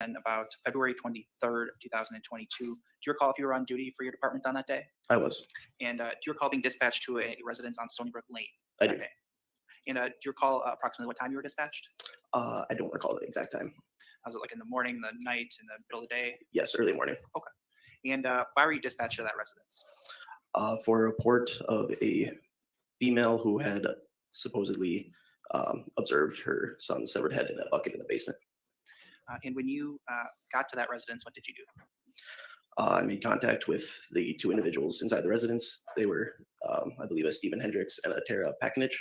about February 23rd of 2022. Do you recall if you were on duty for your department on that day? I was. And do you recall being dispatched to a residence on Stony Brook Lane I that do. day? And do you recall approximately what time you were dispatched? I don't recall the exact time. Was it like in the morning, the night, in the middle of the day? Yes, early morning. Okay. And why were you dispatched to that residence? For a report of a female who had supposedly observed her son's severed head in a bucket in the basement. And when you got to that residence, what did you do? I made contact with the two individuals inside the residence. They were, I believe, a Stephen Hendricks and a Tara Pakinich.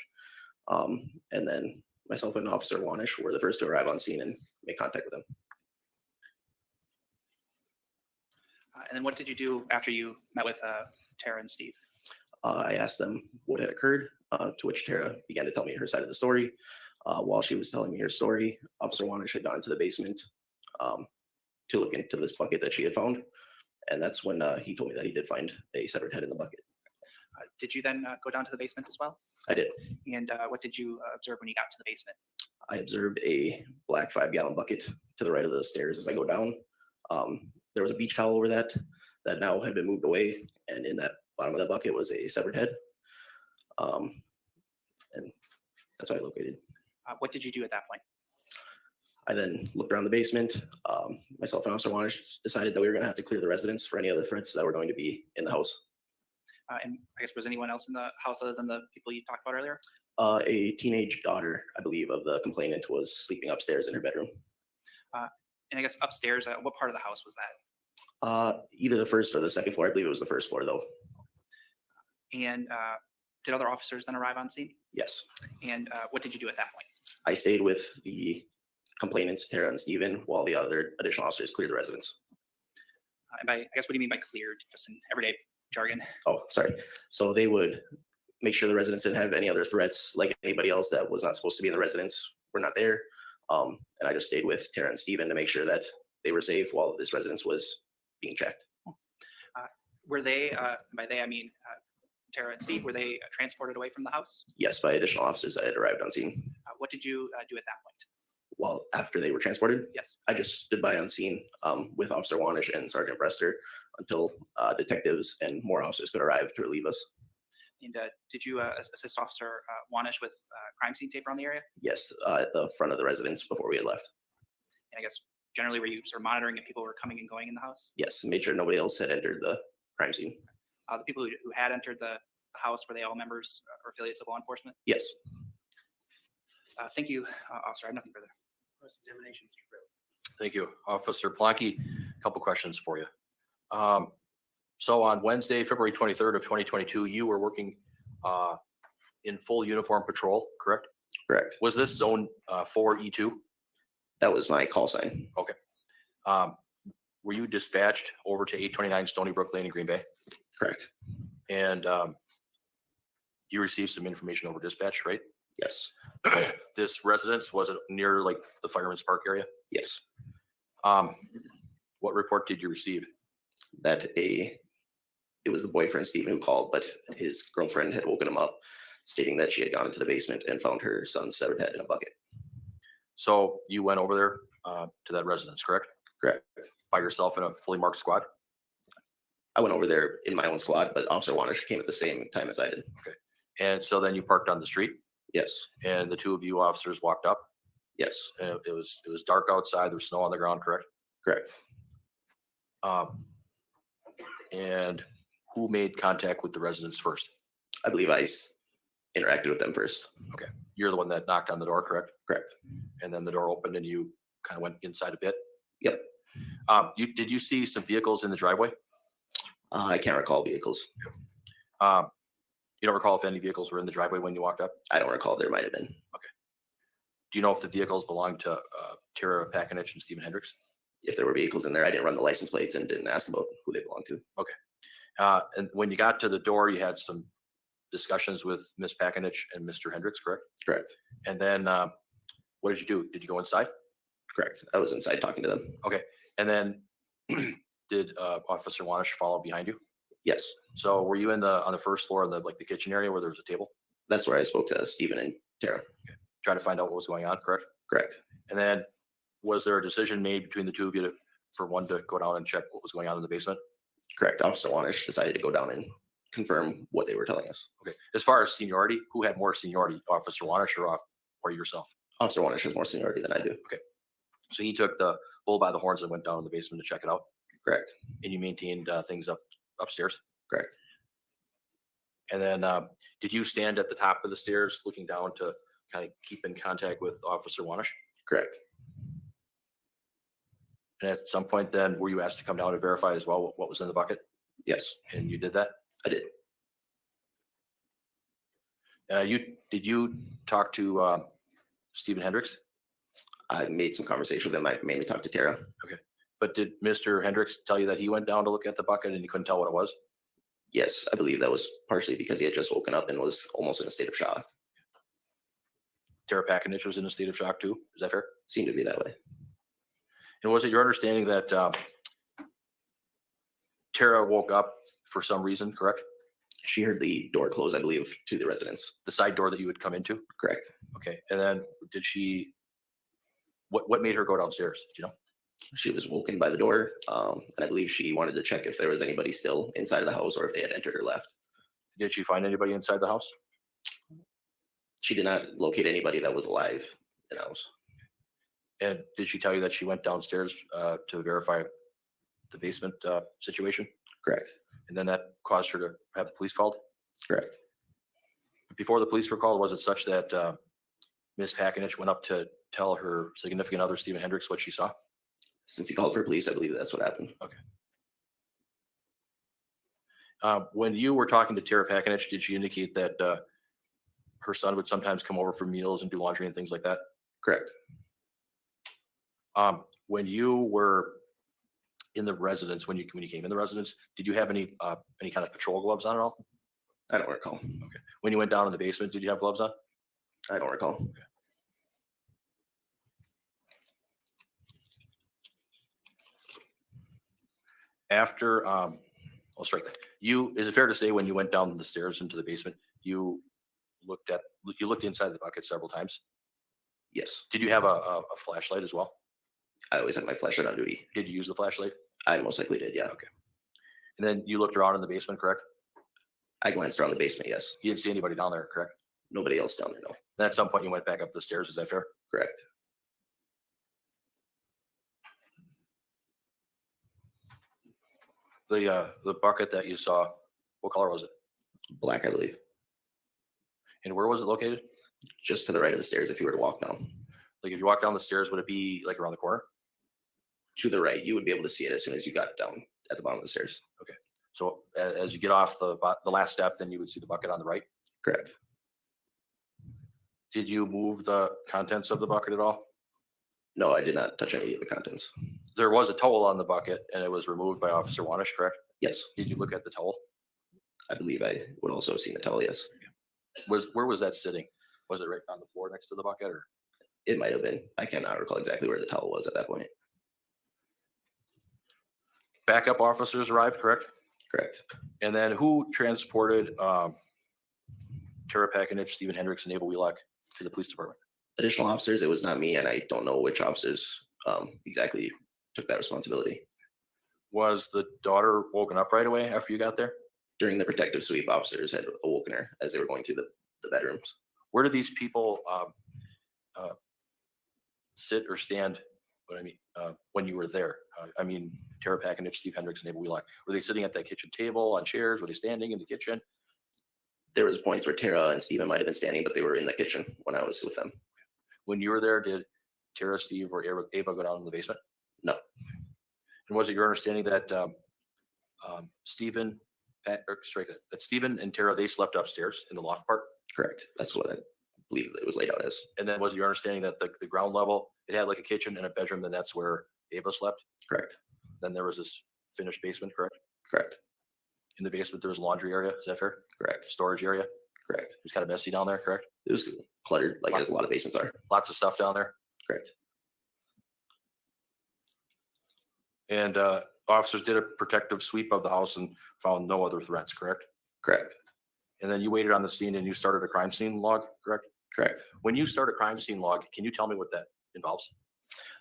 And then myself and Officer Wanish were the first to arrive on scene and make contact with them. And then what did you do after you met with Tara and Steve? I asked them what had occurred, to which Tara began to tell me her side of the story. While she was telling me her story, Officer Wanish had gone into the basement to look into this bucket that she had found. And that's when he told me that he did find a severed head in the bucket. Did you then go down to the basement as well? I did. And what did you observe when you got to the basement? I observed a black 5-gallon bucket to the right of the stairs as I go down. There was a beach towel over that now had been moved away, and in that bottom of that bucket was a severed head. And that's how I located. What did you do at that point? I then looked around the basement. Myself and Officer Wanish decided that we were going to have to clear the residence for any other threats that were going to be in the house. And I guess was anyone else in the house other than the people you talked about earlier? A teenage daughter, I believe, of the complainant was sleeping upstairs in her bedroom. And I guess upstairs, what part of the house was that? Either the first or the second floor. I believe it was the first floor, though. And did other officers then arrive on scene? Yes. And what did you do at that point? I stayed with the complainants, Tara and Stephen, while the other additional officers cleared the residence. And by, I guess, what do you mean by cleared? Just in everyday jargon? Oh, sorry. So they would make sure the residents didn't have any other threats, like anybody else that was not supposed to be in the residence were not there. And I just stayed with Tara and Stephen to make sure that they were safe while this residence was being checked. Were they, by they I mean Tara and Steve, were they transported away from the house? Yes, by additional officers that had arrived on scene. What did you do at that point? Well, after they were transported, Yes. I just stood by on scene with Officer Wanish and Sergeant Brester until detectives and more officers could arrive to relieve us. And did you assist Officer Wanish with crime scene tape around the area? Yes, at the front of the residence before we had left. And I guess generally were you sort of monitoring if people were coming and going in the house? Yes, made sure nobody else had entered the crime scene. The people who had entered the house, were they all members or affiliates of law enforcement? Yes. Thank you, Officer. I have nothing further. Cross-examination, Mr. Brill. Thank you. Officer Plonky, a couple questions for you. So on Wednesday, February 23rd of 2022, you were working in full uniform patrol, correct? Correct. Was this zone 4E2? That was my call sign. Okay. Were you dispatched over to 829 Stony Brook Lane in Green Bay? Correct. And you received some information over dispatch, right? Yes. This residence, was it near like the Fireman's Park area? Yes. What report did you receive? That it was the boyfriend, Stephen, who called, but his girlfriend had woken him up, stating that she had gone into the basement and found her son's severed head in a bucket. So you went over there to that residence, correct? Correct. By yourself in a fully marked squad? I went over there in my own squad, but Officer Wanish came at the same time as I did. Okay. And so then you parked on the street? Yes. And the two of you officers walked up? Yes. And it was dark outside, there was snow on the ground, correct? Correct. And who made contact with the residents first? I believe I interacted with them first. Okay. You're the one that knocked on the door, correct? Correct. And then the door opened and you kind of went inside a bit? Yep. Did you see some vehicles in the driveway? I can't recall vehicles. You don't recall if any vehicles were in the driveway when you walked up? I don't recall. There might have been. Okay. Do you know if the vehicles belonged to Tara Pakinich and Stephen Hendricks? If there were vehicles in there, I didn't run the license plates and didn't ask about who they belonged to. Okay. And when you got to the door, you had some discussions with Ms. Pakinich and Mr. Hendricks, correct? Correct. And then what did you do? Did you go inside? Correct. I was inside talking to them. Okay. And then did Officer Wanish follow behind you? Yes. So were you on the first floor of the kitchen area where there was a table? That's where I spoke to Stephen and Tara. Okay. Try to find out what was going on, correct? Correct. And then Was there a decision made between the two of you for one to go down and check what was going on in the basement? Correct. Officer Wanish decided to go down and confirm what they were telling us. Okay. As far as seniority, who had more seniority, Officer Wanish or yourself? Officer Wanish has more seniority than I do. So he took the bull by the horns and went down in the basement to check it out, Correct. and you maintained things upstairs. Correct. And then did you stand at the top of the stairs looking down to kind of keep in contact with Officer Wanish? Correct. And at some point then, were you asked to come down and verify as well what was in the bucket? Yes, And you did that? I did. Did you talk to Stephen Hendricks? I made some conversation with him. I mainly talked to Tara. But did Mr. Hendricks tell you that he went down to look at the bucket and he couldn't tell what it was? Yes, I believe that was partially because he had just woken up and was almost in a state of shock. Tara Pakinich was in a state of shock too. Is that fair? Seemed to be that way. And was it your understanding that Tara woke up for some reason, correct? She heard the door close, I believe, to the residence. The side door that you would come into? Correct. Okay. And then did she, what made her go downstairs? Do you know? She was woken by the door, and I believe she wanted to check if there was anybody still inside of the house or if they had entered or left. Did she find anybody inside the house? She did not locate anybody that was alive in the house. And did she tell you that she went downstairs to verify the basement situation? Correct. And then that caused her to have the police called? Correct. Before the police were called, was it such that Ms. Pakinich went up to tell her significant other, Stephen Hendricks, what she saw? Since he called for police, I believe that's what happened. When you were talking to Tara Pakinich, did she indicate that her son would sometimes come over for meals and do laundry and things like that? Correct. When you were in the residence, when you came in the residence, did you have any kind of patrol gloves on at all? I don't recall. When you went down in the basement, did you have gloves on? I don't recall. After, I'll strike that. Is it fair to say when you went down the stairs into the basement, you looked inside the bucket several times? Yes. Did you have a flashlight as well? I always had my flashlight on duty. Did you use the flashlight? I most likely did, yeah. And then you looked around in the basement, correct? I glanced around the basement, yes. You didn't see anybody down there, correct? Nobody else down there, no. Then at some point you went back up the stairs, is that fair? Correct. The bucket that you saw, what color was it? Black, I believe. And where was it located? Just to the right of the stairs if you were to walk down. Like if you walk down the stairs, would it be like around the corner? To the right, you would be able to see it as soon as you got down at the bottom of the stairs. So as you get off the last step, then you would see the bucket on the right. Correct. Did you move the contents of the bucket at all? No, I did not touch any of the contents. There was a towel on the bucket and it was removed by Officer Wanish, correct? Yes, Did you look at the towel? I believe I would also have seen the towel, yes. Where was that sitting? Was it right on the floor next to the bucket or? It might have been. I cannot recall exactly where the towel was at that point. Backup officers arrived, correct? Correct. And then who transported Tara Pakinich, Stephen Hendricks, and Abel Wheelock to the police department? Additional officers, it was not me, and I don't know which officers exactly took that responsibility. Was the daughter woken up right away after you got there? During the protective sweep, officers had awoken her as they were going through the bedrooms. Where did these people sit or stand? What I mean, when you were there, I mean, Tara Pakinich, Steve Hendricks, and Abel Wheelock, were they sitting at that kitchen table on chairs? Were they standing in the kitchen? There was points where Tara and Steven might have been standing, but they were in the kitchen when I was with them. When you were there, did Tara, Steve, or Ava go down in the basement? No. And was it your understanding that Stephen and Tara, they slept upstairs in the loft part? Correct. That's what I believe it was laid out as. And then was it your understanding that the ground level, it had like a kitchen and a bedroom, and that's where Ava slept? Correct. Then there was this finished basement, correct? Correct. In the basement, there was a laundry area. Is that fair? Correct. Storage area. It Correct. was kind of messy down there, correct? It was cluttered, like as a lot of basements are. Lots of stuff down there. Correct. And officers did a protective sweep of the house and found no other threats, correct? Correct. And then you waited on the scene and you started a crime scene log, correct? Correct. When you start a crime scene log, can you tell me what that involves?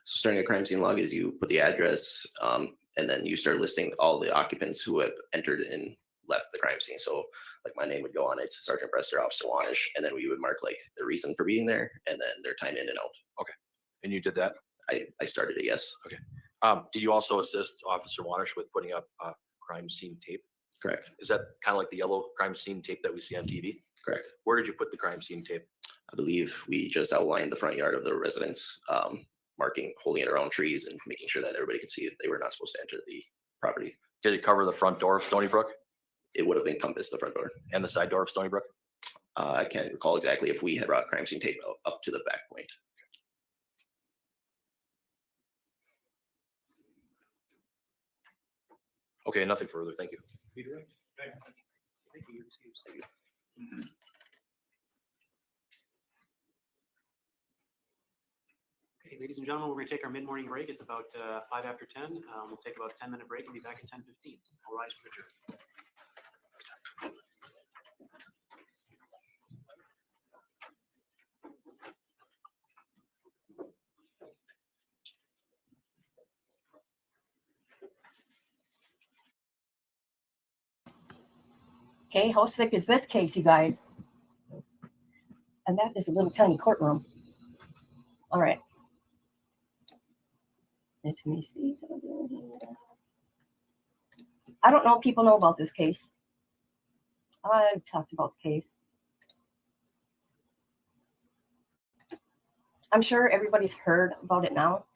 So starting a crime scene log is you put the address, and then you start listing all the occupants who have entered and left the crime scene. So like my name would go on it, Sergeant Brester, Officer Wanish, and then we would mark like the reason for being there and then their time in and out. And you did that? I started it, yes. Did you also assist Officer Wanish with putting up crime scene tape? Correct. Is that kind of like the yellow crime scene tape that we see on TV? Correct. Where did you put the crime scene tape? I believe we just outlined the front yard of the residence, marking, holding it around trees and making sure that everybody could see that they were not supposed to enter the property. Did it cover the front door of Stony Brook It would have encompassed the front door. and the side door of Stony Brook? I can't recall exactly if we had brought crime scene tape up to the back point. Okay, nothing further. Thank you. Okay, ladies and gentlemen, we're going to take our mid-morning break. It's about 5 after 10. We'll take about a 10-minute break and be back at 10:15. All rise for adjournment. Okay, how sick is this case, you guys? And that is a little tiny courtroom. All right. Let me see something here. I don't know if people know about this case. I've talked about the case. I'm sure everybody's heard about it now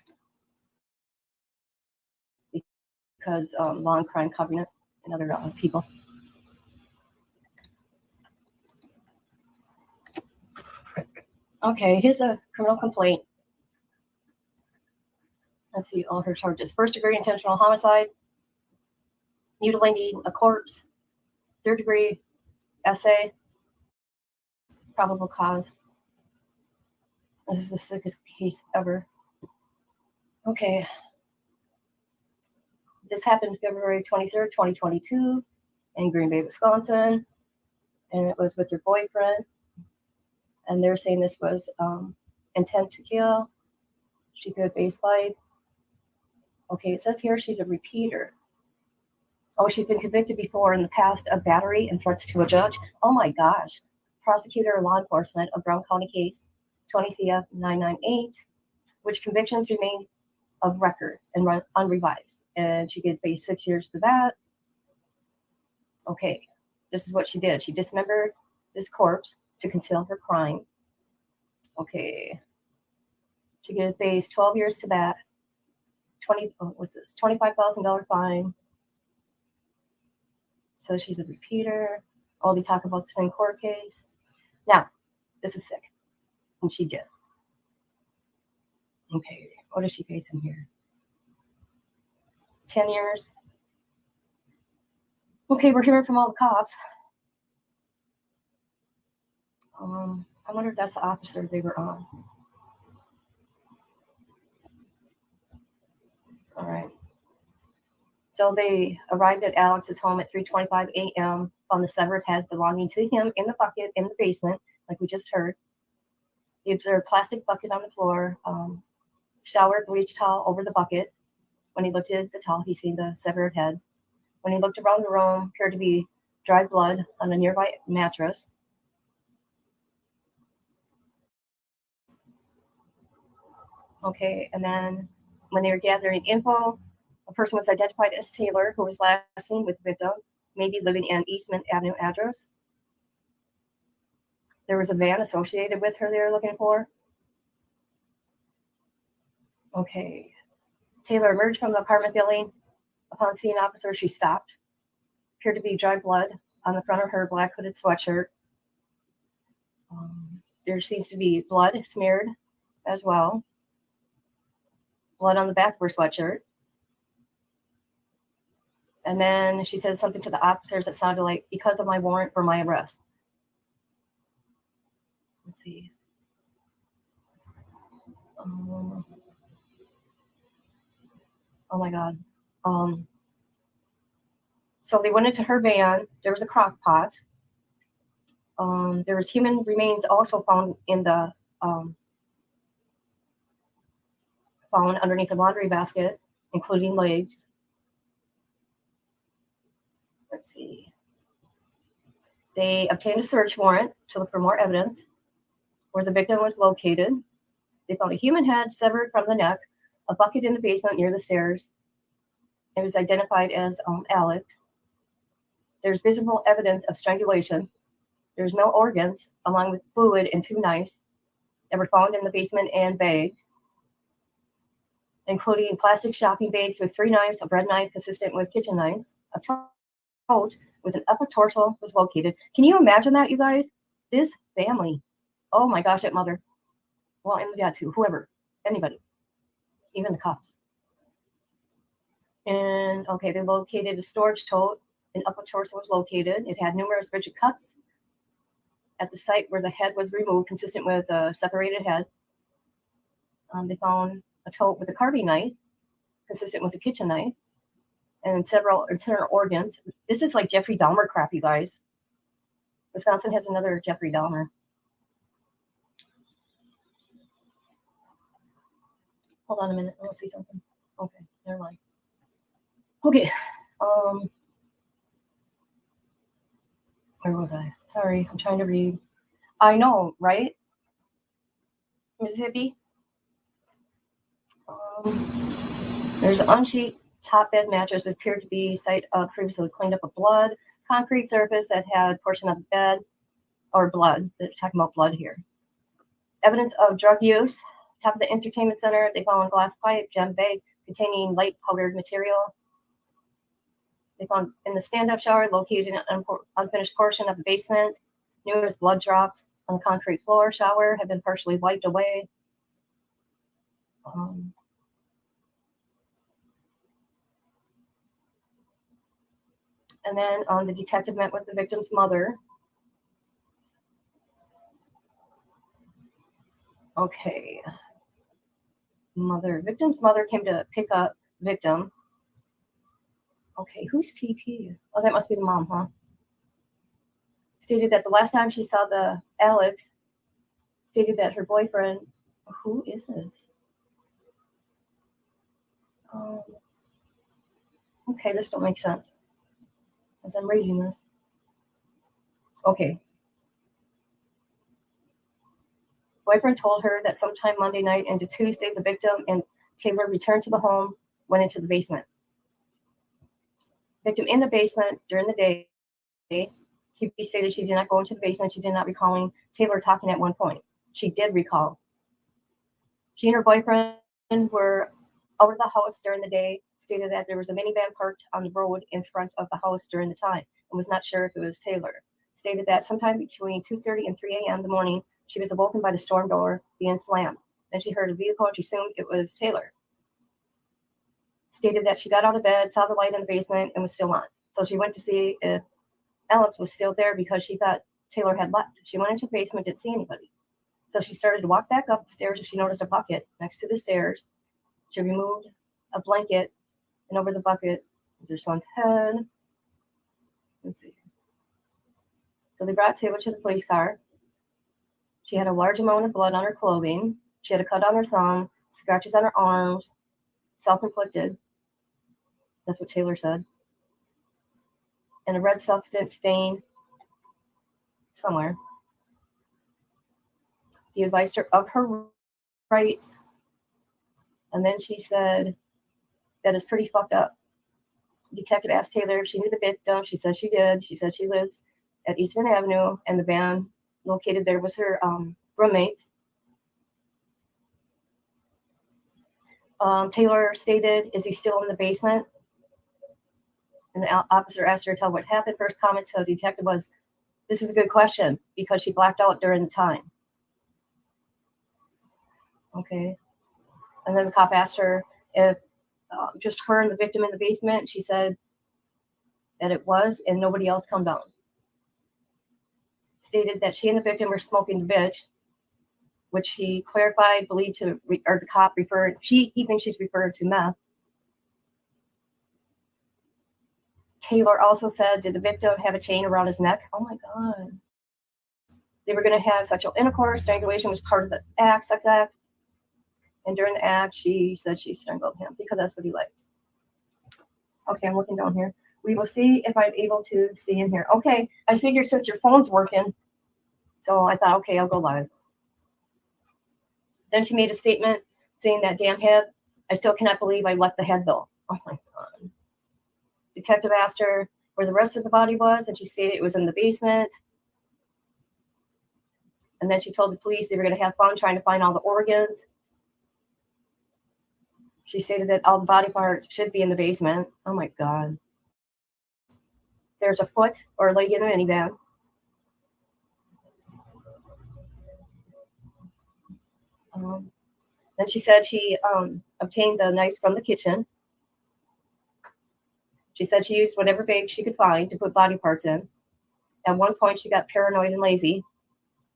because Law and Crime Covenant and other people. Okay, here's a criminal complaint. Let's see all her charges. First degree intentional homicide, mutilating a corpse, third degree essay, probable cause. This is the sickest case ever. Okay. This happened February 23rd, 2022 in Green Bay, Wisconsin. And it was with her boyfriend. And they're saying this was intent to kill. She could baseline. Okay, it says here she's a repeater. Oh, she's been convicted before in the past of battery and threats to a judge. Oh my gosh. Prosecutor or law enforcement of Brown County case 20 CF 998, which convictions remain of record and unrevised. And she could face 6 years for that. Okay, this is what she did. She dismembered this corpse to conceal her crime. Okay. She could face 12 years to that. $25,000 fine. So she's a repeater. Oh, they talk about the same court case. Now, this is sick. And she did. Okay, what is she facing here? 10 years. Okay, we're hearing from all the cops. I wonder if that's the officer they were on. All right. So they arrived at Alex's home at 3:25 a.m. Found the severed head belonging to him in the bucket in the basement, like we just heard. He observed plastic bucket on the floor, shower bleach towel over the bucket. When he looked at the towel, he seen the severed head. When he looked around the room, appeared to be dried blood on a nearby mattress. Okay, and then when they were gathering info, a person was identified as Taylor, who was last seen with the victim, maybe living in Eastman Avenue address. There was a van associated with her they were looking for. Okay. Taylor emerged from the apartment building. Upon seeing officers, she stopped. Appeared to be dried blood on the front of her black hooded sweatshirt. There seems to be blood smeared as well. Blood on the back of her sweatshirt. And then she said something to the officers that sounded like, because of my warrant for my arrest. Let's see. Oh my God. So they went into her van. There was a crock pot. There was human remains also found in the found underneath a laundry basket, including legs. Let's see. They obtained a search warrant to look for more evidence where the victim was located. They found a human head severed from the neck, a bucket in the basement near the stairs. It was identified as Alex. There's visible evidence of strangulation. There's no organs, along with fluid and 2 knives that were found in the basement and bags, including plastic shopping bags with 3 knives, a bread knife consistent with kitchen knives, a tote with an upper torso was located. Can you imagine that, you guys? This family. Oh my gosh, that mother. Well, and the dad too, whoever, anybody, even the cops. And okay, they located a storage tote. An upper torso was located. It had numerous rigid cuts at the site where the head was removed, consistent with a separated head. They found a tote with a carving knife, consistent with a kitchen knife, and several internal organs. This is like Jeffrey Dahmer crap, you guys. Wisconsin has another Jeffrey Dahmer. Hold on a minute. I want to see something. Okay, never mind. Okay. Where was I? Sorry, I'm trying to read. I know, right? Mississippi. There's an unsheet top bed mattress that appeared to be site of previously cleaned up of blood, concrete surface that had portion of the bed, or blood. They're talking about blood here. Evidence of drug use. Top of the entertainment center, they found glass pipe, gem bag containing light powdered material. They found in the stand-up shower located in an unfinished portion of the basement. Numerous blood drops on the concrete floor. Shower had been partially wiped away. And then the detective met with the victim's mother. Okay. Victim's mother came to pick up victim. Okay, who's TP? Oh, that must be the mom, huh? Stated that the last time she saw the Alex, stated that her boyfriend, who is this? Okay, this don't make sense as I'm reading this. Okay. Boyfriend told her that sometime Monday night into Tuesday, the victim and Taylor returned to the home, went into the basement. Victim in the basement during the day. TP stated she did not go into the basement. She did not recalling Taylor talking at one point. She did recall. She and her boyfriend were out of the house during the day, stated that there was a minivan parked on the road in front of the house during the time and was not sure if it was Taylor. Stated that sometime between 2:30 and 3 a.m. in the morning, she was awoken by the storm door being slammed. Then she heard a vehicle and she assumed it was Taylor. Stated that she got out of bed, saw the light in the basement, and was still on. So she went to see if Alex was still there because she thought Taylor had left. She went into the basement, didn't see anybody. So she started to walk back up the stairs and she noticed a bucket next to the stairs. She removed a blanket, and over the bucket was her son's head. Let's see. So they brought Taylor to the police car. She had a large amount of blood on her clothing. She had a cut on her thumb, scratches on her arms, self-inflicted. That's what Taylor said. And a red substance stain somewhere. He advised her of her rights. And then she said, that is pretty fucked up. Detective asked Taylor if she knew the victim. She said she did. She said she lives at Eastern Avenue, and the van located there was her roommates. Taylor stated, is he still in the basement? And the officer asked her to tell what happened. First comment to the detective was, this is a good question, because she blacked out during the time. Okay. And then the cop asked her if just her and the victim in the basement. She said that it was, and nobody else come down. Stated that she and the victim were smoking the bitch, which he clarified, believed to, or the cop referred, he thinks she's referred to meth. Taylor also said, did the victim have a chain around his neck? Oh my God. They were going to have sexual intercourse. Strangulation was part of the sex act. And during the act, she said she strangled him because that's what he likes. Okay, I'm looking down here. We will see if I'm able to see in here. Okay, I figured since your phone's working, so I thought, okay, I'll go live. Then she made a statement saying that damn head, I still cannot believe I left the head though. Oh my God. Detective asked her where the rest of the body was, and she stated it was in the basement. And then she told the police they were going to have fun trying to find all the organs. She stated that all the body parts should be in the basement. Oh my God. There's a foot or a leg in the minivan. Then she said she obtained the knives from the kitchen. She said she used whatever bag she could find to put body parts in. At one point, she got paranoid and lazy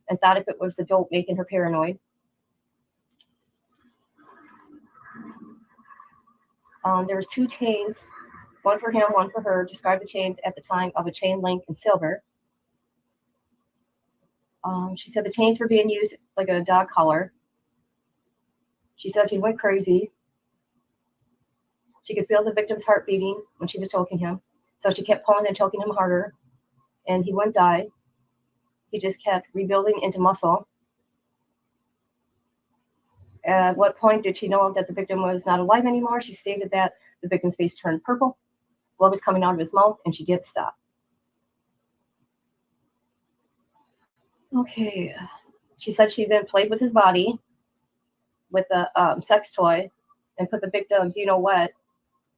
and thought if it was the dope making her paranoid. There was 2 chains, one for him, one for her. Described the chains at the time of a chain link in silver. She said the chains were being used like a dog collar. She said she went crazy. She could feel the victim's heart beating when she was choking him. So she kept pulling and choking him harder. And he wouldn't die. He just kept rebuilding into muscle. At what point did she know that the victim was not alive anymore? She stated that the victim's face turned purple, blood was coming out of his mouth, and she did stop. Okay. She said she then played with his body with a sex toy and put the victim's you know what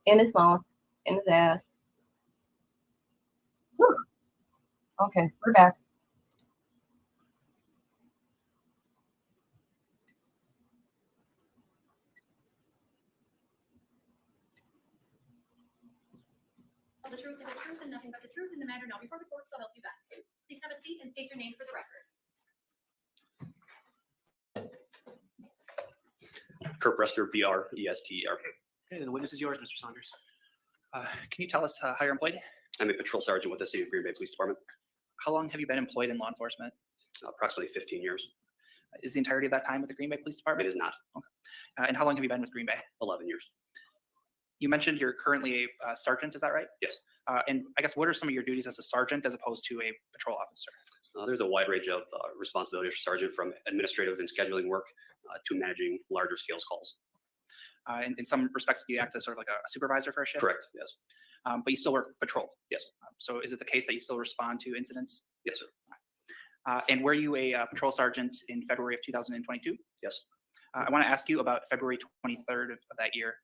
in his mouth, in his ass. Whew. Okay, we're back. The truth and the truth and nothing but the truth in the matter now before the court shall help you God. Please have a seat and state your name for the record. Kurt Rester, BRESTER. Okay, the witness is yours, Mr. Saunders. Can you tell us how you're employed? I'm a patrol sergeant with the City of Green Bay Police Department. How long have you been employed in law enforcement? Approximately 15 years. Is the entirety of that time with the Green Bay Police It Department? is not. And how long have you been with Green Bay? 11 years. You mentioned you're currently a sergeant, is that right? Yes. And I guess what are some of your duties as a sergeant as opposed to a patrol officer? There's a wide range of responsibilities for sergeant, from administrative and scheduling work to managing larger scale calls. In some respects, do you act as sort of like a supervisor for a shift? Correct. Yes. But you still work patrol? Yes. So is it the case that you still respond to incidents? Yes, sir. And were you a patrol sergeant in February of 2022? Yes. I want to ask you about February 23rd of that year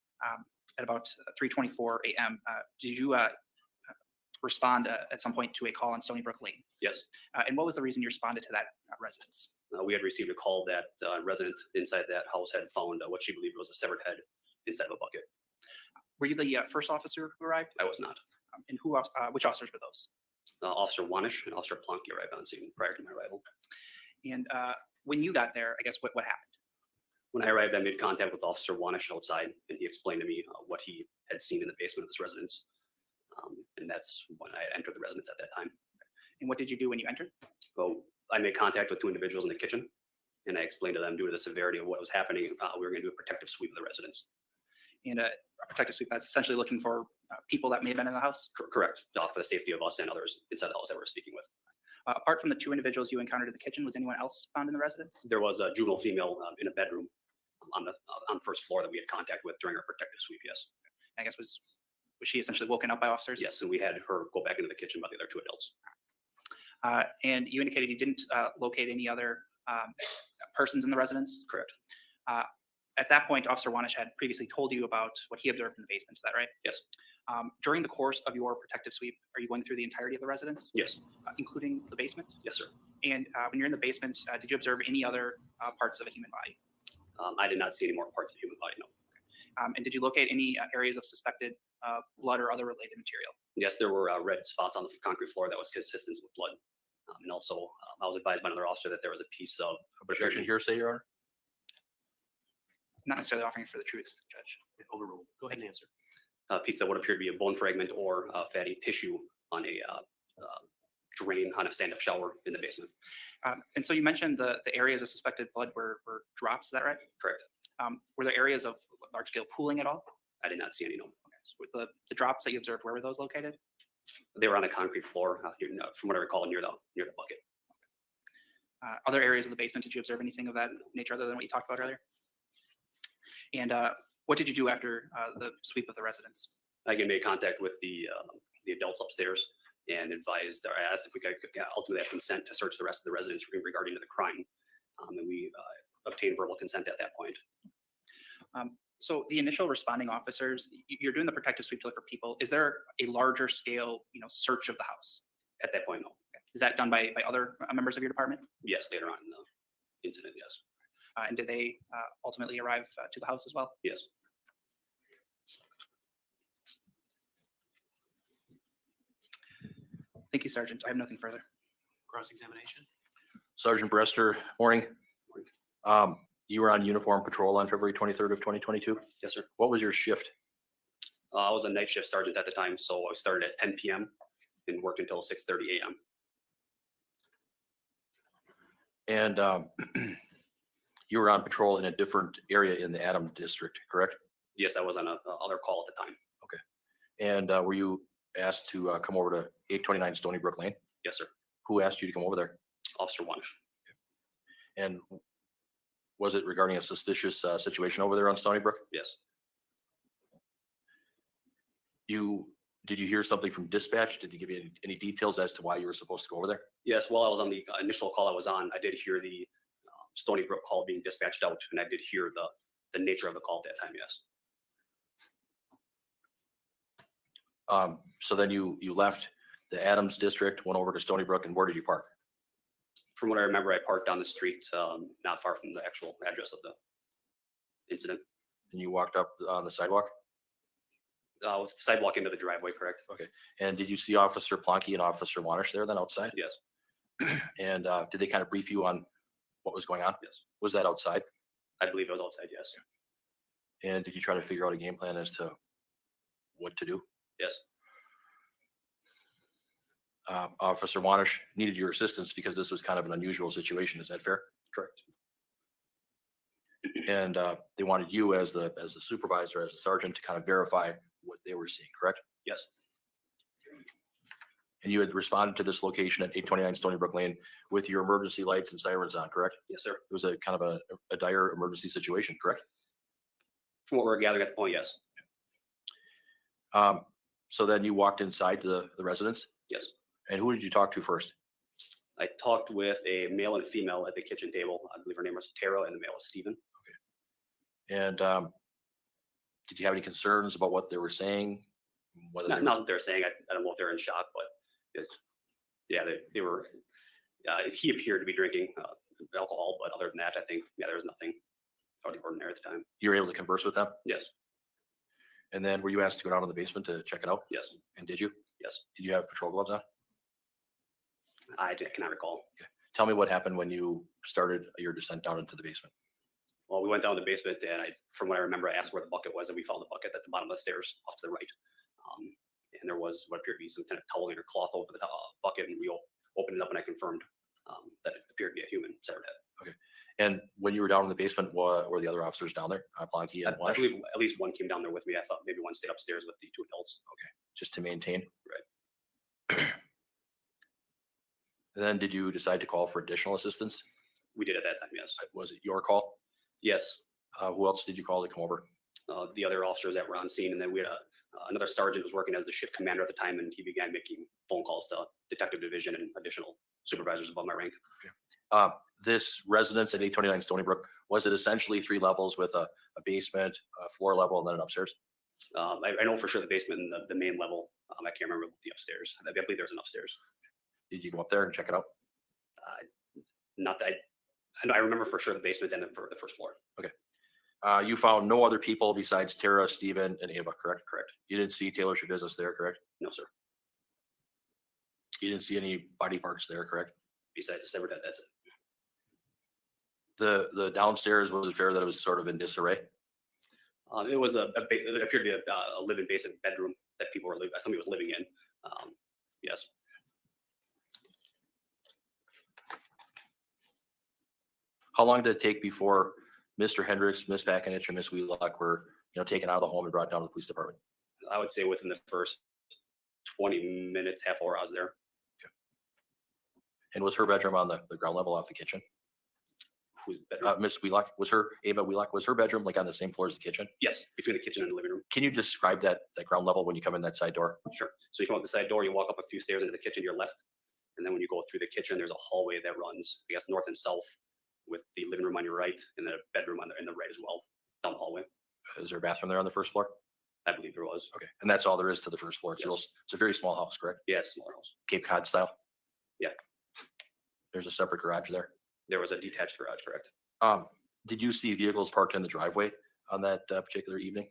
at about 3:24 a.m. Did you respond at some point to a call on Stony Brook Lane? Yes. And what was the reason you responded to that residence? We had received a call that a resident inside that house had found what she believed was a severed head inside of a bucket. Were you the first officer who arrived? I was not. And which officers were those? Officer Wanish and Officer Plonky arrived on scene prior to my arrival. And when you got there, I guess what happened? When I arrived, I made contact with Officer Wanish outside, and he explained to me what he had seen in the basement of this residence. And that's when I entered the residence at that time. And what did you do when you entered? So I made contact with 2 individuals in the kitchen, and I explained to them, due to the severity of what was happening, we were going to do a protective sweep of the residence. And a protective sweep, that's essentially looking for people that may have been in the house? Correct. For the safety of us and others inside the house that we were speaking with. Apart from the 2 individuals you encountered in the kitchen, was anyone else found in the residence? There was a juvenile female in a bedroom on the first floor that we had contact with during our protective sweep. Yes. I guess was she essentially woken up by officers? Yes, and we had her go back into the kitchen by the other 2 adults. And you indicated you didn't locate any other persons in the residence? Correct. At that point, Officer Wanish had previously told you about what he observed in the basement. Is that right? Yes. During the course of your protective sweep, are you going through the entirety of the residence? Yes. Including the basement? Yes, sir. And when you're in the basement, did you observe any other parts of a human body? I did not see any more parts of the human body, no. And did you locate any areas of suspected blood or other related material? Yes, there were red spots on the concrete floor that was consistent with blood. And also, I was advised by another officer that there was a piece of Objection hearsay, Your Honor. Not necessarily offering for the truth, Judge. Overruled. Go ahead and answer. a piece that would appear to be a bone fragment or fatty tissue on a drain on a stand-up shower in the basement. And so you mentioned the areas of suspected blood were drops, is that right? Correct. Were there areas of large scale pooling at all? I did not see any, no. So with the drops that you observed, where were those located? They were on a concrete floor, from what I recall, near the bucket. Other areas of the basement, did you observe anything of that nature other than what you talked about earlier? And what did you do after the sweep of the residence? I again made contact with the adults upstairs and advised, or asked if we could ultimately have consent to search the rest of the residence regarding to the crime. And we obtained verbal consent at that point. So the initial responding officers, you're doing the protective sweep to look for people. Is there a larger scale, search of the house? At that point, no. Is that done by other members of your department? Yes, later on in the incident, yes. And did they ultimately arrive to the house as well? Yes. Thank you, Sergeant. I have nothing further. Cross-examination. Sergeant Brester, morning. You were on uniform patrol on February 23rd of 2022. Yes, sir. What was your shift? I was a night shift sergeant at the time, so I started at 10 p.m. and worked until 6:30 a.m. And you were on patrol in a different area in the Adams district, correct? Yes, I was on a other call at the time. And were you asked to come over to 829 Stony Brook Lane? Yes, sir. Who asked you to come over there? Officer Wanish. And was it regarding a suspicious situation over there on Stony Brook? Yes. Did you hear something from dispatch? Did they give you any details as to why you were supposed to go over there? Yes, while I was on the initial call I was on, I did hear the Stony Brook call being dispatched out, and I did hear the nature of the call at that time, yes. So then you left the Adams district, went over to Stony Brook, and where did you park? From what I remember, I parked down the street, not far from the actual address of the incident. And you walked up on the sidewalk? Was the sidewalk into the driveway, correct? Okay. And did you see Officer Plonky and Officer Wanish there then outside? Yes, And did they kind of brief you on what was going on? yes. Was that outside? I believe it was outside, yes. And did you try to figure out a game plan as to what to do? Yes, Officer Wanish needed your assistance because this was kind of an unusual situation. Is that fair? correct. And they wanted you as the supervisor, as the sergeant, to kind of verify what they were seeing, correct? Yes, And you had responded to this location at 829 Stony Brook Lane with your emergency lights and sirens on, correct? yes, sir. It was a kind of a dire emergency situation, correct? From what we're gathering at the point, yes. So then you walked inside the residence, Yes. and who did you talk to first? I talked with a male and a female at the kitchen table. I believe her name was Tara and the male was Steven. And did you have any concerns about what they were saying? Whether they Not that they're saying, I don't know if they're in shock, but yeah, they were, he appeared to be drinking alcohol, but other than that, I think, yeah, there was nothing out of the ordinary at the time. you were able to converse with them? Yes, And then were you asked to go down to the basement to check it out? yes, And did you? yes. Did you have patrol gloves on? I cannot recall. Tell me what happened when you started your descent down into the basement. Well, we went down the basement and from what I remember, I asked where the bucket was and we found the bucket at the bottom of the stairs off to the right. And there was what appeared to be some kind of toweling or cloth over the bucket, and we opened it up and I confirmed that it appeared to be a human severed head. And when you were down in the basement, were the other officers down there? Plonky and I Wanish? believe at least one came down there with me. I thought maybe one stayed upstairs with the two adults. Just to maintain? Right. Then did you decide to call for additional assistance? We did at that time, yes. Was it your call? Yes, Who else did you call to come over? the other officers that were on scene, and then we had another sergeant was working as the shift commander at the time, and he began making phone calls to detective division and additional supervisors above my rank. This residence at 829 Stony Brook, was it essentially 3 levels with a basement, a floor level, and then an upstairs? I know for sure the basement and the main level. I can't remember the upstairs. I believe there's an upstairs. Did you go up there and check it out? Not that I remember for sure the basement and the first floor. You found no other people besides Tara, Steven, and Ava, correct? Correct. You didn't see Taylor Schabusiness there, correct? No, sir. You didn't see any body parts there, correct? Besides the severed head, that's it. The downstairs, was it fair that it was sort of in disarray? It was it appeared to be a live-in basement bedroom that somebody was living in. Yes. How long did it take before Mr. Hendricks, Miss Pakinich, and Miss Wheelock were, taken out of the home and brought down to the police department? I would say within the first 20 minutes, half hour I was there. And was her bedroom on the ground level off the kitchen? Who's better? Miss Wheelock, Ava Wheelock, was her bedroom like on the same floor as the kitchen? Yes, between the kitchen and the living room. Can you describe that ground level when you come in that side door? Sure. So you come out the side door, you walk up a few stairs into the kitchen to your left. And then when you go through the kitchen, there's a hallway that runs, I guess, north and south with the living room on your right and the bedroom in the right as well, down the hallway. Is there a bathroom there on the first floor? I believe there was. Okay. And that's all there is to the first floor. It's, Yes. it's a very small house, correct? Yes, smaller house. Cape Cod style? Yeah. There's a separate garage there. There was a detached garage, correct? Did you see vehicles parked in the driveway on that particular evening?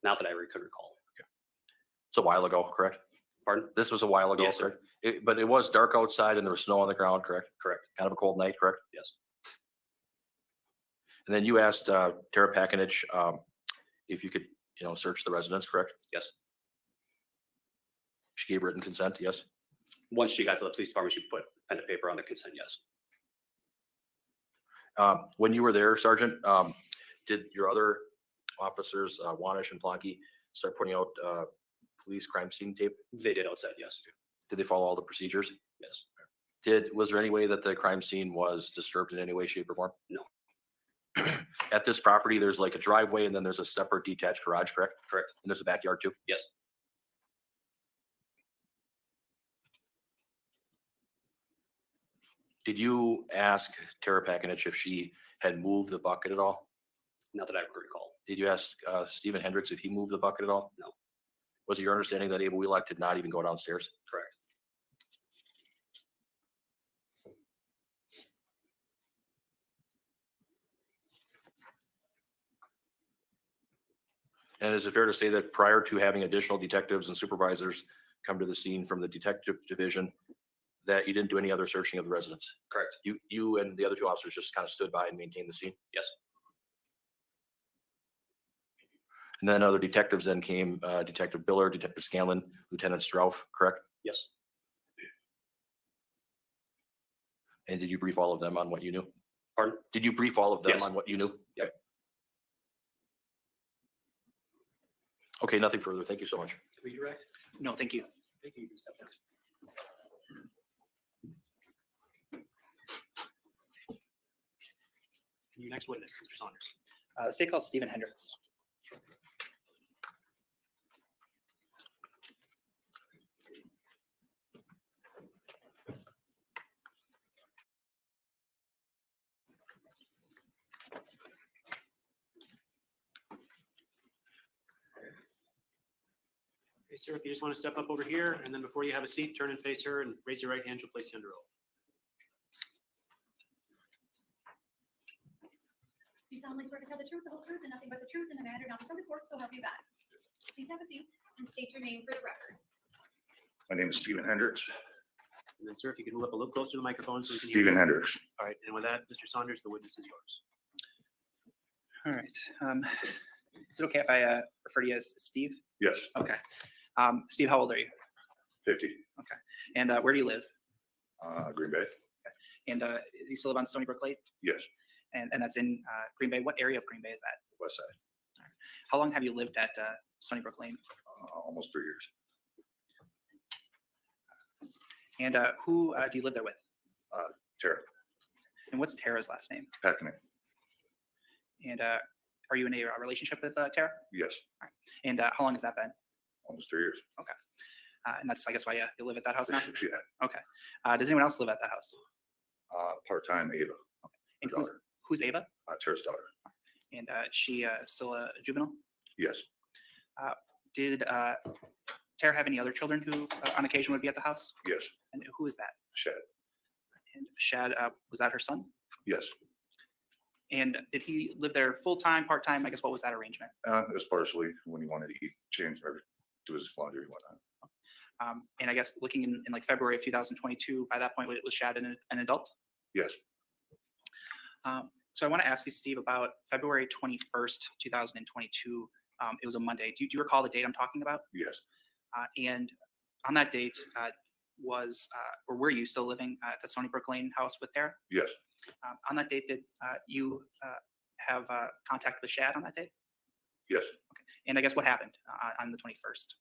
Not that I could recall. It's a while ago, correct? Pardon? This was a while ago, Yes, sir. correct? But it was dark outside and there was snow on the ground, correct? Correct. Kind of a cold night, correct? Yes. And then you asked Tara Pakinich if you could, search the residence, correct? Yes. She gave written consent, yes? Once she got to the police department, she put pen to paper on the consent, yes. When you were there, Sergeant, did your other officers, Wanish and Plonky, start putting out police crime scene tape? They did outside, yes. Did they follow all the procedures? Yes. Was there any way that the crime scene was disturbed in any way, shape, or form? No. At this property, there's like a driveway and then there's a separate detached garage, correct? Correct. And there's a backyard too? Yes. Did you ask Tara Pakinich if she had moved the bucket at all? Not that I could recall. Did you ask Stephen Hendricks if he moved the bucket at all? No. Was it your understanding that Ava Wheelock did not even go downstairs? Correct. And is it fair to say that prior to having additional detectives and supervisors come to the scene from the detective division, that you didn't do any other searching of the residence? Correct. You and the other two officers just kind of stood by and maintained the scene? Yes. And then other detectives then came, Detective Biller, Detective Scanlon, Lieutenant Strauff, correct? Yes. And did you brief all of them on what you knew? Pardon? Did you brief all of them Yes. on what you knew? Yep. Okay, nothing further. Thank you so much. Redirect. No, thank you. Thank you. You can step down. Your next witness, Mr. Saunders. The state calls Stephen Hendricks. Okay, sir, if you just want to step up over here, and then before you have a seat, turn and face her and raise your right hand, she'll place you under oath. Do you solemnly swear to tell the truth, the whole truth, and nothing but the truth in the matter now before the court, so help you God? Please have a seat and state your name for the record. My name is Stephen Hendricks. And then, sir, if you can move up a little closer to the microphone so we can hear Stephen you. Hendricks. All right, and with that, Mr. Saunders, the witness is yours. All right. Is it okay if I refer to you as Steve? Yes, Okay. Steve, how old are you? 50, And where do you live? Green Bay. And do you still live on Stony Brook Lane? Yes, And that's in Green Bay. What area of Green Bay is that? West Side. How long have you lived at Stony Brook Lane? Almost 3 years. And who do you live there with? Tara And what's Tara's last name? Packney. And are you in a relationship with Tara? Yes, And how long has that been? almost 3 years. And that's, I guess, why you live at that house now? Yeah, Does anyone else live at that house? part-time Ava, And her who's, daughter, who's Ava? Tara's daughter. And she still a juvenile? Yes, Did Tara have any other children who on occasion would be at the house? yes, And who is that? Shad. And Shad, was that her son? Yes, And did he live there full-time, part-time? I guess, what was that arrangement? it was partially when he wanted to eat, change, every, do his laundry and whatnot. And I guess looking in like February of 2022, by that point, was Shad an adult? Yes, So I want to ask you, Steve, about February 21st, 2022. It was a Monday. Do you recall the date I'm talking about? yes, And on that date, or were you still living at the Stony Brook Lane house with Tara? yes, On that date, did you have contact with Shad on that day? Yes, And I guess what happened on the 21st?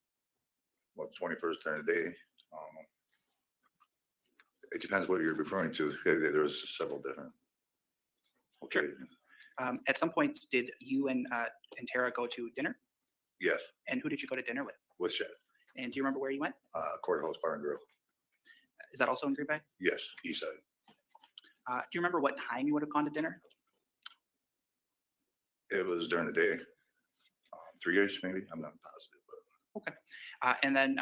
well, 21st during the day. It depends what you're referring to. There's several different. Okay, At some point, did you and Tara go to dinner? yes, And who did you go to dinner with? with Shed, And do you remember where you went? Courthouse Bar and Grill. Is that also in Green Bay? Yes, east side. Do you remember what time you would have gone to dinner? It was during the day. 3-ish maybe, I'm not positive, but And then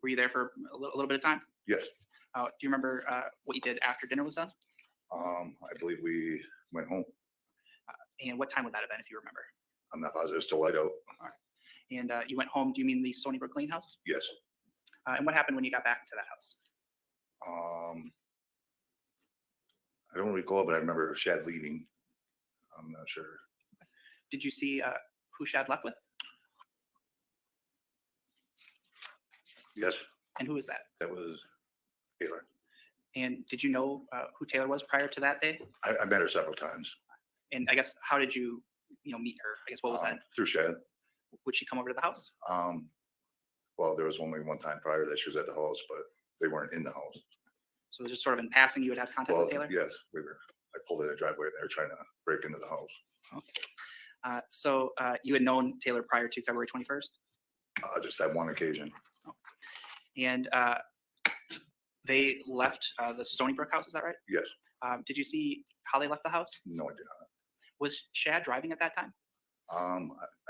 were you there for a little bit of time? yes. Do you remember what you did after dinner was done? I believe we went home. And what time would that have been, if you remember? I'm not positive, it's still light out. And you went home, do you mean the Stony Brook Lane house? Yes. And what happened when you got back to that house? I don't recall, but I remember Shad leaving. I'm not sure. Did you see who Shad left with? Yes, And who was that? that was Taylor. And did you know who Taylor was prior to that day? I met her several times. And I guess, how did you meet her? I guess, what was that? Through Shad. Would she come over to the house? Well, there was only one time prior that she was at the house, but they weren't in the house. So it was just sort of in passing, you would have contact Well, with Taylor? yes, I pulled in a driveway and they were trying to break into the house. So you had known Taylor prior to February 21st? Just that one occasion. And they left the Stony Brook house, is that right? Yes. Did you see how they left the house? No, I did not. Was Shad driving at that time? I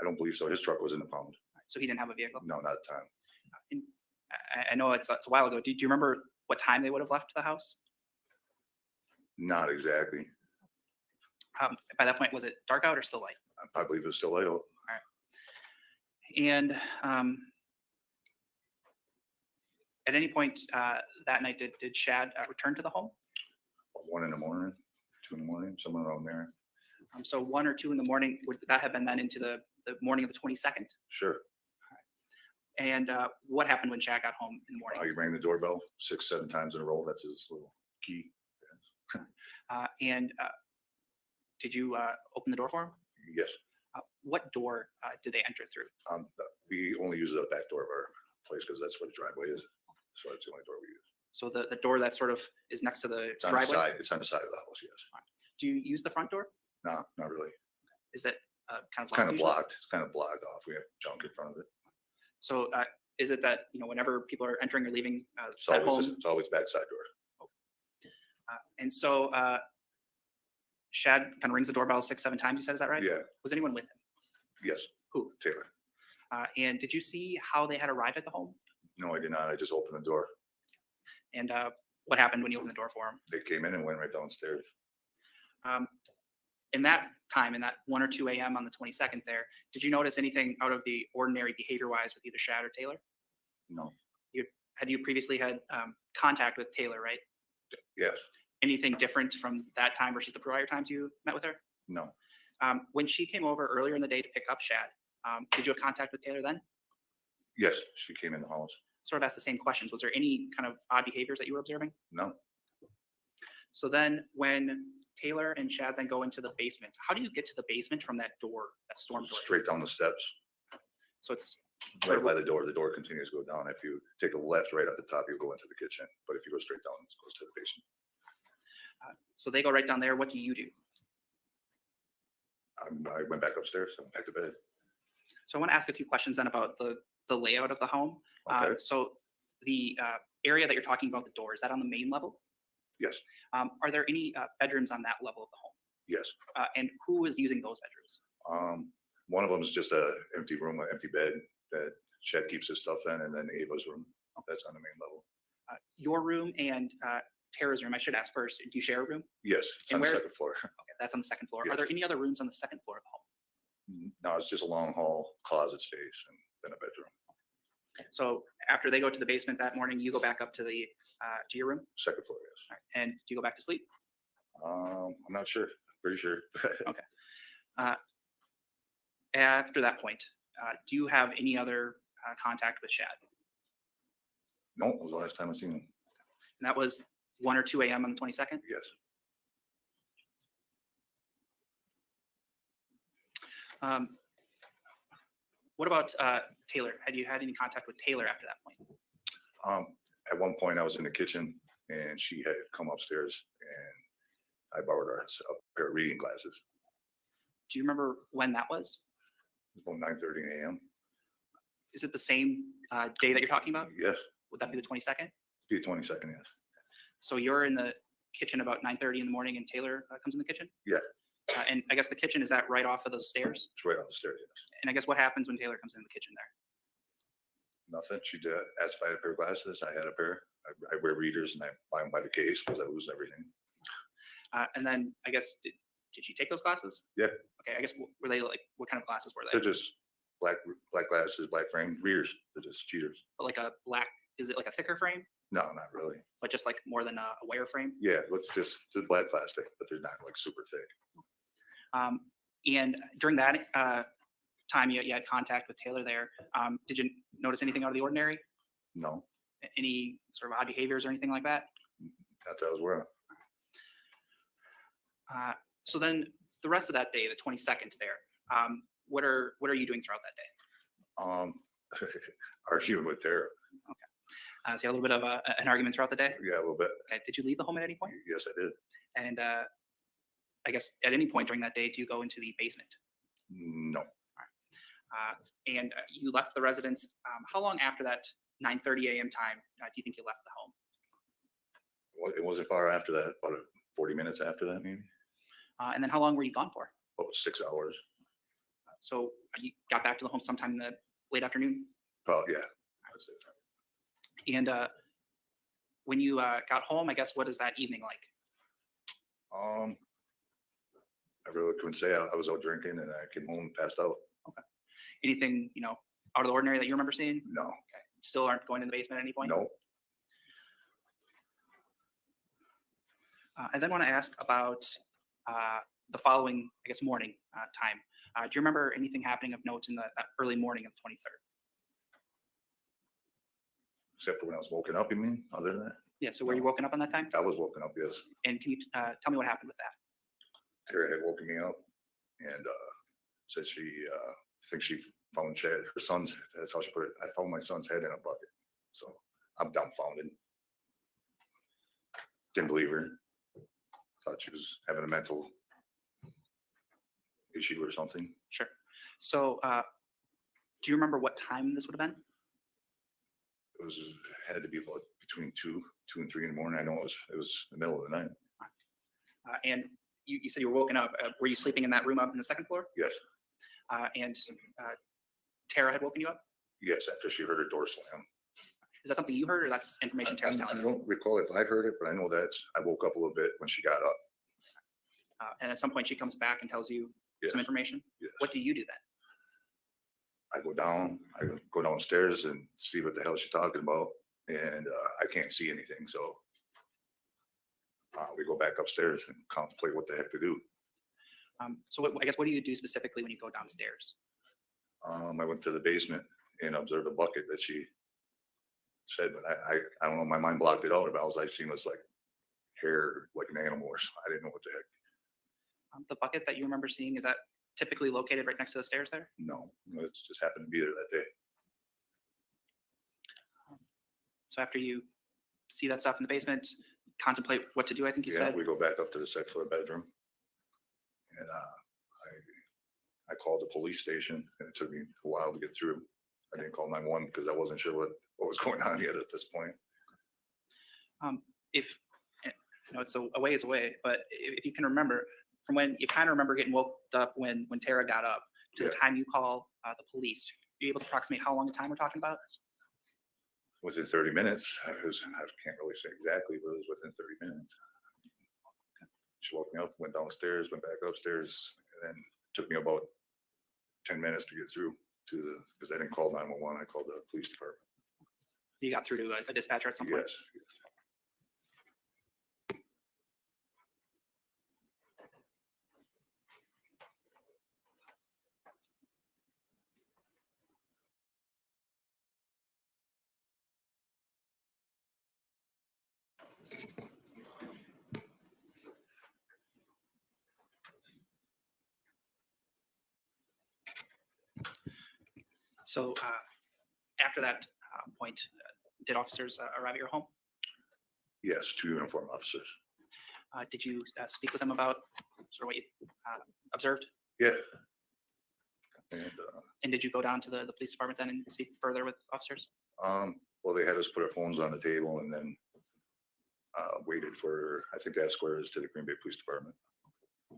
don't believe so. His truck was in the pound. So he didn't have a vehicle? No, not at the time. And I know it's a while ago. Do you remember what time they would have left the house? Not exactly. By that point, was it dark out or still light? I believe it was still light out. And at any point that night, did Shad return to the home? 1 in the morning, 2 in the morning, somewhere around there. So 1 or 2 in the morning, would that have been then into the morning of the 22nd? Sure. And what happened when Shad got home in the morning? He rang the doorbell 6, 7 times in a row. That's his little key. And did you open the door for him? Yes. What door did they enter through? We only use the back door of our place because that's where the driveway is. So that's the only door we use. So the door that sort of is next to the It's on the driveway? side. It's on the side of the house. Yes. Do you use the front door? No, not really. Is that kind of It's kind of usually? blocked. It's kind of blocked off. We have junk in front of it. So is it that, whenever people are entering or leaving It's at always, home? it's always backside door. And so Shad kind of rings the doorbell 6, 7 times, you said, is that right? Yeah. Was anyone with him? Yes. Who? Taylor. And did you see how they had arrived at the home? No, I did not. I just opened the door. And what happened when you opened the door for him? They came in and went right downstairs. In that time, in that 1 or 2 a.m. on the 22nd there, did you notice anything out of the ordinary behavior-wise with either Shad or Taylor? No. Had you previously had contact with Taylor, right? Yes. Anything different from that time versus the prior times you met with her? No. When she came over earlier in the day to pick up Shad, did you have contact with Taylor then? Yes. She came in the house. Sort of asked the same questions. Was there any kind of odd behaviors that you were observing? No. So then when Taylor and Shad then go into the basement, how do you get to the basement from that door, that storm door? Straight down the steps. So it's Right by the door. The door continues to go down. If you take a left right at the top, you'll go into the kitchen. But if you go straight down, it goes to the basement. so they go right down there. What do you do? I went back upstairs. I went back to bed. So I want to ask a few questions then about the layout of the home. Okay. So the area that you're talking about, the door, is that on the main level? Yes. Are there any bedrooms on that level of the home? Yes. And who is using those bedrooms? One of them is just a empty room, an empty bed that Chet keeps his stuff in, and then Ava's room. That's on the main level. Your room and Tara's room, I should ask first, do you share a room? Yes, it's And on the where's- second floor. Okay, that's on the second floor. Are Yes. there any other rooms on the second floor of the home? No, it's just a long hall, closet space, and then a bedroom. So after they go to the basement that morning, you go back up to the to your room? Second floor, yes. All right. And do you go back to sleep? I'm not sure. Pretty sure. After that point, do you have any other contact with Shad? No, it was the last time I seen him. And that was 1 or 2 a.m. on the 22nd? Yes. What about Taylor? Had you had any contact with Taylor after that point? At one point, I was in the kitchen and she had come upstairs and I borrowed her a pair of reading glasses. Do you remember when that was? It was about 9:30 a.m. Is it the same day that you're talking about? Yes, Would that be the 22nd? be the 22nd, yes. So you're in the kitchen about 9:30 in the morning and Taylor comes in the kitchen? Yeah. And I guess the kitchen, is that right off of those stairs? It's right off the stairs, yes. And I guess what happens when Taylor comes in the kitchen there? Nothing. She did asked if I had a pair of glasses. I had a pair. I wear readers and I buy them by the case because I lose everything. And then I guess, did she take those glasses? Yeah. Okay, I guess were they like, what kind of glasses were they? They're just black glasses, black frame readers. They're just cheaters. But like a black, is it like a thicker frame, No, not really. but just like more than a wire frame? Yeah, it's just black plastic, but they're not like super thick. And during that time, you had contact with Taylor there. Did you notice anything out of the ordinary? No, Any sort of odd behaviors or anything like that? not that I was wearing. So then the rest of that day, the 22nd there, what are you doing throughout that day? Arguing with Tara. So you had a little bit of an argument throughout the day? Yeah, a little bit. Okay. Did you leave the home at any point? Yes, I did. And I guess at any point during that day, do you go into the basement? No, And you left the residence. How long after that 9:30 a.m. time do you think you left the home? it wasn't far after that. About 40 minutes after that, maybe. And then how long were you gone for? About 6 hours. So you got back to the home sometime in the late afternoon? Oh, yeah. That's it. And when you got home, I guess, what is that evening like? I really couldn't say. I was out drinking and I came home and passed out. Anything, out of the ordinary that you remember seeing? No, Still aren't going to the basement at any point? no. I then want to ask about the following, I guess, morning time. Do you remember anything happening of note in that early morning of the 23rd? Except for when I was woken up, you mean? Other than that? Yeah, so were you woken up on that time? I was woken up, yes. And can you tell me what happened with that? Tara had woken me up and said she thinks she found Chad, her son's, that's how she put it. I found my son's head in a bucket. So I'm dumbfounded. Didn't believe her. Thought she was having a mental issue or something. Sure. So do you remember what time this would have been? Had to be about between 2 and 3 in the morning. I know it was the middle of the night. And you said you were woken up. Were you sleeping in that room up in the second floor? Yes, And Tara had woken you up? yes, after she heard her door slam. Is that something you heard, or that's information Tara's I telling you? don't recall if I heard it, but I know that I woke up a little bit when she got up. And at some point, she comes back and tells you Yes, some information. yes. What do you do then? I go downstairs and see what the hell she's talking about, and I can't see anything. So we go back upstairs and contemplate what the heck to do. So I guess what do you do specifically when you go downstairs? I went to the basement and observed a bucket that she said, but I don't know. My mind blocked it out. But all I seen was like hair, like an animal, or something. I didn't know what the heck. The bucket that you remember seeing, is that typically located right next to the stairs there? No, it just happened to be there that day. So after you see that stuff in the basement, contemplate what to do, I think you Yeah, said? we go back up to the second floor bedroom, and I called the police station, and it took me a while to get through. I didn't call 911 because I wasn't sure what was going on yet at this point. If, it's a ways away, but if you can remember, from when you kind of remember getting woke up when Tara got up to the Yeah. time you call the police, are you able to approximate how long a time we're talking about? Within 30 minutes, I can't really say exactly, but it was within 30 minutes. She woke me up, went downstairs, went back upstairs, and then it took me about 10 minutes to get through because I didn't call 911. I called the police department. You got through to a dispatcher at some point? Yes. So after that point, did officers arrive at your home? Yes, 2 uniformed officers. Did you speak with them about sort of what you observed? Yeah. And, And did you go down to the police department then and speak further with officers? well, they had us put our phones on the table and then waited for, I think, to escort us to the Green Bay Police Department at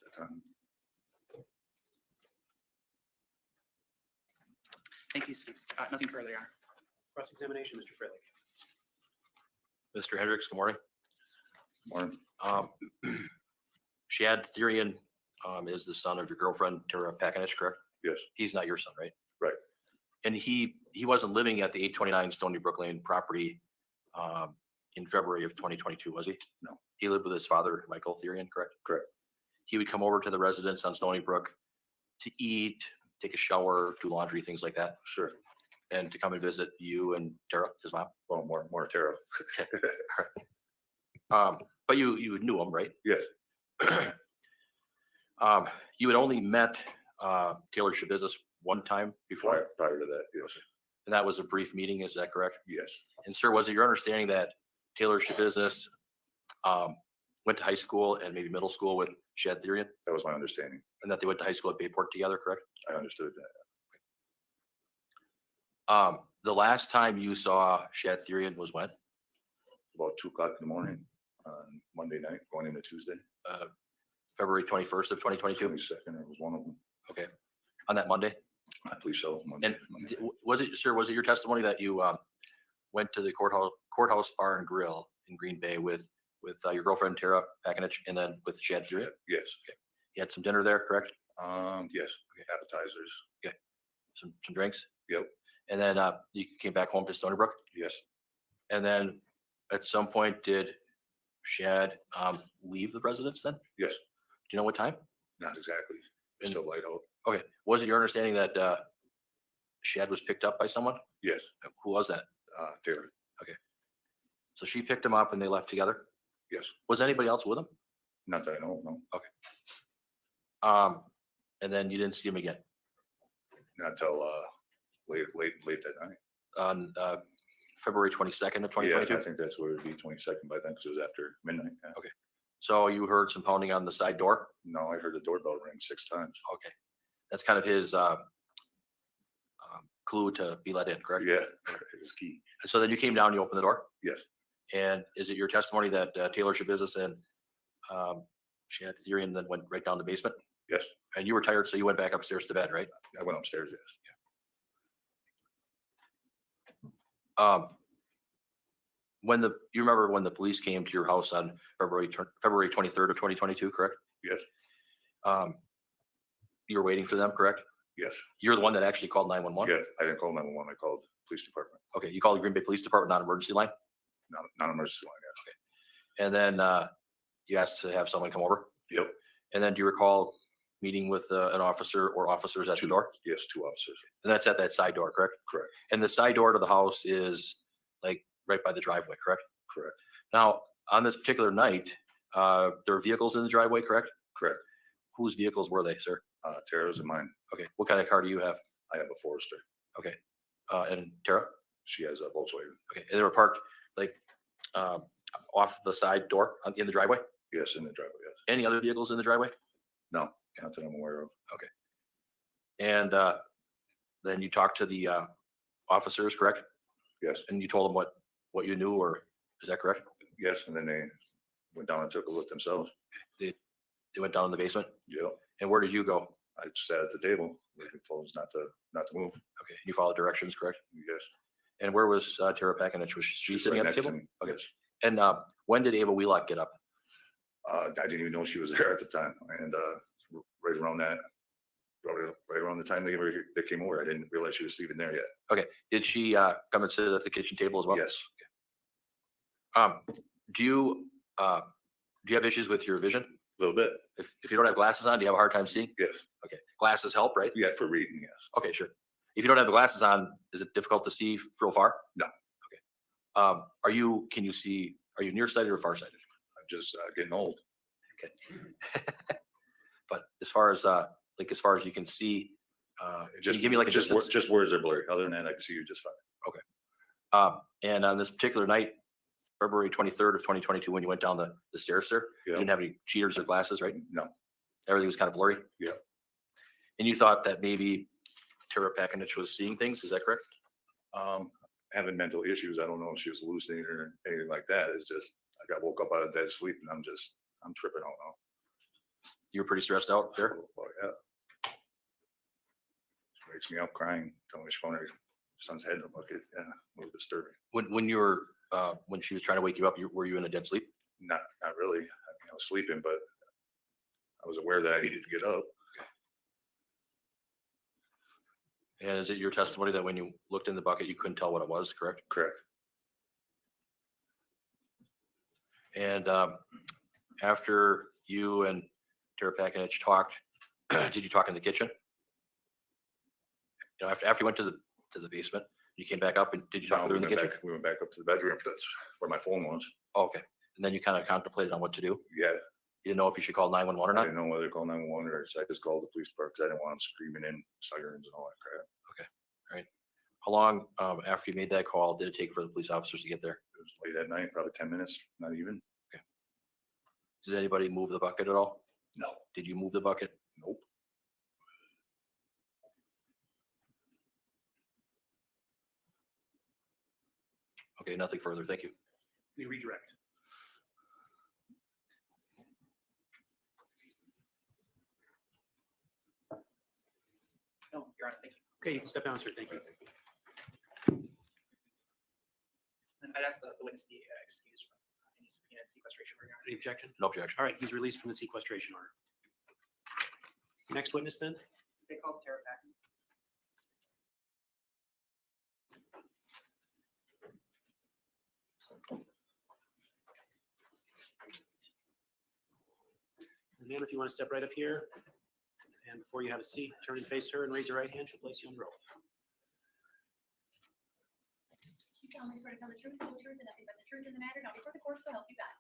that time. Thank you, Steve. Nothing further, Your Honor. Cross-examination, Mr. Freilich. Mr. Hendricks, good morning. Morning. Shad Therian is the son of your girlfriend, Tara Pakinich, correct? Yes, He's not your son, right? right. And he wasn't living at the 829 Stony Brook Lane property in February of 2022, was he? No. He lived with his father, Michael Therian, correct? Correct. He would come over to the residence on Stony Brook to eat, take a shower, do laundry, things like that, Sure. and to come and visit you and Tara, his mom. Well, more Tara. But you knew him, right? Yes, You had only met Taylor Schabusiness one time before, prior to that, yes, and that was a brief meeting, is that correct? yes, And sir, was it your understanding that Taylor Schabusiness went to high school and maybe middle school with Shad Therian, that was my understanding. and that they went to high school at Bayport together, correct? I understood that. The last time you saw Shad Therian was when? About 2 o'clock in the morning on Monday night, going into Tuesday, February 21st of 2022? 22nd, it was one of them. Okay. On that Monday? I believe so. Monday, And Monday. was it, sir, was it your testimony that you went to the courthouse bar and grill in Green Bay with your girlfriend Tara Pakinich and then with Shad Therian? Yes, You had some dinner there, correct? yes, appetizers, Some drinks? Yep. And then you came back home to Stony Brook? yes, And then at some point, did Shad leave the residence then? Do yes, you know what time? not exactly, And- still light out, Okay. Was it your understanding that Shad was picked up by someone? yes, Who was that? Tara, So she picked him up and they left together? yes, Was anybody else with him? not that I know, no, And then you didn't see him again not until late that night. on February 22nd of Yeah, 2022? I think that's what it would be, 22nd by then, because it was after midnight. Yeah. Okay. So you heard some pounding on the side door? No, I heard the doorbell ring 6 times. Okay. That's kind of his clue to be let in, correct? Yeah, it was key. So then you came down, you opened the door? Yes, And is it your testimony that Taylor Schabusiness and Shad Therian then went right down the basement? yes, And you were tired, so you went back upstairs to bed, right? I went upstairs, yes. You remember when the police came to your house on February 23rd of 2022, correct? Yes, You were waiting for them, correct? yes, You're the one that actually called 911? yeah, I didn't call 911, I called police department, Okay, you called the Green Bay Police Department, non-emergency line, non-emergency line, yes. and then you asked to have someone come over? Yep, And then do you recall meeting with an officer or officers at the door? yes, 2 officers, And that's at that side door, correct? correct, And the side door to the house is like right by the driveway, correct? correct, Now, on this particular night, there were vehicles in the driveway, correct? correct. Whose vehicles were they, sir? Tara's and mine, Okay, what kind of car do you have? I have a Forester, Okay, and Tara? she has a Volkswagen, Okay, and they were parked like off the side door in the driveway? yes, in the driveway, yes. Any other vehicles in the driveway? No, not that I'm aware of, And then you talked to the officers, correct? yes, And you told them what you knew, or is that correct? yes, and then they went down and took a look themselves, They went down in the basement? yep. And where did you go? I sat at the table, they told us not to move, Okay, you followed directions, correct? yes. And where was Tara Pakinich? Was she She's sitting right at the next to table? me, Okay. yes. And when did Ava Wheelock get up? I didn't even know she was there at the time, and right around that, right around the time they came over, I didn't realize she was even there yet. Okay, did she come and sit at the kitchen table as well? Yes, Do you have issues with your vision? a little bit, If you don't have glasses on, do you have a hard time seeing? yes, Okay, glasses help, right? yeah, for reading, yes. Okay, sure. If you don't have the glasses on, is it difficult to see real far? No. Okay. Can you see, are you nearsighted or farsighted? I'm just getting old, But as far as as far as you can see, Can you give me like a distance? Just words are blurry. Other than that, I can see you just fine. And on this particular night, February 23rd of 2022, when you went down the stairs there, you Yeah. didn't have any cheaters or glasses, right? No, Everything was kind of blurry? Yeah. And you thought that maybe Tara Pakinich was seeing things, is that correct? having mental issues. I don't know if she was hallucinating or anything like that. It's just, I got woke up out of dead sleep and I'm tripping out now. You were pretty stressed out there? Well, yeah. She wakes me up crying, telling me she found her son's head in a bucket. Yeah, a little disturbing. When you were, when she was trying to wake you up, were you in a dead sleep? Not really. I mean, I was sleeping, but I was aware that I needed to get up. And is it your testimony that when you looked in the bucket, you couldn't tell what it was, correct? Correct. And after you and Tara Pakinich talked, did you talk in the kitchen? You know, after you went to the basement, you came back up and did you talk No, with her in the kitchen? we went back up to the bedroom. That's where my phone was. Oh, okay. And then you kind of contemplated on what to do. Yeah. You didn't know if you should call 911 or I not? didn't know whether to call 911 or I just called the police department because I didn't want them screaming in sirens and all that crap. How long after you made that call did it take for the police officers to get there? It was late at night, probably 10 minutes, not even. Did anybody move the bucket at all? No. Did you move the bucket? Nope. Okay, nothing further. Thank you. We redirect. No, Your Honor, thank you. Okay, you can step down, sir. Thank you. And I'd ask the witness be excused from any subpoena and sequestration. Your Honor. Any objection? No objection. All right, he's released from the sequestration order. Next witness then? State calls Tara Packen. And ma'am, if you want to step right up here, and before you have a seat, turn and face her and raise your right hand. She'll place you under oath. You solemnly swear to tell the truth, the whole truth, and nothing but the truth in the matter, not before the court, so help you God.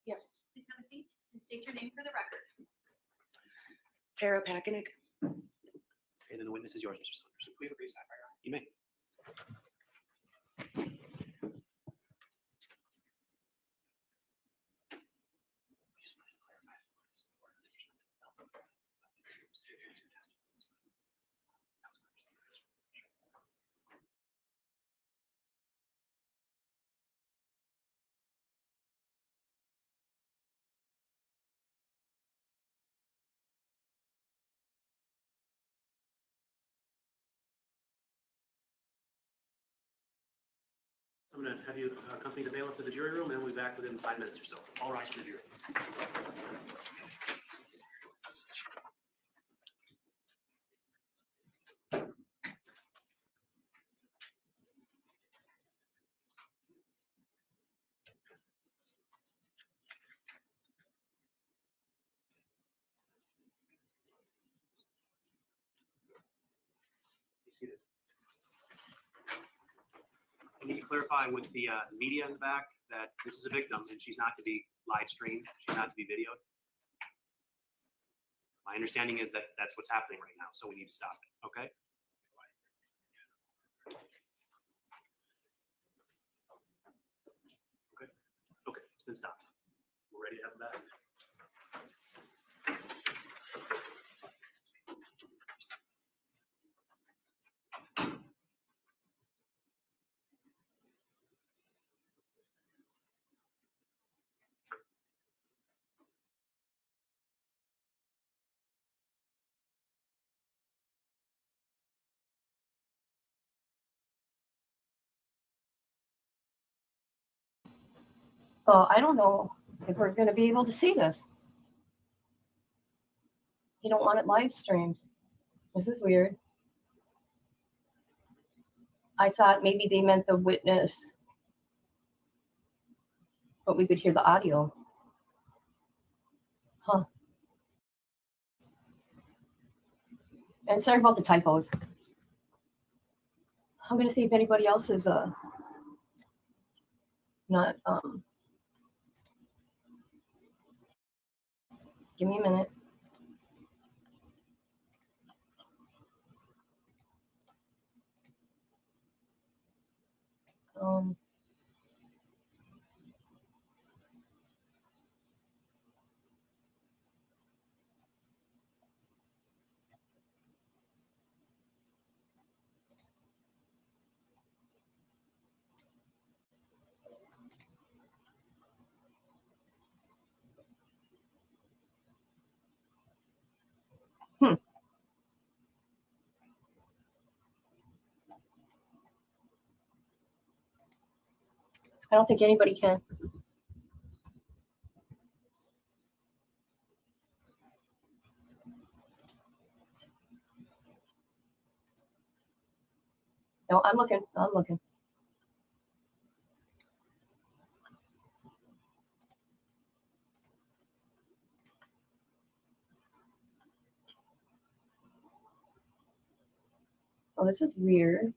Yes. Please have a seat and state your name for the record. Tara Packenick. Okay, then the witness is yours, Mr. Saunders. We have a brief sidebar, Your Honor. You may. So I'm going to have you accompany the bailiff to the jury room, and we'll be back within 5 minutes or so. All rise for the jury. Be seated. I need to clarify with the media in the back that this is a victim and she's not to be live streamed. She's not to be videoed. My understanding is that that's what's happening right now, so we need to stop it, okay? Okay, it's been stopped. We're ready to have it back. Well, I don't know if we're gonna be able to see this. You don't want it live streamed. This is weird. I thought maybe they meant the witness, but we could hear the audio. Huh. And sorry about the typos. I'm gonna see if anybody else is not give me a minute. Um, I don't think anybody can. No, I'm looking. I'm looking. Oh, this is weird.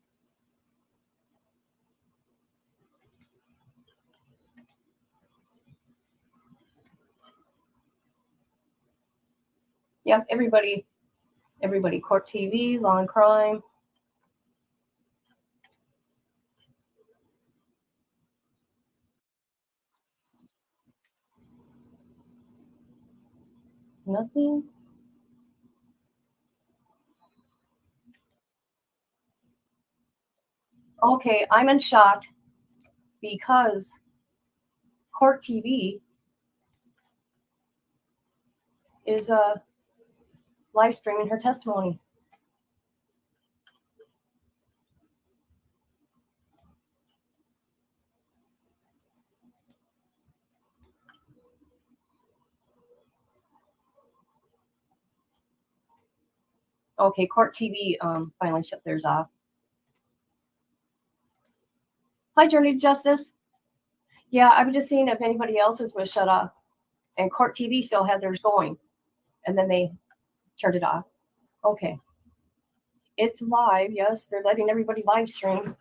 Yep, everybody, court TV, law and crime. Nothing. Okay, I'm in shock because court TV is live streaming her testimony. Okay, court TV finally shut theirs off. Hi, Journey to Justice. Yeah, I was just seeing if anybody else's was shut off, and court TV still had theirs going, and then they turned it off. Okay, it's live. Yes, they're letting everybody live stream.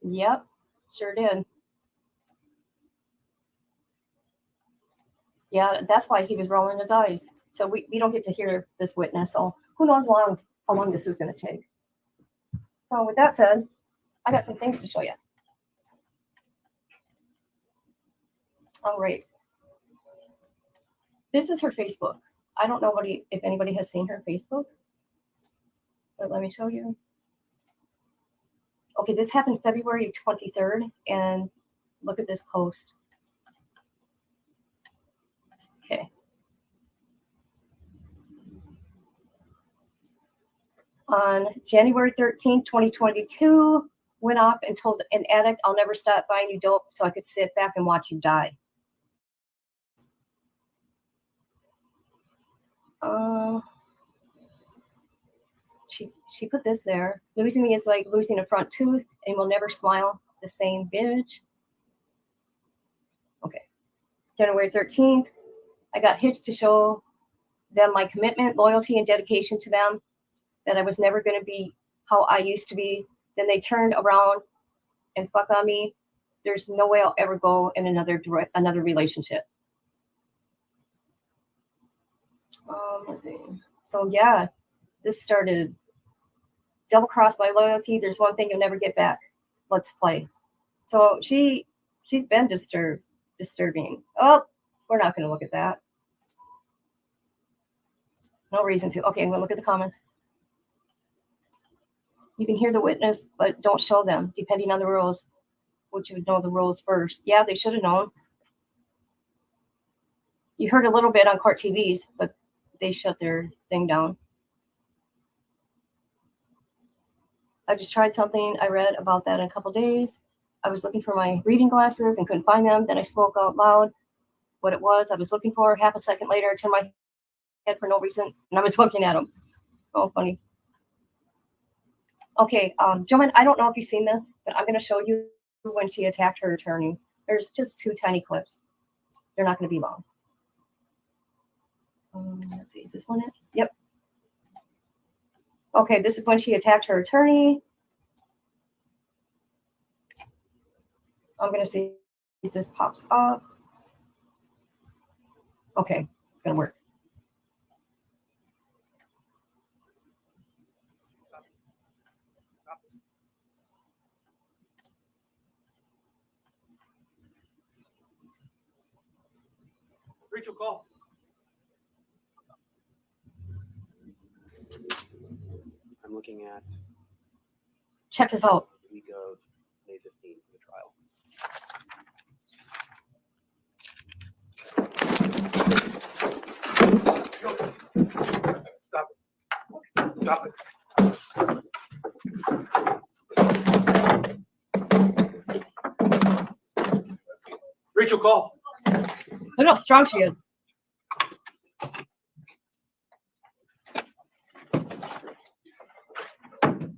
Yep, sure did. Yeah, that's why he was rolling his eyes. So we don't get to hear this witness. So who knows how long this is going to take. So with that said, I got some things to show you. All right. This is her Facebook. I don't know if anybody has seen her Facebook, but let me show you. Okay, this happened February 23rd, and look at this post. Okay. On January 13th, 2022, went off and told an addict, "I'll never stop buying you dope so I could sit back and watch you die." She put this there. Losing me is like losing a front tooth and will never smile the same, bitch. Okay. January 13th, I got hitched to show them my commitment, loyalty, and dedication to them, that I was never going to be how I used to be. Then they turned around and fuck on me. There's no way I'll ever go in another relationship. Let's see. So yeah, this started double cross my loyalty. There's one thing you'll never get back. Let's play. So she's been disturbing. Oh, we're not going to look at that. No reason to. Okay, I'm going to look at the comments. You can hear the witness, but don't show them, depending on the rules. Which you would know the rules first. Yeah, they should have known. You heard a little bit on court TVs, but they shut their thing down. I just tried something. I read about that in a couple days. I was looking for my reading glasses and couldn't find them. Then I spoke out loud what it was I was looking for. Half a second later, I turned my head for no reason, and I was looking at them. Oh, funny. Okay, gentlemen, I don't know if you've seen this, but I'm going to show you when she attacked her attorney. There's just 2 tiny clips. They're not going to be long. Let's see, is this one it? Yep. Okay, this is when she attacked her attorney. I'm going to see if this pops up. Okay, it's going to work. Rachel, call. I'm looking at Check this out. the week of May 15th for the trial. Stop it. Rachel, call. Look how strong she is.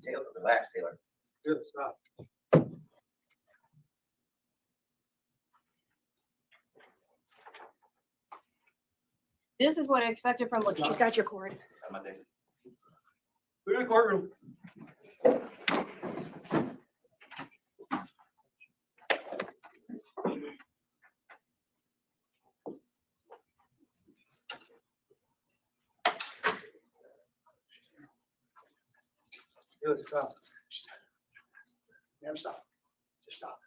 Taylor, relax, Taylor. Good, stop. This is what I expected from She's Lakeisha. got your cord. Clear the courtroom. Good, stop. Ma'am, stop. Just stop.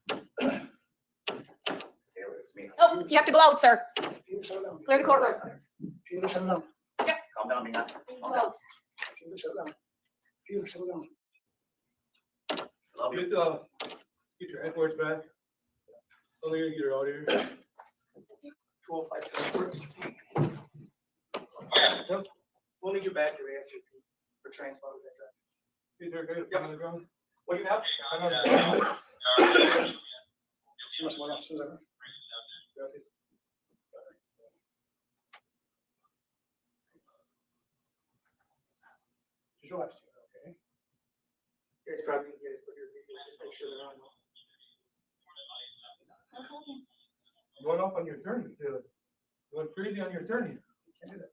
Taylor, it's me. Oh, you have to go out, sir. Peter, settle down. Clear the courtroom. Peter, settle down. Calm down, Mina. Calm Go down. out. Peter, settle down. Peter, settle down. Love you. Get your headboards back. Only gonna get her out of here. 205 passports. We'll need you back your ASAP for transport. Get her, get her on the ground. What do you have? I'm on the ground. She must want to, Susan. Just relax, okay? You guys probably can get it, put your video, just make sure they're on. I'm going off on your attorney, Taylor. You went crazy on your attorney. Can't do that.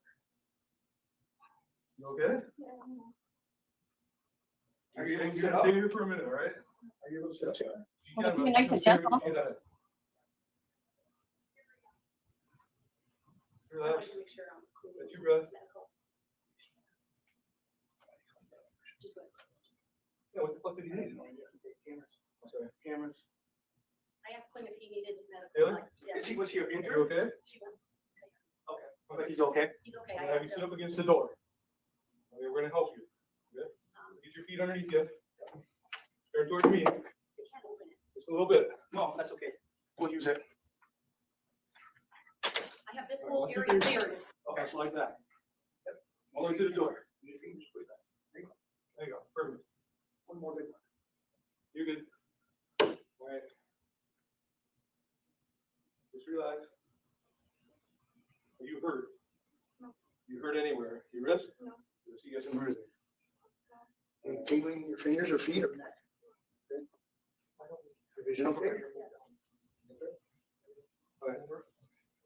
You okay? Are you You're able to gonna sit up? stay here for a minute, all right? Are you able to sit up, Taylor? You Well, can, be but nice and stay gentle. with your feet. Relax. Let you rest. Yeah, what the fuck did he need? Cameras. Sorry. Cameras. I asked Quinn if he needed medical. Taylor? Is he, was he You injured? okay? But he's okay? He's okay. I'm I gonna have you asked sit him. up against the door. Okay, we're gonna help you. Okay? Get your feet underneath you. Turn towards me, They can't open it. just a little bit. No, that's okay. We'll use it. I have this whole area cleared. Okay, so like that. All the way to the door. Your fingers push back. There you go. There you go, perfect. One more big one. You're good. All right. Just relax. Are you hurt? No. You hurt anywhere? Your wrist? No. Just you got some bruising. Any tingling in your fingers or feet or neck? Good. Your vision okay? All right.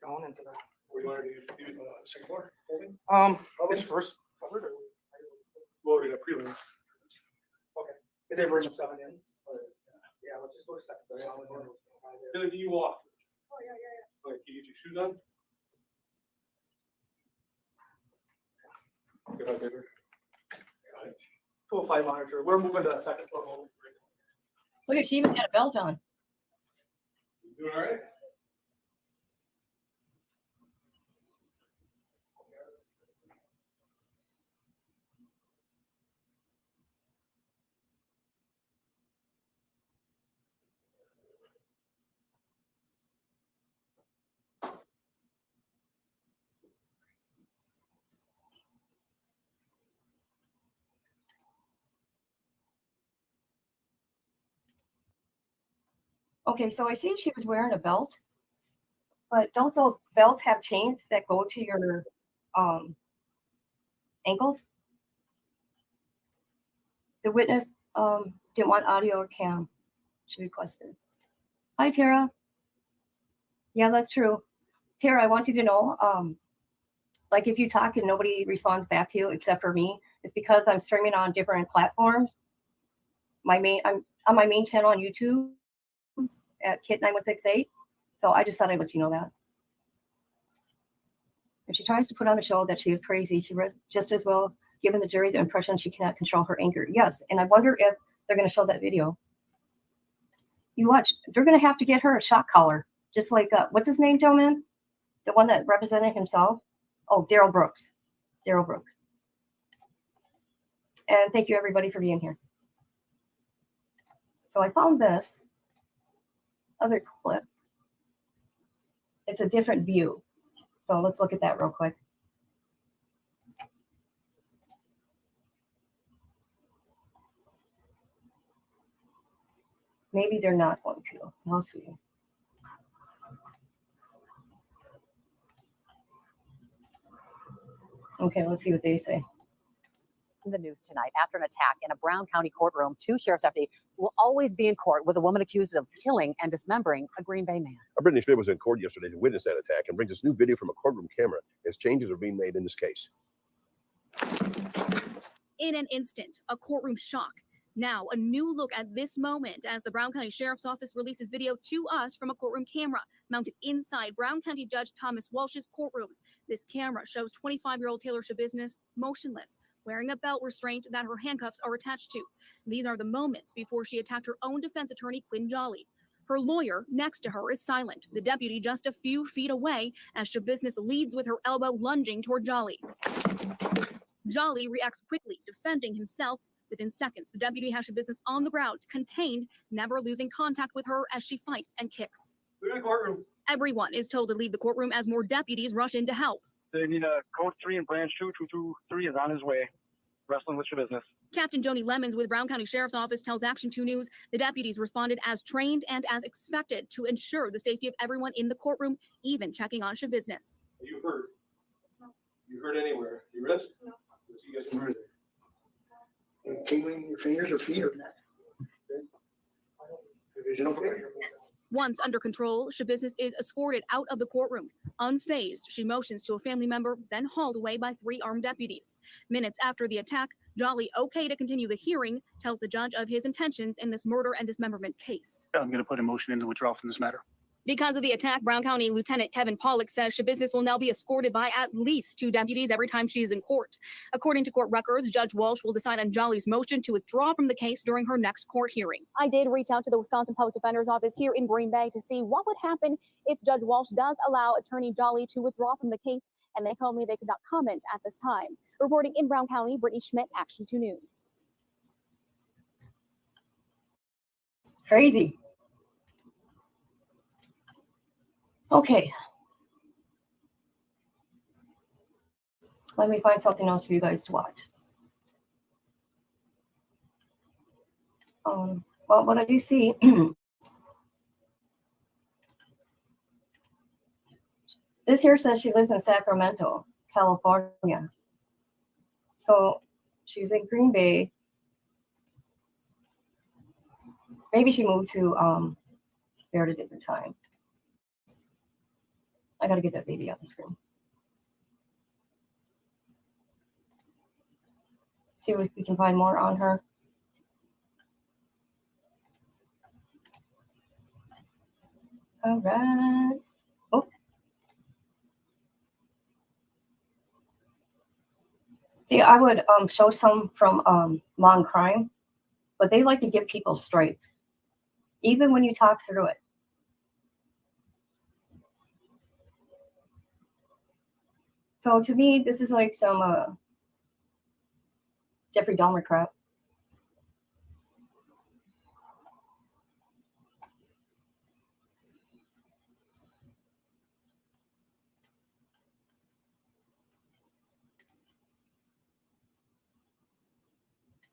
Going into the. What do you want to do? Second floor? Holding? This first covered or? Well, we're gonna prelim. Is they bringing seven in? Yeah, let's just go to second. Billy, do you walk? Oh, yeah. Okay, can you get your shoes on? Good out there. 205 monitor. We're moving to the second floor. Holding. Look at, she even had a belt on. You doing all right? Okay, so I see she was wearing a belt, but don't those belts have chains that go to your ankles? The witness didn't want audio or cam. She requested. Hi, Tara. Yeah, that's true. Tara, I want you to know, like if you talk and nobody responds back to you except for me, it's because I'm streaming on different platforms. I'm on my main channel on YouTube at Kit9168. So I just thought I'd let you know that. If she tries to put on a show that she is crazy, she just as well given the jury the impression she cannot control her anger. Yes, and I wonder if they're going to show that video. You watch, they're going to have to get her a shock collar Just like, what's his name, gentlemen? The one that represented himself? Oh, Daryl Brooks. Daryl Brooks. And thank you everybody for being here. So I found this other clip. It's a different view. So let's look at that real quick. Maybe they're not going to. We'll see. Okay, let's see what they say. In the news tonight, after an attack in a Brown County courtroom, 2 sheriff's deputies will always be in court with a woman accused of killing and dismembering a Green Bay man. Brittany Smith was in court yesterday to witness that attack and brings us new video from a courtroom camera as changes are being made in this case. In an instant, a courtroom shock. Now, a new look at this moment as the Brown County Sheriff's Office releases video to us from a courtroom camera mounted inside Brown County Judge Thomas Walsh's courtroom. This camera shows 25-year-old Taylor Schabusiness motionless, wearing a belt restraint that her handcuffs are attached to. These are the moments before she attacked her own defense attorney, Quinn Jolly. Her lawyer next to her is silent, the deputy just a few feet away as Schabusiness leads with her elbow lunging toward Jolly. Jolly reacts quickly, defending himself. Within seconds, the deputy has Schabusiness on the ground, contained, never losing contact with her as she fights and kicks. Clear the courtroom. Everyone is told to leave the courtroom as more deputies rush in to help. They need a code 3 and branch 223 is on his way. Wrestling with your business. Captain Joni Lemons with Brown County Sheriff's Office tells Action 2 News the deputies responded as trained and as expected to ensure the safety of everyone in the courtroom, even checking on Schabusiness. You heard. You heard anywhere. You wrist? No. You guys can hear it. Tingling your fingers or feet or neck. Vision okay? Once under control, Schabusiness is escorted out of the courtroom. Unfazed, she motions to a family member, then hauled away by 3 armed deputies. Minutes after the attack, Jolly, okay to continue the hearing, tells the judge of his intentions in this murder and dismemberment case. I'm going to put a motion into withdrawal from this matter. Because of the attack, Brown County Lieutenant Kevin Pollock says Schabusiness will now be escorted by at least 2 deputies every time she is in court. According to court records, Judge Walsh will decide on Jolly's motion to withdraw from the case during her next court hearing. I did reach out to the Wisconsin Public Defender's Office here in Green Bay to see what would happen if Judge Walsh does allow Attorney Jolly to withdraw from the case, and they told me they could not comment at this time. Reporting in Brown County, Brittany Schmidt, Action 2 News. Crazy. Okay. Let me find something else for you guys to watch. Well, what I do see, this here says she lives in Sacramento, California. So she's in Green Bay. Maybe she moved to there at a different time. I gotta get that baby off the screen. See if we can find more on her. All right. Oh. See, I would show some from Long Crime, but they like to give people stripes, even when you talk through it. So to me, this is like some Jeffrey Dahmer crap.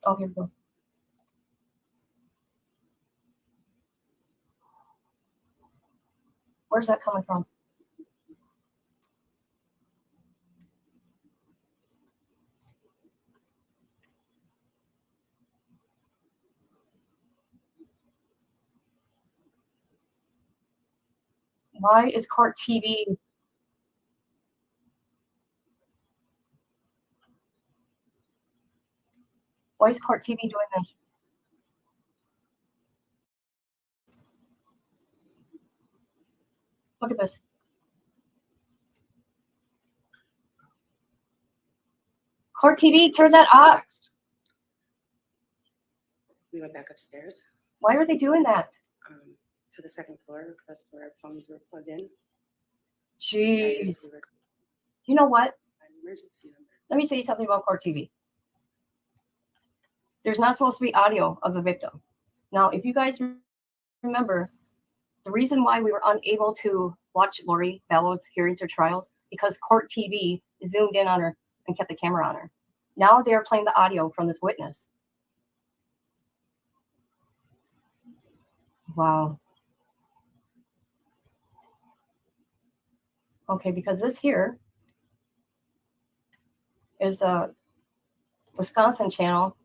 Oh, here we go. Where's that coming from? Why is Court TV? Why is Court TV doing this? Look at this. Court TV, turn that off. We went back upstairs Why are they doing that? to the second floor because that's where our phones were plugged in. Jeez. We were You know what? on emergency number. Let me say something about court TV. There's not supposed to be audio of the victim. Now, if you guys remember, the reason why we were unable to watch Lori Ballow's hearings or trials because court TV zoomed in on her and kept the camera on her. Now they're playing the audio from this witness. Wow. Okay, because this here is the Wisconsin channel,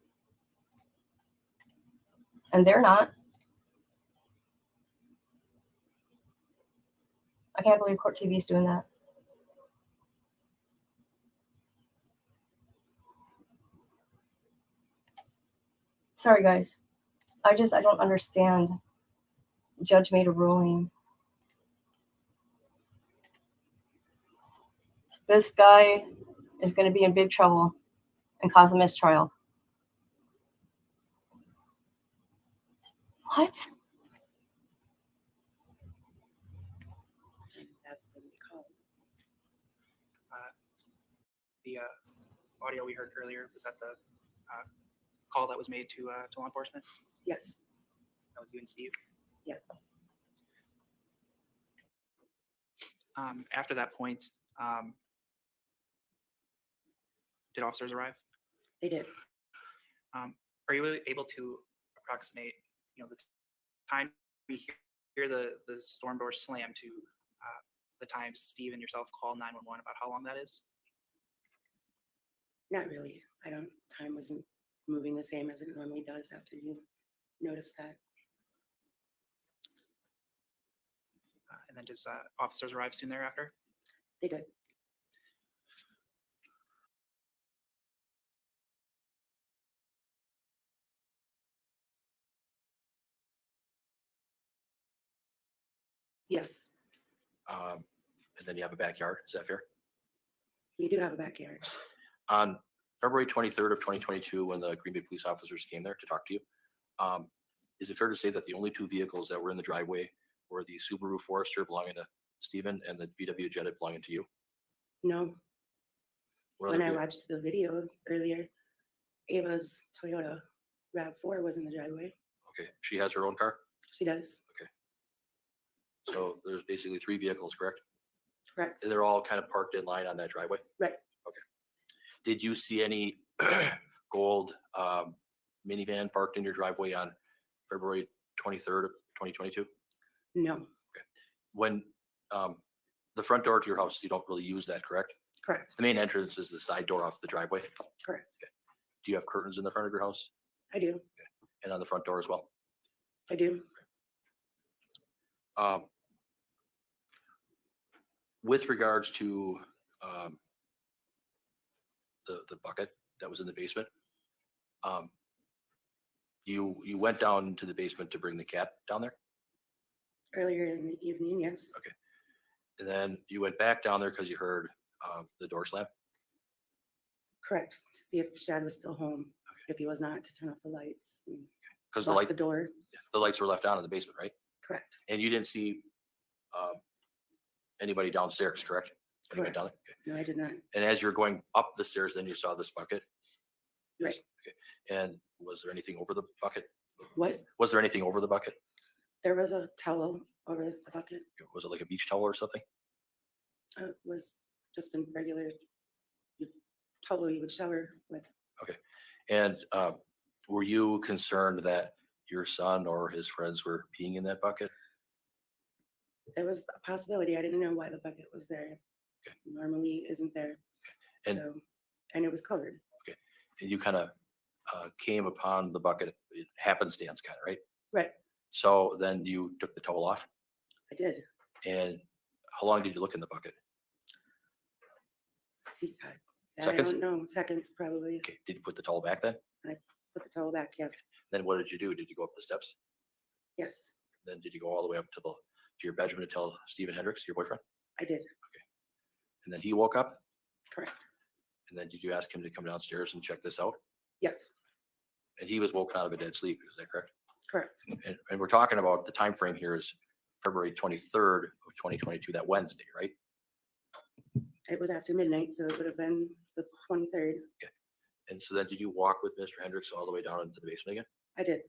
and they're not. I can't believe Court TV is doing that. Sorry, guys. I don't understand. Judge made a ruling. This guy is going to be in big trouble and cause a mistrial. What? That's when we called. The audio we heard earlier, was that the call that was made to law enforcement? Yes. That was you and Steve? Yes. After that point, did officers arrive? They did. Are you able to approximate, the time we hear the storm door slam to the time Steve and yourself call 911, about how long that is? Not really. Time wasn't moving the same as it normally does after you notice that. And then does officers arrive soon thereafter? They did. Yes, And then you have a backyard. Is that fair? we do have a backyard. On February 23rd of 2022, when the Green Bay police officers came there to talk to you, is it fair to say that the only two vehicles that were in the driveway were the Subaru Forester belonging to Stephen and the VW Jetta belonging to you? No, What when other I vehi- watched the video earlier, Ava's Toyota RAV4 was in the driveway. Okay, she has her own car? She does. So there's basically three vehicles, correct? Correct. They're all kind of parked in line on that driveway? Right. Okay. Did you see any gold minivan parked in your driveway on February 23rd of 2022? No. When the front door to your house, you don't really use that, correct? Correct. The main entrance is the side door off the driveway. Correct. Do you have curtains in the front of your house I do. and on the front door as well? I do. With regards to the bucket that was in the basement, you went down to the basement to bring the cat down there, Earlier in the evening, yes. and then you went back down there because you heard the door slam. Correct. To see if Shad was still home. If he was not, to turn off the lights. And Because lock the door. the lights were left on in the basement, right? Correct. And you didn't see anybody downstairs, correct? When you went down Correct. there? No, I did not. And as you're going up the stairs, then you saw this bucket. Right. And was there anything over the bucket? What? Was there anything over the bucket? There was a towel over the bucket. Was it like a beach towel or something? It was just a regular towel you would shower with. And were you concerned that your son or his friends were peeing in that bucket? There was a possibility. I didn't know why the bucket was there. Normally isn't there. And- So, and it was covered. And you kind of came upon the bucket, happenstance kind of, right? Right. So then you took the towel off, I did. and how long did you look in the bucket? See, I Seconds? don't know. Seconds probably. Okay, did you put the towel back then? Put the towel back. Yes. Then what did you do? Did you go up the steps? Yes, Then did you go all the way up to your bedroom to tell Stephen Hendricks, your boyfriend? I did. And then he woke up, Correct. and then did you ask him to come downstairs and check this out? Yes. And he was woken out of a dead sleep, is that correct? Correct. And we're talking about the time frame here is February 23rd of 2022, that Wednesday, right? It was after midnight, so it would have been the 23rd. And so then did you walk with Mr. Hendricks all the way down into the basement again? I did.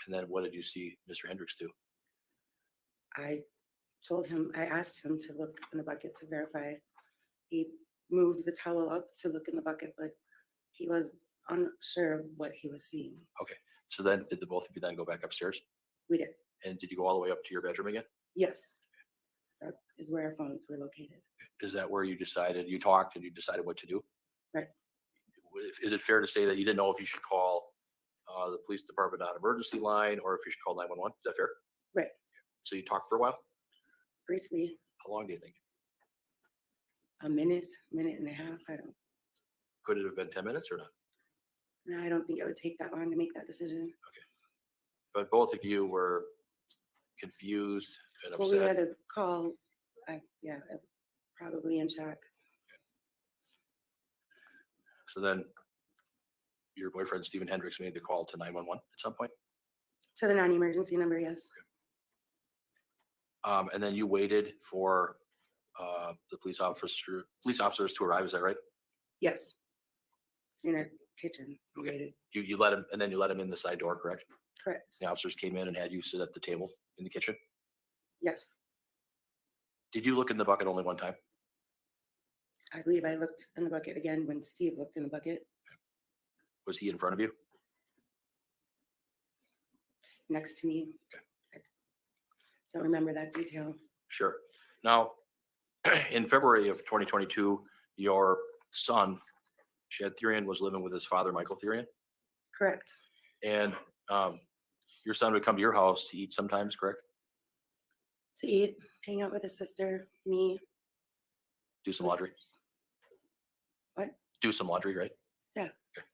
And then what did you see Mr. Hendricks do? I I asked him to look in the bucket to verify. He moved the towel up to look in the bucket, but he was unsure of what he was seeing. So then did the both of you then go back upstairs? We did. And did you go all the way up to your bedroom again? Yes. That is where our phones were located. Is that where you decided, you talked and you decided what to do? Right. Is it fair to say that you didn't know if you should call the police department on emergency line or if you should call 911? Is that fair? Right. So you talked for a while? Briefly, How long do you think? a minute and a half. Could it have been 10 minutes or not? No, I don't think it would take that long to make that decision. But both of you were confused and Well, we had upset. a call. Yeah, probably in shock. So then your boyfriend, Stephen Hendricks, made the call to 911 at some point. To the non-emergency number, yes. And then you waited for the police officers to arrive. Is that right? Yes. In our kitchen. We Okay. waited. You let him, and then you let him in the side door, correct? Correct. The officers came in and had you sit at the table in the kitchen. Yes. Did you look in the bucket only one time? I believe I looked in the bucket again when Steve looked in the bucket. Was he in front of you? It's next to me. I don't remember that detail. Sure. Now, in February of 2022, your son, Shad Therian, was living with his father, Michael Therian. Correct. And your son would come to your house to eat sometimes, correct? To eat, hang out with his sister, me. Do some laundry. What? Do some laundry, right? Yeah. Okay.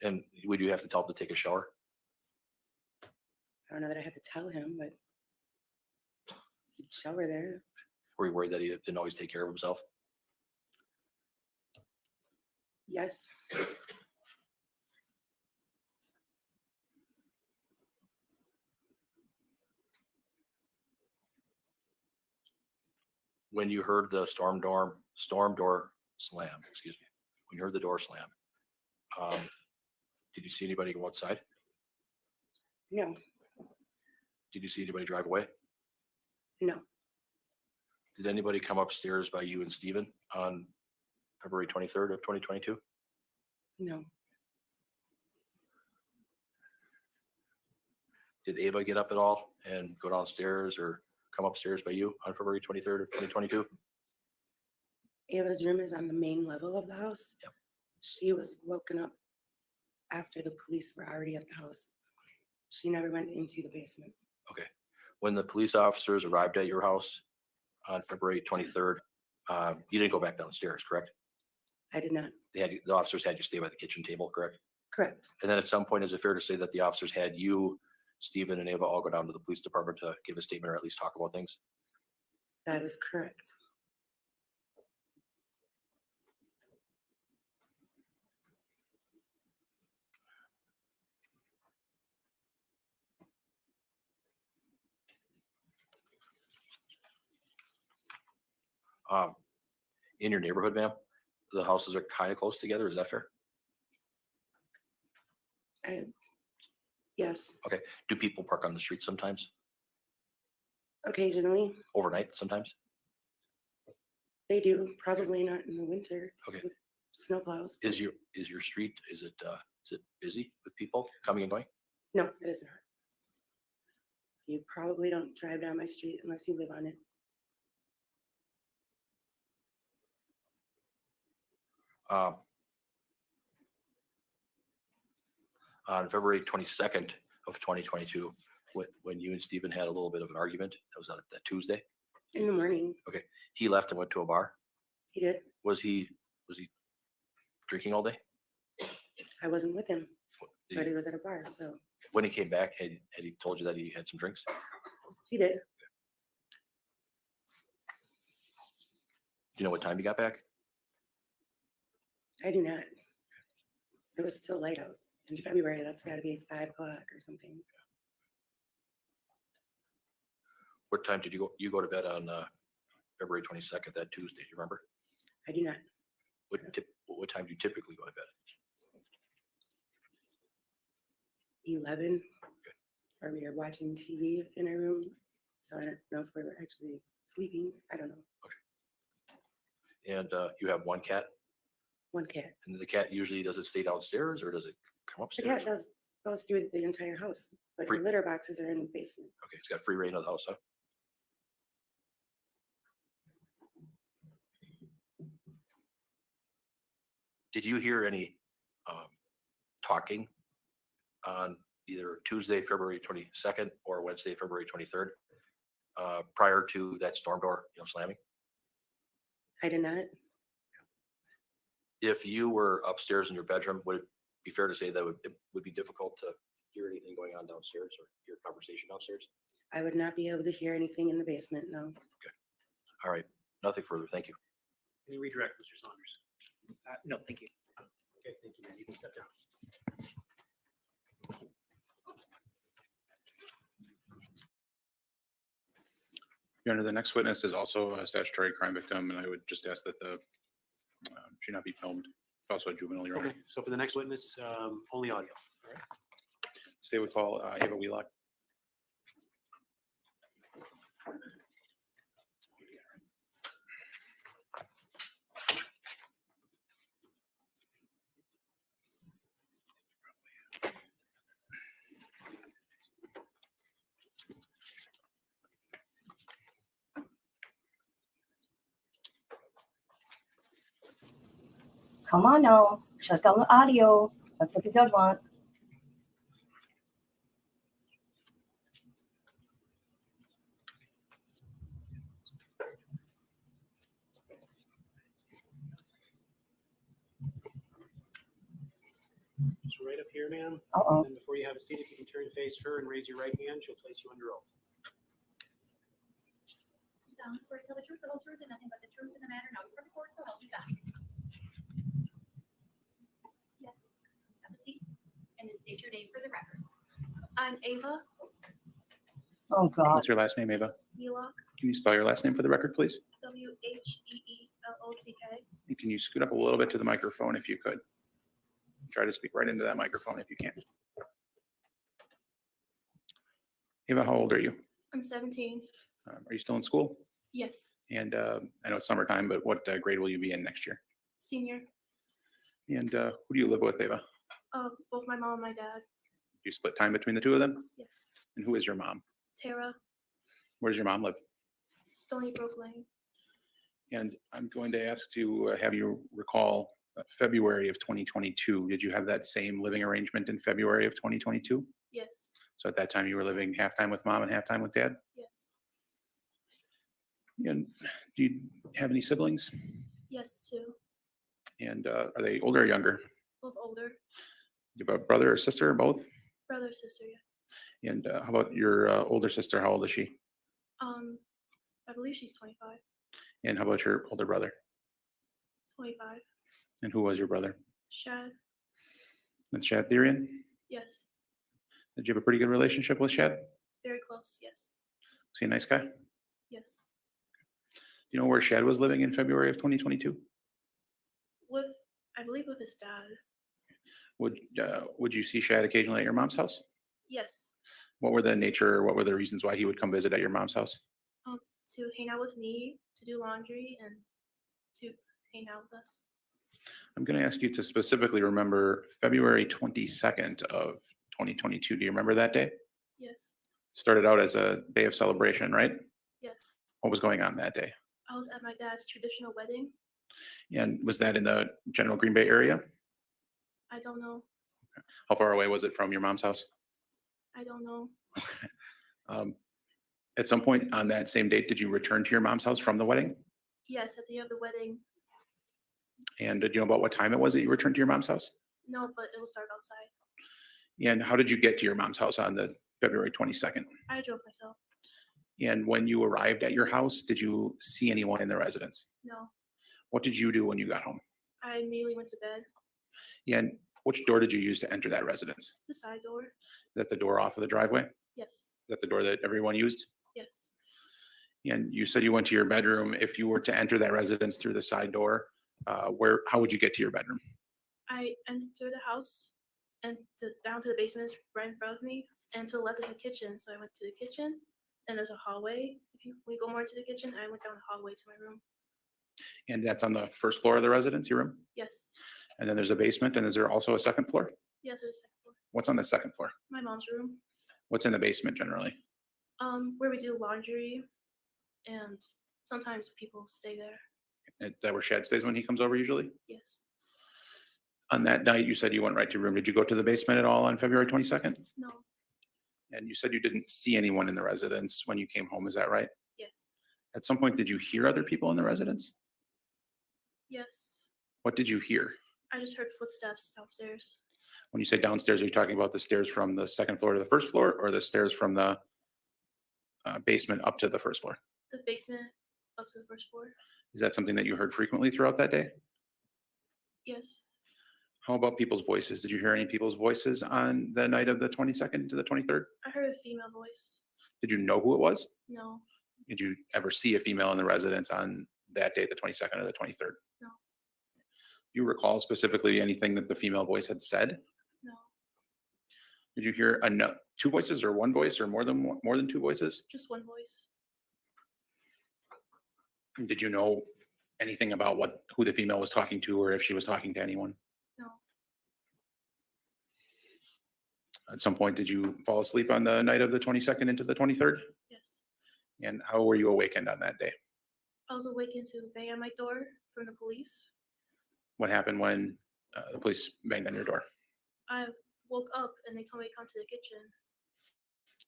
And would you have to tell him to take a shower? I don't know that I had to tell him, but he'd shower there. Were you worried that he didn't always take care of himself? Yes. When you heard the storm door slam, excuse me, when you heard the door slam, did you see anybody go outside? No. Did you see anybody drive away? No. Did anybody come upstairs by you and Stephen on February 23rd of 2022? No. Did Ava get up at all and go downstairs or come upstairs by you on February 23rd of 2022? Ava's room is on the main level of the house. Yep. She was woken up after the police were already at the house. She never went into the basement. Okay. When the police officers arrived at your house on February 23rd, you didn't go back downstairs, correct? I did not. The officers had you stay by the kitchen table, correct? Correct. And then at some point, is it fair to say that the officers had you, Stephen, and Ava all go down to the police department to give a statement or at least talk about things? That is correct. In your neighborhood, ma'am, the houses are kind of close together. Is that fair? Yes. Okay. Do people park on the street sometimes? Occasionally, Overnight sometimes? they do. Probably not in the winter. Okay. With snowplows. Is your street, is it busy with people coming and going? No, it is not. You probably don't drive down my street unless you live on it. On February 22nd of 2022, when you and Stephen had a little bit of an argument, that was on that Tuesday. In the morning, He left and went to a bar. he did. Was he drinking all day? I wasn't with him, Did but he- he was at a bar, so When he came back, had he told you that he had some drinks? he did. Do you know what time he got back? I do not. It was still light out in February. That's got to be 5 o'clock or something. What time did you go to bed on February 22nd, that Tuesday? Do you remember? I do not. What time do you typically go to bed? 11, or we were watching TV in our room. So I don't know if we were actually sleeping. I don't know. And you have one cat, One cat. and the cat usually, does it stay downstairs or does it come The cat upstairs? goes through the entire house, but Free- the litter boxes are in the basement. Okay, it's got free reign of the house, huh? Did you hear any talking on either Tuesday, February 22nd or Wednesday, February 23rd, prior to that storm door, slamming? I did not. If you were upstairs in your bedroom, would it be fair to say that it would be difficult to hear anything going on downstairs or hear conversation downstairs? I would not be able to hear anything in the basement, no. All right, nothing further. Thank you. Can you redirect, Mr. Saunders? No, thank you. Okay, thank you, man. You can step down. Your Honor, the next witness is also a statutory crime victim, and I would just ask that the she not be filmed. Also a juvenile, Your Honor. Okay, so for the next witness, only audio. All right. Stay with call Ava Wheelock. Come on now, shut down the audio. That's what the judge wants. Just right up here, ma'am. Uh-oh. And before you have a seat, if you can turn and face her and raise your right hand, she'll place you under oath. You solemnly swear to tell the truth, the whole truth, and nothing but the truth in the matter now before the court, so help you God. Yes. Have a seat and then state your name for the record. I'm Ava Oh, God. What's your last name, Ava? Wheelock, Can you spell your last name for the record, please? WHEELOCK. And can you scoot up a little bit to the microphone if you could? Try to speak right into that microphone if you can. Ava, how old are you? I'm 17. Are you still in school? Yes. And I know it's summertime, but what grade will you be in next year? Senior. And who do you live with, Ava? Both my mom and my dad. Do you split time between the two of them? Yes. And who is your mom? Tara. Where does your mom live? Stony Brook Lane. And I'm going to ask to have you recall February of 2022. Did you have that same living arrangement in February of 2022? Yes. So at that time you were living half time with mom and half time with dad? Yes. And do you have any siblings? Yes, two. And are they older or younger? Both older. You have a brother or sister or both? Brother, sister, yeah. And how about your older sister? How old is she? I believe she's 25. And how about your older brother? 25. And who was your brother? Shad. That's Shad Therian? Yes. Did you have a pretty good relationship with Shad? Very close, yes. Is he a nice guy? Do Yes. you know where Shad was living in February of 2022? I believe with his dad. Would you see Shad occasionally at your mom's house? Yes. What were the nature, or what were the reasons why he would come visit at your mom's house? To hang out with me, to do laundry, and to hang out with us. I'm going to ask you to specifically remember February 22nd of 2022. Do you remember that day? Yes. Started out as a day of celebration, right? Yes. What was going on that day? I was at my dad's traditional wedding. And was that in the general Green Bay area? I don't know. How far away was it from your mom's house? I don't know. At some point on that same date, did you return to your mom's house from the wedding? Yes, at the end of the wedding. And did you know about what time it was that you returned to your mom's house? No, but it was dark outside. And how did you get to your mom's house on the February 22nd? I drove myself. And when you arrived at your house, did you see anyone in the residence? No. What did you do when you got home? I immediately went to bed. And which door did you use to enter that residence? The side door. Is that the door off of the driveway? Is Yes. that the door that everyone used? Yes. And you said you went to your bedroom. If you were to enter that residence through the side door, how would you get to your bedroom? I entered the house and down to the basement is right in front of me. And to the left is the kitchen. So I went to the kitchen and there's a hallway. We go more into the kitchen, I went down the hallway to my room. And that's on the first floor of the residence, your room? Yes. And then there's a basement, and is there also a second floor? Yes, there's a second floor. What's on the second floor? My mom's room. What's in the basement generally? Where we do laundry and sometimes people stay there. That where Shad stays when he comes over usually? Yes. On that night, you said you went right to your room. Did you go to the basement at all on February 22nd? No. And you said you didn't see anyone in the residence when you came home, is that right? Yes. At some point, did you hear other people in the residence? Yes. What did you hear? I just heard footsteps downstairs. When you say downstairs, are you talking about the stairs from the second floor to the first floor, or the stairs from the basement up to the first floor? The basement up to the first floor. Is that something that you heard frequently throughout that day? Yes. How about people's voices? Did you hear any people's voices on the night of the 22nd to the 23rd? I heard a female voice. Did you know who it was? No. Did you ever see a female in the residence on that day, the 22nd or the 23rd? No. You recall specifically anything that the female voice had said? No. Did you hear two voices or one voice or more than two voices? Just one voice. Did you know anything about who the female was talking to, or if she was talking to anyone? No. At some point, did you fall asleep on the night of the 22nd into the 23rd? Yes. And how were you awakened on that day? I was awakened to a bang at my door from the police. What happened when the police banged on your door? I woke up and they told me to come to the kitchen.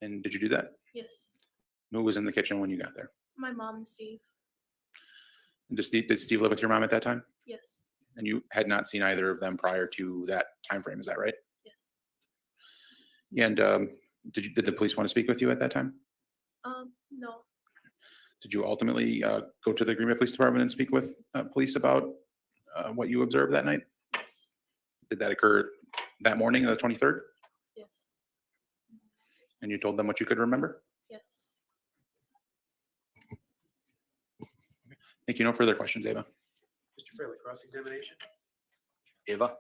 And did you do that? Yes. Who was in the kitchen when you got there? My mom and Steve. And did Steve live with your mom at that time? Yes. And you had not seen either of them prior to that time frame, is that right? Yes. And did the police want to speak with you at that time? No. Did you ultimately go to the Green Bay Police Department and speak with police about what you observed that night? Yes. Did that occur that morning, the 23rd? Yes. And you told them what you could remember? Yes. Thank you. No further questions, Ava. Mr. Fairley, cross-examination. Ava,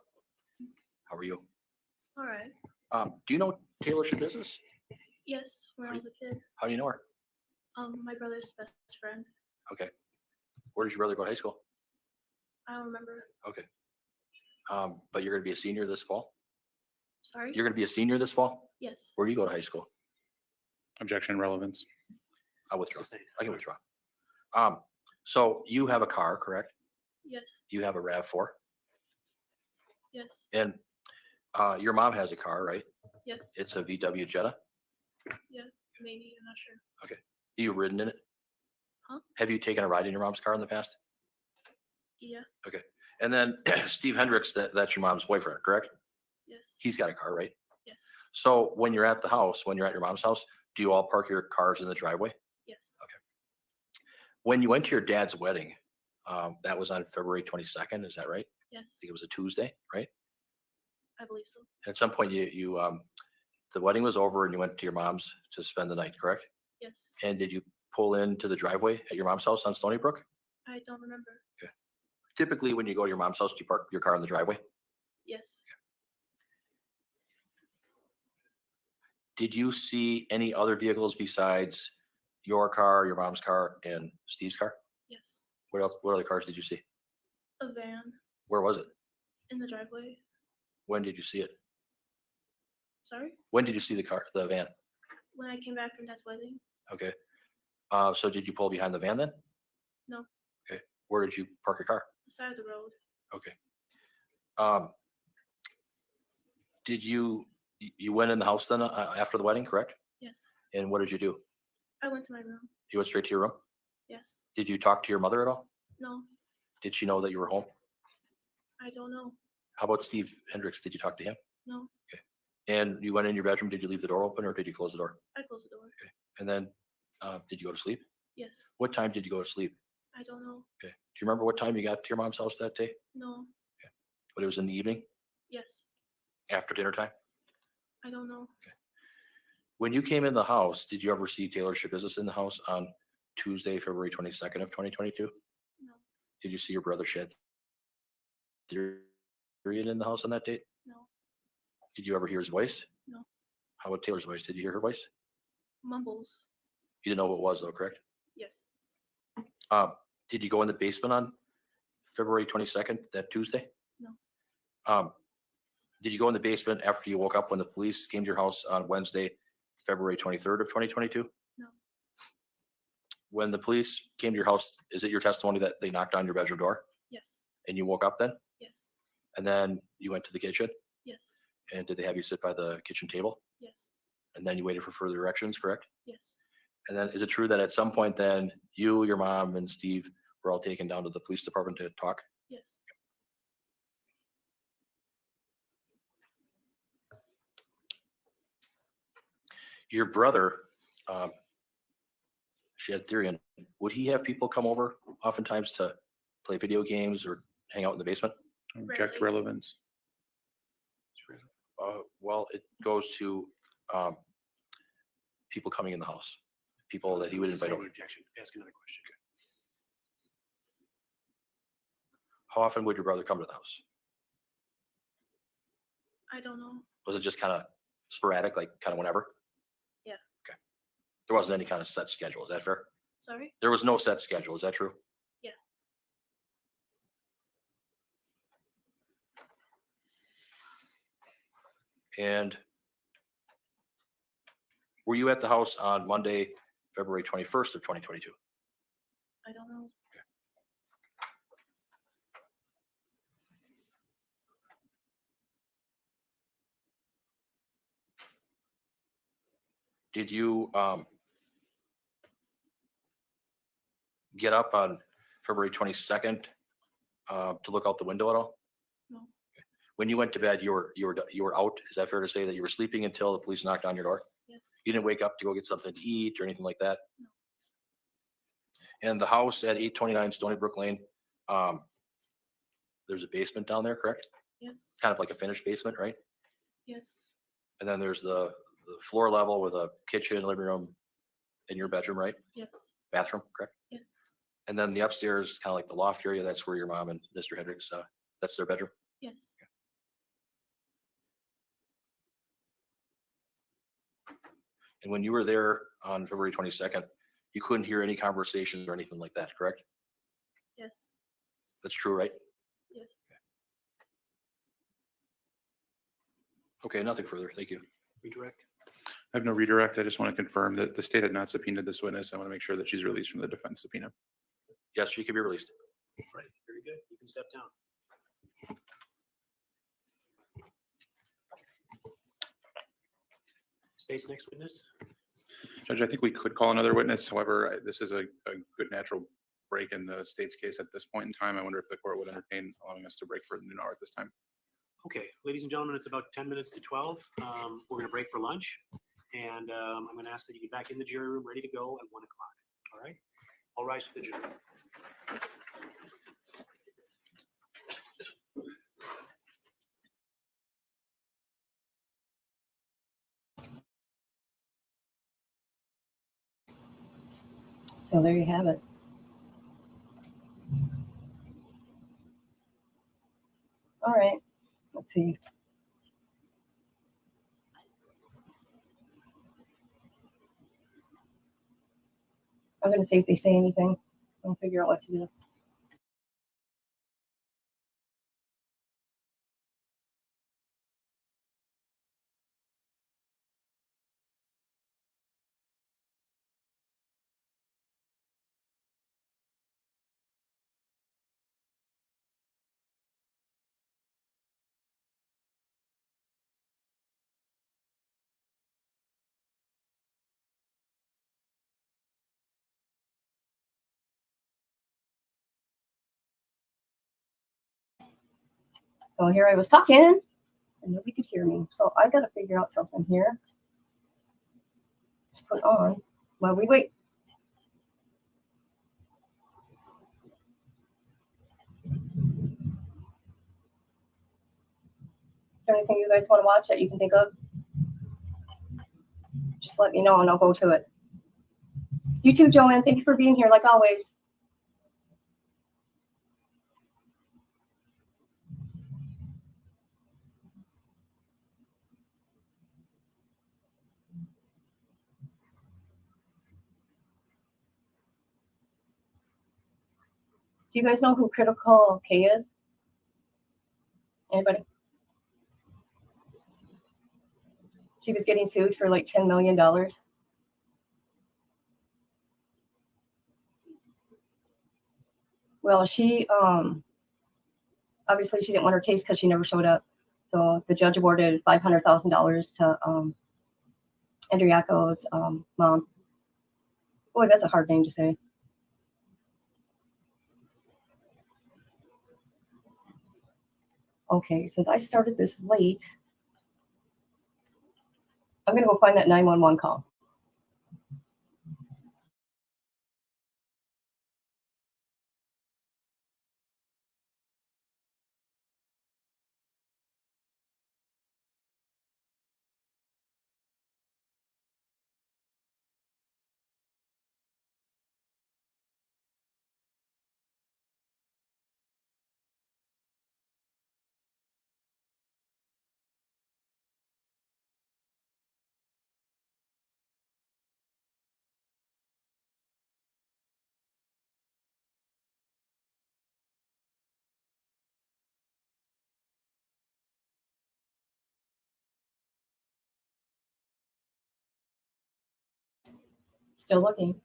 how are you? All right. Do you know Taylor Schabusiness? Yes. When I was a kid. How do you know her? My brother's best friend. Okay. Where did your brother go to high school? I don't remember. Okay. But you're going to be a senior this fall? Sorry? You're going to be a senior this fall? Yes. Where do you go to high school? Objection, relevance. I'll withdraw. Sustained. I can withdraw. So you have a car, correct? Yes. You have a RAV4, Yes. and your mom has a car, right? Yes. It's a VW Jetta. Yeah. Maybe. I'm not sure. Okay. You've ridden in it? Huh? Have you taken a ride in your mom's car in the past? Yeah. Okay. And then Steve Hendricks, that's your mom's boyfriend, correct? Yes. He's got a car, right? Yes. So when you're at the house, when you're at your mom's house, do you all park your cars in the driveway? Yes. When you went to your dad's wedding, that was on February 22nd, is that right? I Yes. think it was a Tuesday, right? I believe so. At some point, the wedding was over and you went to your mom's to spend the night, correct? Yes. And did you pull into the driveway at your mom's house on Stony Brook? I don't remember. Typically, when you go to your mom's house, do you park your car in the driveway? Yes. Did you see any other vehicles besides your car, your mom's car, and Steve's car? Yes. What else? What other cars did you see? A van Where was it? in the driveway. When did you see it? Sorry? When did you see the van? When I came back from Dad's wedding. Okay. So did you pull behind the van then? No. Okay. Where did you park your car? The side of the road. Okay. Did you went in the house then after the wedding, correct? Yes. And what did you do? I went to my room. You went straight to your room? Yes. Did you talk to your mother at all? No. Did she know that you were home? I don't know. How about Steve Hendricks? Did you talk to him? No. And you went in your bedroom. Did you leave the door open or did you close the door? I closed the door. And then did you go to sleep? Yes. What time did you go to sleep? I don't know. Okay. Do you remember what time you got to your mom's house that day? No. But it was in the evening Yes. after dinner time? I don't know. When you came in the house, did you ever see Taylor Schabusiness in the house on Tuesday, February 22nd of 2022? No. Did you see your brother shed urine in the house on that date? No. Did you ever hear his voice? No. How about Taylor's voice? Did you hear her voice? Mumbles. You didn't know what it was though, correct? Yes. Did you go in the basement on February 22nd, that Tuesday? No. Did you go in the basement after you woke up when the police came to your house on Wednesday, February 23rd of 2022? No. When the police came to your house, is it your testimony that they knocked on your bedroom door Yes. and you woke up then? Yes. And then you went to the kitchen? Yes. And did they have you sit by the kitchen table? Yes. And then you waited for further directions, correct? Yes. And then is it true that at some point then you, your mom, and Steve were all taken down to the police department to talk? Yes. Your brother, shed theory, and would he have people come over oftentimes to play video games or hang out in the basement? Object relevance. Well, it goes to people coming in the house, people that he would invite Sustain over. the objection. Ask another question. How often would your brother come to the house? I don't know. Was it just kind of sporadic, like kind of whenever? Yeah. Okay. There wasn't any kind of set schedule. Is that fair? Sorry? There was no set schedule. Is that true? Yeah. And were you at the house on Monday, February 21st of 2022? I don't know. Did you get up on February 22nd to look out the window at all? No. When you went to bed, you were out. Is that fair to say that you were sleeping until the police knocked on your door? Yes. You didn't wake up to go get something to eat or anything like that? No. And the house at 829 Stony Brook Lane, there's a basement down there, correct? Yes. Kind of like a finished basement, right? Yes. And then there's the floor level with a kitchen, living room, and your bedroom, right? Yes. Bathroom, correct? Yes. And then the upstairs, kind of like the loft area, that's where your mom and Mr. Hendricks, that's their bedroom. Yes. And when you were there on February 22nd, you couldn't hear any conversations or anything like that, correct? Yes. That's true, right? Yes. Okay, nothing further. Thank you. Redirect. I have no redirect. I just want to confirm that the state had not subpoenaed this witness. I want to make sure that she's released from the defense subpoena. Yes, she can be released. Right. Very good. You can step down. State's next witness. Judge, I think we could call another witness. However, this is a good natural break in the state's case at this point in time. I wonder if the court would entertain allowing us to break for the noon hour at this time. Okay, ladies and gentlemen, it's about 10 minutes to 12. We're going to break for lunch. And I'm going to ask that you get back in the jury room, ready to go at 1 o'clock. All right? All rise for the jury. So there you have it. All right, let's see. I'm gonna see if they say anything. I'll figure out what to do. So here I was talking and nobody could hear me. So I got to figure out something here to put on while we wait. Is there anything you guys want to watch that you can think of? Just let me know and I'll go to it. You too, Joanne. Thank you for being here, like always. Do you guys know who Critical K is? Anybody? She was getting sued for like $10 million. Well, she obviously she didn't win her case because she never showed up. So the judge awarded $500,000 to Andriaco's mom. Boy, that's a hard name to say. Okay, since I started this late, I'm gonna go find that 911 call. Still looking.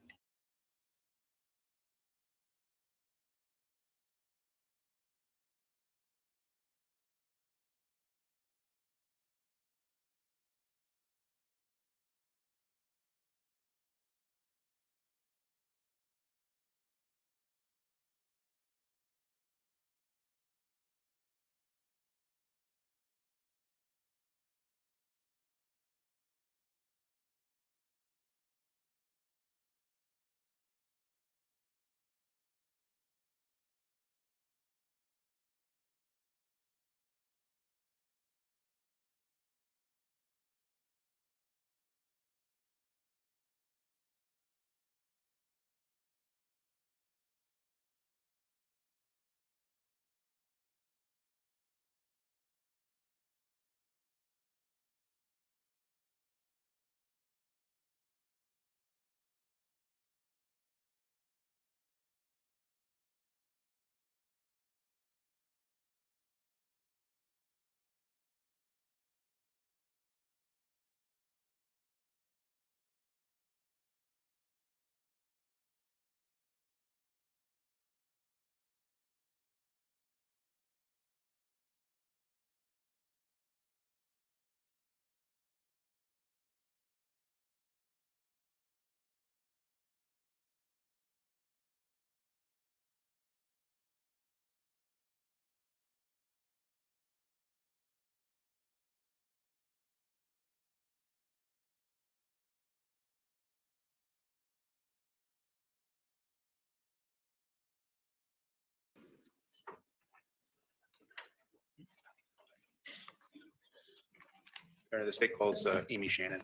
The state calls Amy Shannon.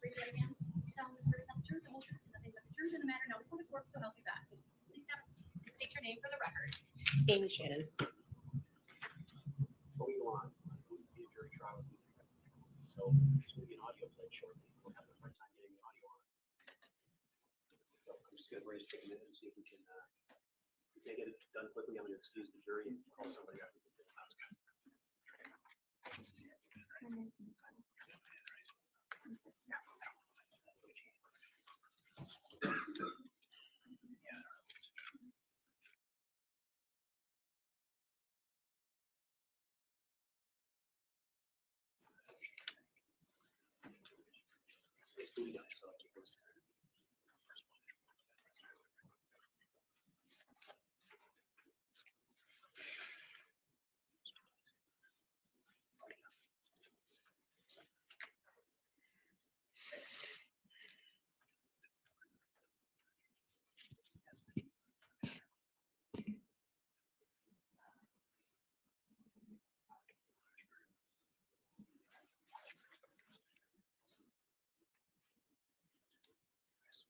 Raise your right hand. You solemnly swear to tell the truth, the whole truth, and nothing but the truth in the matter now before the court, so help you God. Please have a seat and state your name for the record. Amy Shannon. Before we go on, it will be a jury trial. So there's going to be an audio play shortly. We'll have a hard time getting the audio on. So I'm just going to ready to take a minute and see if we can get it done quickly. I'm going to excuse the jury and call somebody after this.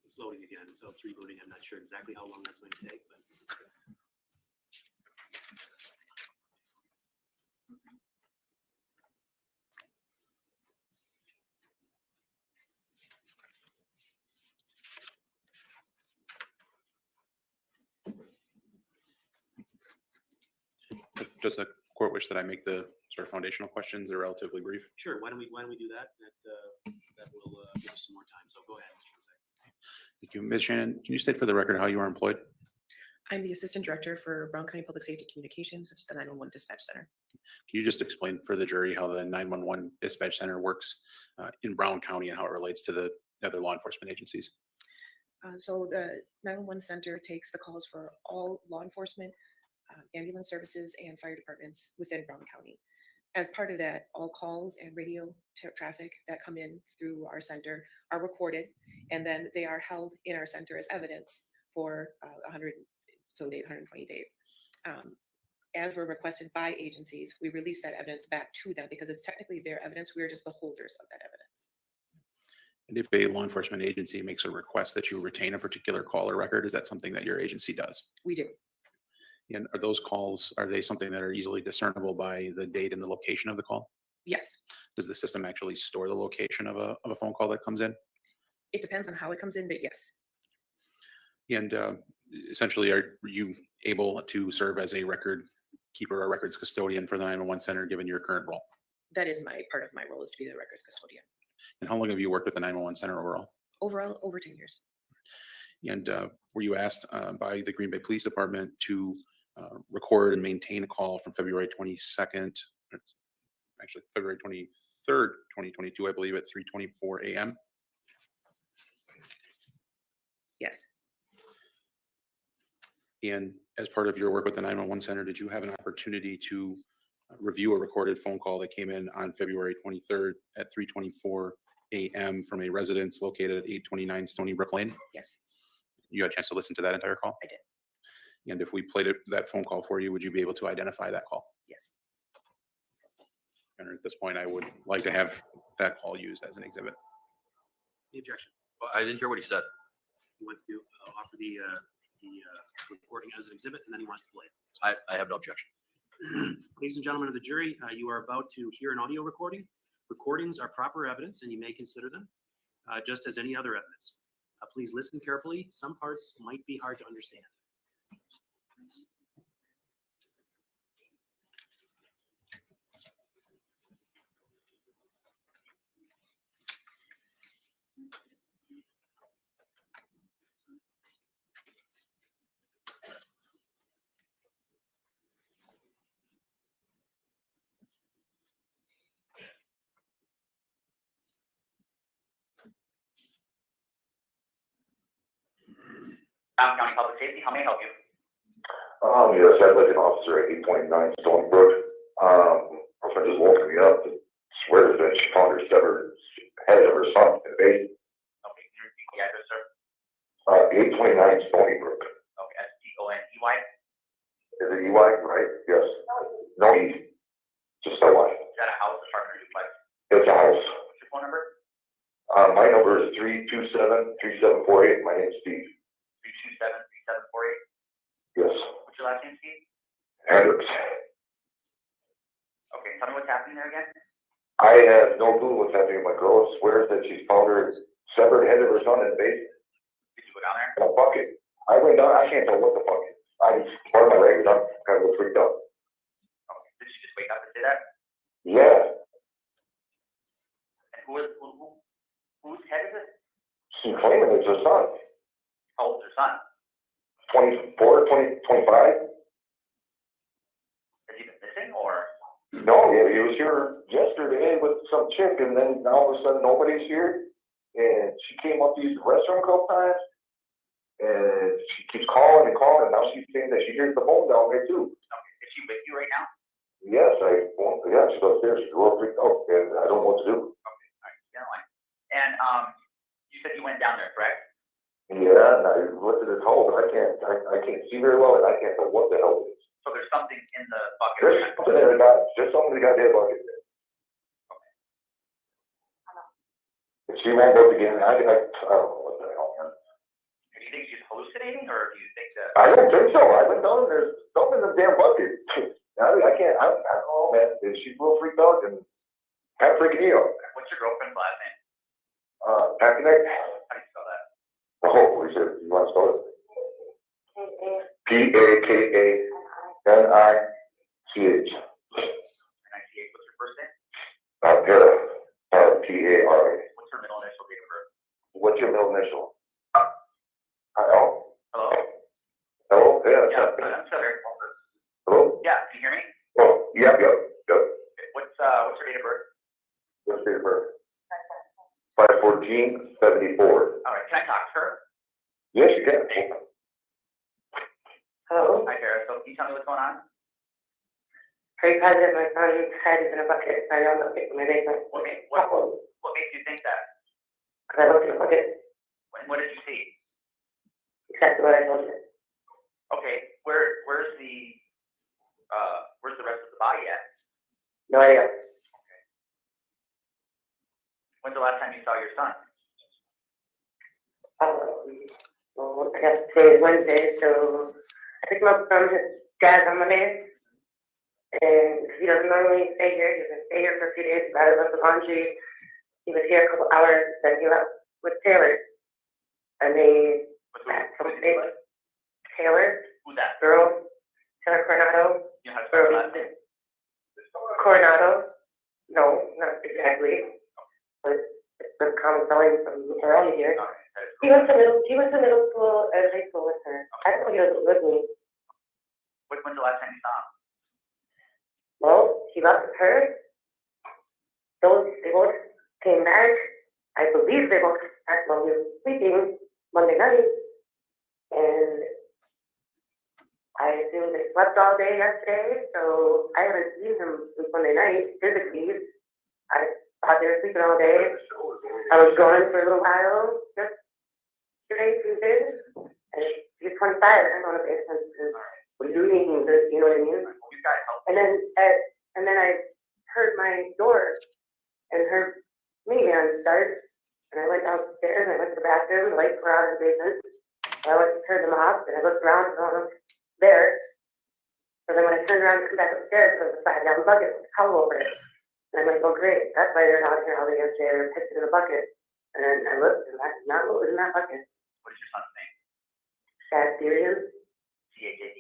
It's loading again, so it's rebooting. I'm not sure exactly how long that's going to take, but. Does the court wish that I make the sort of foundational questions? They're relatively brief. Sure, why don't we do that? That will give us some more time, so go ahead, Mr. Jose. Thank you. Ms. Shannon, can you state for the record how you are employed? I'm the Assistant Director for Brown County Public Safety Communications. It's the 911 Dispatch Center. Can you just explain for the jury how the 911 dispatch center works in Brown County and how it relates to the other law enforcement agencies? So the 911 Center takes the calls for all law enforcement, ambulance services, and fire departments within Brown County. As part of that, all calls and radio traffic that come in through our center are recorded, and then they are held in our center as evidence for 120 days. As were requested by agencies, we release that evidence back to them because it's technically their evidence. We are just the holders of that evidence. And if a law enforcement agency makes a request that you retain a particular call or record, is that something that your agency does? We do. And are those calls, are they something that are easily discernible by the date and the location of the call? Yes. Does the system actually store the location of a phone call that comes in? It depends on how it comes in, but yes. And essentially, are you able to serve as a record keeper or records custodian for the 911 center, given your current role? That is part of my role, is to be the records custodian. And how long have you worked with the 911 center overall? Overall, over 10 years. And were you asked by the Green Bay Police Department to record and maintain a call from February 22nd, actually February 23rd, 2022, I believe at 3:24 a.m.? Yes. And as part of your work with the 911 center, did you have an opportunity to review a recorded phone call that came in on February 23rd at 3:24 a.m. from a residence located at 829 Stony Brook Lane? Yes. You had a chance to listen to that entire call? I did. And if we played that phone call for you, would you be able to identify that call? Yes. And at this point, I would like to have that call used as an exhibit. The objection. Well, I didn't hear what he said. He wants to offer the recording as an exhibit, and then he wants to play it. I have no objection. Ladies and gentlemen of the jury, you are about to hear an audio recording. Recordings are proper evidence, and you may consider them just as any other evidence. Please listen carefully. Some parts might be hard to understand. Brown County Public Safety, how may I help you? Yes, I'd like an officer at 829 Stony Brook. My friend just woke me up and swears that she found her severed head of her son in the basement. Okay, can you repeat the address, sir? 829 Stony Brook. Okay, S-T-O-N-E-Y? Is it EY, right? Yes. No E. Just a Y. Is that a house, apartment, or duplex? It's a house. What's your phone number? My number is 327-3748. My name's Steve. 327-3748? Yes. What's your last name, Steve? Hendricks. Okay, tell me what's happening there again? I have no clue what's happening. My girl swears that she's found her severed head of her son in the basement. Did you go down there? In a bucket. I went down. I can't tell what the bucket. I part of my leg. I'm kind of freaked out. Okay, did she just wake up and say that? Yeah. And whose head is it? She's claiming it's her son. How old's her son? 24, 20, 25. Has he been missing, or? No, yeah, he was here yesterday with some chick, and then now all of a sudden nobody's here. And she came up to use the restroom a couple times, and she keeps calling and calling, and now she's saying that she hears the phone down there too. Okay, is she with you right now? Yes, she's upstairs. She's real freaked out, and I don't know what to do. Okay, all right, get on line. And you said you went down there, correct? Yeah, and I looked at his hole, but I can't see very well, and I can't tell what the hell it is. So there's something in the bucket. There's something in the goddamn bucket there. If she won't look again, I don't know what the hell, man. hallucinating, or do you think that? I don't think so. I went down there, something in the damn bucket. I can't, I don't know, man. And she's a little freaked out and kind of freaking me out. What's your girlfriend's last name? Packanick? How do you spell that? Oh, we said, you want to spell it? Pakanich. And I-C-H. What's your first name? Para. Para. What's her middle initial, date of birth? What's your middle initial? Hello? Hello? Hello? Yeah. I'm still here. Hello? Yeah, can you hear me? Oh, yep. Okay. What's her date of birth? What's your date of birth? 5/14/74. All right, can I talk to her? Yes, you can. Hello? Hi, Tara. So can you tell me what's going on? Pretty positive my son's head is in a bucket. I don't know if my basement. What makes you think that? Because I looked in the bucket. What did you see? Exactly what I told you. Okay, where's the rest of the body at? No idea. When's the last time you saw your son? Well, I guess today is Wednesday, so I picked him up from his dad's on Monday. And he doesn't normally stay here. He's been stay here for a few days. Got his the laundry. He was here a couple hours. Then he left with Taylor. And they back from state. Taylor. Who's that? Girl. Taylor Coronado. You know how to spell Girl. that name? Coronado. No, not exactly. But it's the common spelling from around here. He went to middle school and high school with her. I don't know he was with me. When's the last time you saw him? Well, he left with her. They both came back. I believe they both came back while we were sleeping Monday night. And I assume they slept all day yesterday, so I haven't seen him since Monday night physically. I thought they were sleeping all day. I was gone for a little while yesterday, Tuesday. And he's 25. I don't know if it's what do you mean? You know what I mean? You guys help. And then I heard my door and her minivan start, and I went downstairs and I went to the bathroom. The lights were out in the basement. So I went to turn them off, and I looked around and no one was there. So then when I turned around and come back upstairs, there was a 5-gallon bucket with a towel over it. And I'm like, oh great, that's why they're not here all day yesterday. They were pissing in a bucket. And then I looked, and that's not what was in that bucket. What is your son's name? Schabusiness. C-H-A-D.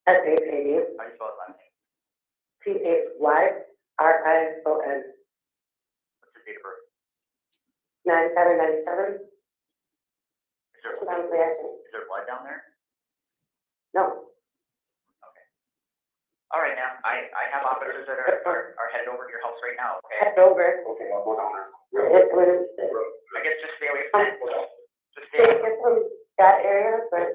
S-H-A-D. How do you spell his last name? T-H-Y-R-I-O-N. What's his date of birth? 9797. Is there blood down there? No. Okay. All right, ma'am. I have officers that are headed over to your house right now, okay? Head over. Okay, I'll go down there. I guess just stay away from it. Just stay away from it. From that area, but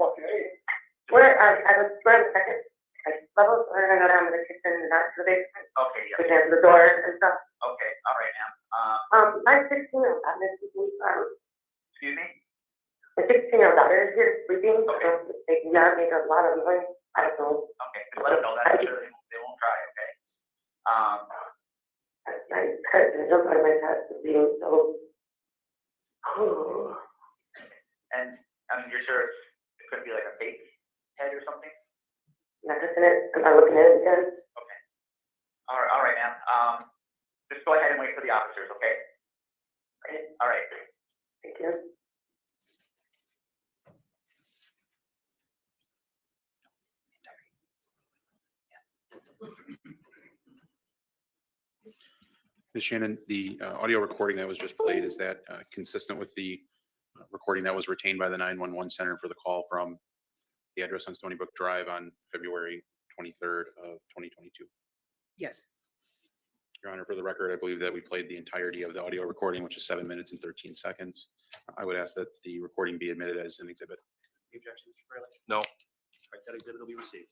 where I was for a second. I level, we're gonna go down to the kitchen and not to the basement. Okay, yeah. We can answer the door and stuff. Okay, all right, ma'am. My 16-year-old daughter is sleeping. Excuse me? My 16-year-old daughter is here sleeping. So they do not make a lot of noise. I don't know. Okay, just let them know that. I'm sure they won't try, okay? My head is jump out of my head being so. And I mean, you're sure it could be like a fake head or something? Not just in it. I'm not looking at it again. Okay. All right, ma'am. Just go ahead and wait for the officers, okay? Okay. All right. Thank you. Ms. Shannon, the audio recording that was just played, is that consistent with the recording that was retained by the 911 center for the call from the address on Stony Brook Drive on February 23rd of 2022? Yes. Your Honor, for the record, I believe that we played the entirety of the audio recording, which is 7 minutes and 13 seconds. I would ask that the recording be admitted as an exhibit. Any objection, Mr. Fraley? No. All right, that exhibit will be received.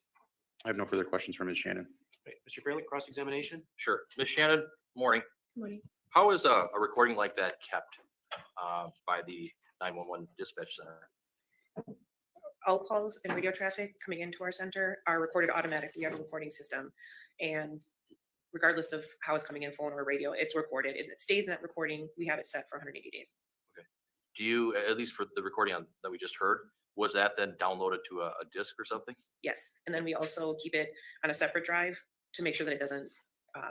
I have no further questions for Ms. Shannon. Right, Mr. Fraley, cross-examination? Sure. Ms. Shannon, morning. Morning. How is a recording like that kept by the 911 dispatch center? All calls and radio traffic coming into our center are recorded automatically. We have a recording system. And regardless of how it's coming in, phone or radio, it's recorded. It stays in that recording. We have it set for 180 days. Do you, at least for the recording that we just heard, Was that then downloaded to a disk or something? Yes, and then we also keep it on a separate drive to make sure that it doesn't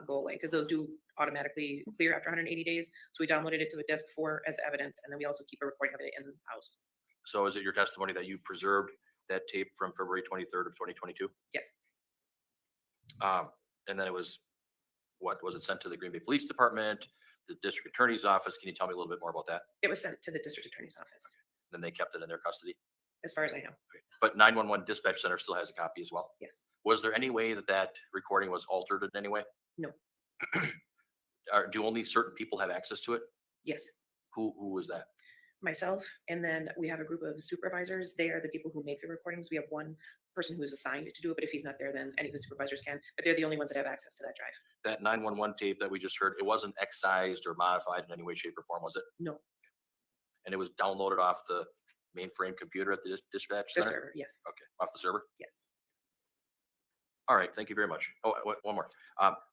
go away, because those do automatically clear after 180 days. So we downloaded it to a disk for as evidence, and then we also keep a recording of it in house. So is it your testimony that you preserved that tape from February 23rd of 2022? Yes. And then it was, what, was it sent to the Green Bay Police Department, the district attorney's office? Can you tell me a little bit more about that? It was sent to the district attorney's office, Then they kept it in their custody? as far as I know. But 911 dispatch center still has a copy as well? Yes. Was there any way that that recording was altered in any way? No. Do only certain people have access to it? Yes. Who was that? Myself, and then we have a group of supervisors. They are the people who make the recordings. We have one person who is assigned to do it, but if he's not there, then any of the supervisors can. But they're the only ones that have access to that drive. That 911 tape that we just heard, it wasn't excised or modified in any way, shape, or form, was it? No. And it was downloaded off the mainframe computer at the dispatch The center? server, yes. Okay, off the server? Yes. All right, thank you very much. Oh, one more.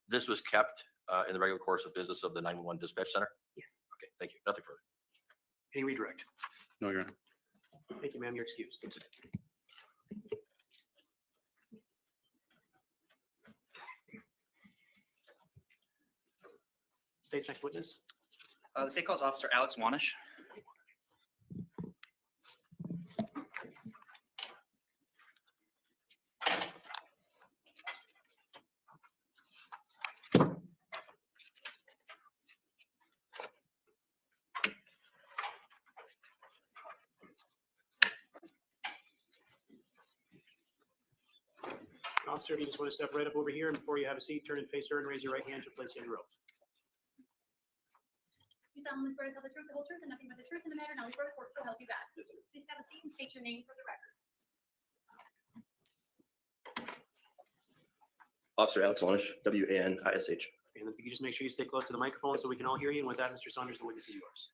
This was kept in the regular course of business of the 911 dispatch center? Yes. Okay, thank you. Nothing further. Any redirect? No, Your Honor. Thank you, ma'am. You're excused. State's next witness. The state calls Officer Alex Wanish. Officer, if you just want to step right up over here, and before you have a seat, turn and face her and raise your right hand to place you under oath. You solemnly swear to tell the truth, the whole truth, and nothing but the truth in the matter now before the court, so help you God. Please have a seat and state your name for the record. Officer Alex Wanish, W-A-N-I-S-H. And if you could just make sure you stay close to the microphone so we can all hear you. And with that, Mr. Saunders, the witness is yours.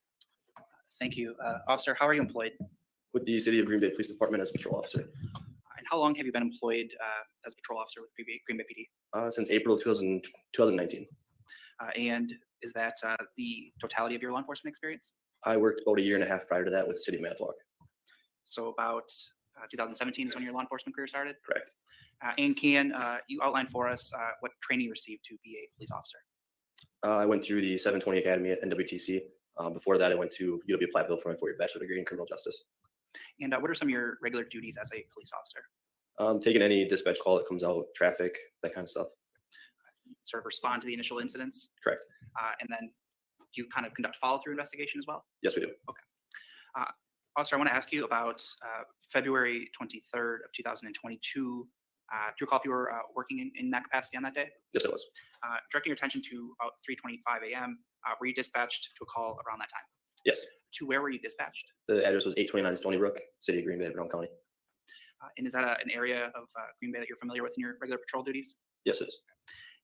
Thank you. Officer, how are you employed? With the City of Green Bay Police Department as a patrol officer. And how long have you been employed as a patrol officer with Green Bay PD? Since April of 2019. And is that the totality of your law enforcement experience? I worked about a year and a half prior to that with City of Manitowoc. So about 2017 is when your law enforcement career started? Correct. And can you outline for us what training you received to be a police officer? I went through the 720 Academy at NWTC. Before that, I went to UW-Platteville for my 4-year bachelor degree in criminal justice. And what are some of your regular duties as a police officer? Taking any dispatch call that comes out, traffic, that kind of stuff. Sort of respond to the initial incidents? Correct. And then do you kind of conduct follow-through investigation as well? Yes, we do. Okay. Officer, I want to ask you about February 23rd of 2022. Do you recall if you were working in that capacity on that day? Yes, it was. Directing your attention to about 3:25 a.m., were you dispatched to a call around that time? Yes. To where were you dispatched? The address was 829 Stony Brook, City of Green Bay, Brown County. And is that an area of Green Bay that you're familiar with in your regular patrol duties? Yes, it is.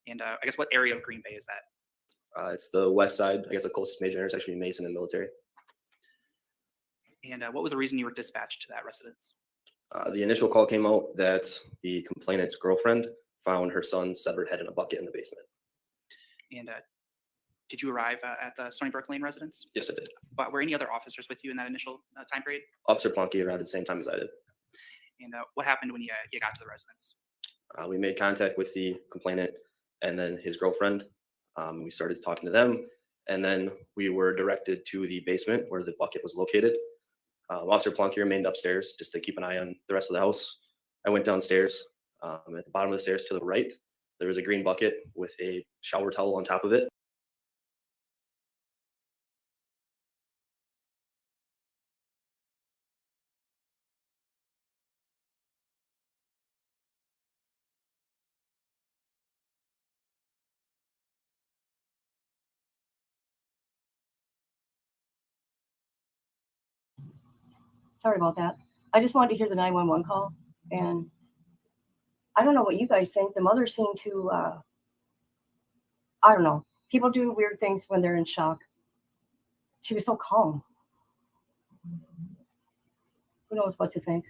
And I guess what area of Green Bay is that? It's the west side, I guess the closest major intersection between Mason and Military. And what was the reason you were dispatched to that residence? The initial call came out that the complainant's girlfriend found her son's severed head in a bucket in the basement. And did you arrive at the Stony Brook Lane residence? Yes, I did. But were any other officers with you in that initial time period? Officer Plonky arrived at the same time as I did. And what happened when you got to the residence? We made contact with the complainant and then his girlfriend. We started talking to them, and then we were directed to the basement where the bucket was located. Officer Plonky remained upstairs just to keep an eye on the rest of the house. I went downstairs. At the bottom of the stairs to the right, there was a green bucket with a shower towel on top of it. Sorry about that. I just wanted to hear the 911 call, and I don't know what you guys think. The mother seemed to, I don't know. People do weird things when they're in shock. She was so calm. Who knows what to think?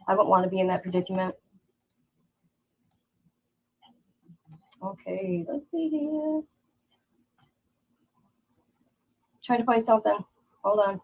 I wouldn't want to be in that predicament. Okay, let's see here. Trying to find something. Hold on.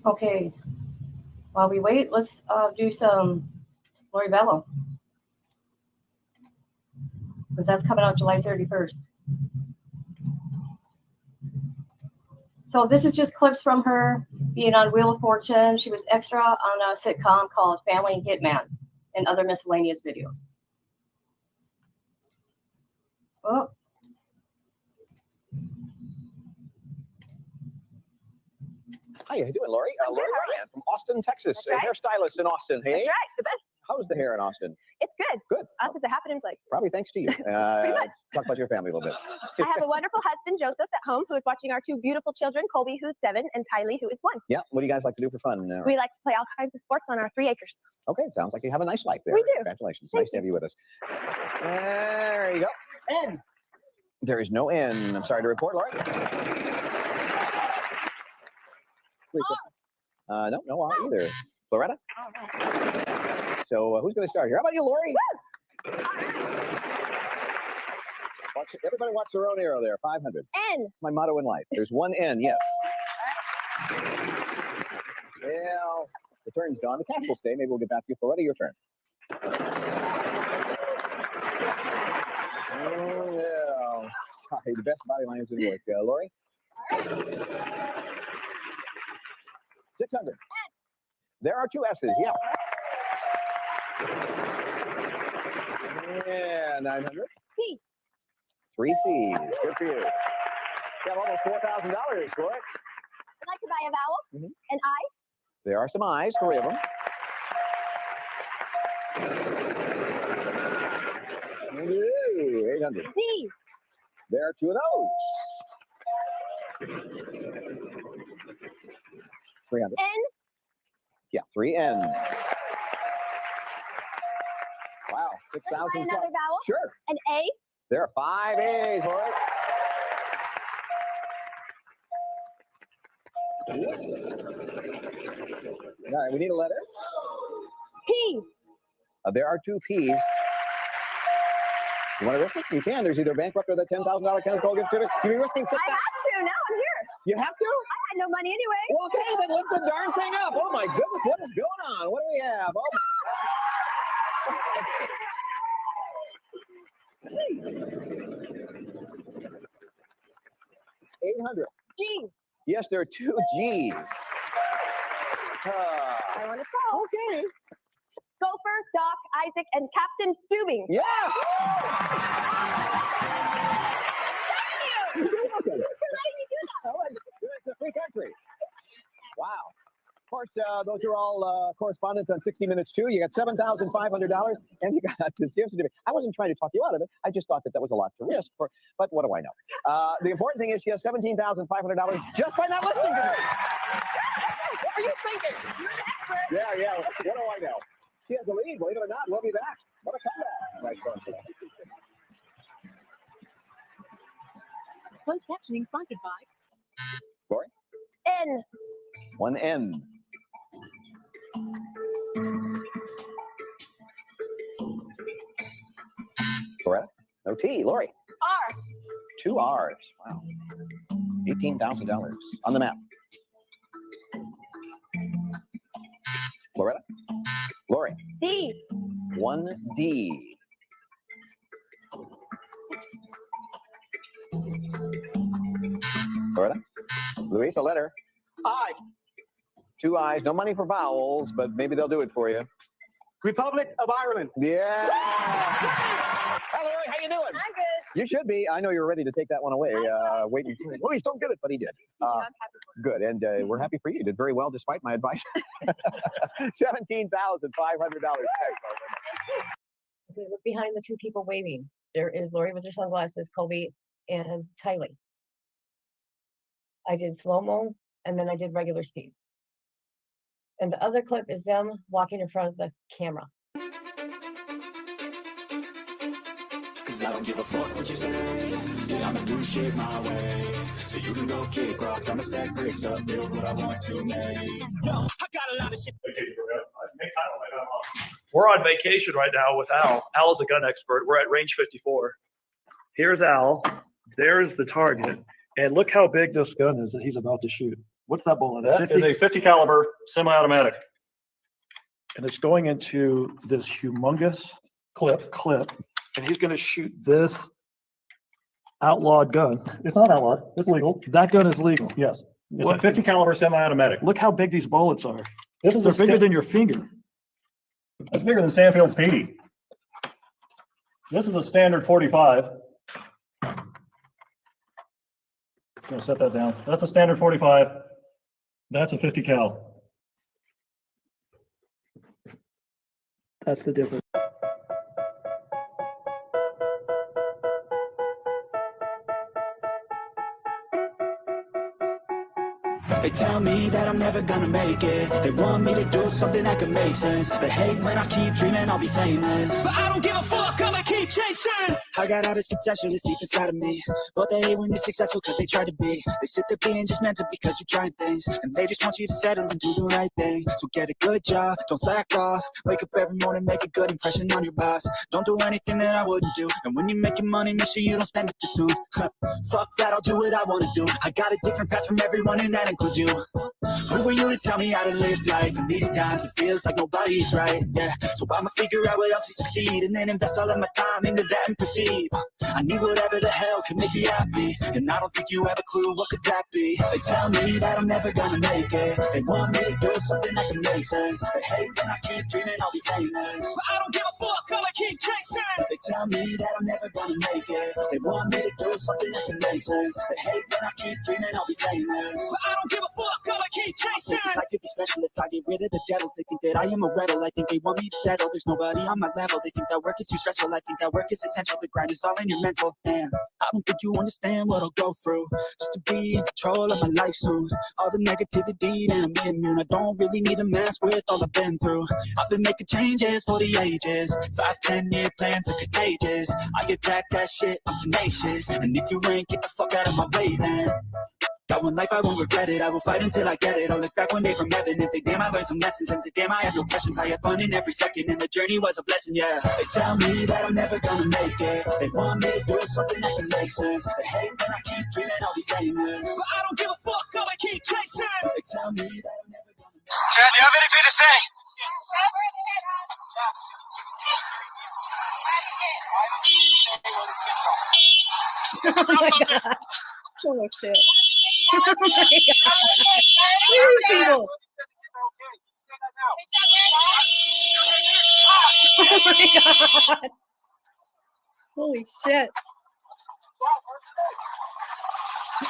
Okay. While we wait, let's do some Lori Bello. Because that's coming out July 31st. So this is just clips from her being on Wheel of Fortune. She was extra on a sitcom called Family Hitman and other miscellaneous videos. Oh. Hi, how you doing, Lori? Lori Ryan from Austin, Texas. A hairstylist in Austin. Hey. That's right. The best. How's the hair in Austin? It's good. Good. Us, it's a happening place. Probably thanks to you. much. Talk about your family a little bit. I have a wonderful husband, Joseph, at home who is watching our two beautiful children, Colby, who's 7, and Kylie, who is 1. Yeah. What do you guys like to do for fun? We like to play all kinds of sports on our 3 acres. Okay. Sounds like you have a nice life there. We do. Congratulations. Nice to have you with us. There you go. N. There is no N. I'm sorry to report, Lori. No, no R either. Loretta? So who's going to start here? How about you, Lori? Everybody watch their own arrow there. 500. N. It's my motto in life. There's one N, yes. Well, the turn's gone. The cats will stay. Maybe we'll get back to you. Loretta, your turn. Oh, yeah. Sorry, the best body language in the work. Lori? 600. There are 2 S's, yeah. Yeah, 900. C. 3 C's. Good for you. You have almost $4,000 for it. I'd like to buy a vowel, an I. There are some I's, 3 of them. Ooh, 800. D. There are 2 of those. 300. N. Yeah, 3 N's. Wow, 6,000. Another vowel? Sure. An A. There are 5 A's for it. All right, we need a letter. P. There are 2 P's. You want to risk it? You can. There's either bankrupt or the $10,000 Kenneth Cole gift certificate. You'll be risking 6,000. I have to. No, I'm here. You have to? I had no money anyway. Well, okay, then lift the darn thing up. Oh my goodness, what is going on? What do we have? Oh my. 800. G. Yes, there are 2 G's. I want to call. Okay. Gopher, Doc, Isaac, and Captain Stubing. Yeah. Thank you. You're letting me do that. Oh, it's a free country. Wow. Of course, those are all correspondents on 60 Minutes too. You got $7,500, and you got this gift certificate. I wasn't trying to talk you out of it. I just thought that was a lot to risk. But what do I know? The important thing is she has $17,500 just by not listening to me. What are you thinking? Yeah. What do I know? She has the lead. Believe it or not, we'll be back. What a comeback. Right, Closed captioning sponsored by Lori? N. 1 N. Loretta? No T. Lori? R. 2 R's. Wow. $18,000 on the map. Loretta? Lori? D. 1 D. Loretta? Luis, a letter. I. 2 I's. No money for vowels, but maybe they'll do it for you. Republic of Ireland. Yeah. Hi, Lori. How you doing? I'm good. You should be. I know you're ready to take that one away. Wait and see. Luis, don't get it, but he did. Good. And we're happy for you. You did very well despite my advice. $17,500. Okay, look behind the 2 people waving. There is Lori with her sunglasses, Colby, and Tylee. I did slow-mo, and then I did regular speed. And the other clip is them walking in front of the camera. Cause I don't give a fuck what you say. Yeah, I'ma do shit my way. So you can go kick rocks, I'ma stack bricks up, build what I want to make. Yo, I got a lot of shit. We're on vacation right now with Al. Al is a gun expert. We're at range 54. Here's Al. There's the target. And look how big this gun is that he's about to shoot. What's that bullet? That is a 50 caliber semi-automatic. And it's going into this humongous clip, and he's going to shoot this outlawed gun. It's not outlawed. It's legal. That gun is legal. Yes. It's a 50 caliber semi-automatic. Look how big these bullets are. They're bigger than your finger. That's bigger than Stanfield's PD. This is a standard 45. I'm gonna set that down. That's a standard 45. That's a 50 cal. That's the difference. They tell me that I'm never gonna make it. They want me to do something that could make sense. They hate when I keep dreaming I'll be famous, but I don't give a fuck, I'ma keep chasing. I got all this potential that's deep inside of me, but they hate when you're successful cause they try to be. They sit there being judgmental because you're trying things, and they just want you to settle and do the right thing. So get a good job, don't slack off. Wake up every morning, make a good impression on your boss. Don't do anything that I wouldn't do, and when you're making money, make sure you don't spend it too soon. Fuck that, I'll do what I wanna do. I got a different path from everyone and that includes you. Who are you to tell me how to live life? In these times it feels like nobody's right, yeah. So I'ma figure out what else we succeed, and then invest all of my time into that and proceed. I need whatever the hell can make me happy, and I don't think you have a clue what could that be. They tell me that I'm never gonna make it. They want me to do something that can make sense. They hate when I keep dreaming I'll be famous, but I don't give a fuck, I'ma keep chasing. They tell me that I'm never gonna make it. They want me to do something that can make sense. They hate when I keep dreaming I'll be famous, but I don't give a fuck, I'ma keep chasing. Cause I could be special if I get rid of the devils. They think that I am a rebel. I think they want me to settle. There's nobody on my level. They think that work is too stressful. I think that work is essential. The grind is all in your mental. Man, I don't think you understand what I'll go through just to be in control of my life soon. All the negativity, man, I'm immune. I don't really need a mask with all I've been through. I've been making changes for the ages. 5-10 year plans are contagious. I attack that shit, I'm tenacious. And if you ain't, get the fuck out of my way then. Got one life, I won't regret it. I will fight until I get it. I'll look back one day from heaven and say, damn, I learned some lessons. And say, damn, I had no questions. I had fun in every second, and the journey was a blessing, yeah. They tell me that I'm never gonna make it. They want me to do something that can make sense. They hate when I keep dreaming I'll be famous, but I don't give a fuck, I'ma keep chasing. They tell me that I'm never gonna. Chad, do you have anything to say? Oh my god. Oh shit. Oh my god. Look at these people. Oh my god. Holy shit.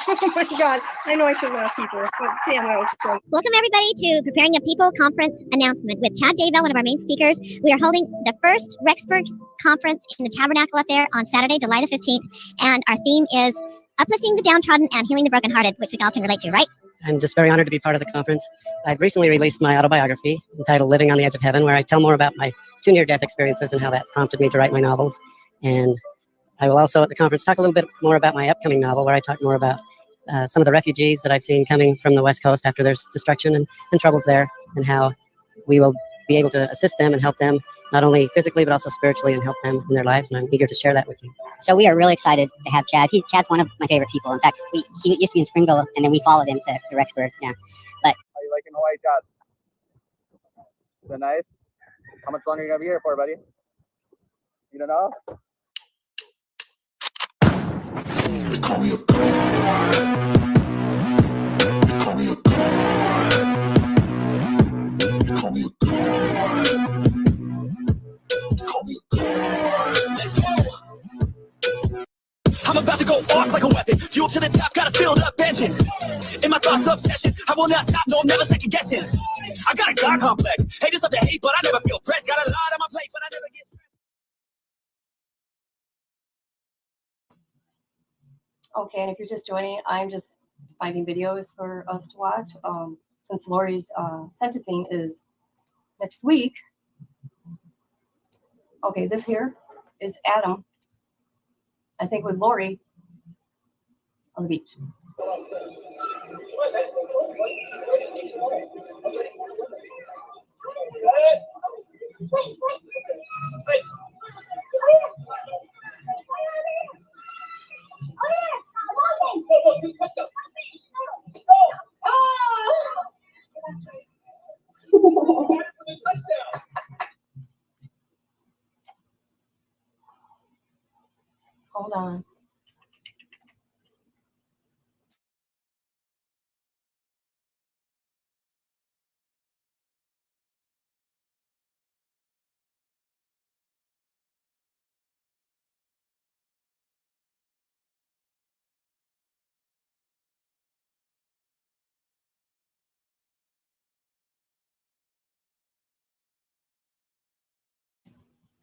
Oh my god. I know I should laugh people, but damn, that was fun. Welcome everybody to Preparing a People Conference announcement with Chad Daybell, one of our main speakers. We are holding the first Rexburg conference in the Tabernacle up there on Saturday, July the 15th. And our theme is uplifting the downtrodden and healing the brokenhearted, which we all can relate to, right? I'm just very honored to be part of the conference. I've recently released my autobiography entitled Living on the Edge of Heaven, where I tell more about my 2 near-death experiences and how that prompted me to write my novels. And I will also at the conference talk a little bit more about my upcoming novel, where I talk more about some of the refugees that I've seen coming from the West Coast after there's destruction and troubles there, and how we will be able to assist them and help them, not only physically, but also spiritually, and help them in their lives. And I'm eager to share that with you. So we are really excited to have Chad. Chad's one of my favorite people. In fact, he used to be in Springville, and then we followed him to Rexburg. Yeah, but how you liking Hawaii, Chad? Is it nice? How much longer are you gonna be here for, buddy? You don't know? They call me a god. They call me a god. They call me a god. They call me a god. Let's go. I'm about to go off like a weapon. Fuel to the top, got a filled up engine. In my thoughts, obsession. I will not stop, no, I'm never second guessing. I got a God complex. Haters up to hate, but I never feel pressed. Got a lot on my plate, but I never get stressed. Okay, and if you're just joining, I'm just finding videos for us to watch. Since Lori's sentencing is next week. Okay, this here is Adam, I think with Lori on the beach. Hold on.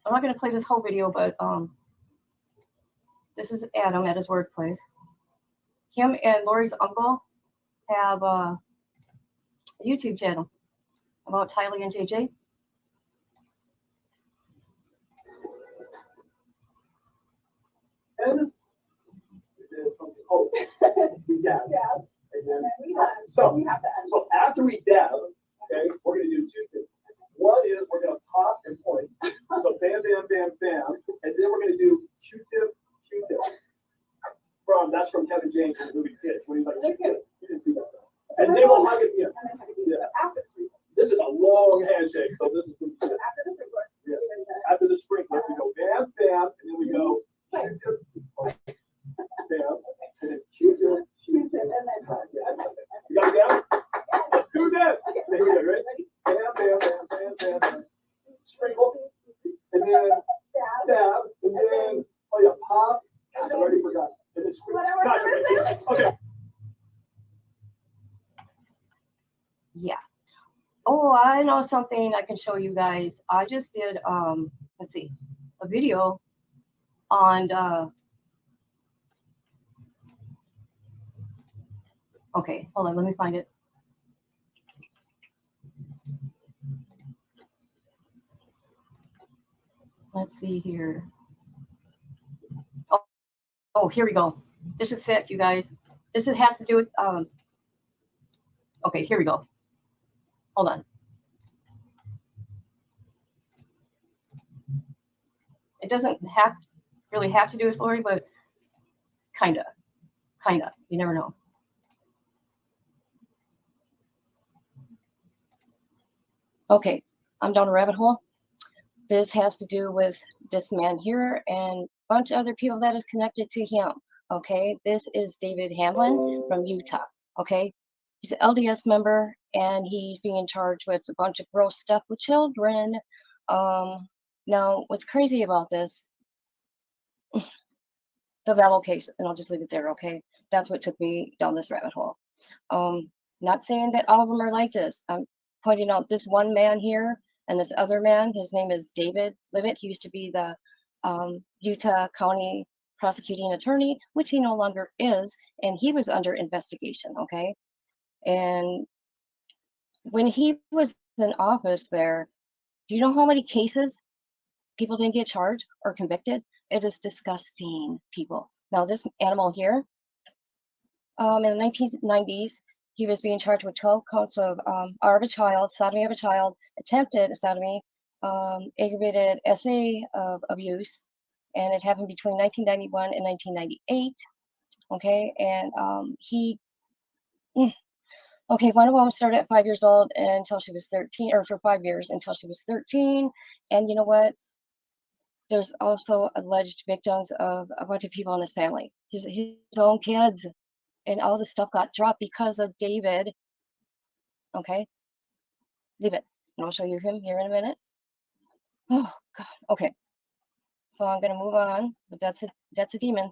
I'm not going to play this whole video, but this is Adam at his workplace. Him and Lori's uncle have a YouTube channel about Tylee and JJ. And we did something. Oh, we dab. And then so after we dab, okay, we're gonna do two things. One is we're gonna pop and point. So bam, bam, bam, bam, and then we're gonna do Q-tip, Q-tip. That's from Kevin James in the movie Kids when he's like, Q-tip. You didn't see that though. And then we'll hug it. Yeah. This is a long handshake, so this is after the sprinkler. Yeah. After the sprinkler, we go bam, bam, and then we go Q-tip, bam, and then Q-tip, Q-tip, and then hug. You got it down? Let's do this. Okay, here we go. Ready? Bam, bam, bam, bam, bam, bam. Sprinkle, and then dab, and then pop. Gosh, I already forgot. And then sprinkle. Gosh, okay. Yeah. Oh, I know something I can show you guys. I just did let's see, a video on okay, hold on, let me find it. Let's see here. Oh, here we go. This is sick, you guys. This has to do with okay, here we go. Hold on. It doesn't really have to do with Lori, but kinda. You never know. Okay, I'm down a rabbit hole. This has to do with this man here and a bunch of other people that is connected to him. Okay, this is David Hamlin from Utah. Okay, he's an LDS member and he's being charged with a bunch of gross stuff with children. Now, what's crazy about this, the Vallow case, and I'll just leave it there, okay? That's what took me down this rabbit hole. Not saying that all of them are like this. I'm pointing out this one man here and this other man. His name is David Libet. He used to be the Utah County prosecuting attorney, which he no longer is, and he was under investigation, okay? And when he was in office there, do you know how many cases people didn't get charged or convicted? It is disgusting, people. Now, this animal here, in the 1990s, he was being charged with 12 counts of of a child, sodomy of a child, attempted sodomy, aggravated SA of abuse, and it happened between 1991 and 1998. Okay, and okay, one of them started at 5 years old until she was 13, or for 5 years until she was 13. And you know what? There's also alleged victims of a bunch of people in his family, his own kids, and all this stuff got dropped because of David. Okay, leave it. And I'll show you him here in a minute. Oh God. Okay. So I'm gonna move on, but that's a demon.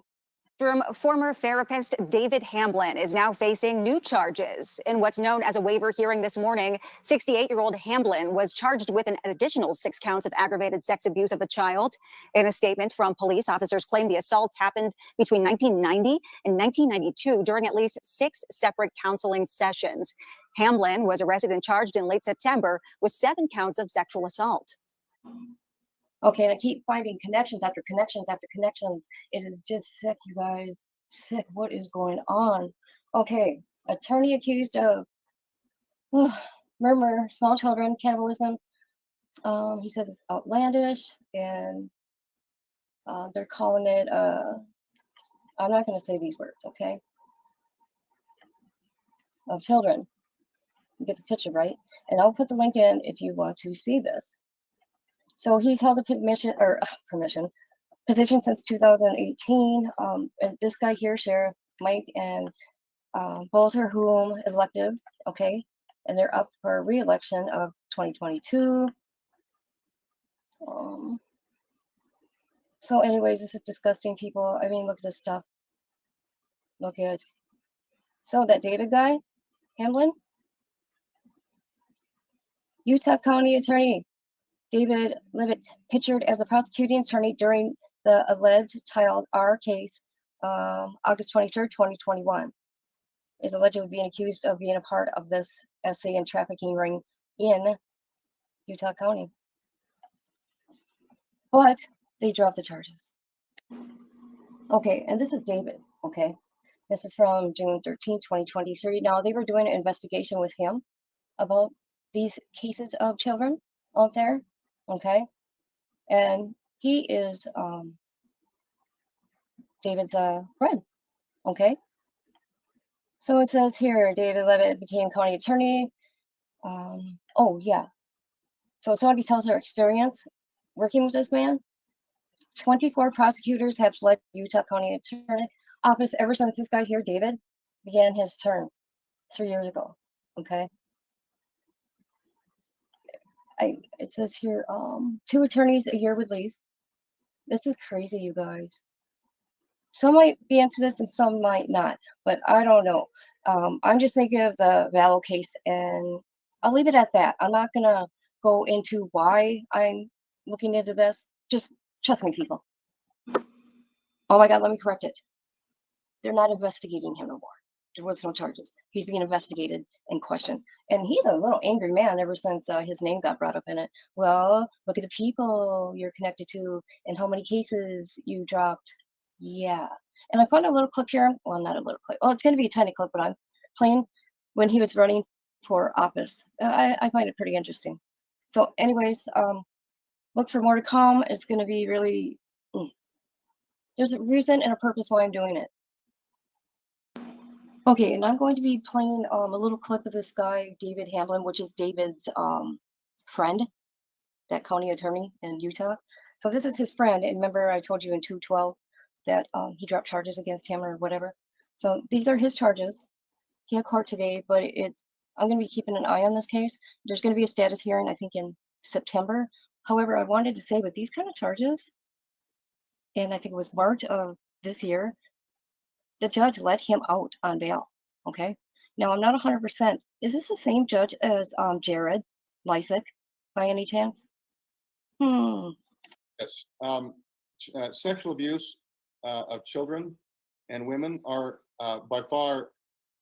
Former therapist David Hamlin is now facing new charges. In what's known as a waiver hearing this morning, 68-year-old Hamlin was charged with an additional 6 counts of aggravated sex abuse of a child. In a statement from police, officers claim the assaults happened between 1990 and 1992 during at least 6 separate counseling sessions. Hamlin was arrested and charged in late September with 7 counts of sexual assault. Okay, and I keep finding connections after connections after connections. It is just sick, you guys. Sick. What is going on? Okay, attorney accused of murder, small children, cannibalism. He says it's outlandish, and they're calling it. I'm not going to say these words, okay? Of children. You get the picture, right? And I'll put the link in if you want to see this. So he's held a position since 2018. And this guy here, Sheriff Mike, and both are whom is elective, okay? And they're up for re-election of 2022. So anyways, this is disgusting, people. I mean, look at this stuff. Look at, so that David guy, Hamblin, Utah County Attorney David Levitt, pictured as a prosecuting attorney during the alleged Child R case, August 23rd, 2021, is allegedly being accused of being a part of this SA and trafficking ring in Utah County. But they dropped the charges. Okay, and this is David, okay? This is from June 13, 2023. Now, they were doing an investigation with him about these cases of children out there, okay? And he is David's friend, okay? So it says here, David Levitt became county attorney. Oh, yeah. So somebody tells her experience working with this man. 24 prosecutors have fled Utah County Attorney Office ever since this guy here, David, began his term 3 years ago. Okay. It says here, 2 attorneys a year would leave. This is crazy, you guys. Some might be into this and some might not, but I don't know. I'm just thinking of the Vallow case, and I'll leave it at that. I'm not gonna go into why I'm looking into this. Just trust me, people. Oh my God, let me correct it. They're not investigating him no more. There was no charges. He's being investigated and questioned. And he's a little angry man ever since his name got brought up in it. Well, look at the people you're connected to and how many cases you dropped. Yeah. And I found a little clip here. Well, not a little clip. Well, it's going to be a tiny clip, but I'm playing when he was running for office. I find it pretty interesting. So anyways, look for more to come. It's going to be really, there's a reason and a purpose why I'm doing it. Okay, and I'm going to be playing a little clip of this guy, David Hamblin, which is David's friend, that county attorney in Utah. So this is his friend, and remember I told you in 212 that he dropped charges against him or whatever. So these are his charges. He had court today, but I'm going to be keeping an eye on this case. There's going to be a status hearing, I think, in September. However, I wanted to say with these kind of charges, and I think it was March of this year, the judge let him out on bail. Okay. Now I'm not 100%. Is this the same judge as Jared Lysick by any chance? Yes. Sexual abuse of children and women are by far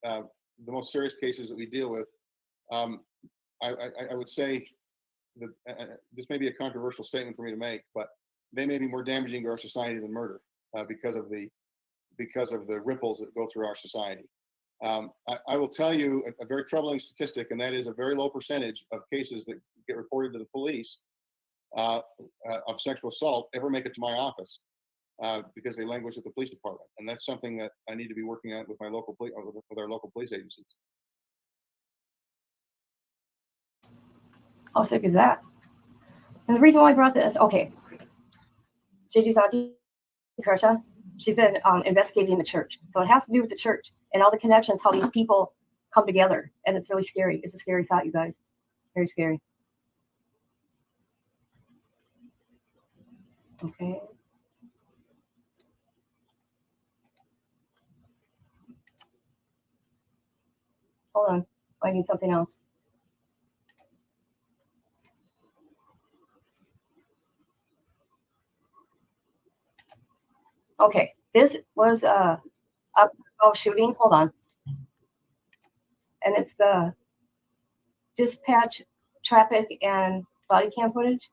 the most serious cases that we deal with. I would say that this may be a controversial statement for me to make, but they may be more damaging to our society than murder because of the ripples that go through our society. I will tell you a very troubling statistic, and that is a very low percentage of cases that get reported to the police of sexual assault ever make it to my office because they languish at the police department, and that's something that I need to be working on with my local with our local police agencies. How sick is that? And the reason why I brought this, okay, Gigi Santi Kersha, she's been investigating the church. So it has to do with the church and all the connections, how these people come together. And it's really scary. It's a scary thought, you guys. Very scary. Okay. Hold on. I need something else. Okay. This was a shooting. Hold on. And it's the dispatch, traffic, and body cam footage.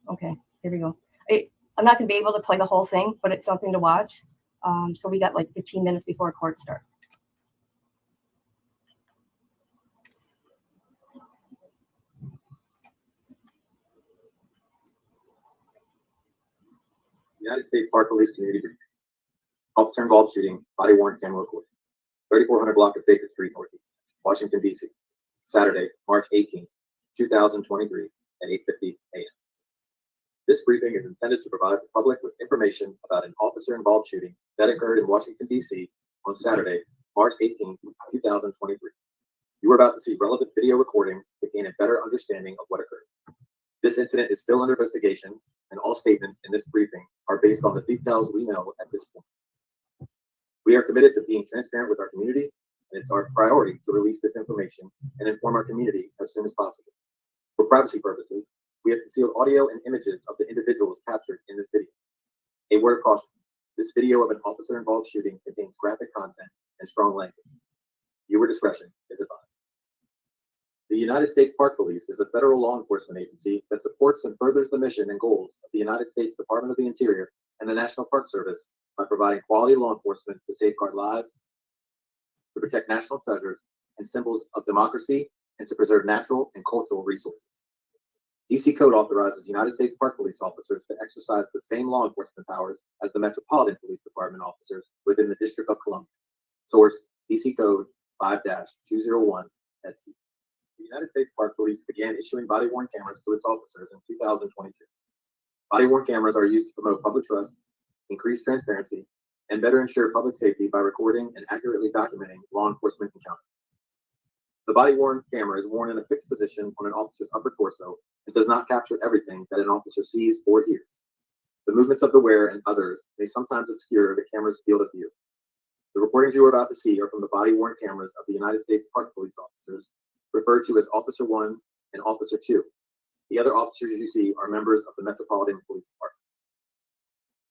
Okay, here we go. I'm not going to be able to play the whole thing, but it's something to watch. So we got like 15 minutes before court starts. United States Park Police Community Briefing. Officer involved shooting, body worn camera recording. 3400 block of Baker Street Northeast, Washington, D.C. Saturday, March 18, 2023 at 8:50 a.m. This briefing is intended to provide the public with information about an officer-involved shooting that occurred in Washington, D.C. on Saturday, March 18, 2023. You are about to see relevant video recordings to gain a better understanding of what occurred. This incident is still under investigation, and all statements in this briefing are based on the details we know at this point. We are committed to being transparent with our community, and it's our priority to release this information and inform our community as soon as possible. For privacy purposes, we have concealed audio and images of the individuals captured in this video. A word of caution: this video of an officer-involved shooting contains graphic content and strong language. Viewer discretion is advised. The United States Park Police is a federal law enforcement agency that supports and furthers the mission and goals of the United States Department of the Interior and the National Park Service by providing quality law enforcement to safeguard lives, to protect national treasures and symbols of democracy, and to preserve natural and cultural resources. DC Code authorizes United States Park Police officers to exercise the same law enforcement powers as the Metropolitan Police Department officers within the District of Columbia. Source: DC Code 5-201 @C. The United States Park Police began issuing body-worn cameras to its officers in 2022. Body-worn cameras are used to promote public trust, increase transparency, and better ensure public safety by recording and accurately documenting law enforcement encounters. The body-worn camera is worn in a fixed position on an officer's upper torso and does not capture everything that an officer sees or hears. The movements of the wearer and others may sometimes obscure the camera's field of view. The recordings you are about to see are from the body-worn cameras of the United States Park Police officers, referred to as Officer 1 and Officer 2. The other officers you see are members of the Metropolitan Police Department.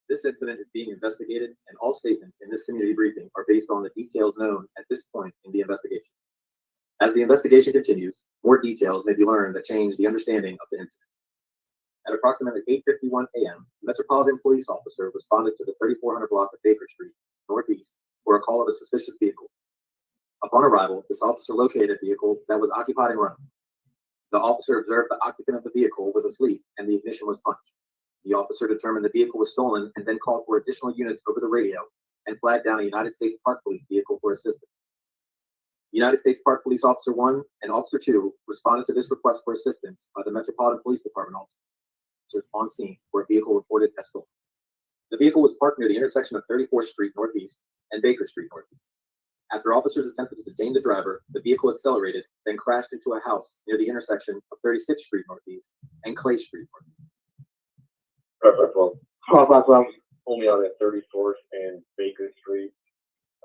This incident is being investigated, and all statements in this community briefing are based on the details known at this point in the investigation. As the investigation continues, more details may be learned that change the understanding of the incident. At approximately 8:51 a.m., a Metropolitan Police officer responded to the 3400 block of Baker Street, Northeast, for a call of a suspicious vehicle. Upon arrival, this officer located a vehicle that was occupied and running. The officer observed the occupant of the vehicle was asleep and the ignition was punched. The officer determined the vehicle was stolen and then called for additional units over the radio and flagged down a United States Park Police vehicle for assistance. United States Park Police Officer 1 and Officer 2 responded to this request for assistance by the Metropolitan Police Department officers on scene where a vehicle reported as stolen. The vehicle was parked near the intersection of 34th Street Northeast and Baker Street Northeast. After officers attempted to detain the driver, the vehicle accelerated, then crashed into a house near the intersection of 36th Street Northeast and Clay Street Northeast. Only out at 34th and Baker Street.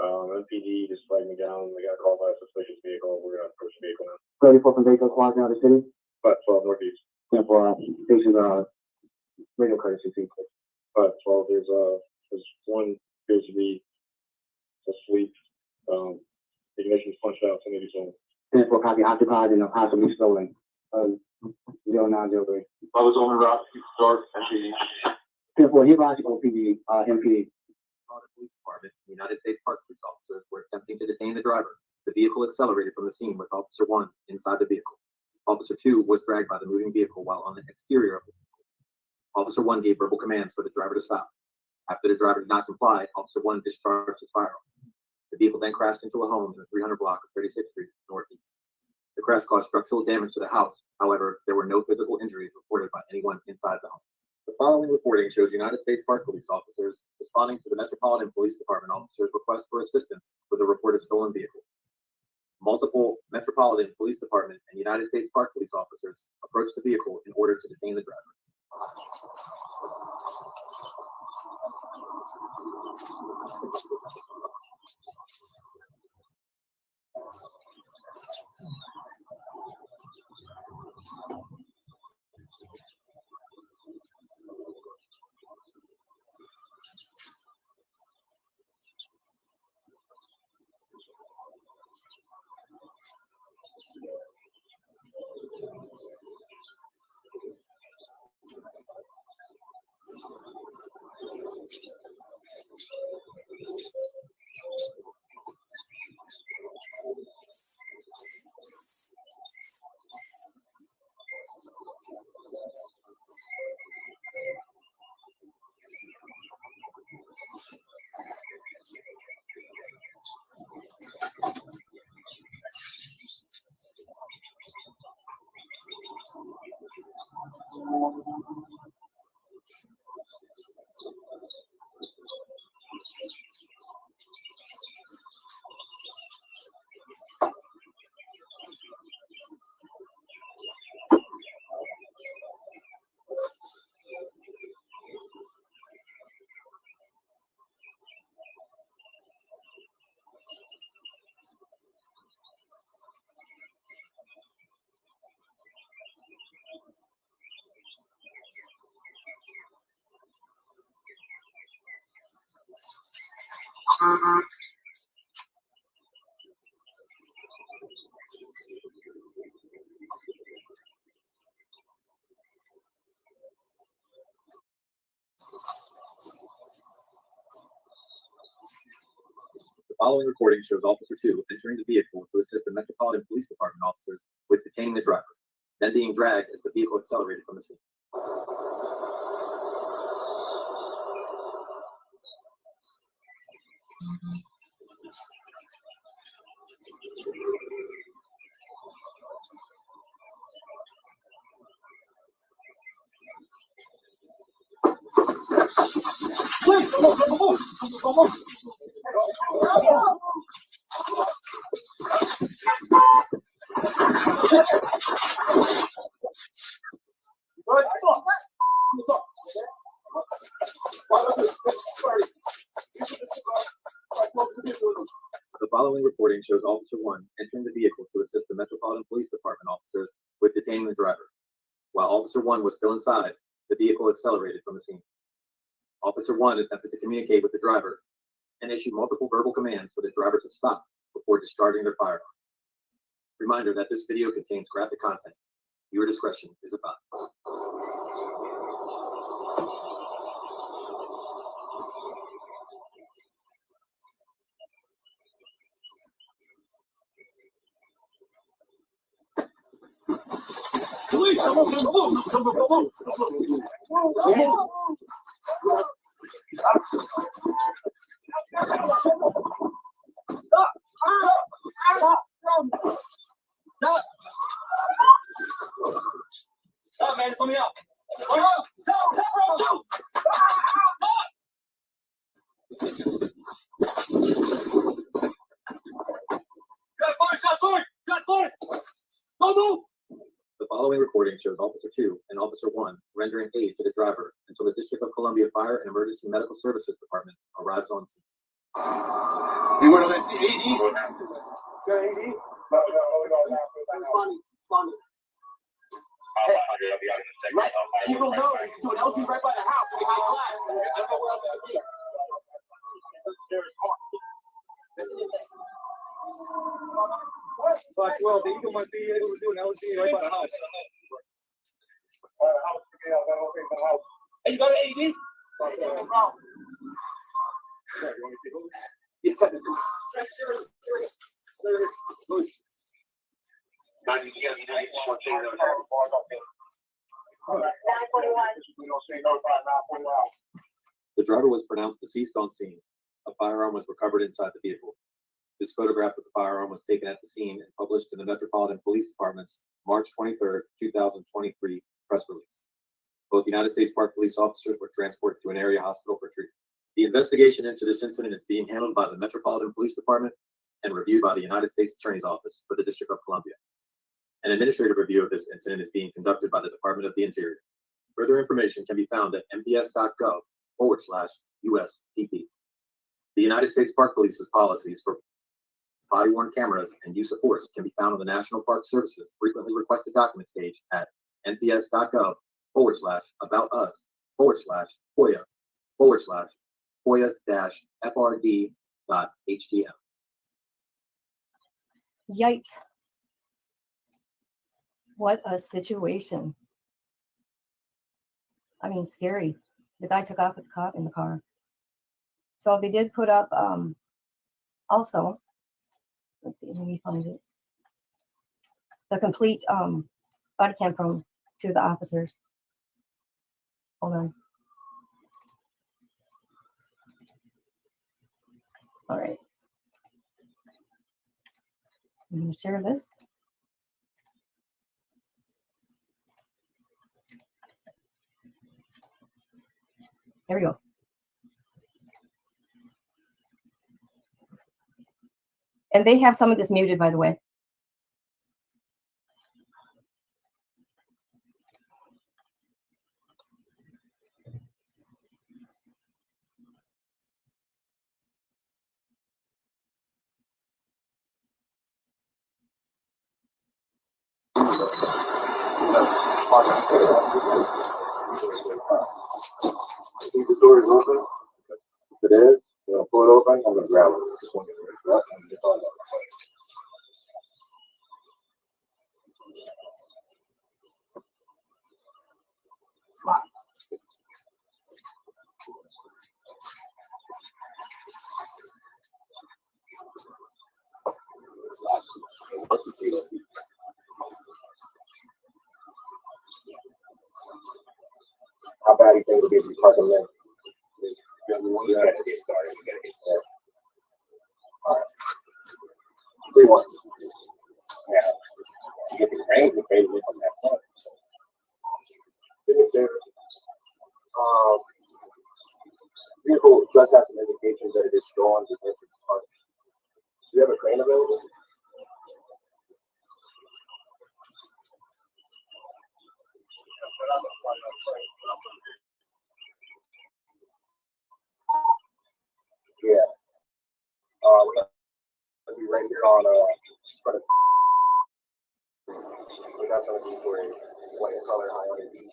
MPD just flagged me down. They got a call by a suspicious vehicle. We're gonna approach the vehicle now. 34th and Baker, Quasi out of the city. 512 Northeast. And for station radio courtesy seat. 512. There's one appears to be asleep. Ignition's punched out, so maybe so. 10-4 copy occupied and possibly stolen. 0903. I was on the route to start MPD. 10-4, he arrived on PD, MPD. Metropolitan Police Department, the United States Park Police officers were attempting to detain the driver. The vehicle accelerated from the scene with Officer 1 inside the vehicle. Officer 2 was dragged by the moving vehicle while on the exterior of the vehicle. Officer 1 gave verbal commands for the driver to stop. After the driver did not comply, Officer 1 discharged his firearm. The vehicle then crashed into a home in the 300 block of 36th Street Northeast. The crash caused structural damage to the house. However, there were no physical injuries reported by anyone inside the home. The following reporting shows United States Park Police officers responding to the Metropolitan Police Department officers' request for assistance with a reported stolen vehicle. Multiple Metropolitan Police Department and United States Park Police officers approached the vehicle in order to detain the driver. The following recording shows Officer 2 entering the vehicle to assist the Metropolitan Police Department officers with detaining the driver, then being dragged as the vehicle accelerated from the scene. The following recording shows Officer 1 entering the vehicle to assist the Metropolitan Police Department officers with detaining the driver. While Officer 1 was still inside, the vehicle accelerated from the scene. Officer 1 attempted to communicate with the driver and issued multiple verbal commands for the driver to stop before discharging their firearm. Reminder that this video contains graphic content. Your discretion is advised. Police, come on. Stop, man, it's on me up. Stop. The following recording shows Officer 2 and Officer 1 rendering aid to the driver until the District of Columbia Fire and Emergency Medical Services Department arrives on scene. You want to let see AD? Got AD? Funny. Hey, let people know you can do an LC right by the house behind glass. I don't know where else it could be. But well, the Eagle might be able to do an LC right by the house. Hey, you got an AD? No problem. The driver was pronounced deceased on scene. A firearm was recovered inside the vehicle. This photograph of the firearm was taken at the scene and published in the Metropolitan Police Department's March 23rd, 2023 press release. Both United States Park Police officers were transported to an area hospital for treatment. The investigation into this incident is being handled by the Metropolitan Police Department and reviewed by the United States Attorney's Office for the District of Columbia. An administrative review of this incident is being conducted by the Department of the Interior. Further information can be found at mps.gov/USPP. The United States Park Police's policies for body-worn cameras and use of force can be found on the National Park Service's frequently requested documents page at nps.gov/us/FOIA-FRD.htm. Yikes. What a situation. I mean, scary. The guy took off with the cop in the car. So they did put up, also, let's see, let me find it. The complete body cam from to the officers. Hold on. All right. I'm going to share this. There we go. And they have some of this muted, by the way. Think the door is open? If it is, you know, pull it open, I'm gonna grab it. Just want to get it up and get on that. Slot. Let's see. How bad do you think it'll be if you park them in? You gotta get started. You gotta get started. All right. 3-1. Yeah. You get the range, the range from that point. Vehicle does have some indications that it is stolen with entrance park. Do you have a crane available? Yeah. We're gonna be right here on front of. That's gonna be for a white color highlighted beach.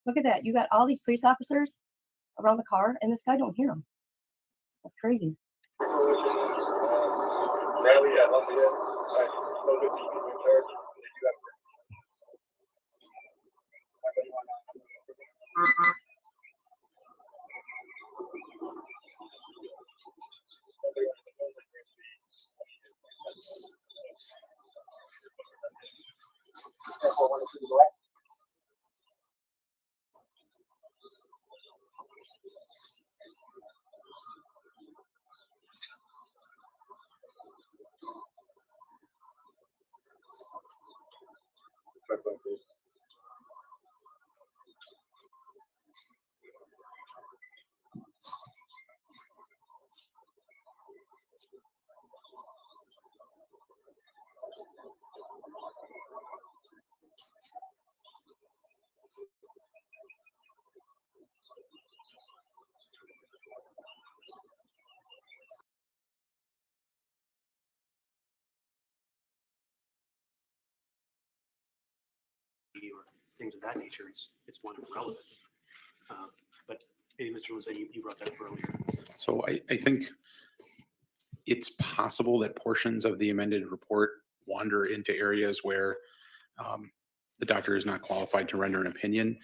Look at that. You got all these police officers around the car, and this guy don't hear them. That's crazy. or things of that nature, it's one of relevance. But maybe Mr. Lizette, you brought that up earlier. So I think it's possible that portions of the amended report wander into areas where the doctor is not qualified to render an opinion,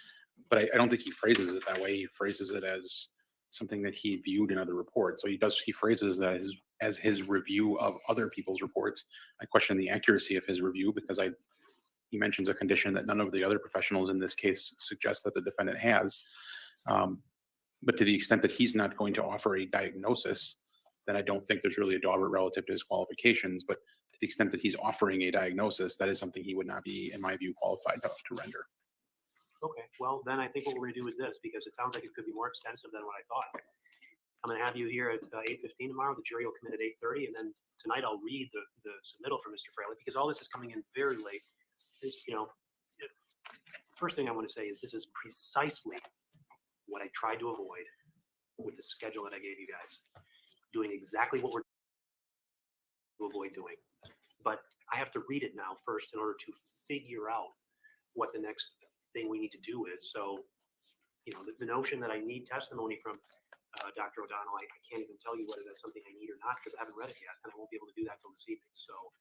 but I don't think he phrases it that way. He phrases it as something that he viewed in other reports. So he phrases that as his review of other people's reports. I question the accuracy of his review because he mentions a condition that none of the other professionals in this case suggest that the defendant has. But to the extent that he's not going to offer a diagnosis, then I don't think there's really a dauber relative to his qualifications. But to the extent that he's offering a diagnosis, that is something he would not be, in my view, qualified to render. Okay, well, then I think what we're gonna do is this, because it sounds like it could be more extensive than what I thought. I'm gonna have you here at 8:15 tomorrow. The jury will come in at 8:30, and then tonight I'll read the submittal from Mr. Fraley, because all this is coming in very late. First thing I want to say is this is precisely what I tried to avoid with the schedule that I gave you guys. Doing exactly what we're to avoid doing. But I have to read it now first in order to figure out what the next thing we need to do is. So, the notion that I need testimony from Dr. O'Donnell, I can't even tell you whether that's something I need or not because I haven't read it yet, and I won't be able to do that till this evening. So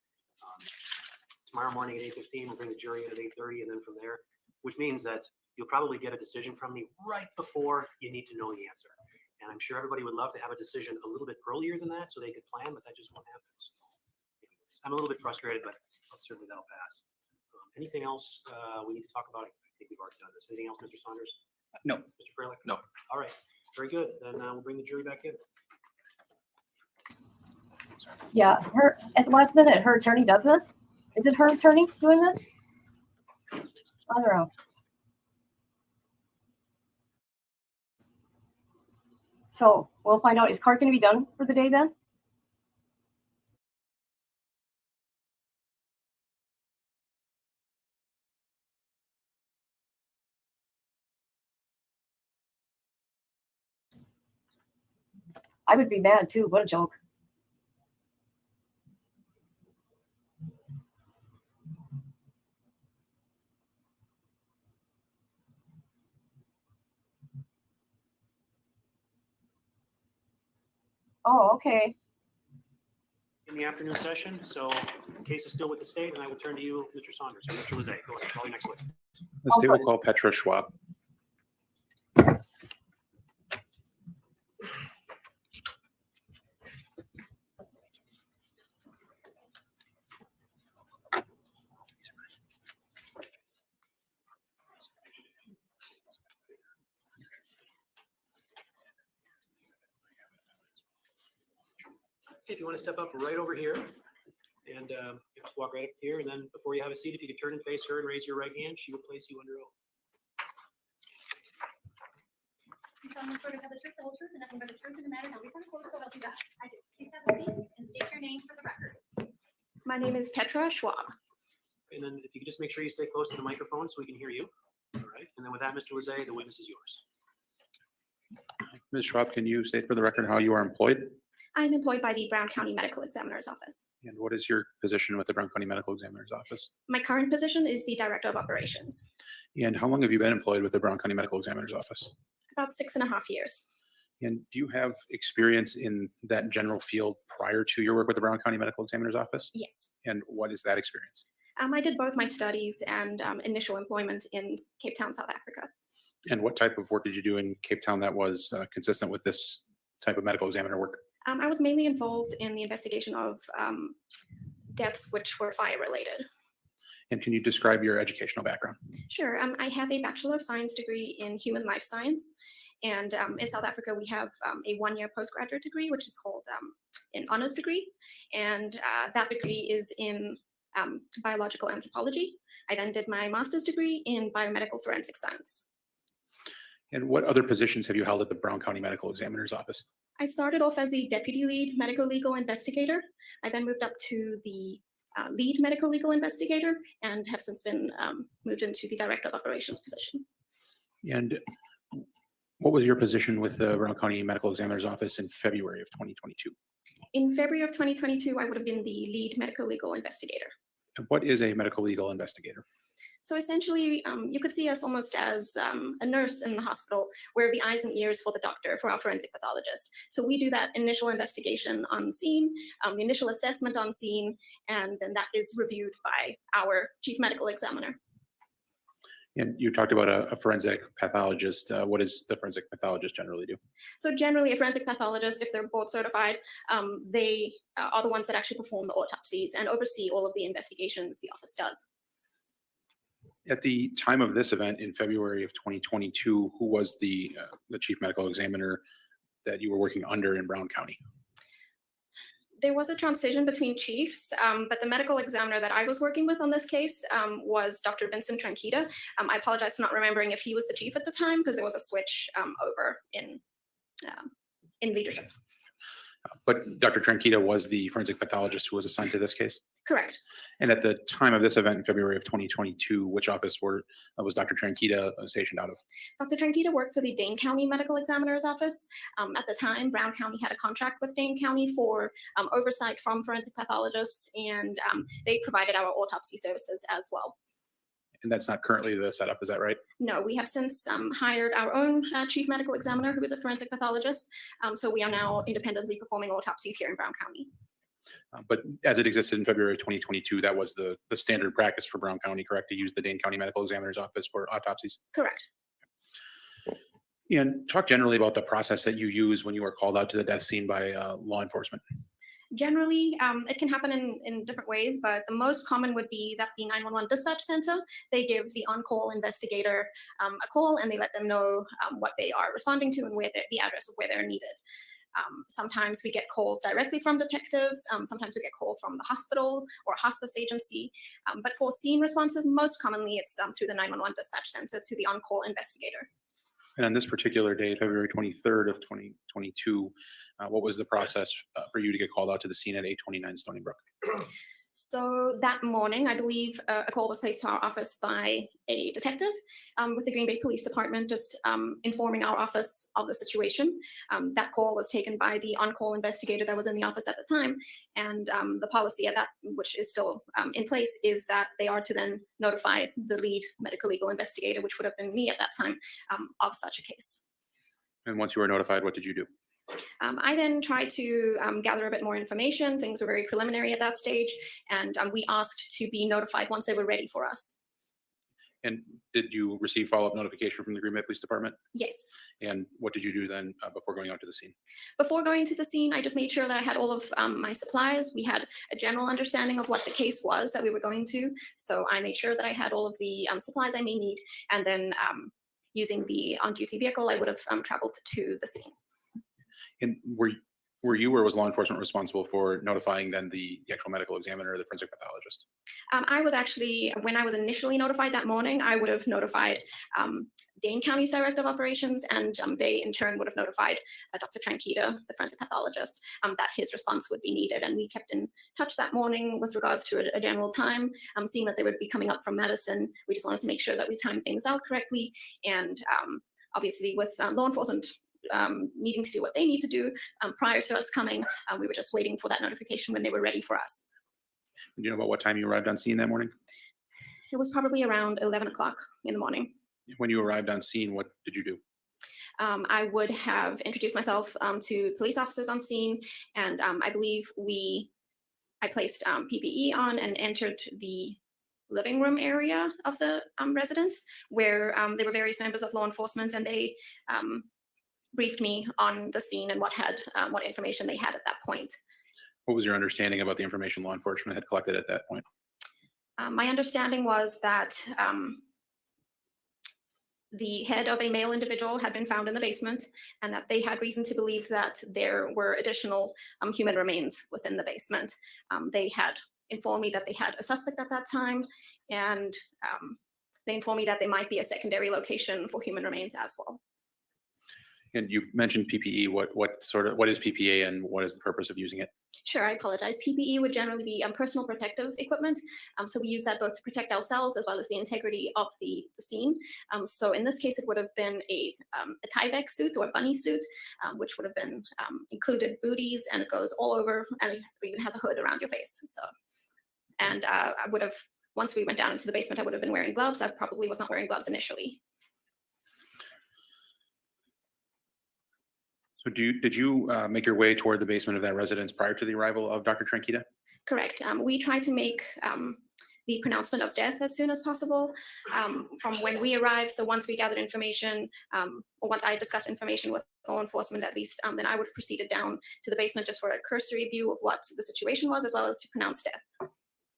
tomorrow morning at 8:15, we'll bring the jury in at 8:30, and then from there, which means that you'll probably get a decision from me right before you need to know the answer. And I'm sure everybody would love to have a decision a little bit earlier than that so they could plan, but that just won't happen. So, I'm a little bit frustrated, but certainly that'll pass. Anything else we need to talk about? I think we've already done this. Anything else, Mr. Saunders? No. Mr. Fraley? No. All right. Very good. Then we'll bring the jury back in. Yeah, her, at the last minute, her attorney does this. Is it her attorney doing this? On her own. So we'll find out, is court gonna be done for the day then? I would be mad too, what a joke. Oh, okay. In the afternoon session, so the case is still with the state, and I will turn to you, Mr. Saunders, or Mr. Lizette. Go ahead, call your next witness. The state will call Petra Schwab. If you want to step up right over here and just walk right up here, and then before you have a seat, if you could turn and face her and raise your right hand, she will place you under oath. You solemnly swear to tell the truth, the whole truth, and nothing but the truth in the matter now before the court, so help you God. I do. Please have a seat and state your name for the record. My name is Petra Schwab. And then if you could just make sure you stay close to the microphone so we can hear you. All right. And then with that, Mr. Lizette, the witness is yours. Ms. Schwab, can you state for the record how you are employed? I'm employed by the Brown County Medical Examiner's Office. And what is your position with the Brown County Medical Examiner's Office? My current position is the Director of Operations. And how long have you been employed with the Brown County Medical Examiner's Office? About 6.5 years. And do you have experience in that general field prior to your work with the Brown County Medical Examiner's Office? Yes. And what is that experience? I did both my studies and initial employment in Cape Town, South Africa. And what type of work did you do in Cape Town that was consistent with this type of medical examiner work? I was mainly involved in the investigation of deaths which were fire related. And can you describe your educational background? Sure. I have a Bachelor of Science degree in Human Life Science. And in South Africa, we have a one-year postgraduate degree, which is called an honors degree. And that degree is in biological anthropology. I then did my master's degree in biomedical forensic science. And what other positions have you held at the Brown County Medical Examiner's Office? I started off as the deputy lead medical legal investigator. I then moved up to the lead medical legal investigator and have since been moved into the director of operations position. And what was your position with the Brown County Medical Examiner's Office in February of 2022? In February of 2022, I would have been the lead medical legal investigator. And what is a medical legal investigator? So essentially, you could see us almost as a nurse in the hospital. We're the eyes and ears for the doctor, for our forensic pathologist. So we do that initial investigation on scene, the initial assessment on scene, and then that is reviewed by our chief medical examiner. And you talked about a forensic pathologist. What does the forensic pathologist generally do? So generally, a forensic pathologist, if they're board certified, they are the ones that actually perform the autopsies and oversee all of the investigations the office does. At the time of this event in February of 2022, who was the chief medical examiner that you were working under in Brown County? There was a transition between chiefs, but the medical examiner that I was working with on this case was Dr. Vincent Tranquita. I apologize for not remembering if he was the chief at the time because there was a switch over in leadership. But Dr. Tranquita was the forensic pathologist who was assigned to this case? Correct. And at the time of this event in February of 2022, which office was Dr. Tranquita stationed out of? Dr. Tranquita worked for the Dane County Medical Examiner's Office. At the time, Brown County had a contract with Dane County for oversight from forensic pathologists, and they provided our autopsy services as well. And that's not currently the setup, is that right? No, we have since hired our own chief medical examiner, who is a forensic pathologist. So we are now independently performing autopsies here in Brown County. But as it existed in February of 2022, that was the standard practice for Brown County, correct? To use the Dane County Medical Examiner's Office for autopsies? Correct. And talk generally about the process that you use when you are called out to the death scene by law enforcement. Generally, it can happen in different ways, but the most common would be that the 911 dispatch center, they give the on-call investigator a call and they let them know what they are responding to and where the address of where they're needed. Sometimes we get calls directly from detectives. Sometimes we get called from the hospital or hospice agency. But for scene responses, most commonly it's through the 911 dispatch center to the on-call investigator. And on this particular day, February 23rd of 2022, what was the process for you to get called out to the scene at 829 Stony Brook? So that morning, I believe a call was placed to our office by a detective with the Green Bay Police Department, just informing our office of the situation. That call was taken by the on-call investigator that was in the office at the time. And the policy at that, which is still in place, is that they are to then notify the lead medical legal investigator, which would have been me at that time, of such a case. And once you were notified, what did you do? I then tried to gather a bit more information. Things were very preliminary at that stage, and we asked to be notified once they were ready for us. And did you receive follow-up notification from the Green Bay Police Department? Yes. And what did you do then before going out to the scene? Before going to the scene, I just made sure that I had all of my supplies. We had a general understanding of what the case was that we were going to, so I made sure that I had all of the supplies I may need, and then using the on-duty vehicle, I would have traveled to the scene. And were you or was law enforcement responsible for notifying then the actual medical examiner or the forensic pathologist? I was actually, when I was initially notified that morning, I would have notified Dane County's Director of Operations, and they in turn would have notified Dr. Tranquita, the forensic pathologist, that his response would be needed. And we kept in touch that morning with regards to a general time, seeing that they would be coming up from Madison. We just wanted to make sure that we timed things out correctly. And obviously with law enforcement needing to do what they need to do prior to us coming, we were just waiting for that notification when they were ready for us. Do you know about what time you arrived on scene that morning? It was probably around 11 o'clock in the morning. When you arrived on scene, what did you do? I would have introduced myself to police officers on scene, and I believe I placed PPE on and entered the living room area of the residence, where there were various members of law enforcement, and they briefed me on the scene and what information they had at that point. What was your understanding about the information law enforcement had collected at that point? My understanding was that the head of a male individual had been found in the basement, and that they had reason to believe that there were additional human remains within the basement. They had informed me that they had a suspect at that time, and they informed me that they might be a secondary location for human remains as well. And you mentioned PPE. What is PPE and what is the purpose of using it? Sure, I apologize. PPE would generally be personal protective equipment. So we use that both to protect ourselves as well as the integrity of the scene. So in this case, it would have been a Tyvek suit or a bunny suit, which would have been included booties, and it goes all over, and it even has a hood around your face. So, and I would have, once we went down into the basement, I would have been wearing gloves. I probably was not wearing gloves initially. So did you make your way toward the basement of that residence prior to the arrival of Dr. Tranquita? Correct. We tried to make the pronouncement of death as soon as possible from when we arrived. So once we gathered information, or once I discussed information with law enforcement at least, then I would have proceeded down to the basement just for a cursory view of what the situation was, as well as to pronounce death.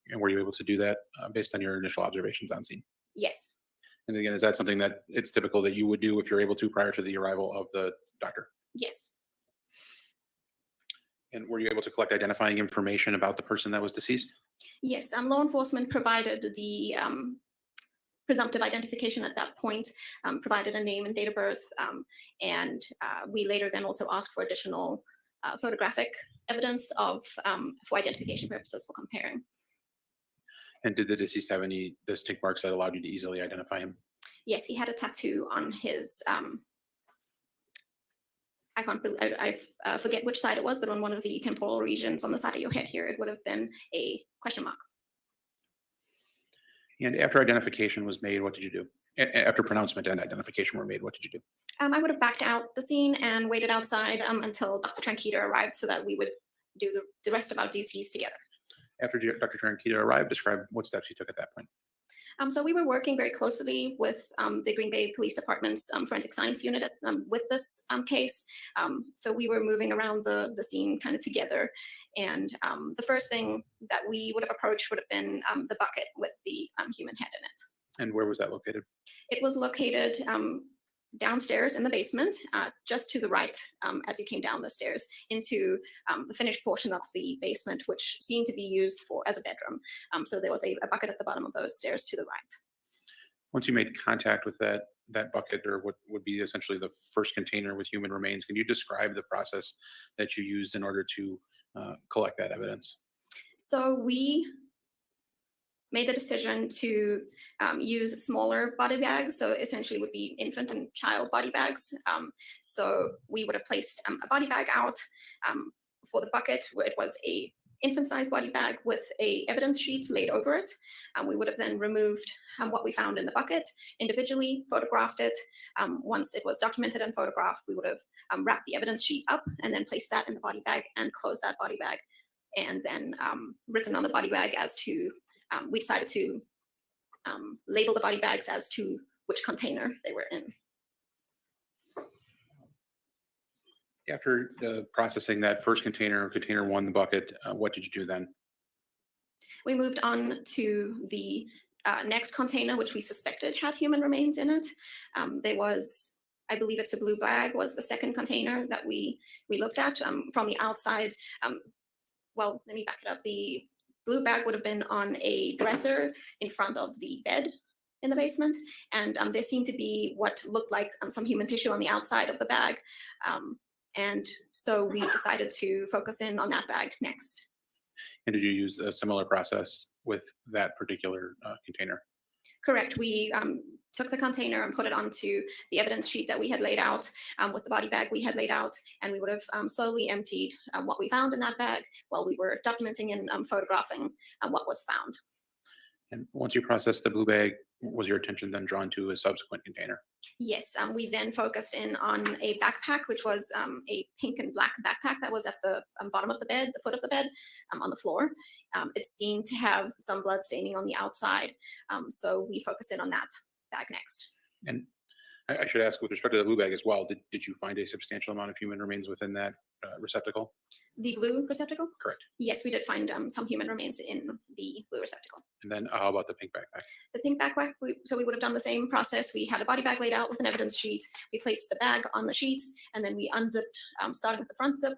And were you able to do that based on your initial observations on scene? Yes. And again, is that something that it's typical that you would do if you're able to prior to the arrival of the doctor? Yes. And were you able to collect identifying information about the person that was deceased? Yes, law enforcement provided the presumptive identification at that point, provided a name and date of birth, and we later then also asked for additional photographic evidence for identification purposes for comparing. And did the deceased have any distinct marks that allowed you to easily identify him? Yes, he had a tattoo on his, I forget which side it was, but on one of the temporal regions on the side of your head here, it would have been a question mark. And after identification was made, what did you do? After pronouncement and identification were made, what did you do? I would have backed out the scene and waited outside until Dr. Tranquita arrived so that we would do the rest of our duties together. After Dr. Tranquita arrived, describe what steps you took at that point. So we were working very closely with the Green Bay Police Department's forensic science unit with this case. So we were moving around the scene kind of together. And the first thing that we would have approached would have been the bucket with the human head in it. And where was that located? It was located downstairs in the basement, just to the right as you came down the stairs into the finished portion of the basement, which seemed to be used as a bedroom. So there was a bucket at the bottom of those stairs to the right. Once you made contact with that bucket, or what would be essentially the first container with human remains, can you describe the process that you used in order to collect that evidence? So we made the decision to use smaller body bags. So essentially would be infant and child body bags. So we would have placed a body bag out for the bucket, where it was a infant-sized body bag with a evidence sheet laid over it. We would have then removed what we found in the bucket individually, photographed it. Once it was documented and photographed, we would have wrapped the evidence sheet up and then placed that in the body bag and closed that body bag. And then written on the body bag as to, we decided to label the body bags as to which container they were in. After processing that first container, container one, the bucket, what did you do then? We moved on to the next container, which we suspected had human remains in it. There was, I believe it's a blue bag, was the second container that we looked at from the outside. Well, let me back it up. The blue bag would have been on a dresser in front of the bed in the basement, and there seemed to be what looked like some human tissue on the outside of the bag. And so we decided to focus in on that bag next. And did you use a similar process with that particular container? Correct. We took the container and put it onto the evidence sheet that we had laid out with the body bag we had laid out, and we would have slowly emptied what we found in that bag while we were documenting and photographing what was found. And once you processed the blue bag, was your attention then drawn to a subsequent container? Yes, we then focused in on a backpack, which was a pink and black backpack that was at the bottom of the bed, the foot of the bed, on the floor. It seemed to have some blood staining on the outside, so we focused in on that bag next. And I should ask, with respect to the blue bag as well, did you find a substantial amount of human remains within that receptacle? The blue receptacle? Correct. Yes, we did find some human remains in the blue receptacle. And then how about the pink backpack? The pink backpack, so we would have done the same process. We had a body bag laid out with an evidence sheet. We placed the bag on the sheets, and then we unzipped, starting with the front zip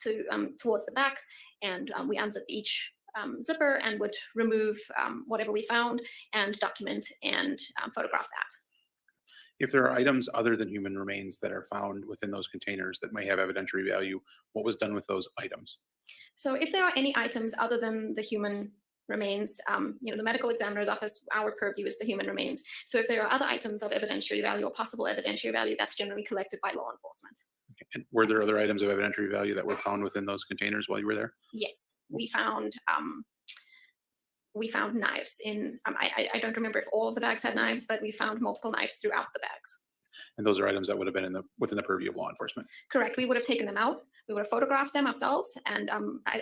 to towards the back, and we unzipped each zipper and would remove whatever we found and document and photograph that. If there are items other than human remains that are found within those containers that may have evidentiary value, what was done with those items? So if there are any items other than the human remains, the medical examiner's office, our purview is the human remains. So if there are other items of evidentiary value or possible evidentiary value, that's generally collected by law enforcement. Okay. And were there other items of evidentiary value that were found within those containers while you were there? Yes, we found knives in, I don't remember if all of the bags had knives, but we found multiple knives throughout the bags. And those are items that would have been within the purview of law enforcement? Correct. We would have taken them out. We would have photographed them ourselves. And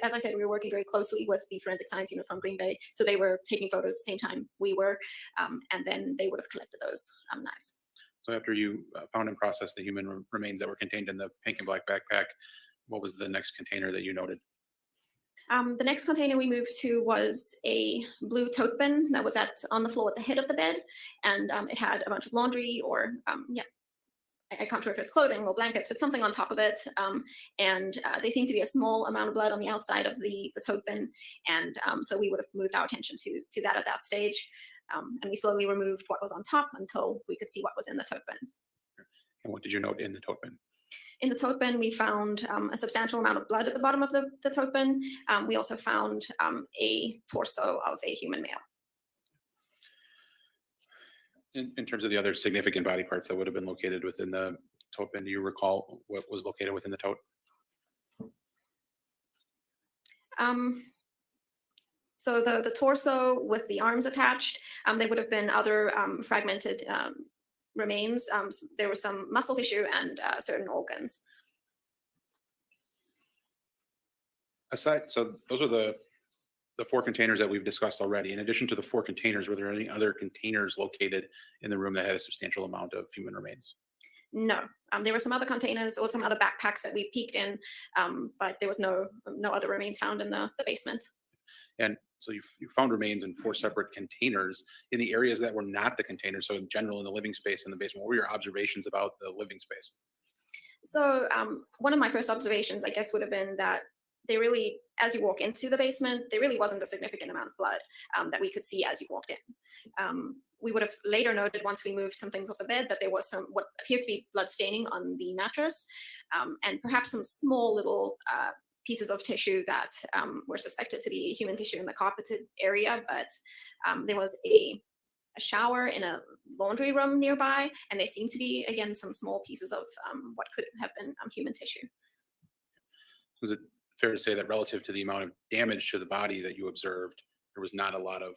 as I said, we were working very closely with the forensic science unit from Green Bay. So they were taking photos at the same time we were, and then they would have collected those knives. So after you found and processed the human remains that were contained in the pink and black backpack, what was the next container that you noted? The next container we moved to was a blue tote bin that was on the floor at the head of the bed, and it had a bunch of laundry or, I can't remember if it's clothing or blankets, but something on top of it, and they seemed to be a small amount of blood on the outside of the tote bin, and so we would have moved our attention to that at that stage, and we slowly removed what was on top until we could see what was in the tote bin. And what did you note in the tote bin? In the tote bin, we found a substantial amount of blood at the bottom of the tote bin. We also found a torso of a human male. In terms of the other significant body parts that would have been located within the tote bin, do you recall what was located within the tote? So the torso with the arms attached, there would have been other fragmented remains. There was some muscle tissue and certain organs. So those are the four containers that we've discussed already. In addition to the four containers, were there any other containers located in the room that had a substantial amount of human remains? No, there were some other containers or some other backpacks that we peeked in, but there was no other remains found in the basement. And so you found remains in 4 separate containers in the areas that were not the containers. So in general, in the living space in the basement, what were your observations about the living space? So one of my first observations, I guess, would have been that they really, as you walk into the basement, there really wasn't a significant amount of blood that we could see as you walked in. We would have later noted, once we moved some things off the bed, that there was some what appeared to be blood staining on the mattress, and perhaps some small little pieces of tissue that were suspected to be human tissue in the carpeted area. But there was a shower in a laundry room nearby, and there seemed to be, again, some small pieces of what could have been human tissue. Was it fair to say that relative to the amount of damage to the body that you observed, there was not a lot of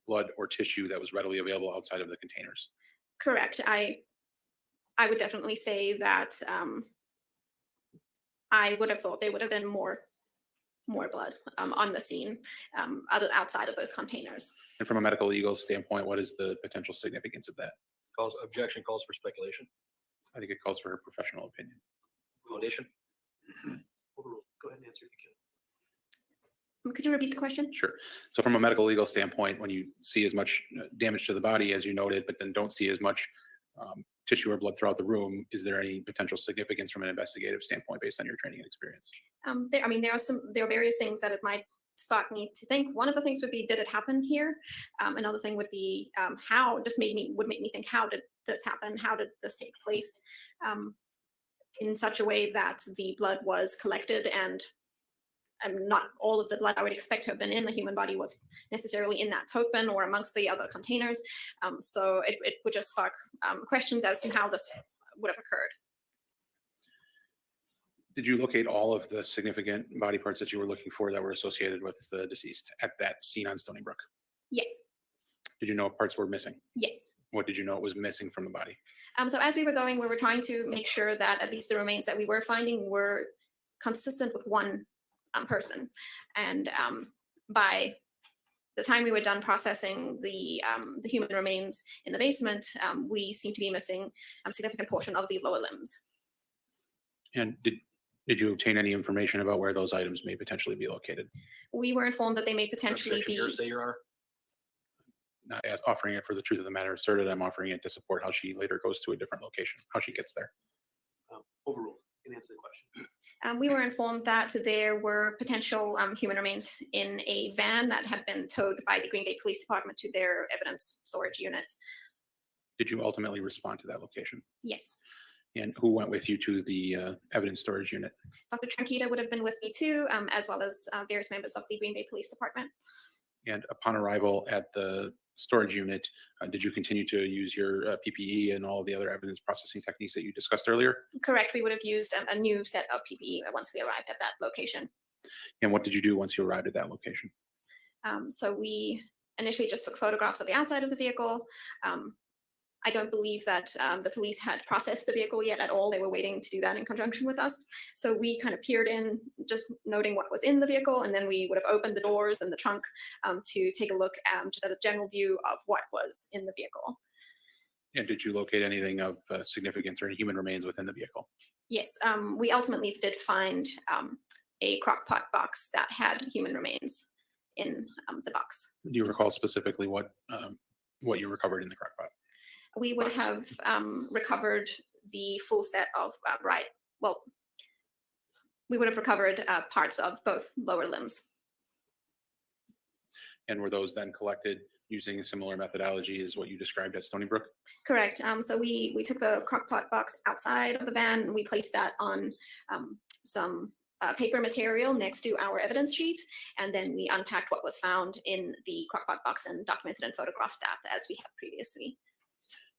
blood or tissue that was readily available outside of the containers? Correct. I would definitely say that I would have thought there would have been more blood on the scene outside of those containers. And from a medical legal standpoint, what is the potential significance of that? Objection calls for speculation. I think it calls for a professional opinion. Foundation. Overruled. Go ahead and answer if you can. Could you repeat the question? Sure. So from a medical legal standpoint, when you see as much damage to the body as you noted, but then don't see as much tissue or blood throughout the room, is there any potential significance from an investigative standpoint based on your training and experience? There are various things that it might spark me to think. One of the things would be, did it happen here? Another thing would be, how, just would make me think, how did this happen? How did this take place? In such a way that the blood was collected, and not all of the blood I would expect to have been in the human body was necessarily in that tote bin or amongst the other containers. So it would just spark questions as to how this would have occurred. Did you locate all of the significant body parts that you were looking for that were associated with the deceased at that scene on Stony Brook? Yes. Did you know what parts were missing? Yes. What did you know was missing from the body? So as we were going, we were trying to make sure that at least the remains that we were finding were consistent with one person. And by the time we were done processing the human remains in the basement, we seemed to be missing a significant portion of the lower limbs. And did you obtain any information about where those items may potentially be located? We were informed that they may potentially be. Say your honor. Not as offering it for the truth of the matter asserted, I'm offering it to support how she later goes to a different location, how she gets there. Overruled. You can answer the question. We were informed that there were potential human remains in a van that had been towed by the Green Bay Police Department to their evidence storage unit. Did you ultimately respond to that location? Yes. And who went with you to the evidence storage unit? Dr. Tranquita would have been with me too, as well as various members of the Green Bay Police Department. And upon arrival at the storage unit, did you continue to use your PPE and all of the other evidence processing techniques that you discussed earlier? Correct. We would have used a new set of PPE once we arrived at that location. And what did you do once you arrived at that location? So we initially just took photographs of the outside of the vehicle. I don't believe that the police had processed the vehicle yet at all. They were waiting to do that in conjunction with us. So we kind of peered in, just noting what was in the vehicle, and then we would have opened the doors and the trunk to take a look just at a general view of what was in the vehicle. And did you locate anything of significance or any human remains within the vehicle? Yes, we ultimately did find a crock pot box that had human remains in the box. Do you recall specifically what you recovered in the crock pot? We would have recovered the full set of we would have recovered parts of both lower limbs. And were those then collected using a similar methodology as what you described at Stony Brook? Correct. So we took the crock pot box outside of the van and we placed that on some paper material next to our evidence sheet. And then we unpacked what was found in the crock pot box and documented and photographed that as we had previously.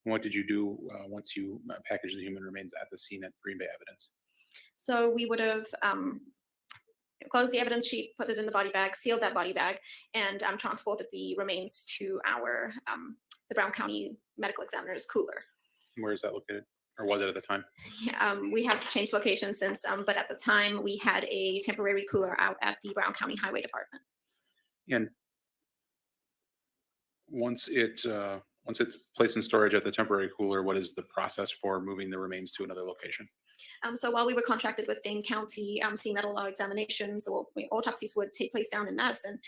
What did you do once you packaged the human remains at the scene at Green Bay Evidence? So we would have closed the evidence sheet, put it in the body bag, sealed that body bag, and transported the remains to our the Brown County Medical Examiner's cooler. Where is that located? Or was it at the time? We have changed locations since, but at the time we had a temporary cooler out at the Brown County Highway Department. And once it Once it's placed in storage at the temporary cooler, what is the process for moving the remains to another location? So while we were contracted with Dane County, scene metal law examinations or autopsies would take place down in Madison.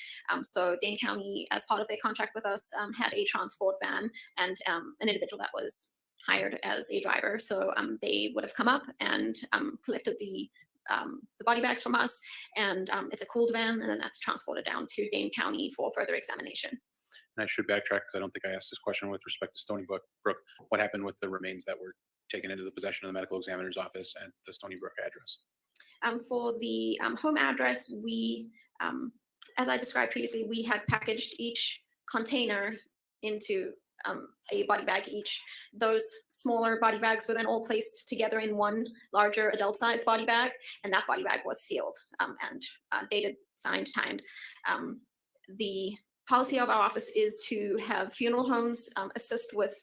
So Dane County, as part of their contract with us, had a transport van and an individual that was hired as a driver. So they would have come up and collected the body bags from us, and it's a cooled van, and then that's transported down to Dane County for further examination. And I should backtrack because I don't think I asked this question with respect to Stony Brook. What happened with the remains that were taken into the possession of the medical examiner's office at the Stony Brook address? For the home address, we, as I described previously, we had packaged each container into a body bag each. Those smaller body bags were then all placed together in one larger adult-sized body bag, and that body bag was sealed and dated, signed, timed. The policy of our office is to have funeral homes assist with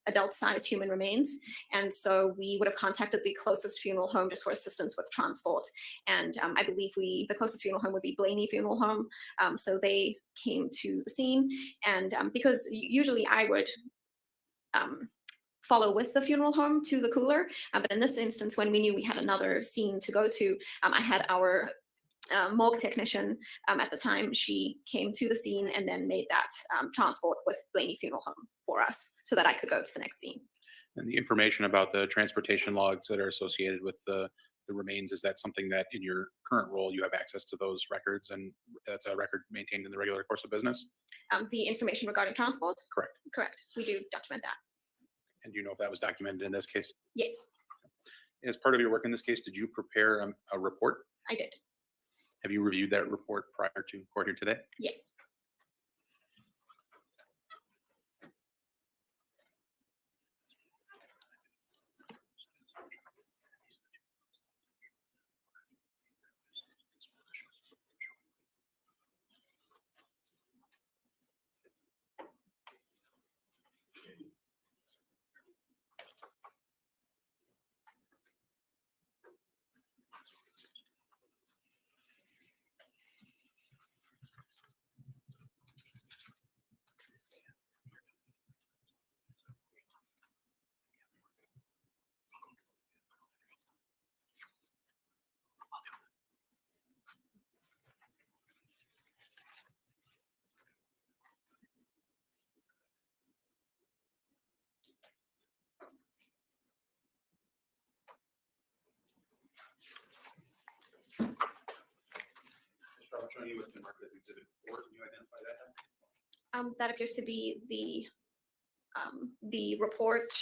adult-sized human remains, and so we would have contacted the closest funeral home just for assistance with transport. And I believe the closest funeral home would be Blaney Funeral Home. So they came to the scene, and because usually I would follow with the funeral home to the cooler, but in this instance, when we knew we had another scene to go to, I had our morgue technician at the time. She came to the scene and then made that transport with Blaney Funeral Home for us so that I could go to the next scene. And the information about the transportation logs that are associated with the remains, is that something that in your current role you have access to those records, and that's a record maintained in the regular course of business? The information regarding transport? Correct. Correct. We do document that. And do you know if that was documented in this case? Yes, As part of your work in this case, did you prepare a report? I did. Have you reviewed that report prior to court here today? Yes. That appears to be the report.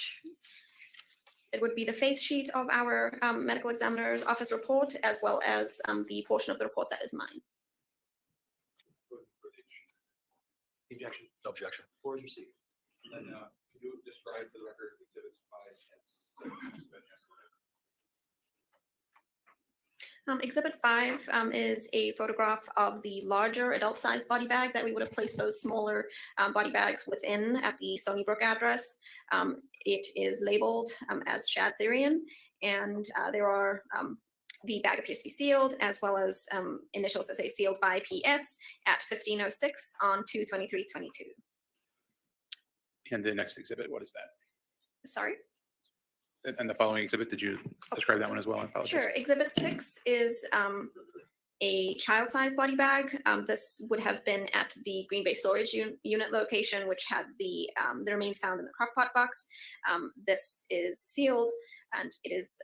It would be the face sheet of our medical examiner's office report, as well as the portion of the report that is mine. Objection. Objection. Floor is received. And could you describe for the record exhibits 5 and 6? Exhibit 5 is a photograph of the larger adult-sized body bag that we would have placed those smaller body bags within at the Stony Brook address. It is labeled as Shad Therian, and there are the bag appears to be sealed, as well as initials that say sealed by PS at 1506 on 2/23/22. And the next exhibit, what is that? Sorry? And the following exhibit, did you describe that one as well? I apologize. Sure. Exhibit 6 is a child-sized body bag. This would have been at the Green Bay storage unit location, which had the remains found in the crockpot box. This is sealed, and it is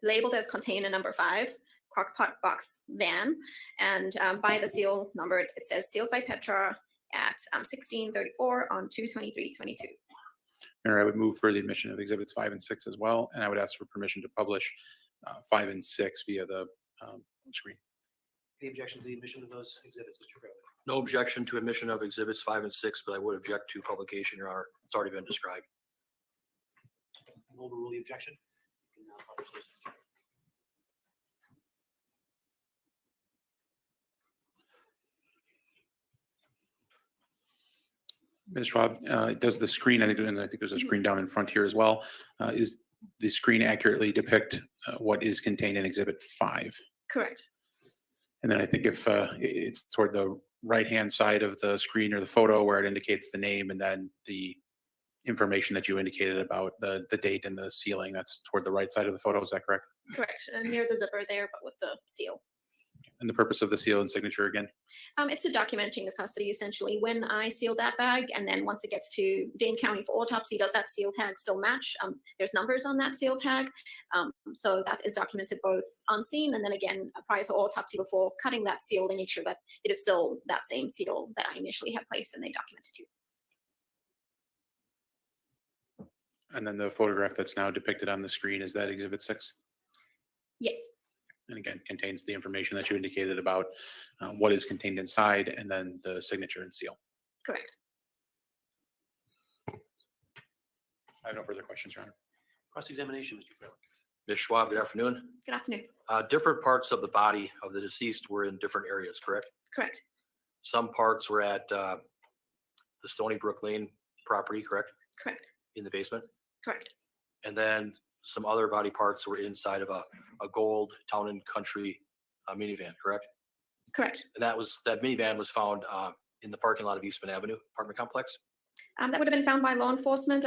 labeled as container number 5, crockpot box van, and by the seal number, it says sealed by Petra at 1634 on 2/23/22. Mayor, I would move for the admission of exhibits 5 and 6 as well, and I would ask for permission to publish 5 and 6 via the screen. Any objection to the admission of those exhibits, Mr. Crowley? No objection to admission of exhibits 5 and 6, but I would object to publication, Your Honor. It's already been described. We'll overrule the objection. You can now publish those. Ms. Schwab, does the screen, I think there's a screen down in front here as well. Is the screen accurately depict what is contained in exhibit 5? Correct. And then I think if it's toward the right-hand side of the screen or the photo where it indicates the name and then the information that you indicated about the date and the sealing. That's toward the right side of the photo. Is that correct? Correct, near the zipper there, but with the seal. And the purpose of the seal and signature again? It's to document chain of custody, essentially. When I seal that bag, and then once it gets to Dane County for autopsy, does that seal tag still match? There's numbers on that seal tag, so that is documented both on scene and then again prior to autopsy before cutting that seal. They make sure that it is still that same seal that I initially had placed, and they document it too. And then the photograph that's now depicted on the screen, is that Exhibit 6? Yes. And again, contains the information that you indicated about what is contained inside and then the signature and seal. Correct. I have no further questions, Your Honor. Cross-examination, Mr. Frelick. Ms. Schwab, good afternoon. Good afternoon. Different parts of the body of the deceased were in different areas, correct? Correct. Some parts were at the Stony Brook Lane property, correct? Correct. In the basement? Correct. And then some other body parts were inside of a gold Town and Country minivan, correct? Correct. And that minivan was found in the parking lot of Eastman Avenue apartment complex? That would have been found by law enforcement.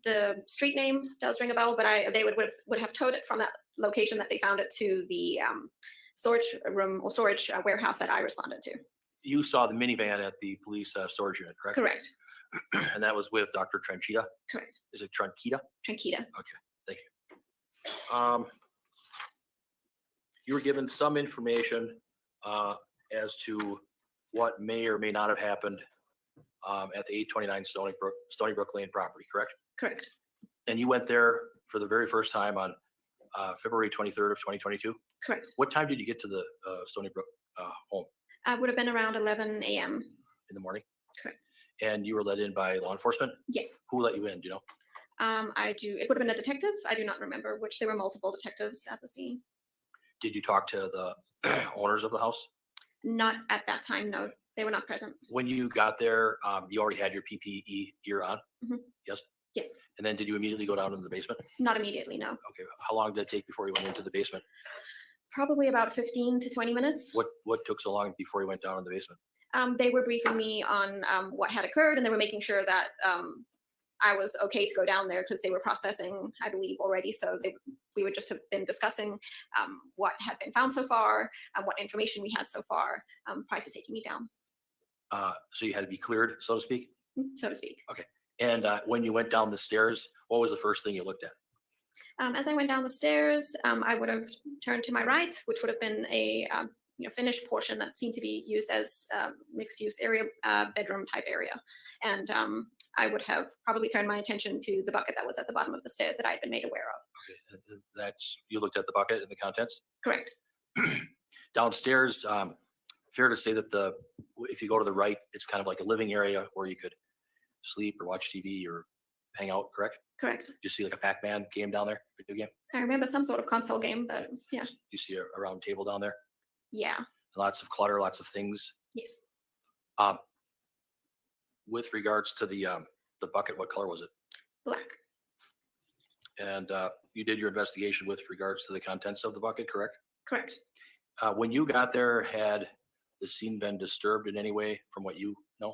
The street name does ring a bell, but they would have towed it from that location that they found it to the storage room or storage warehouse that I responded to. You saw the minivan at the police storage unit, correct? Correct. And that was with Dr. Tranchita? Correct. Is it Tranquita? Tranquita. Okay, thank you. You were given some information as to what may or may not have happened at the 829 Stony Brook Lane property, correct? Correct. And you went there for the very first time on February 23rd of 2022? Correct. What time did you get to the Stony Brook home? Would have been around 11 a.m. In the morning? Correct. And you were let in by law enforcement? Yes. Who let you in, do you know? It would have been a detective. I do not remember which. There were multiple detectives at the scene. Did you talk to the owners of the house? Not at that time, no. They were not present. When you got there, you already had your PPE gear on? Mhm. Yes? Yes. And then did you immediately go down into the basement? Not immediately, no. Okay. How long did it take before you went into the basement? Probably about 15 to 20 minutes. What took so long before you went down in the basement? They were briefing me on what had occurred, and they were making sure that I was okay to go down there because they were processing, I believe, already. So we would just have been discussing what had been found so far, what information we had so far prior to taking me down, So you had to be cleared, so to speak? so to speak. Okay. And when you went down the stairs, what was the first thing you looked at? As I went down the stairs, I would have turned to my right, which would have been a finished portion that seemed to be used as mixed-use area, bedroom type area. And I would have probably turned my attention to the bucket that was at the bottom of the stairs that I had been made aware of. Okay. You looked at the bucket and the contents? Correct. Downstairs, fair to say that if you go to the right, it's kind of like a living area where you could sleep or watch TV or hang out, correct? Correct. You see like a Pac-Man game down there, video game? I remember some sort of console game, but yeah. You see a round table down there? Yeah. Lots of clutter, lots of things. Yes. With regards to the bucket, what color was it? Black. And you did your investigation with regards to the contents of the bucket, correct? Correct. When you got there, had the scene been disturbed in any way from what you know?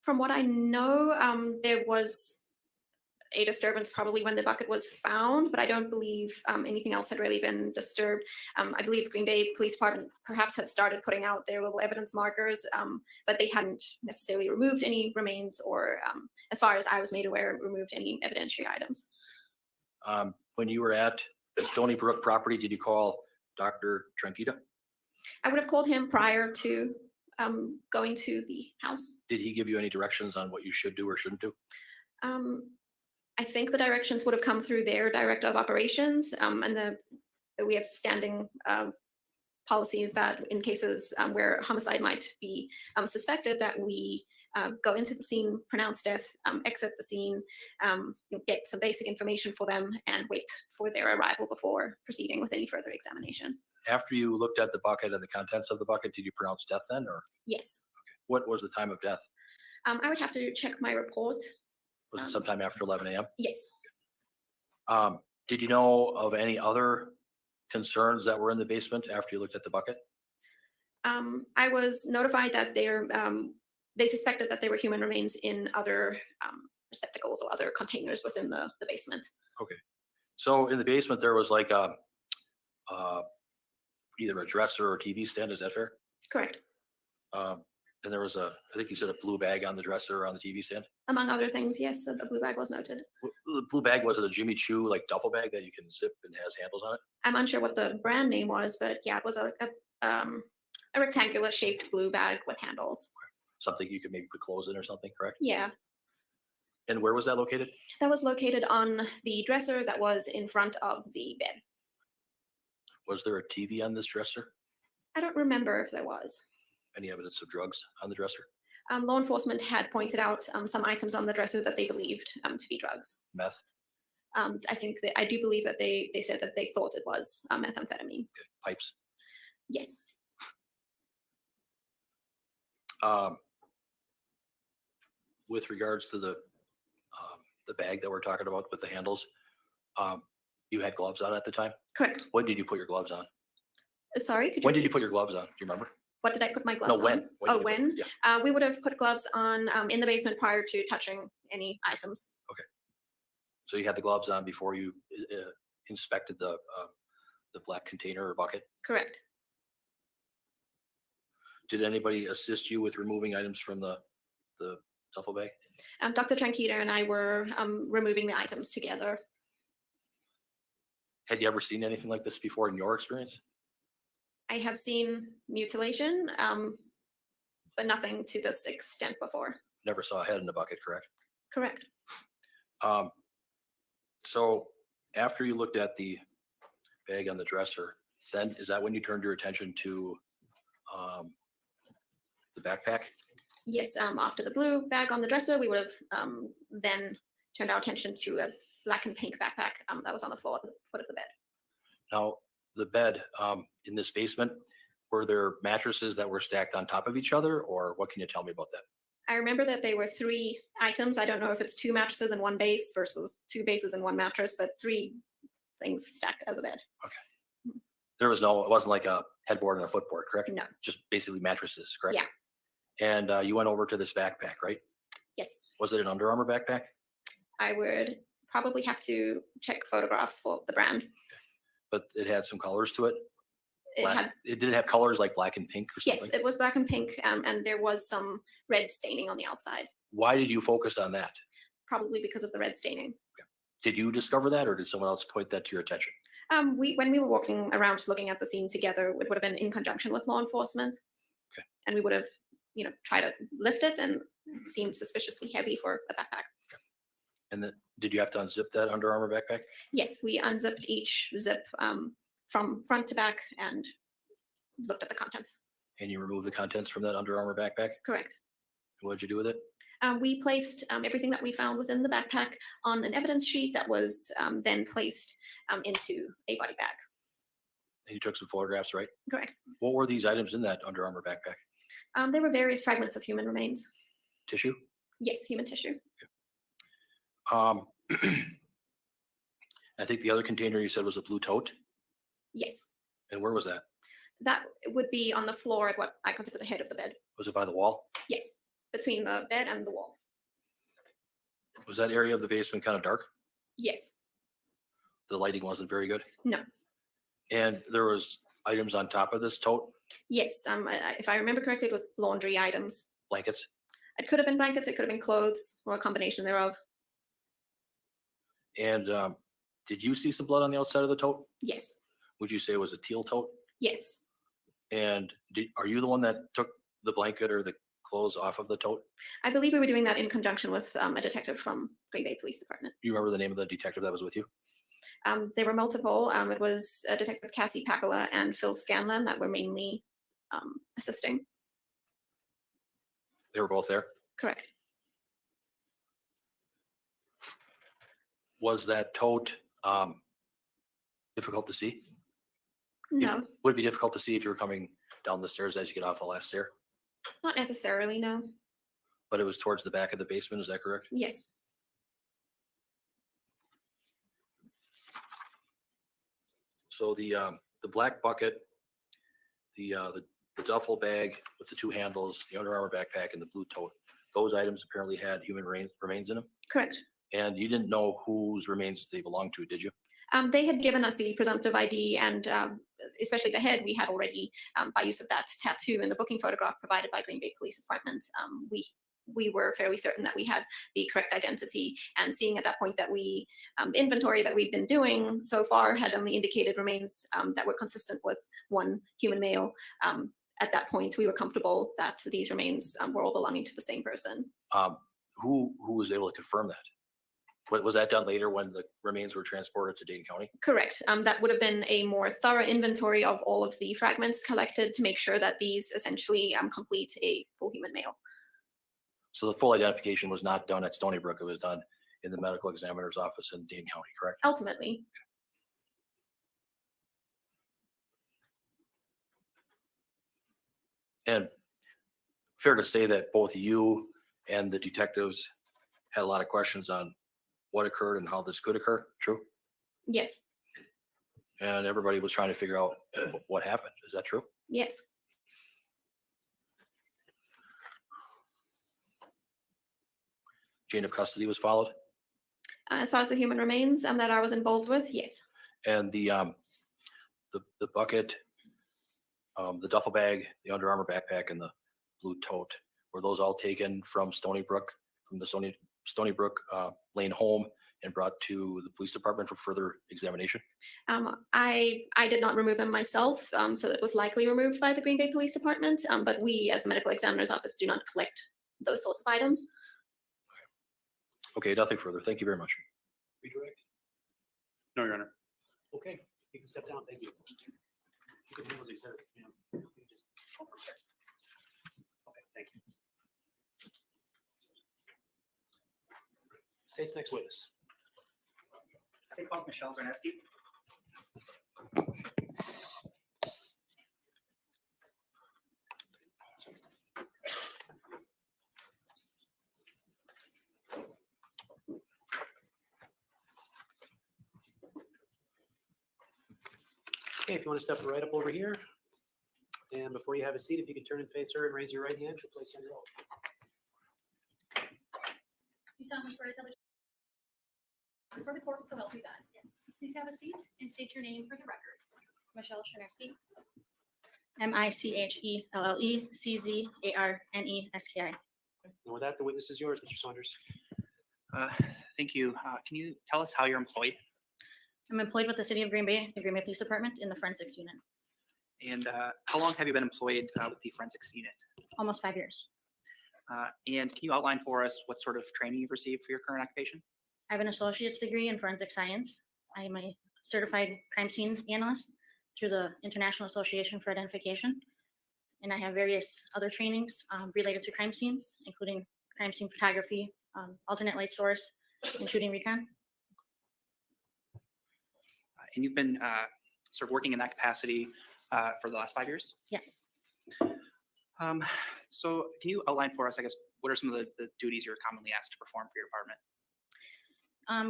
From what I know, there was a disturbance probably when the bucket was found, but I don't believe anything else had really been disturbed. I believe Green Bay Police Department perhaps had started putting out their little evidence markers, but they hadn't necessarily removed any remains or, as far as I was made aware, removed any evidentiary items. When you were at the Stony Brook property, did you call Dr. Tranquita? I would have called him prior to going to the house. Did he give you any directions on what you should do or shouldn't do? I think the directions would have come through their director of operations, and we have standing policies that in cases where homicide might be suspected, that we go into the scene, pronounce death, exit the scene, get some basic information for them, and wait for their arrival before proceeding with any further examination. After you looked at the bucket and the contents of the bucket, did you pronounce death then, or? Yes. Okay. What was the time of death? I would have to check my report. Was it sometime after 11 a.m.? Yes. Did you know of any other concerns that were in the basement after you looked at the bucket? I was notified that they suspected that there were human remains in other receptacles or other containers within the basement. Okay. So in the basement, there was like either a dresser or TV stand. Is that fair? Correct. And there was I think you said a blue bag on the dresser or on the TV stand. Among other things, yes, a blue bag was noted. The blue bag, was it a Jimmy Choo like duffel bag that you can zip and has handles on it? I'm unsure what the brand name was, but yeah, it was a rectangular shaped blue bag with handles. Something you could maybe put clothes in or something, correct? Yeah, And where was that located? that was located on the dresser that was in front of the bed. Was there a TV on this dresser? I don't remember if there was. Any evidence of drugs on the dresser? Law enforcement had pointed out some items on the dresser that they believed to be drugs. Meth? I do believe that they said that they thought it was methamphetamine. Okay. Pipes? Yes. With regards to the bag that we're talking about with the handles, you had gloves on at the time? Correct. When did you put your gloves on? Sorry, could you When did you repeat? put your gloves on? Do you remember? What did I put my gloves No, on? when? Oh, did you put- when? Yeah. We would have put gloves on in the basement prior to touching any items. So you had the gloves on before you inspected the black container or bucket? Correct. Did anybody assist you with removing items from the duffel bag? Dr. Tranquita and I were removing the items together. Had you ever seen anything like this before in your experience? I have seen mutilation, but nothing to this extent before. Never saw a head in the bucket, correct? Correct. So after you looked at the bag on the dresser, then is that when you turned your attention to the backpack? Yes, after the blue bag on the dresser, we would have then turned our attention to a black and pink backpack that was on the floor at the foot of the bed. Now, the bed in this basement, were there mattresses that were stacked on top of each other, or what can you tell me about that? I remember that they were 3 items. I don't know if it's 2 mattresses and 1 base versus 2 bases and 1 mattress, but 3 things stacked as a bed. There was no, it wasn't like a headboard and a footboard, correct? No. Just basically mattresses, correct? Yeah. And you went over to this backpack, right? Yes. Was it an Under Armour backpack? I would probably have to check photographs for the brand. But it had some colors to it? It had, Did it have colors like black and pink or yes, something? it was black and pink, and there was some red staining on the outside, Why did you focus on that? probably because of the red staining. Did you discover that, or did someone else point that to your attention? When we were walking around looking at the scene together, it would have been in conjunction with law enforcement. Okay. And we would have, tried to lift it, and it seemed suspiciously heavy for a backpack. And then, did you have to unzip that Under Armour backpack? Yes, we unzipped each zip from front to back and looked at the contents. And you removed the contents from that Under Armour backpack? Correct. What did you do with it? We placed everything that we found within the backpack on an evidence sheet that was then placed into a body bag. And you took some photographs, right? Correct. What were these items in that Under Armour backpack? There were various fragments of human remains. Tissue? Yes, human tissue. I think the other container you said was a blue tote. Yes, And where was that? that would be on the floor at what I consider the head of the bed. Was it by the wall? Yes, between the bed and the wall. Was that area of the basement kind of dark? Yes, The lighting wasn't very good? no, And there was items on top of this tote, yes. If I remember correctly, it was laundry items. blankets? It could have been blankets, it could have been clothes, or a combination thereof. And did you see some blood on the outside of the tote? Yes, Would you say it was a teal tote? yes. And are you the one that took the blanket or the clothes off of the tote? I believe we were doing that in conjunction with a detective from Green Bay Police Department. Do you remember the name of the detective that was with you? There were multiple. It was Detective Cassie Pakala and Phil Scanlon that were mainly assisting. They were both there? Correct. Was that tote difficult to see? No, Would it be difficult to see if you were coming down the stairs as you get off the last stair? not necessarily, no. But it was towards the back of the basement, is that correct? Yes, So the black bucket, the the duffel bag with the 2 handles, the Under Armour backpack, and the blue tote, those items apparently had human remains in them. Correct. And you didn't know whose remains they belonged to, did you? They had given us the presumptive ID, and especially the head, we had already, by use of that tattoo in the booking photograph provided by Green Bay Police Department, we were fairly certain that we had the correct identity. And seeing at that point that the inventory that we'd been doing so far had only indicated remains that were consistent with one human male, at that point we were comfortable that these remains were all belonging to the same person. Who was able to confirm that? Was that done later when the remains were transported to Dane County? Correct. That would have been a more thorough inventory of all of the fragments collected to make sure that these essentially complete a full human male. So the full identification was not done at Stony Brook. It was done in the medical examiner's office in Dane County, correct? Ultimately. And fair to say that both you and the detectives had a lot of questions on what occurred and how this could occur, true? Yes. And everybody was trying to figure out what happened. Is that true? Yes. Chain of custody was followed? As far as the human remains that I was involved with, yes. And the bucket, the duffel bag, the Under Armour backpack, and the blue tote, were those all taken from Stony Brook, from the Stony Brook Lane home, and brought to the police department for further examination? I did not remove them myself, so it was likely removed by the Green Bay Police Department, but we, as the medical examiner's office, do not collect those sorts of items. Okay, nothing further. Thank you very much. Redirect. No, Your Honor. Okay, you can step down. Thank you. You can do as he says. You can just- Okay, thank you. State's next witness. State calls Michelle Zarneski. Okay, if you want to step right up over here. And before you have a seat, if you can turn and face her and raise your right hand, she'll place you on your oath. You solemnly swear to tell the truth before the court, so help you God. Please have a seat and state your name for the record. Michelle Zarneski. MICHELLECZARNESKI. And with that, the witness is yours, Mr. Saunders. Thank you. Can you tell us how you're employed? I'm employed with the City of Green Bay, the Green Bay Police Department, in the forensics unit. And how long have you been employed with the forensics unit? Almost 5 years. And can you outline for us what sort of training you've received for your current occupation? I have an associate's degree in forensic science. I am a certified crime scene analyst through the International Association for Identification. And I have various other trainings related to crime scenes, including crime scene photography, alternate light source, and shooting recon. And you've been sort of working in that capacity for the last 5 years? Yes. So can you outline for us, I guess, what are some of the duties you're commonly asked to perform for your department?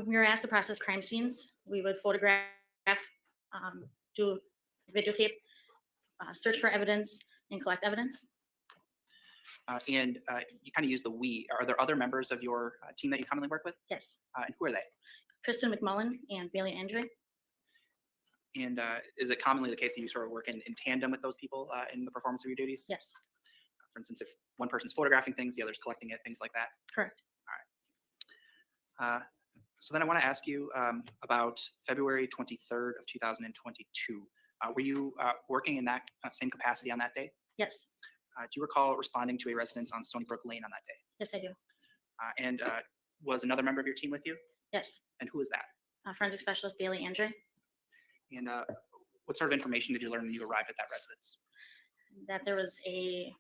We were asked to process crime scenes. We would photograph, do videotape, search for evidence, and collect evidence. And you kind of use the we. Are there other members of your team that you commonly work with? Yes. And who are they? Kristen McMullen and Bailey Andre. And is it commonly the case that you sort of work in tandem with those people in the performance of your duties? Yes. For instance, if one person's photographing things, the other's collecting it, things like that? Correct. All right. So then I want to ask you about February 23rd of 2022. Were you working in that same capacity on that day? Yes. Do you recall responding to a residence on Stony Brook Lane on that day? Yes, I do. And was another member of your team with you? Yes. And who was that? Forensic specialist Bailey Andre. And what sort of information did you learn when you arrived at that residence? That there was a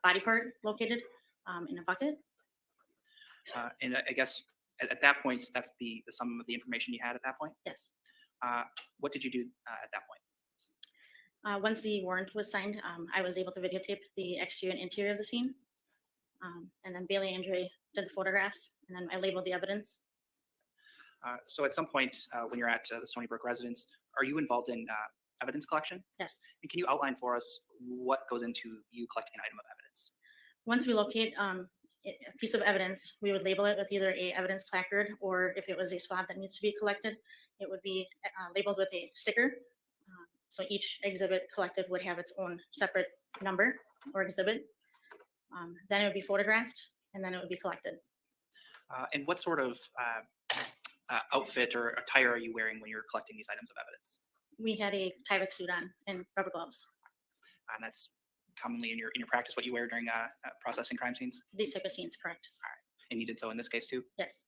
body part located in a bucket. And I guess at that point, that's the sum of the information you had at that point? Yes. What did you do at that point? Once the warrant was signed, I was able to videotape the exterior and interior of the scene. And then Bailey Andre did the photographs, and then I labeled the evidence. So at some point when you're at the Stony Brook residence, are you involved in evidence collection. Yes. And can you outline for us what goes into you collecting an item of evidence? Once we locate a piece of evidence, we would label it with either a evidence placard, or if it was a swab that needs to be collected, it would be labeled with a sticker. So each exhibit collected would have its own separate number or exhibit. Then it would be photographed, and then it would be collected. And what sort of outfit or attire are you wearing when you're collecting these items of evidence? We had a Tyvek suit on and rubber gloves. And that's commonly in your practice what you wear during processing crime scenes? These type of scenes, correct. All right. And you did so in this case too? Yes.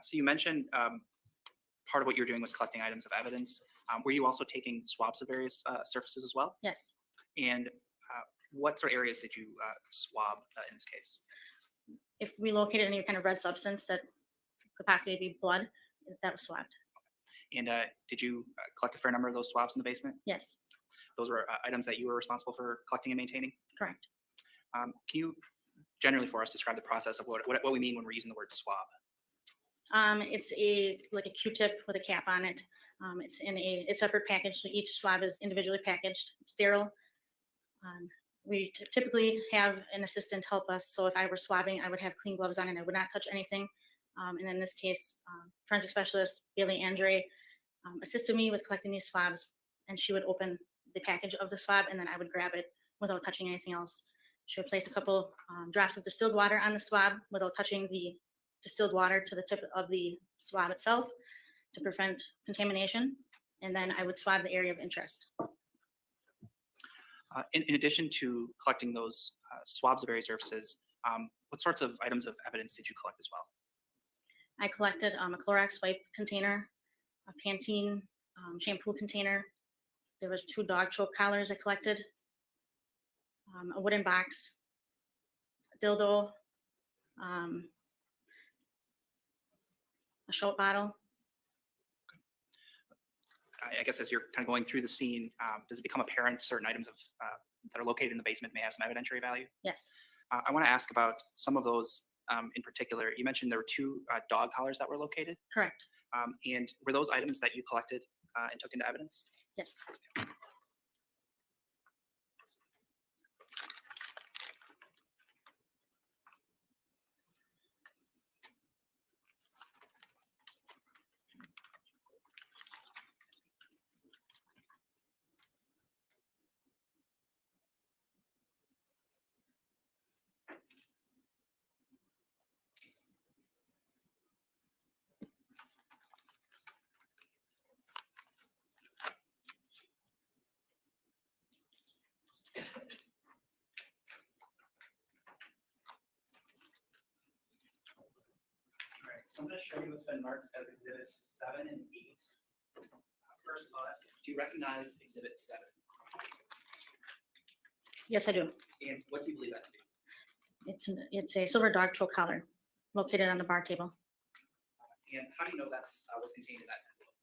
So you mentioned part of what you're doing was collecting items of evidence. Were you also taking swabs of various surfaces as well? Yes. And what sort of areas did you swab in this case? If we located any kind of red substance that could possibly be blood, that was swabbed. And did you collect a fair number of those swabs in the basement? Yes. Those were items that you were responsible for collecting and maintaining? Correct. Can you generally for us describe the process of what we mean when we're using the word swab? It's like a Q-tip with a cap on it. It's in a separate package, so each swab is individually packaged. It's sterile. We typically have an assistant help us. So if I were swabbing, I would have clean gloves on and I would not touch anything. And in this case, forensic specialist Bailey Andre assisted me with collecting these swabs, and she would open the package of the swab, and then I would grab it without touching anything else. She would place a couple drops of distilled water on the swab without touching the distilled water to the tip of the swab itself to prevent contamination, and then I would swab the area of interest. In addition to collecting those swabs of various surfaces, what sorts of items of evidence did you collect as well? I collected a Clorox wipe container, a Pantene shampoo container. There was 2 dog choke collars I collected, a wooden box, a dildo, a shot bottle. I guess as you're kind of going through the scene, does it become apparent certain items of that are located in the basement may have some evidentiary value? Yes. I want to ask about some of those in particular. You mentioned there were 2 dog collars that were located. Correct. And were those items that you collected and took into evidence? Yes. All right, so I'm going to show you what's been marked as exhibits 7 and 8. First, I'll ask, do you recognize exhibit 7? Yes, I do. And what do you believe that to be? It's a silver dog choke collar located on the bar table. And how do you know that's what's contained in that envelope?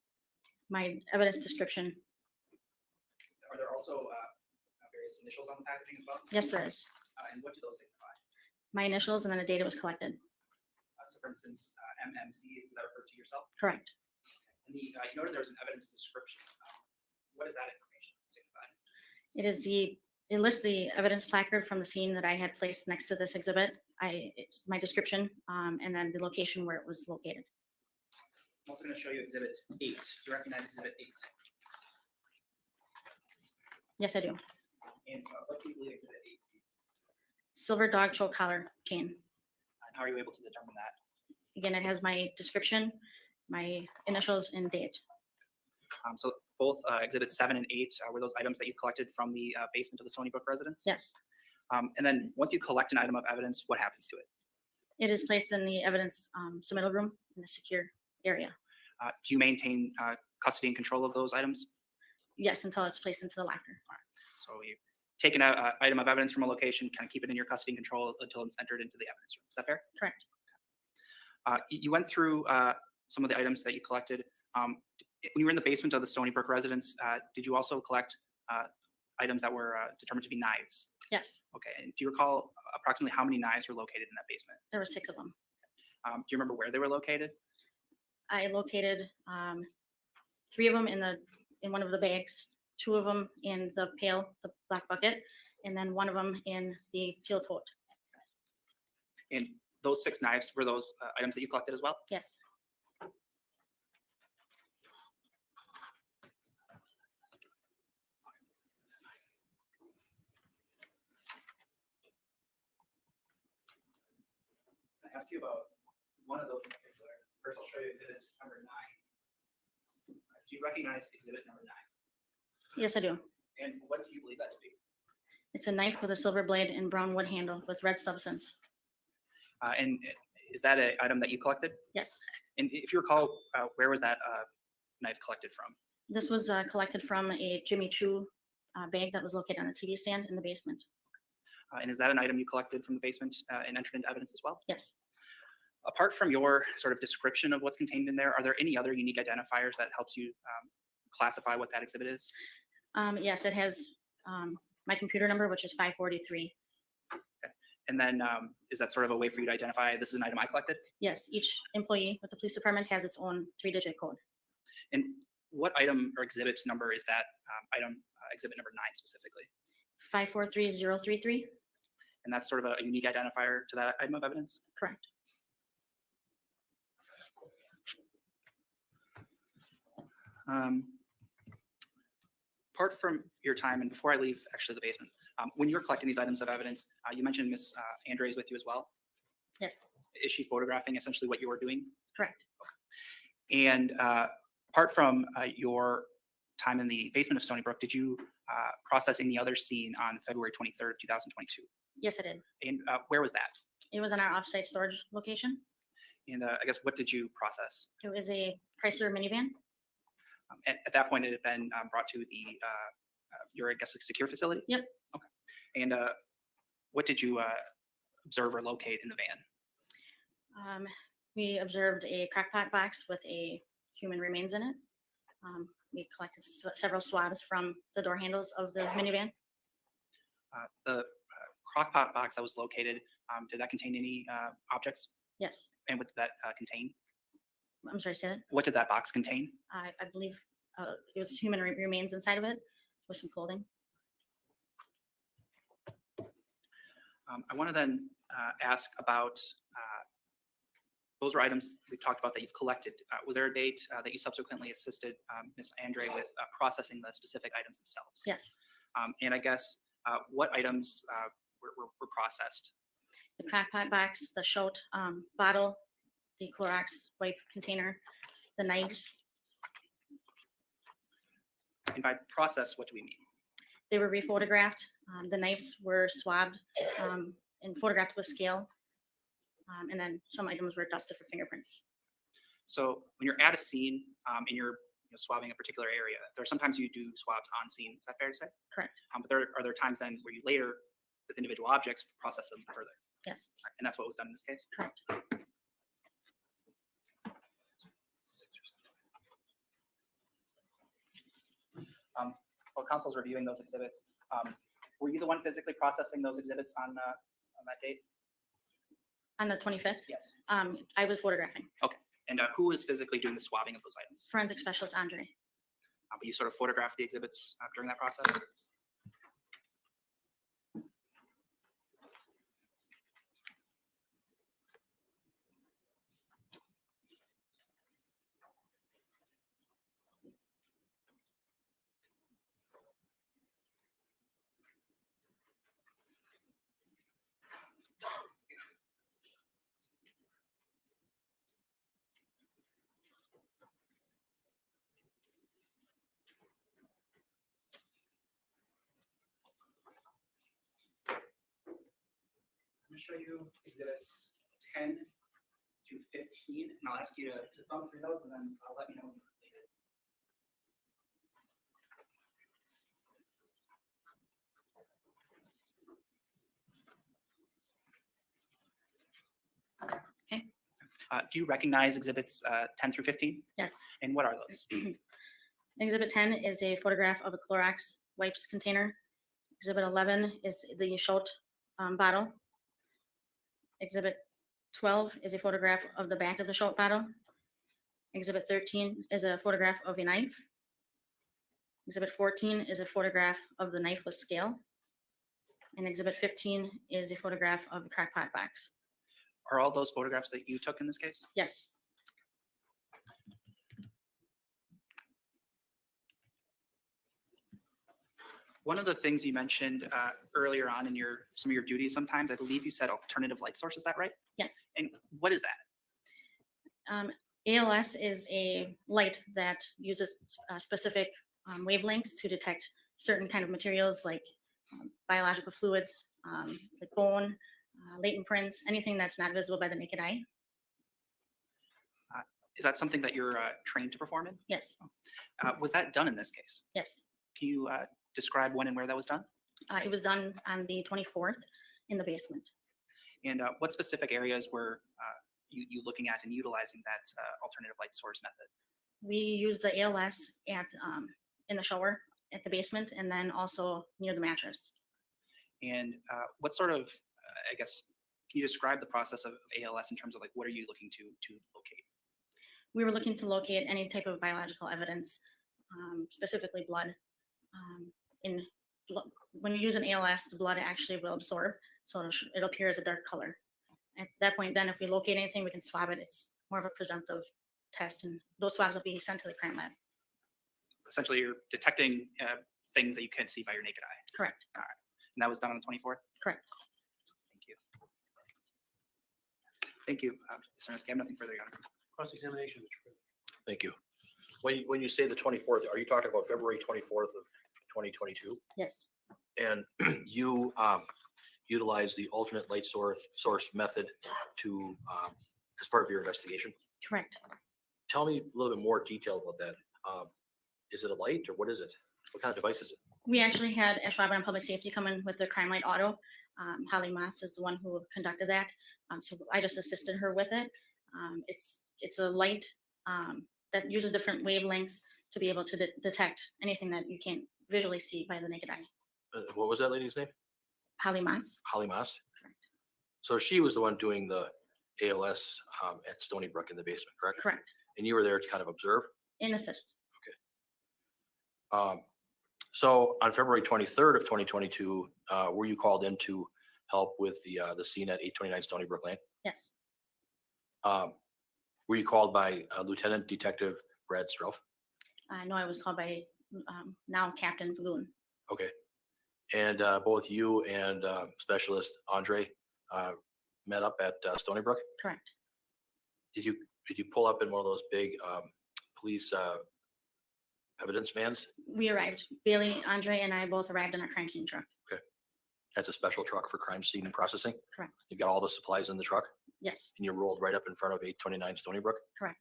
My evidence description. Are there also various initials on the packaging as well? Yes, there is. And what do those signify? My initials and then the date it was collected. So for instance, MMC, does that refer to yourself? Correct. And you noted there was an evidence description. What is that information signify? It lists the evidence placard from the scene that I had placed next to this exhibit. It's my description, and then the location where it was located. I'm also going to show you exhibit 8. Do you recognize exhibit 8? Yes, I do. And what do you believe exhibit 8 to be? Silver dog choke collar chain. And how are you able to determine that? Again, it has my description, my initials, and date. So both exhibits 7 and 8 were those items that you collected from the basement of the Stony Brook residence? Yes. And then once you collect an item of evidence, what happens to it? It is placed in the evidence submittal room in a secure area. Do you maintain custody and control of those items? Yes, until it's placed into the locker. So you take an item of evidence from a location, kind of keep it in your custody and control until it's entered into the evidence room. Is that fair? Correct. You went through some of the items that you collected. When you were in the basement of the Stony Brook residence, did you also collect items that were determined to be knives? Yes. Okay. And do you recall approximately how many knives were located in that basement? There were 6 of them. Do you remember where they were located? I located 3 of them in one of the bags, 2 of them in the pail, the black bucket, and then 1 of them in the teal tote. And those 6 knives were those items that you collected as well? Yes. I ask you about one of those in particular. First, I'll show you exhibit number 9. Do you recognize exhibit number 9? Yes, I do. And what do you believe that to be? It's a knife with a silver blade and brown wood handle with red substance. And is that an item that you collected? Yes. And if you recall, where was that knife collected from? This was collected from a Jimmy Choo bag that was located on a TV stand in the basement. And is that an item you collected from the basement and entered into evidence as well? Yes. Apart from your sort of description of what's contained in there, are there any other unique identifiers that helps you classify what that exhibit is? Yes, it has my computer number, which is 543. And then is that sort of a way for you to identify this is an item I collected? Yes, each employee with the police department has its own 3-digit code. And what item or exhibit number is that item, exhibit number 9 specifically? 543033. And that's sort of a unique identifier to that item of evidence? Correct. Apart from your time, and before I leave actually the basement, when you're collecting these items of evidence, you mentioned Miss Andre is with you as well. Yes. Is she photographing essentially what you were doing? Correct. And apart from your time in the basement of Stony Brook, did you process any other scene on February 23rd, 2022? Yes, I did. And where was that? It was in our offsite storage location. And I guess what did you process? It was a Chrysler minivan. At that point, it had been brought to the your, I guess, secure facility? Yep. Okay. And what did you observe or locate in the van? We observed a crackpot box with a human remains in it. We collected several swabs from the door handles of the minivan. The crockpot box that was located, did that contain any objects? Yes. And what did that contain? I'm sorry, say that. What did that box contain? I believe it was human remains inside of it with some clothing. I want to then ask about those are items we've talked about that you've collected. Was there a date that you subsequently assisted Ms. Andre with processing the specific items themselves? Yes. And I guess what items were processed? The crackpot box, the shot bottle, the Clorox wipe container, the knives. And by process, what do we mean? They were rephotographed. The knives were swabbed and photographed with scale. And then some items were dusted for fingerprints. So when you're at a scene and you're swabbing a particular area, there are sometimes you do swabs on scene. Is that fair to say? Correct. But are there times then where you later, with individual objects, process them further? Yes. And that's what was done in this case? Correct. While council's reviewing those exhibits, were you the one physically processing those exhibits on that date? On the 25th? Yes. I was photographing. Okay. And who was physically doing the swabbing of those items? Forensic specialist Andre. But you sort of photographed the exhibits during that process? I'm going to show you exhibits 10 to 15, and I'll ask you to thumb through those, and then let me know when you're completed. Okay. Do you recognize exhibits 10 through 15? Yes. And what are those? Exhibit 10 is a photograph of a Clorox wipes container. Exhibit 11 is the shot bottle. Exhibit 12 is a photograph of the back of the shot bottle. Exhibit 13 is a photograph of a knife. Exhibit 14 is a photograph of the knife with scale. And Exhibit 15 is a photograph of the crackpot box. Are all those photographs that you took in this case? Yes. One of the things you mentioned earlier on in some of your duties sometimes, I believe you said alternative light source, is that right? Yes. And what is that? ALS is a light that uses specific wavelengths to detect certain kind of materials like biological fluids, like bone, latent prints, anything that's not visible by the naked eye. Is that something that you're trained to perform in? Yes. Was that done in this case? Yes. Can you describe when and where that was done? It was done on the 24th in the basement. And what specific areas were you looking at and utilizing that alternative light source method? We used the ALS in the shower at the basement and then also near the mattress. And what sort of, I guess, can you describe the process of ALS in terms of like what are you looking to locate? We were looking to locate any type of biological evidence, specifically blood. When you use an ALS, the blood actually will absorb, so it'll appear as a dark color. At that point, then if we locate anything, we can swab it. It's more of a presumptive test, and those swabs will be sent to the crime lab. Essentially, you're detecting things that you can't see by your naked eye. Correct. All right. And that was done on the 24th? Correct. Thank you. Thank you, Mr. Niski. I have nothing further, Your Honor. Cross-examination. Thank you. When you say the 24th, are you talking about February 24th of 2022? Yes. And you utilize the alternate light source method to as part of your investigation? Correct. Tell me a little bit more detail about that. Is it a light or what is it? What kind of device is it? We actually had Schwaber and Public Safety come in with the Crime Light Auto. Holly Moss is the one who conducted that. So I just assisted her with it. It's a light that uses different wavelengths to be able to detect anything that you can't visually see by the naked eye. What was that lady's name? Holly Moss. Holly Moss? So she was the one doing the ALS at Stony Brook in the basement, correct? Correct. And you were there to kind of observe? And assist. So on February 23rd of 2022, were you called in to help with the scene at 829 Stony Brook Lane? Yes. Were you called by Lieutenant Detective Brad Strouf? No, I was called by now Captain Balloon. Okay. And both you and Specialist Andre met up at Stony Brook? Correct. Did you pull up in one of those big police evidence vans? We arrived. Bailey, Andre, and I both arrived in our crime scene truck. Okay. That's a special truck for crime scene processing? Correct. You've got all the supplies in the truck? Yes. And you rolled right up in front of 829 Stony Brook? Correct.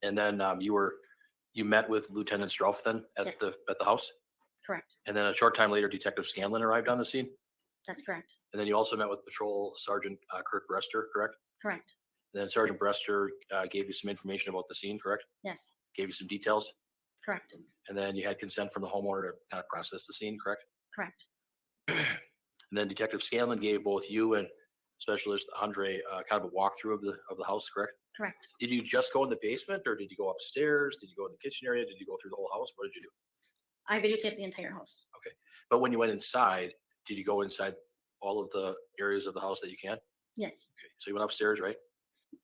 And then you met with Lieutenant Strouf then at the house? Correct. And then a short time later, Detective Scanlon arrived on the scene? That's correct. And then you also met with Patrol Sergeant Kurt Brester, correct? Correct. And then Sergeant Brester gave you some information about the scene, correct? Yes. Gave you some details? Correct. And then you had consent from the homeowner to kind of process the scene, correct? Correct. And then Detective Scanlon gave both you and Specialist Andre kind of a walkthrough of the house, correct? Correct. Did you just go in the basement or did you go upstairs? Did you go in the kitchen area? Did you go through the whole house? What did you do? I videotaped the entire house. Okay. But when you went inside, did you go inside all of the areas of the house that you can? Yes. Okay. So you went upstairs, right?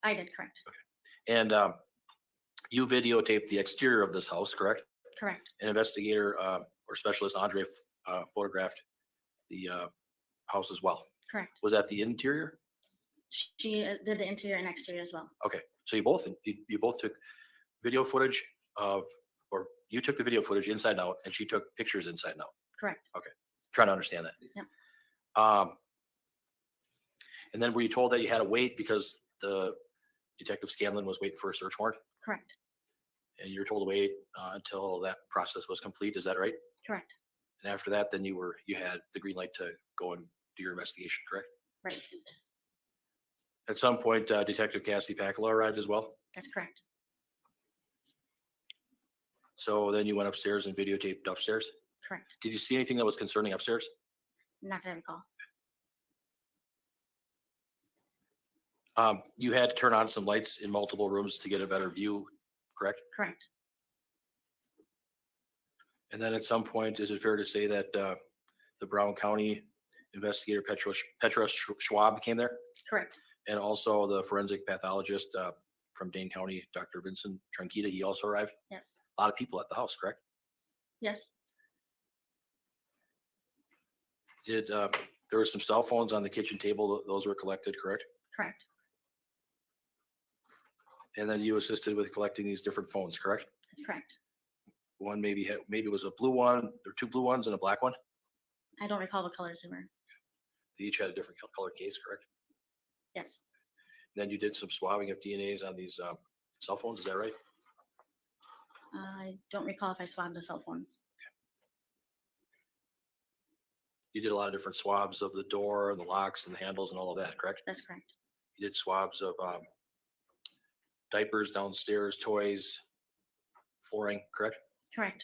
I did. Correct. And you videotaped the exterior of this house, correct? Correct. An investigator or Specialist Andre photographed the house as well. Correct. Was that the interior? She did the interior and exterior as well. Okay, so you both took video footage of, or you took the video footage inside and out, and she took pictures inside and out. Correct. Okay, trying to understand that. Yeah. And then were you told that you had to wait because the Detective Scanlon was waiting for a search warrant? Correct. And you were told to wait until that process was complete. Is that right? Correct. And after that, then you had the green light to go and do your investigation, correct? Right. At some point, Detective Cassie Pacala arrived as well. That's correct. So then you went upstairs and videotaped upstairs. Correct. Did you see anything that was concerning upstairs? Not that I recall. You had to turn on some lights in multiple rooms to get a better view, correct? Correct. And then at some point, is it fair to say that the Brown County investigator Petra Schwab came there? Correct. And also the forensic pathologist from Dane County, Dr. Vincent Tranquita, he also arrived? Yes. A lot of people at the house, correct? Yes. Did there were some cell phones on the kitchen table, those were collected, correct? Correct. And then you assisted with collecting these different phones, correct? That's correct. One maybe it was a blue one, or two blue ones and a black one. I don't recall the colors they were. They each had a different colored case, correct? Yes. Then you did some swabbing of DNAs on these cell phones, is that right? I don't recall if I swabbed the cell phones. You did a lot of different swabs of the door and the locks and the handles and all of that, correct? That's correct. You did swabs of diapers downstairs, toys, flooring, correct? Correct.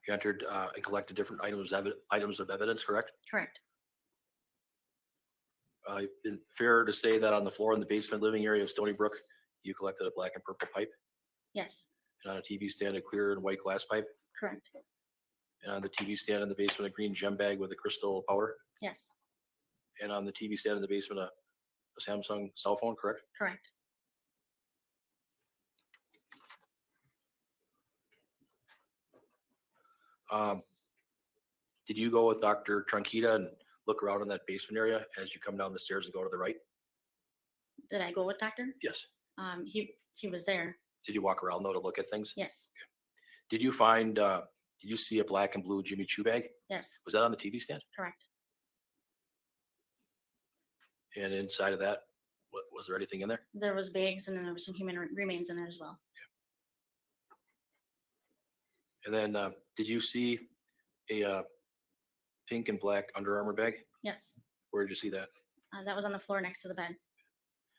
You entered and collected different items of evidence, correct? Correct. Fair to say that on the floor in the basement living area of Stony Brook, you collected a black and purple pipe, Yes. and on a TV stand, a clear and white glass pipe, Correct. and on the TV stand in the basement, a green gem bag with a crystal powder, Yes. and on the TV stand in the basement, a Samsung cell phone, correct? Correct. Did you go with Dr. Tranquita and look around in that basement area as you come down the stairs and go to the right? Did I go with doctor? Yes. He was there. Did you walk around though to look at things? Yes. Did you see a black and blue Jimmy Choo bag? Yes. Was that on the TV stand? Correct. And inside of that, was there anything in there? There was bags and then there was some human remains in there as well. And then did you see a pink and black Under Armour bag? Yes. Where did you see that? That was on the floor next to the bed.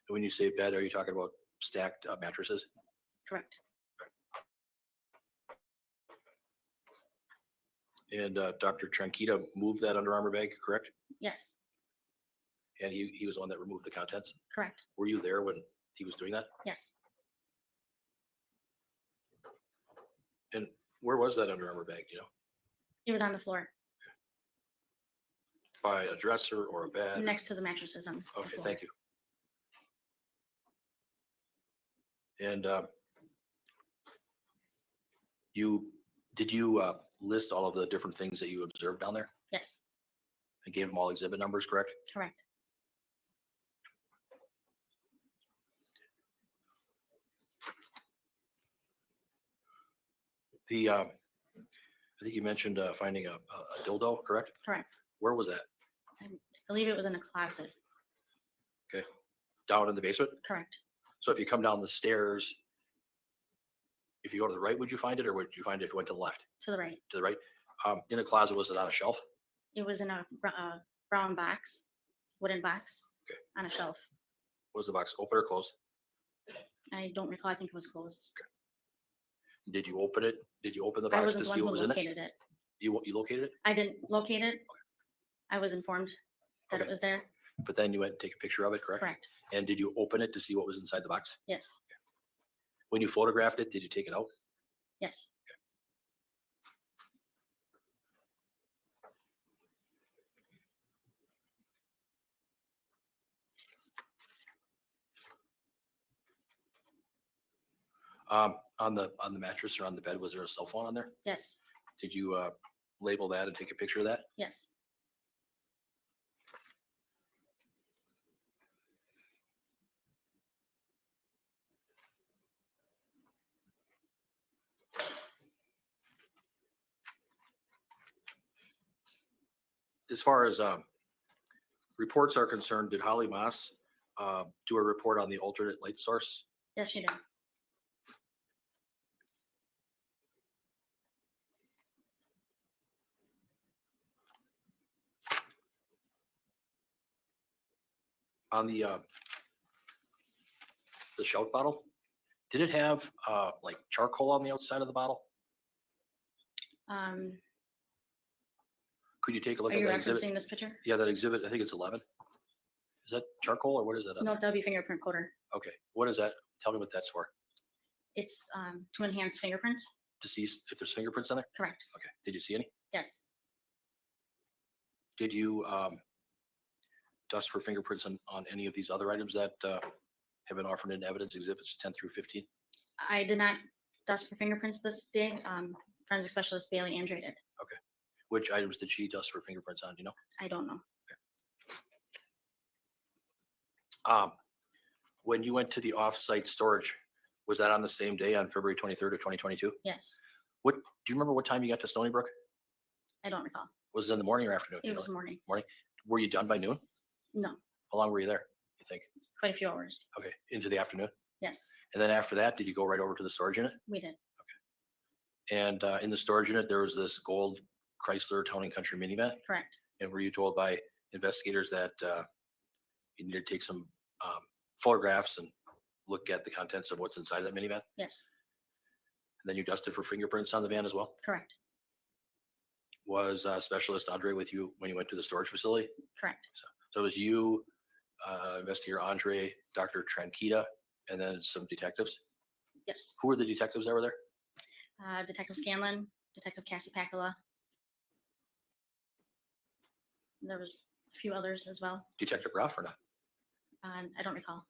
And when you say bed, are you talking about stacked mattresses? Correct. And Dr. Tranquita moved that Under Armour bag, correct? Yes. And he was the one that removed the contents? Correct. Were you there when he was doing that? Yes. And where was that Under Armour bag, do you know? It was on the floor By a dresser or a bed? next to the mattresses on the Okay, floor. thank you. And did you list all of the different things that you observed down there Yes. and gave them all exhibit numbers, correct? Correct. I think you mentioned finding a dildo, correct? Correct. Where was that? I believe it was in a closet. Okay, down in the basement? Correct. So if you come down the stairs, if you go to the right, would you find it, or would you find it if you went to the left? To the right. To the right? In a closet, was it on a shelf? It was in a brown box, wooden box, Okay. on a shelf. Was the box open or closed? I don't recall. I think it was closed. Did you open it? Did you open the I box wasn't to the see one what who was in it? located it. You located it, I didn't locate it. I was informed that it Okay. was there. but then you went and take a picture of it, correct? Correct. And did you open it to see what was inside the box? Yes. When you photographed it, did you take it out? Yes. On the mattress or on the bed, was there a cell phone on there? Yes. Did you label that and take a picture of that? Yes. As far as reports are concerned, did Holly Moss do a report on the alternate light source? Yes, she did. On the shout bottle, did it have like charcoal on the outside of the bottle? Could you take a look Are at you that exhibit? referencing this picture? Yeah, that exhibit, I think it's 11. Is that charcoal or what is that? No, that'll be fingerprint coater. Okay, what is that? Tell me what that's for. It's to enhance fingerprints. To see if there's fingerprints on there? Correct. Okay, did you see any? Yes. Did you dust for fingerprints on any of these other items that have been offered in evidence exhibits 10 through 15? I did not dust for fingerprints this day. Forensic specialist Bailey Andre did. Okay. Which items did she dust for fingerprints on? Do you know? I don't know. When you went to the off-site storage, was that on the same day on February 23rd of 2022? Yes. What, do you remember what time you got to Stony Brook? I don't recall. Was it in the morning or afternoon? Do It you was know? morning. Morning. Were you done by noon? No, How long were you there, you think? quite a few hours. Okay, into the afternoon? Yes, And then after that, did you go right over to the storage unit? we did. And in the storage unit, there was this gold Chrysler Town and Country minivan. Correct. And were you told by investigators that you need to take some photographs and look at the contents of what's inside of that minivan? Yes, And then you dusted for fingerprints on the van as well? correct. Was Specialist Andre with you when you went to the storage facility? Correct. So it was you, Investigator Andre, Dr. Tranquita, and then some detectives? Yes. Who were the detectives that were there? Detective Scanlon, Detective Cassie Pacula. There was a few others as well. Detective Ruff or not? I don't recall.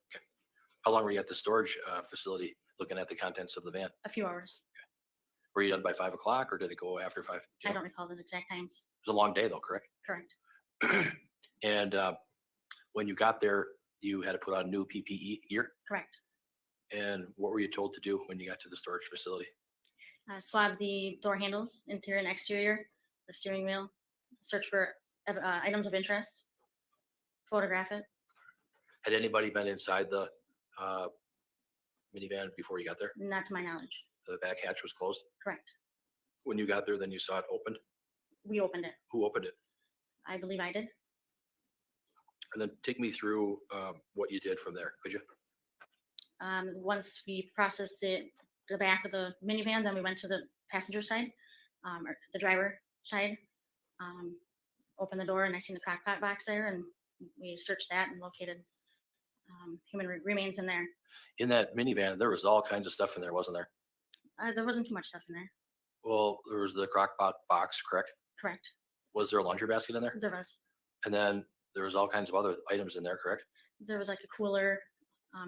How long were you at the storage facility looking at the contents of the van? A few hours. Were you done by 5 o'clock or did it go after 5? Do you I know? don't recall the exact times. It was a long day though, correct? Correct. And when you got there, you had to put on new PPE gear. Correct. And what were you told to do when you got to the storage facility? Swab the door handles, interior and exterior, the steering wheel, search for items of interest, photograph it. Had anybody been inside the minivan before you got there? Not to my knowledge. The back hatch was closed. Correct. When you got there, then you saw it opened. We opened it. Who opened it? I believe I did. And then take me through what you did from there, could you? Once we processed the back of the minivan, then we went to the passenger side, or the driver side. Opened the door and I seen the crock pot box there, and we searched that and located human remains in there. In that minivan, there was all kinds of stuff in there, wasn't there? There wasn't too much stuff in there. Well, there was the crock pot box, correct? Correct. Was there a laundry basket in there? There was. And then there was all kinds of other items in there, correct? There was like a cooler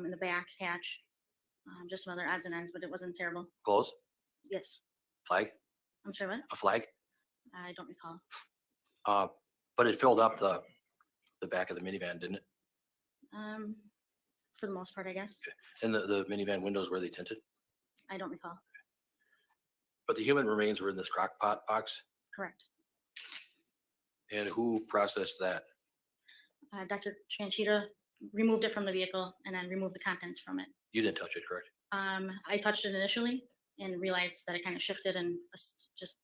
in the back hatch, just some other odds and ends, but it wasn't terrible. Clothes, Yes. flag, I'm sorry, what? a flag. I don't recall. But it filled up the back of the minivan, didn't it? For the most part, I guess. And the minivan windows, were they tinted? I don't recall. But the human remains were in this crock pot box. Correct. And who processed that? Dr. Tranchita removed it from the vehicle and then removed the contents from it. You didn't touch it, correct? I touched it initially and realized that it kind of shifted and just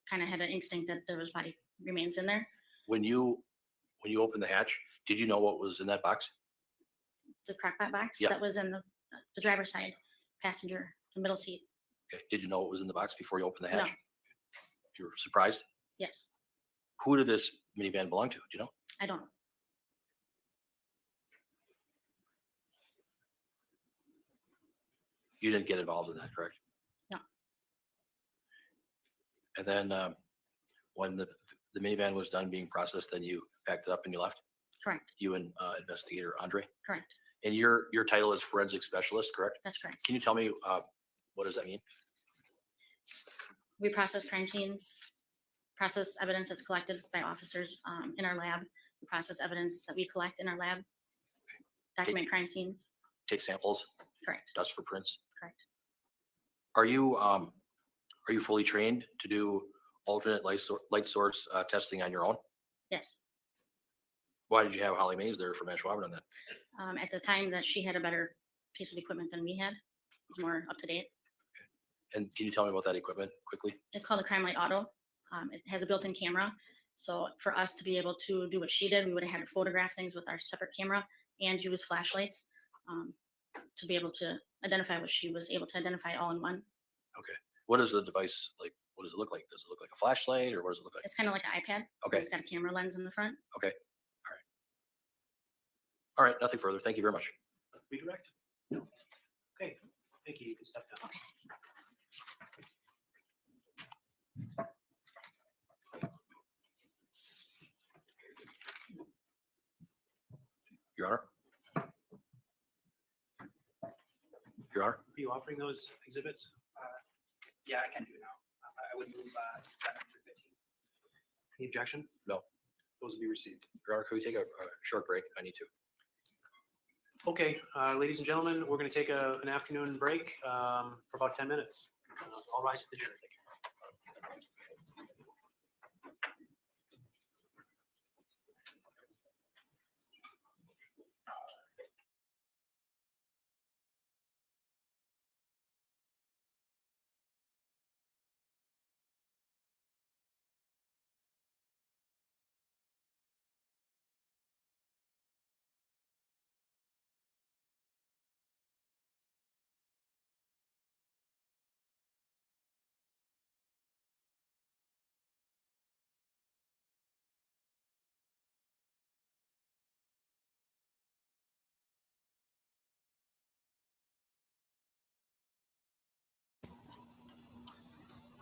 kind of had an instinct that there was body remains in there. When you opened the hatch, did you know what was in that box? The crockpot box Yeah. that was in the driver's side passenger, the middle seat. Okay. Did you know what was in the box before you opened the No. hatch? You were surprised? Yes. Who did this minivan belong to? Do you know? I don't know. You didn't get involved in that, correct? No. And then when the minivan was done being processed, then you packed it up and you left? Correct. You and Investigator Andre? Correct. And your title is forensic specialist, correct? That's correct. Can you tell me what does that mean? We process crime scenes, process evidence that's collected by officers in our lab. We process evidence that we collect in our lab, document crime scenes. Take samples, Correct. dust for prints. Correct. Are you fully trained to do alternate light source testing on your own? Yes. Why did you have Holly Mays there for Matt Schwaber on that? At the time that she had a better piece of equipment than we had. It was more up to date. And can you tell me about that equipment quickly? It's called a Crime Light Auto. It has a built-in camera. So for us to be able to do what she did, we would have had to photograph things with our separate camera and use flashlights to be able to identify what she was able to identify all in one. Okay. What is the device like? What does it look like? Does it look like a flashlight or what does it look like? It's kind of like an iPad. Okay. It's got a camera lens in the front. Okay. All right, nothing further. Thank you very much. Redirect? No. Okay, thank you. You can step down. Your Honor. Your Honor. Are you offering those exhibits? Yeah, I can do now. I would move 7 through 15. Any objection? No. Those will be received. Your Honor, could we take a short break? I need to. Okay, ladies and gentlemen, we're going to take an afternoon break for about 10 minutes. I'll rise for the jury. Thank you.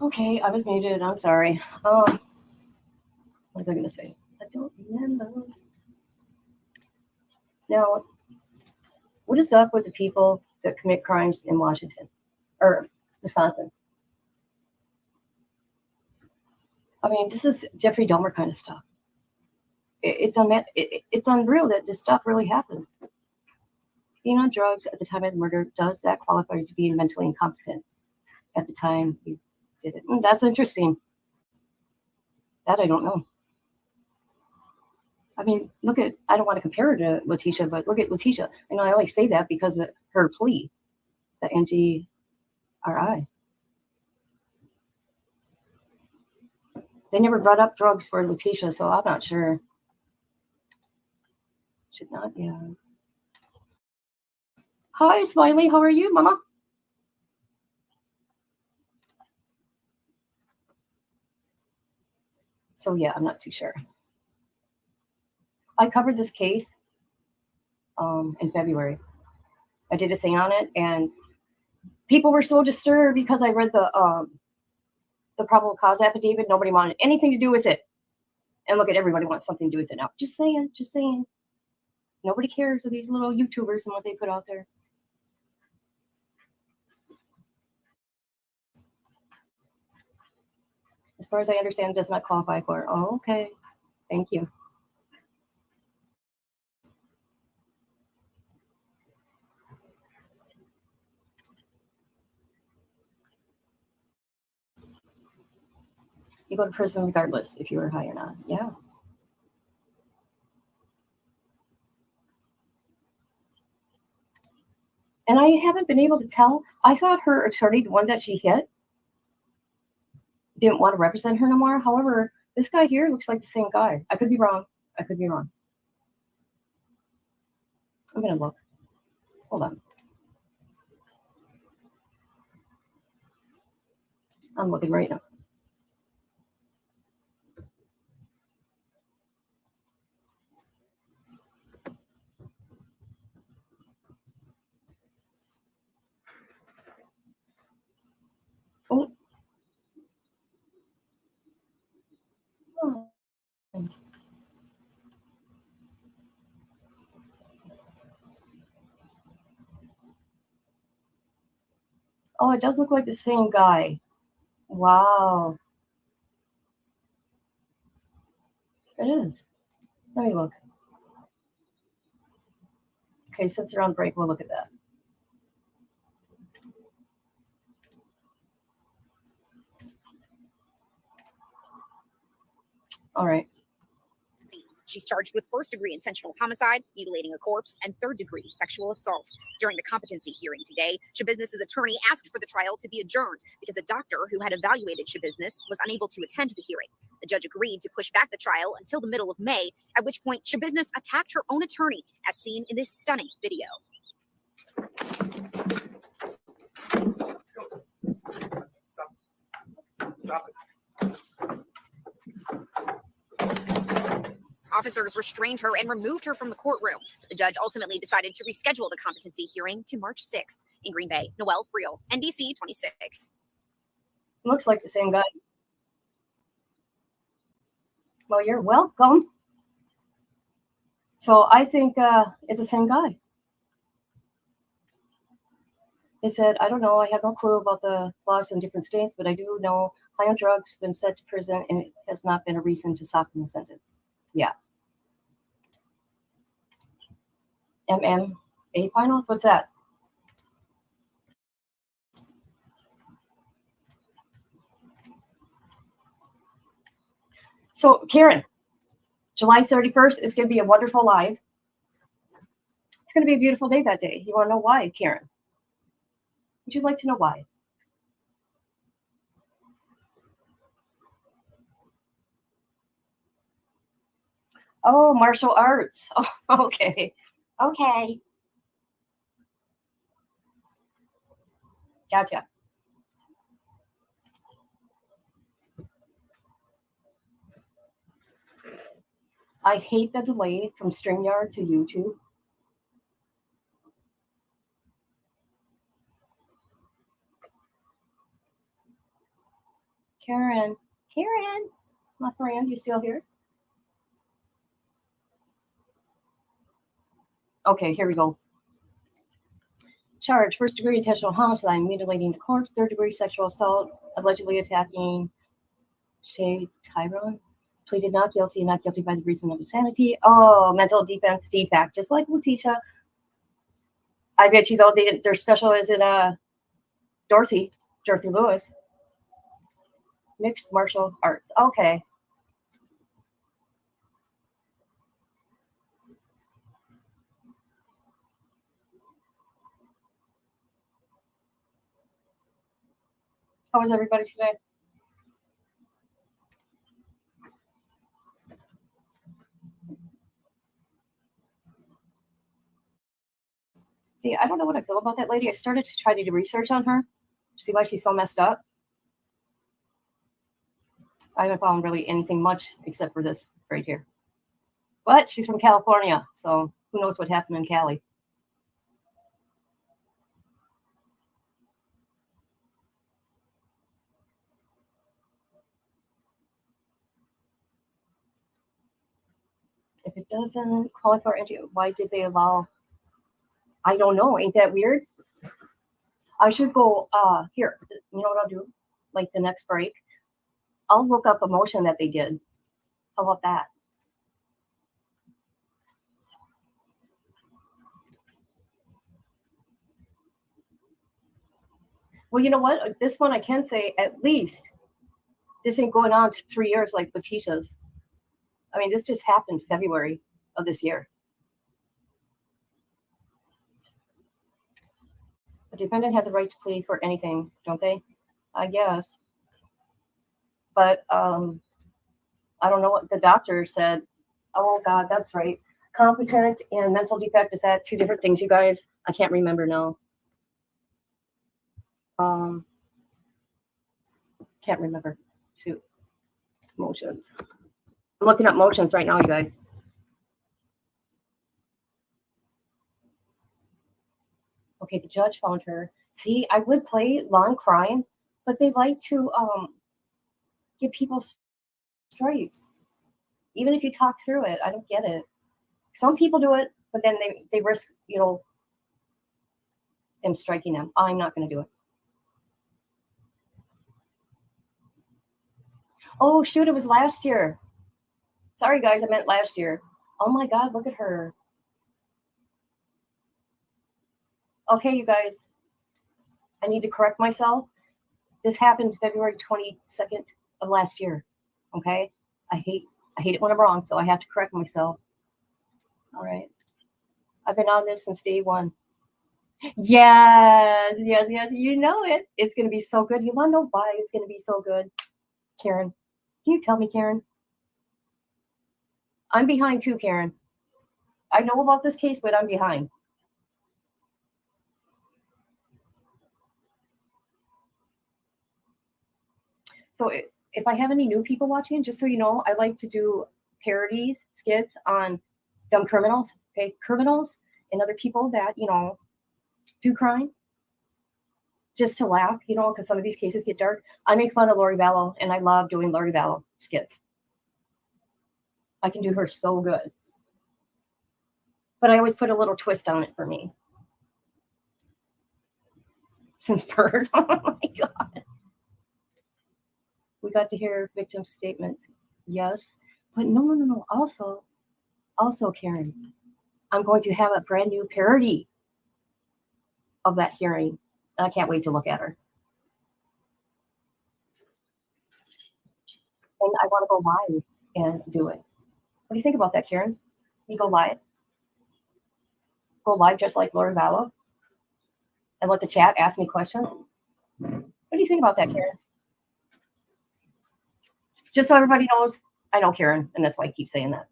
Okay, I was muted. I'm sorry. What was I going to say? I don't remember. Now, what is up with the people that commit crimes in Washington or Wisconsin? I mean, this is Jeffrey Dahmer kind of stuff. It's unreal that this stuff really happens. Being on drugs at the time of the murder, does that qualify as being mentally incompetent at the time you did it? That's interesting. That I don't know. I mean, look at, I don't want to compare her to Letitia, but look at Letitia. And I only say that because of her plea, the NGRI. They never brought up drugs for Letitia, so I'm not sure. Should not, yeah. Hi, Smiley. How are you, Mama? So, yeah, I'm not too sure. I covered this case in February. I did a thing on it, and people were so disturbed because I read the probable cause affidavit. Nobody wanted anything to do with it. And look at everybody wants something to do with it now. Just saying, just saying. Nobody cares of these little YouTubers and what they put out there. As far as I understand, it does not qualify for it. Oh, okay. Thank you. You go to prison regardless if you were high or not. Yeah. And I haven't been able to tell. I thought her attorney, the one that she hit, didn't want to represent her no more. However, this guy here looks like the same guy. I could be wrong. I could be wrong. I'm going to look. Hold on. I'm looking right now. Oh. Oh, it does look like the same guy. Wow. It is. Let me look. Okay, since they're on break, we'll look at that. All right. She's charged with first-degree intentional homicide, mutilating a corpse, and third-degree sexual assault. During the competency hearing today, Schabusiness' attorney asked for the trial to be adjourned because a doctor who had evaluated Schabusiness was unable to attend the hearing. The judge agreed to push back the trial until the middle of May, at which point Schabusiness attacked her own attorney, as seen in this stunning video. Stop it. Officers restrained her and removed her from the courtroom. The judge ultimately decided to reschedule the competency hearing to March 6th. In Green Bay, Noelle Friel, NBC 26. Looks like the same guy. Well, you're welcome. So I think it's the same guy. They said, I don't know, I have no clue about the laws in different states, but I do know high on drugs, been sent to prison, and it has not been a reason to soften the sentence. Yeah. MMA finals? What's that? So, Karen, July 31st is going to be a wonderful live. It's going to be a beautiful day that day. You want to know why, Karen? Would you like to know why? Oh, martial arts. Oh, okay. Okay. Gotcha. I hate the delay from StreamYard to YouTube. Karen, my friend, you still here? Okay, here we go. Charge: first degree intentional homicide, mutilating the corpse, third degree sexual assault, allegedly attacking Shay Tyrone. Pleaded not guilty by the reason of insanity. Oh, mental defense defect, just like Letitia. I bet you though their special is in Dorothy Lewis. Mixed martial arts. Okay. How was everybody today? See, I don't know what I feel about that lady. I started to try to do research on her, see why she's so messed up. I haven't found really anything much except for this right here. But she's from California, so who knows what happened in Cali. If it doesn't qualify, why did they allow? I don't know. Ain't that weird? I should go here. You know what I'll do? Like the next break, I'll look up a motion that they did. How about that? Well, you know what? This one I can say at least this ain't going on 3 years like Letitia's. I mean, this just happened February of this year. A defendant has a right to plead for anything, don't they? I guess. But I don't know what the doctor said. Oh, God, that's right. Competent and mental defect, is that two different things, you guys? I can't remember now. Can't remember. Shoot. Motions. I'm looking up motions right now, you guys. Okay, the judge found her. See, I would play law and crime, but they like to give people stripes. Even if you talk through it, I don't get it. Some people do it, but then they risk, them striking them. I'm not going to do it. Oh, shoot, it was last year. Sorry, guys, I meant last year. Oh, my God, look at her. Okay, you guys, I need to correct myself. This happened February 22nd of last year, okay? I hate it when I'm wrong, so I have to correct myself. All right. I've been on this since day one. Yes, you know it. It's going to be so good. You want to know why it's going to be so good? Karen, can you tell me, Karen? I'm behind too, Karen. I know about this case, but I'm behind. So if I have any new people watching, just so you know, I like to do parodies, skits on dumb criminals, okay, criminals and other people that, you know, do crime just to laugh, you know, because some of these cases get dark. I make fun of Lori Vallow, and I love doing Lori Vallow skits. I can do her so good. But I always put a little twist on it for me. Since birth. Oh my God. We got to hear victim statements. Yes. But no. Also, Karen, I'm going to have a brand new parody of that hearing. I can't wait to look at her. And I want to go live and do it. What do you think about that, Karen? You go live? Go live just like Lori Vallow? And let the chat ask me questions? What do you think about that, Karen? Just so everybody knows, I know Karen, and that's why I keep saying that.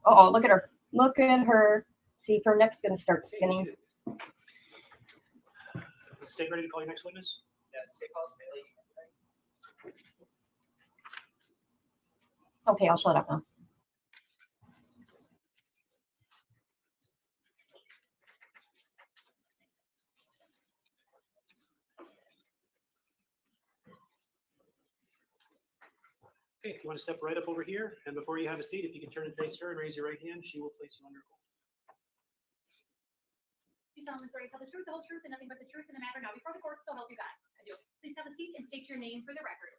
Uh-oh, look at her. Look at her. See, her neck's going to start spinning. Stay ready to call your next witness? Yes, stay close. Okay, I'll shut up now. Okay, if you want to step right up over here, and before you have a seat, if you can turn and face her and raise your right hand, she will place you under oath. You solemnly swear to tell the truth, the whole truth, and nothing but the truth in the matter now before the court, so help you God. I do. Please have a seat and state your name for the record.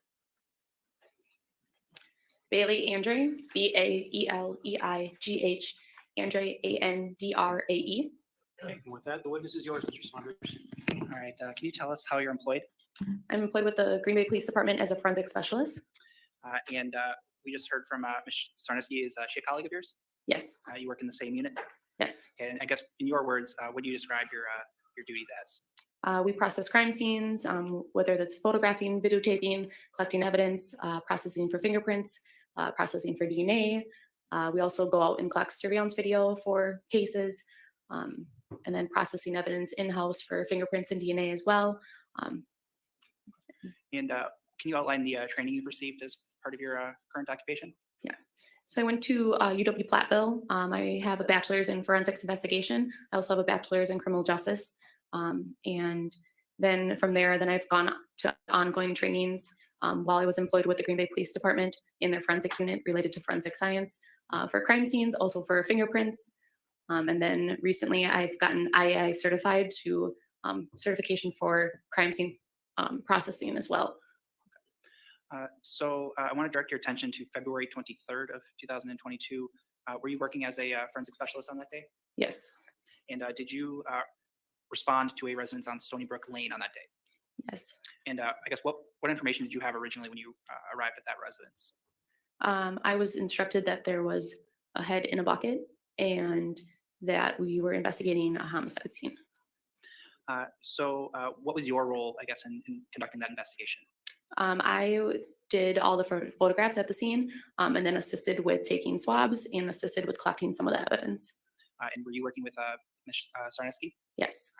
Bailey Andre, Baeleigh, Andre, Andrae. Okay, and with that, the witness is yours, Mr. Saunders. All right. Can you tell us how you're employed? I'm employed with the Green Bay Police Department as a forensic specialist. And we just heard from Ms. Sarneski. Is she a colleague of yours? Yes. You work in the same unit? Yes. And I guess in your words, what do you describe your duties as? We process crime scenes, whether that's photographing, videotaping, collecting evidence, processing for fingerprints, processing for DNA. We also go out and collect surveillance video for cases, and then processing evidence in-house for fingerprints and DNA as well. And can you outline the training you've received as part of your current occupation? Yeah. So I went to UW Platteville. I have a bachelor's in forensics investigation. I also have a bachelor's in criminal justice. And then from there, I've gone to ongoing trainings while I was employed with the Green Bay Police Department in their forensic unit related to forensic science for crime scenes, also for fingerprints. And then recently I've gotten IAI certified to certification for crime scene processing as well. So I want to direct your attention to February 23rd of 2022. Were you working as a forensic specialist on that day? Yes. And did you respond to a residence on Stony Brook Lane on that day? Yes. And I guess what information did you have originally when you arrived at that residence? I was instructed that there was a head in a bucket and that we were investigating a homicide scene. So what was your role, I guess, in conducting that investigation? I did all the photographs at the scene and then assisted with taking swabs and assisted with collecting some of the evidence. And were you working with Ms. Sarneski? Yes.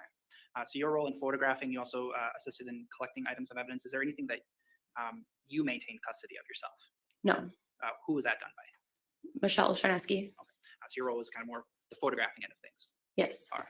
So your role in photographing, you also assisted in collecting items of evidence. Is there anything that you maintained custody of yourself? No. Who was that done by? Michelle Sarneski. Okay. So your role was kind of more the photographing end of things. Yes. All right.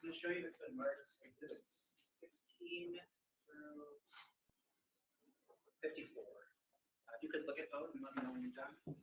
going to show you it's been marked exhibits 16 through 54. If you could look at those and let me know when you're done.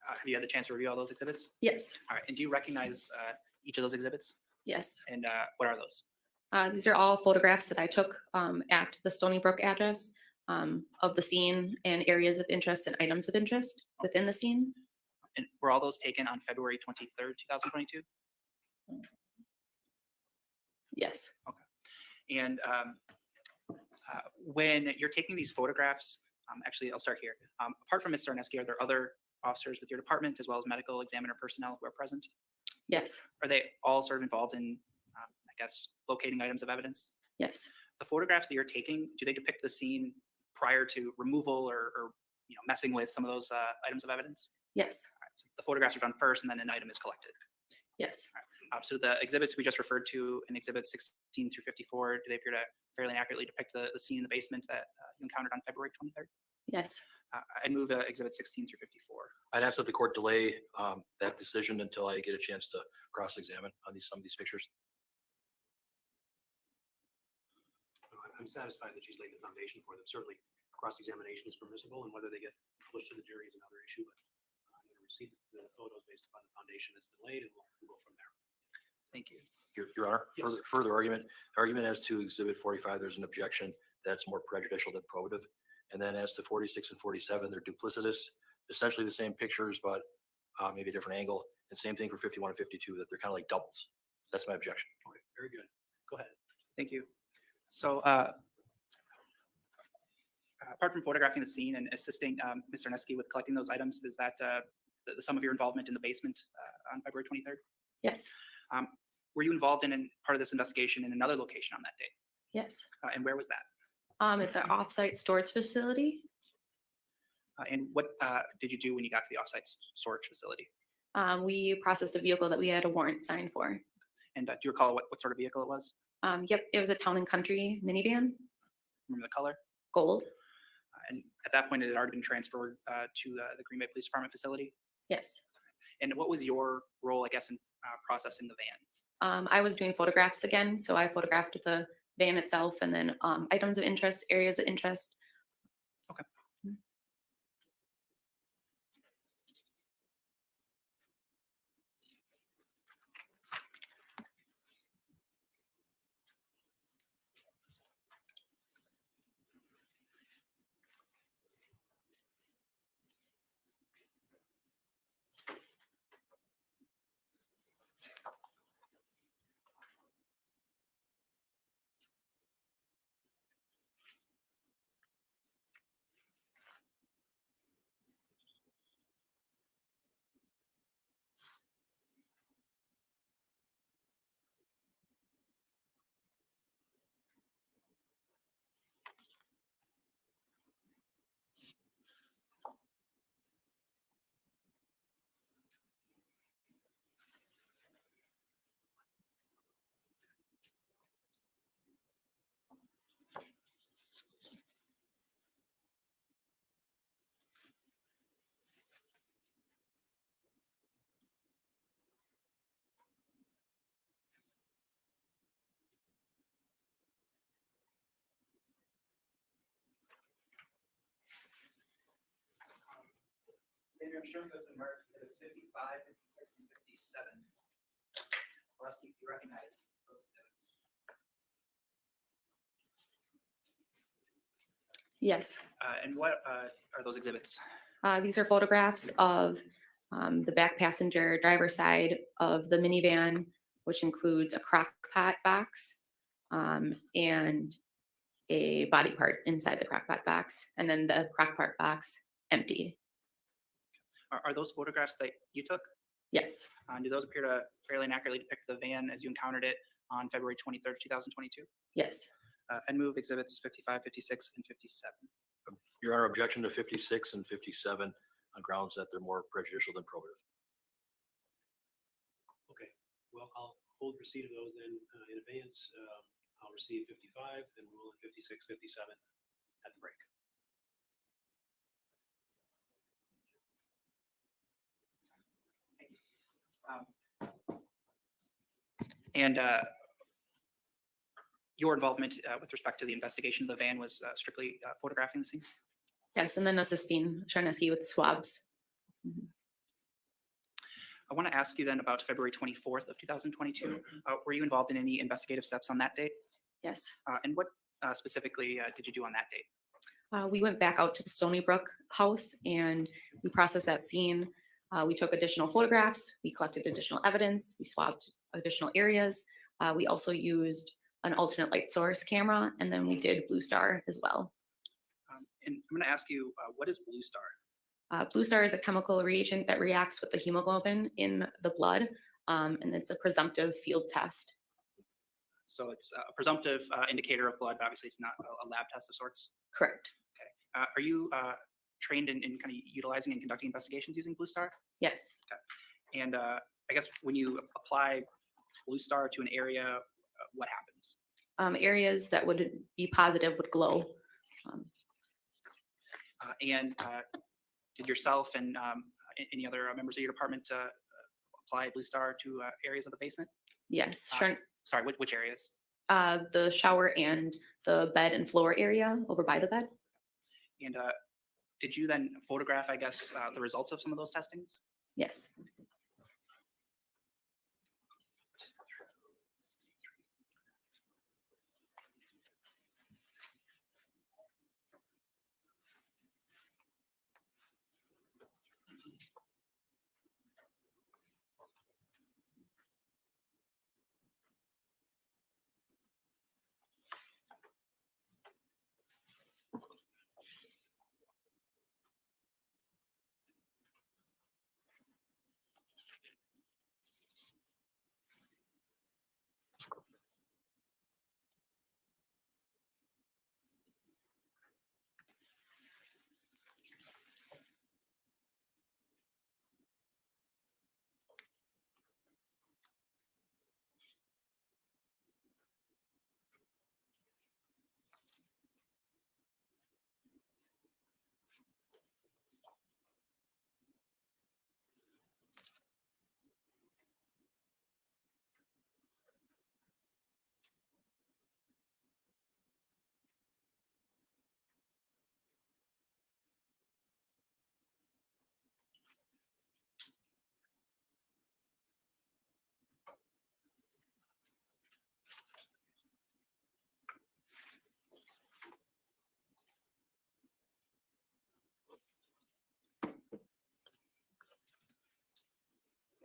Have you had the chance to review all those exhibits? Yes. All right. And do you recognize each of those exhibits? Yes. And what are those? These are all photographs that I took at the Stony Brook address of the scene and areas of interest and items of interest within the scene. And were all those taken on February 23rd, 2022? Yes. Okay. And when you're taking these photographs, actually, I'll start here. Apart from Ms. Sarneski, are there other officers with your department as well as medical examiner personnel who are present? Yes. Are they all sort of involved in, I guess, locating items of evidence? Yes. The photographs that you're taking, do they depict the scene prior to removal or messing with some of those items of evidence? Yes. All right, so the photographs are done first and then an item is collected. Yes. All right. So the exhibits we just referred to in exhibits 16 through 54, do they appear to fairly accurately depict the scene in the basement that you encountered on February 23rd? Yes. I'd move exhibit 16 through 54. I'd ask that the court delay that decision until I get a chance to cross-examine on some of these pictures. I'm satisfied that she's laid the foundation for them. Certainly, cross-examination is permissible, and whether they get published to the jury is another issue. But I'm going to receive the photos based upon the foundation that's been laid, and we'll go from there. Thank you. Your Honor, Yes. further argument as to exhibit 45, there's an objection that's more prejudicial than probative. And then as to 46 and 47, they're duplicitous, essentially the same pictures, but maybe a different angle. And same thing for 51 and 52, that they're kind of like doubles. So that's my objection. Okay, very good. Go ahead. Thank you. So apart from photographing the scene and assisting Mr. Neski with collecting those items, is that the sum of your involvement in the basement on February 23rd? Yes. Were you involved in part of this investigation in another location on that day? Yes. And where was that? It's an offsite storage facility. And what did you do when you got to the offsite storage facility? We processed a vehicle that we had a warrant signed for. And do you recall what sort of vehicle it was? Yep, it was a Town and Country minivan. Remember the color? Gold. And at that point, it had already been transferred to the Green Bay Police Department facility? Yes. And what was your role, I guess, in processing the van? I was doing photographs again, so I photographed the van itself and then items of interest, areas of interest. Okay. Sandra, I'm showing those in marked exhibits 55, 56, and 57. Rusty, if you recognize those exhibits. Yes. And what are those exhibits? These are photographs of the back passenger driver side of the minivan, which includes a crock pot box and a body part inside the crock pot box, and then the crock pot box emptied. Are those photographs that you took? Yes. Do those appear to fairly accurately depict the van as you encountered it on February 23rd, 2022? Yes. And move exhibits 55, 56, and 57. Your Honor, objection to 56 and 57 on grounds that they're more prejudicial than probative. Okay, well, I'll hold receipt of those then in advance. I'll receive 55 and rule in 56, 57 at the break. And your involvement with respect to the investigation of the van was strictly photographing the scene? Yes, and then assisting Charneski with swabs. I want to ask you then about February 24th of 2022. Were you involved in any investigative steps on that date? Yes. And what specifically did you do on that date? We went back out to the Stony Brook house and we processed that scene. We took additional photographs, we collected additional evidence, we swabbed additional areas. We also used an alternate light source camera, and then we did Blue Star as well. And I'm going to ask you, what is Blue Star? Blue Star is a chemical reagent that reacts with the hemoglobin in the blood, and it's a presumptive field test. So it's a presumptive indicator of blood, but obviously it's not a lab test of sorts? Correct. Okay. Are you trained in kind of utilizing and conducting investigations using Blue Star? Yes. Okay. And I guess when you apply Blue Star to an area, what happens? Areas that would be positive would glow. And did yourself and any other members of your department apply Blue Star to areas of the basement? Yes. Sorry, which areas? The shower and the bed and floor area over by the bed. And did you then photograph, I guess, the results of some of those testings? Yes.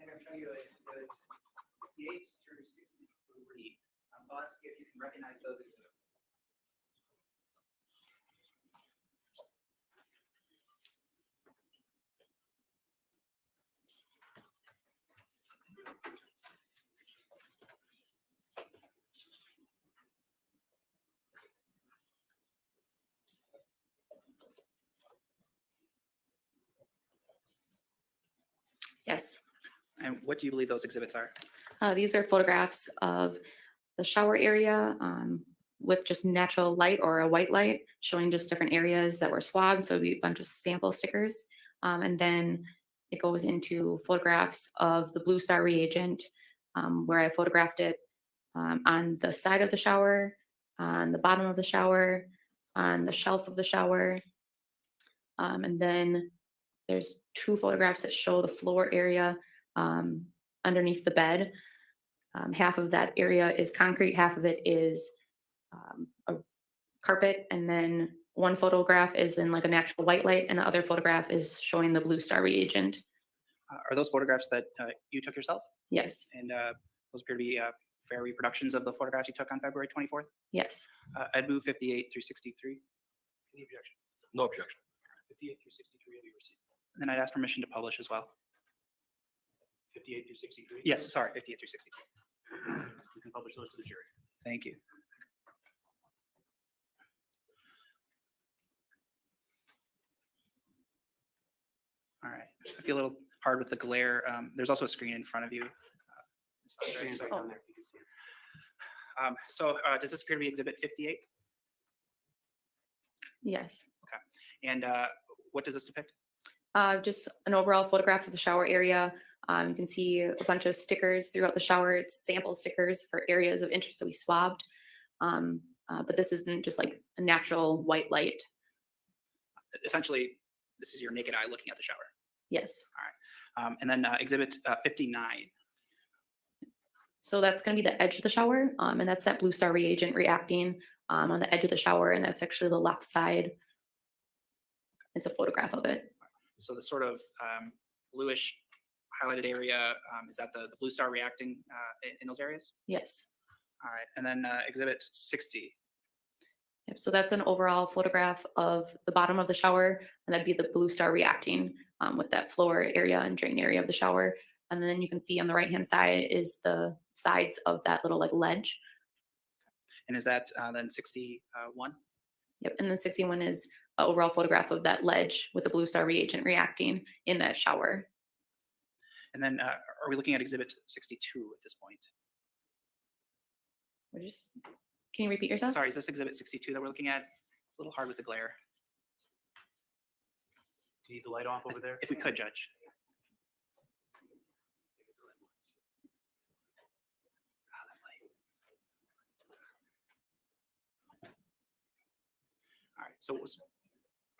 Sandra, I'm showing you exhibits 58 through 63. I'll ask you if you can recognize those exhibits. Yes. And what do you believe those exhibits are? These are photographs of the shower area with just natural light or a white light, showing just different areas that were swabbed. So it'd be a bunch of sample stickers. And then it goes into photographs of the Blue Star reagent, where I photographed it on the side of the shower, on the bottom of the shower, on the shelf of the shower. And then there's 2 photographs that show the floor area underneath the bed. Half of that area is concrete, half of it is a carpet, and then one photograph is in like a natural white light, and the other photograph is showing the blue star reagent. Are those photographs that you took yourself? Yes. And those appear to be fair reproductions of the photographs you took on February 24th? Yes. I'd move 58 through 63. Any objection? No objection. 58 through 63 will be received. And then I'd ask permission to publish as well. 58 through 63? Yes, sorry, 58 through 63. You can publish those to the jury. Thank you. All right. I feel a little hard with the glare. There's also a screen in front of you. Ms. Andre, Screen's so right down there, if you can see it. does this appear to be Exhibit 58? Yes. Okay. And what does this depict? Just an overall photograph of the shower area. You can see a bunch of stickers throughout the shower. It's sample stickers for areas of interest that we swabbed. But this isn't just like a natural white light. Essentially, this is your naked eye looking at the shower. Yes. All right. And then Exhibit 59. So that's going to be the edge of the shower. And that's that blue star reagent reacting on the edge of the shower. And that's actually the left side. It's a photograph of it. So the sort of bluish highlighted area, is that the blue star reacting in those areas? Yes. All right. And then Exhibit 60. Yep. So that's an overall photograph of the bottom of the shower, and that'd be the blue star reacting with that floor area and drain area of the shower. And then you can see on the right-hand side is the sides of that little like ledge. And is that then 61? Yep. And then 61 is an overall photograph of that ledge with the blue star reagent reacting in that shower. And then are we looking at Exhibit 62 at this point? We're just, can you repeat yourself? Sorry, is this Exhibit 62 that we're looking at? It's a little hard with the glare. Do you need the light off over there? If we could, Judge.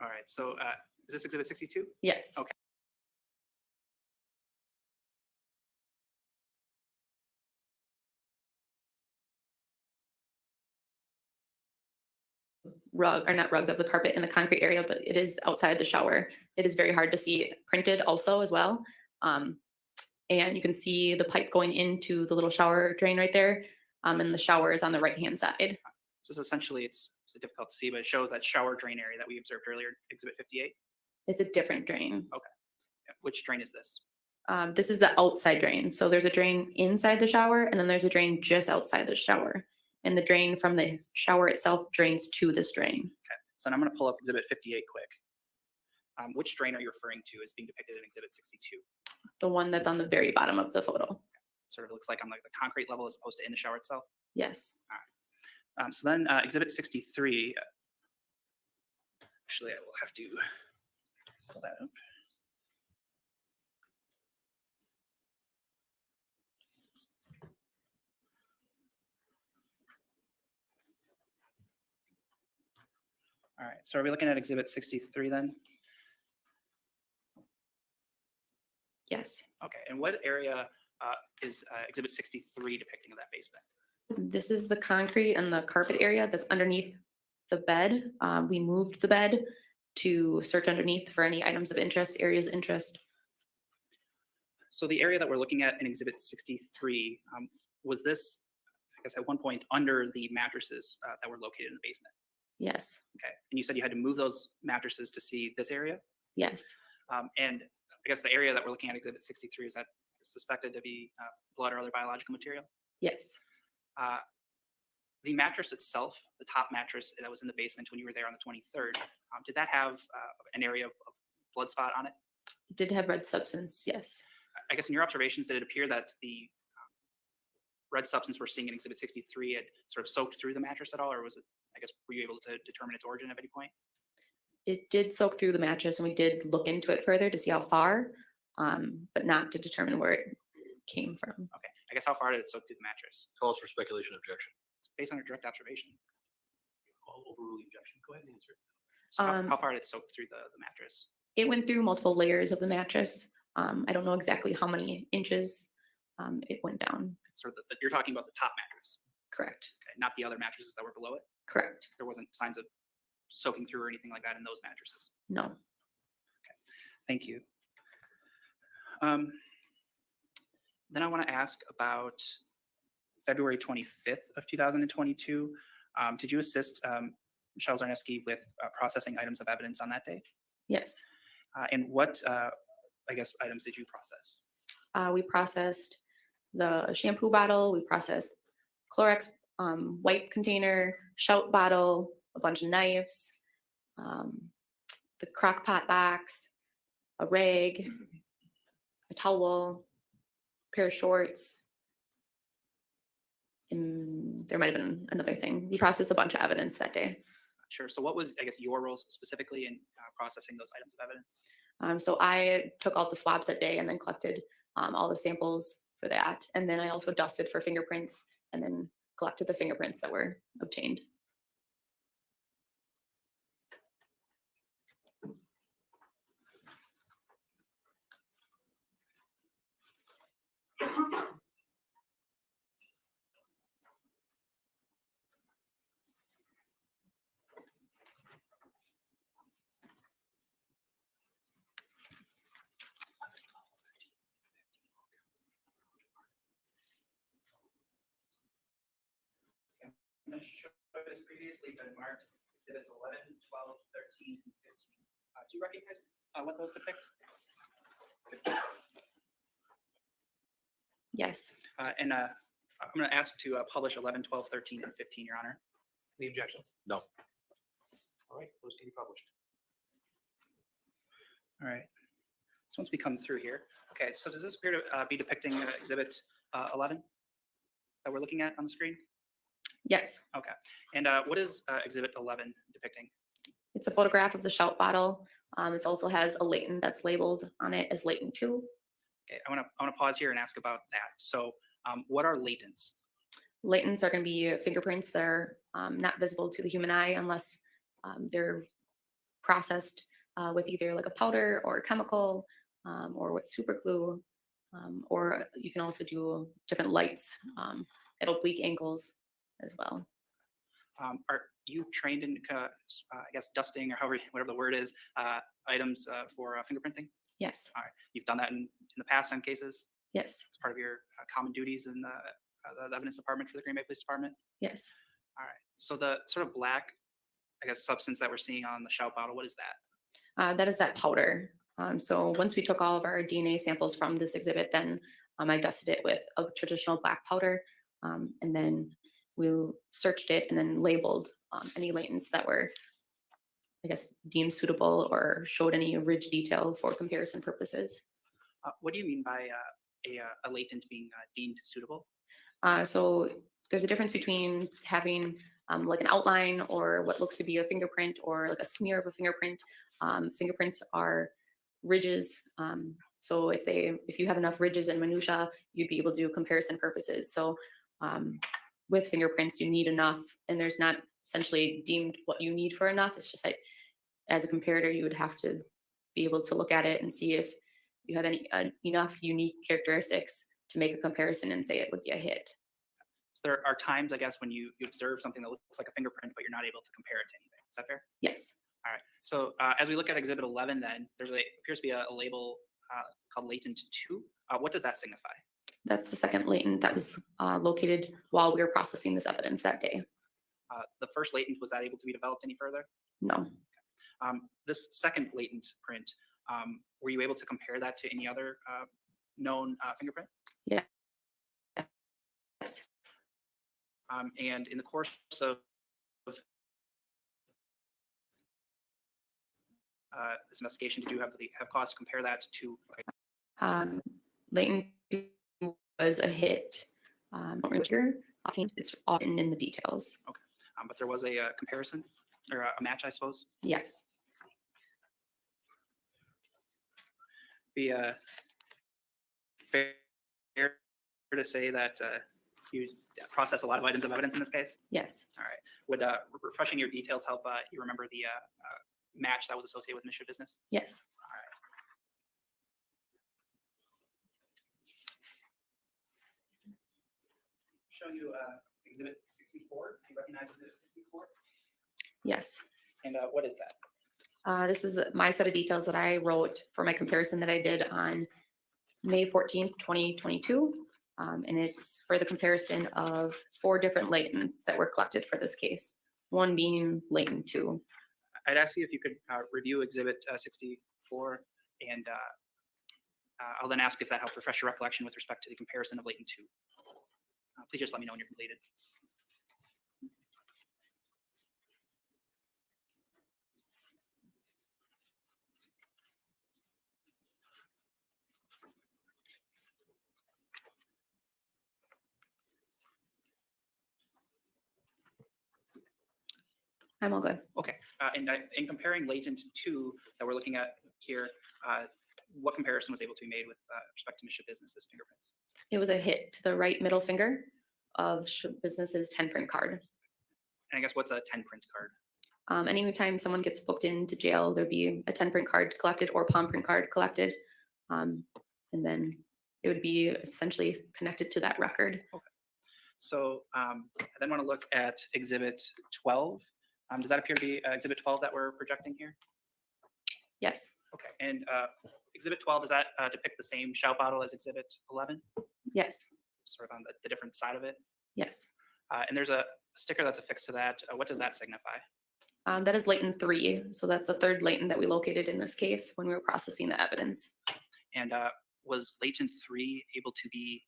All right, so is this Exhibit 62? Yes. Okay. Rug, or not rug, of the carpet in the concrete area, but it is outside the shower. It is very hard to see printed also as well. And you can see the pipe going into the little shower drain right there. And the shower is on the right-hand side. So essentially, it's difficult to see, but it shows that shower drain area that we observed earlier, Exhibit 58. It's a different drain. Okay. Yeah. Which drain is this? This is the outside drain. So there's a drain inside the shower, and then there's a drain just outside the shower. And the drain from the shower itself drains to this drain. Okay. So I'm going to pull up Exhibit 58 quick. Which drain are you referring to as being depicted in Exhibit 62? The one that's on the very bottom of the photo. Sort of looks like on like the concrete level as opposed to in the shower itself? Yes. All right. So then Exhibit 63, actually I will have to pull that up. All right, so are we looking at Exhibit 63 then? Yes. Okay, and what area is Exhibit 63 depicting of that basement? This is the concrete and the carpet area that's underneath the bed. We moved the bed to search underneath for any items of interest, areas of interest. So the area that we're looking at in Exhibit 63, was this, I guess at one point, under the mattresses that were located in the basement? Yes. Okay, and you said you had to move those mattresses to see this area? Yes. And I guess the area that we're looking at, Exhibit 63, is that suspected to be blood or other biological material? Yes. The mattress itself, the top mattress that was in the basement when you were there on the 23rd, did that have an area of blood spot on it? It did have red substance, yes. I guess in your observations, did it appear that the red substance we're seeing in Exhibit 63 had sort of soaked through the mattress at all, or was it, I guess, were you able to determine its origin at any point? It did soak through the mattress, and we did look into it further to see how far, but not to determine where it came from. Okay, I guess how far did it soak through the mattress? Calls for speculation objection. It's based on a direct observation. Call overruling objection. Go ahead and answer. So how far did it soak through the mattress? It went through multiple layers of the mattress. I don't know exactly how many inches it went down. Sort of you're talking about the top mattress, Correct. okay, not the other mattresses that were below it. Correct. There wasn't signs of soaking through or anything like that in those mattresses. No. Thank you. Then I want to ask about February 25th of 2022. Did you assist Michelle Zarneski with processing items of evidence on that day? Yes. And what, I guess, items did you process? We processed the shampoo bottle. We processed Clorox wipe container, shout bottle, a bunch of knives, the crock pot box, a rag, a towel, pair of shorts. And there might have been another thing. We processed a bunch of evidence that day. Sure. So what was, I guess, your role specifically in processing those items of evidence? So I took out the swabs that day and then collected all the samples for that. And then I also dusted for fingerprints and then collected the fingerprints that were obtained. As previously been marked exhibits 11, 12, 13, and 15. Do you recognize what those depict? Yes. And I'm going to ask to publish 11, 12, 13, and 15, Your Honor. Any objection? No. All right, those can be published. All right. So once we come through here, okay, so does this appear to be depicting exhibit 11 that we're looking at on the screen? Yes. Okay. And what is exhibit 11 depicting? It's a photograph of the shout bottle. It also has a latent that's labeled on it as latent 2. Okay, I want to pause here and ask about that. So what are latents? Latents are going to be fingerprints that are not visible to the human eye unless they're processed with either like a powder or a chemical or with super glue, or you can also do different lights at oblique angles as well. Are you trained in, I guess, dusting or however, whatever the word is, items for fingerprinting? Yes. All right. You've done that in the past on cases? Yes. It's part of your common duties in the evidence department for the Green Bay Police Department? Yes. All right. So the sort of black, I guess, substance that we're seeing on the shout bottle, what is that? That is that powder. So once we took all of our DNA samples from this exhibit, then I dusted it with a traditional black powder, and then we searched it and then labeled any latents that were, I guess, deemed suitable or showed any ridge detail for comparison purposes. What do you mean by a latent being deemed suitable? So there's a difference between having like an outline or what looks to be a fingerprint or like a smear of a fingerprint. Fingerprints are ridges. So if you have enough ridges and minutia, you'd be able to do comparison purposes. So with fingerprints, you need enough, and there's not essentially deemed what you need for enough. It's just that as a comparator, you would have to be able to look at it and see if you have any enough unique characteristics to make a comparison and say it would be a hit. So there are times, I guess, when you observe something that looks like a fingerprint, but you're not able to compare it to anything. Is that fair? Yes. All right. So as we look at exhibit 11, then appears to be a label called latent 2. What does that signify? That's the second latent that was located while we were processing this evidence that day. The first latent, was that able to be developed any further? No. This second latent print, were you able to compare that to any other known fingerprint? Yeah. Yes. And in the course of this investigation, did you have cause to compare that to? Latent was a hit. It's often in the details. Okay, but there was a comparison or a match, I suppose. Yes. Be fair to say that you process a lot of items of evidence in this case? Yes. All right. Would refreshing your details help you remember the match that was associated with Mission Business? Yes. Show you Exhibit 64. Do you recognize Exhibit 64? Yes. And what is that? This is my set of details that I wrote for my comparison that I did on May 14th, 2022. And it's for the comparison of 4 different latents that were collected for this case, one being latent 2. I'd ask you if you could review Exhibit 64, and I'll then ask if that helped refresh your recollection with respect to the comparison of latent 2. Please just let me know when you're completed. I'm all good. Okay, and in comparing latent 2 that we're looking at here, what comparison was able to be made with respect to Mission Business's fingerprints? It was a hit to the right middle finger of Business's 10 print card. And I guess what's a 10 print card? Anytime someone gets booked into jail, there'd be a 10 print card collected or palm print card collected. And then it would be essentially connected to that record. Okay. So I then want to look at Exhibit 12. Does that appear to be Exhibit 12 that we're projecting here? Yes. Okay, and Exhibit 12, does that depict the same shout bottle as Exhibit 11? Yes. Sort of on the different side of it? Yes. And there's a sticker that's affixed to that. What does that signify? That is latent 3. So that's the 3rd latent that we located in this case when we were processing the evidence. And was latent 3 able to be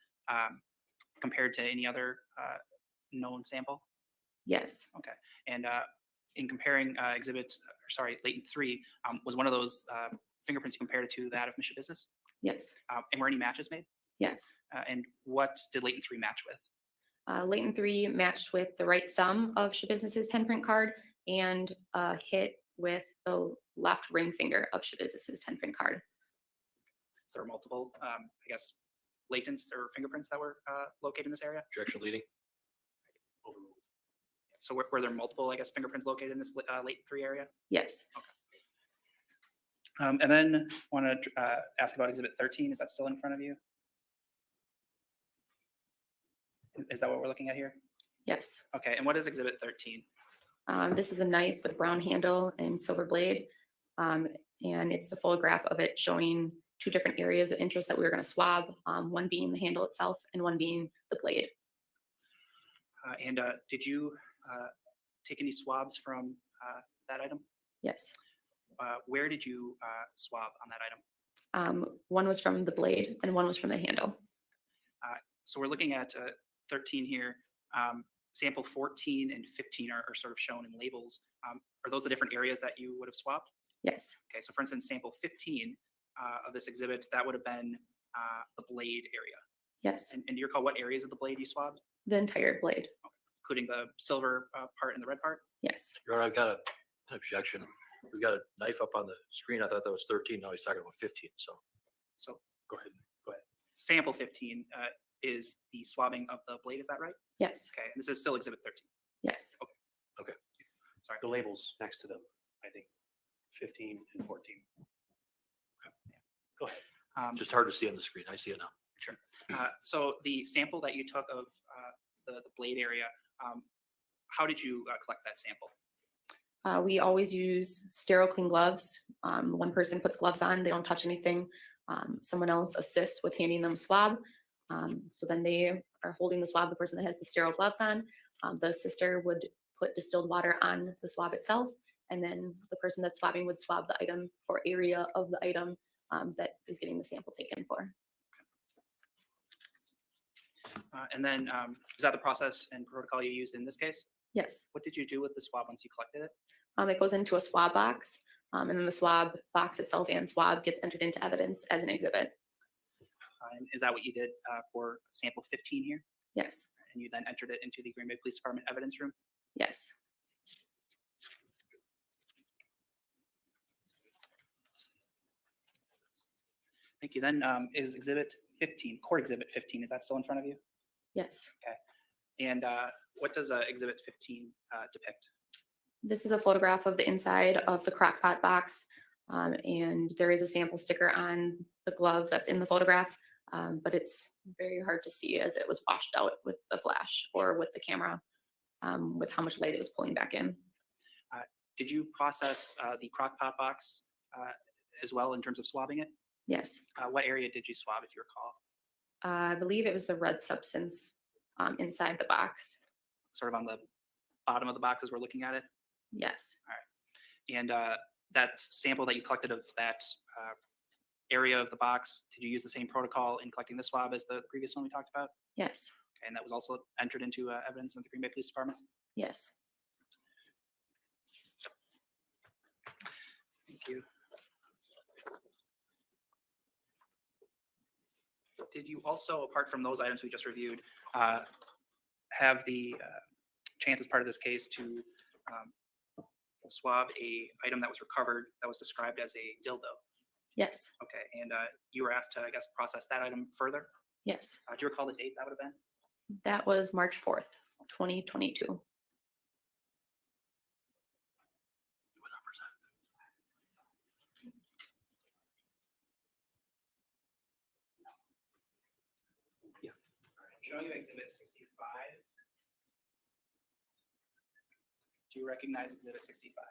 compared to any other known sample? Yes. Okay. And in comparing latent 3, was one of those fingerprints compared to that of Mission Business? Yes. And were any matches made? Yes. And what did latent 3 match with? Latent 3 matched with the right thumb of Schabusiness's 10 print card and hit with the left ring finger of Schabusiness's 10 print card. So there are multiple, I guess, latents or fingerprints that were located in this area? Direction leading. So were there multiple, I guess, fingerprints located in this latent 3 area? Yes. Okay. And then want to ask about Exhibit 13. Is that still in front of you? Is that what we're looking at here? Yes. Okay. And what is Exhibit 13? This is a knife with brown handle and silver blade. And it's the photograph of it showing 2 different areas of interest that we were going to swab, one being the handle itself and one being the blade. And did you take any swabs from that item? Yes. Where did you swab on that item? One was from the blade and one was from the handle. So we're looking at 13 here. Sample 14 and 15 are sort of shown in labels. Are those the different areas that you would have swabbed? Yes. Okay, so for instance, sample 15 of this exhibit, that would have been the blade area. Yes. And do you recall what areas of the blade you swabbed? The entire blade. Including the silver part and the red part? Yes. Your Honor, I've got an objection. We've got a knife up on the screen. I thought that was 13. Now he's talking about 15. So go ahead. Sample 15 is the swabbing of the blade. Is that right? Yes. Okay, and this is still Exhibit 13. Yes. Okay. Sorry, the labels next to them, I think 15 and 14. Okay. Go ahead. Just hard to see on the screen. I see it now. Sure. So the sample that you took of the blade area, how did you collect that sample? We always use sterile clean gloves. One person puts gloves on, they don't touch anything. Someone else assists with handing them a swab. So then they are holding the swab, the person that has the sterile gloves on. The assister would put distilled water on the swab itself, and then the person that's swabbing would swab the item or area of the item that is getting the sample taken for. And then is that the process and protocol you used in this case? Yes. What did you do with the swab once you collected it? It goes into a swab box, and then the swab box itself and swab gets entered into evidence as an exhibit. And is that what you did for sample 15 here? Yes. And you then entered it into the Green Bay Police Department evidence room? Yes. Thank you. Then is Exhibit 15, Court Exhibit 15, is that still in front of you? Yes. Okay. And what does Exhibit 15 depict? This is a photograph of the inside of the crock pot box. And there is a sample sticker on the glove that's in the photograph, but it's very hard to see as it was washed out with the flash or with the camera, with how much light it was pulling back in. Did you process the crock pot box as well in terms of swabbing it? Yes. What area did you swab, if you recall? I believe it was the red substance inside the box. Sort of on the bottom of the box as we're looking at it? Yes. All right. And that sample that you collected of that area of the box, did you use the same protocol in collecting the swab as the previous one we talked about? Yes. Okay, and that was also entered into evidence in the Green Bay Police Department? Yes. Thank you. Did you also, apart from those items we just reviewed, have the chance as part of this case to swab a item that was recovered that was described as a dildo? Yes. Okay, and you were asked to, I guess, process that item further? Yes. Do you recall the date that would have been? That was March 4th, 2022. Showing you Exhibit 65. Do you recognize Exhibit 65?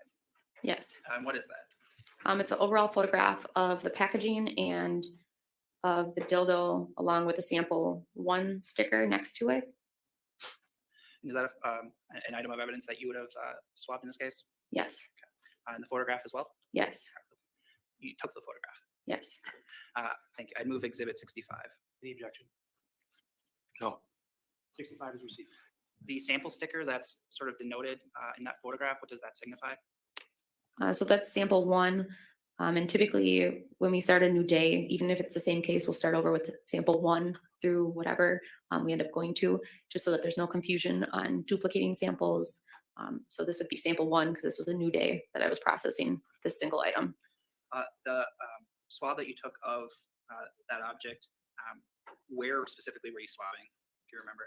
Yes. And what is that? It's an overall photograph of the packaging and of the dildo along with a sample 1 sticker next to it. Is that an item of evidence that you would have swabbed in this case? Yes. And the photograph as well? Yes. You took the photograph? Yes. Thank you. I'd move Exhibit 65. Any objection? No. 65 is received. The sample sticker that's sort of denoted in that photograph, what does that signify? So that's sample 1. And typically when we start a new day, even if it's the same case, we'll start over with sample 1 through whatever we end up going to, just so that there's no confusion on duplicating samples. So this would be sample 1 because this was a new day that I was processing this single item. The swab that you took of that object, where specifically were you swabbing? Do you remember?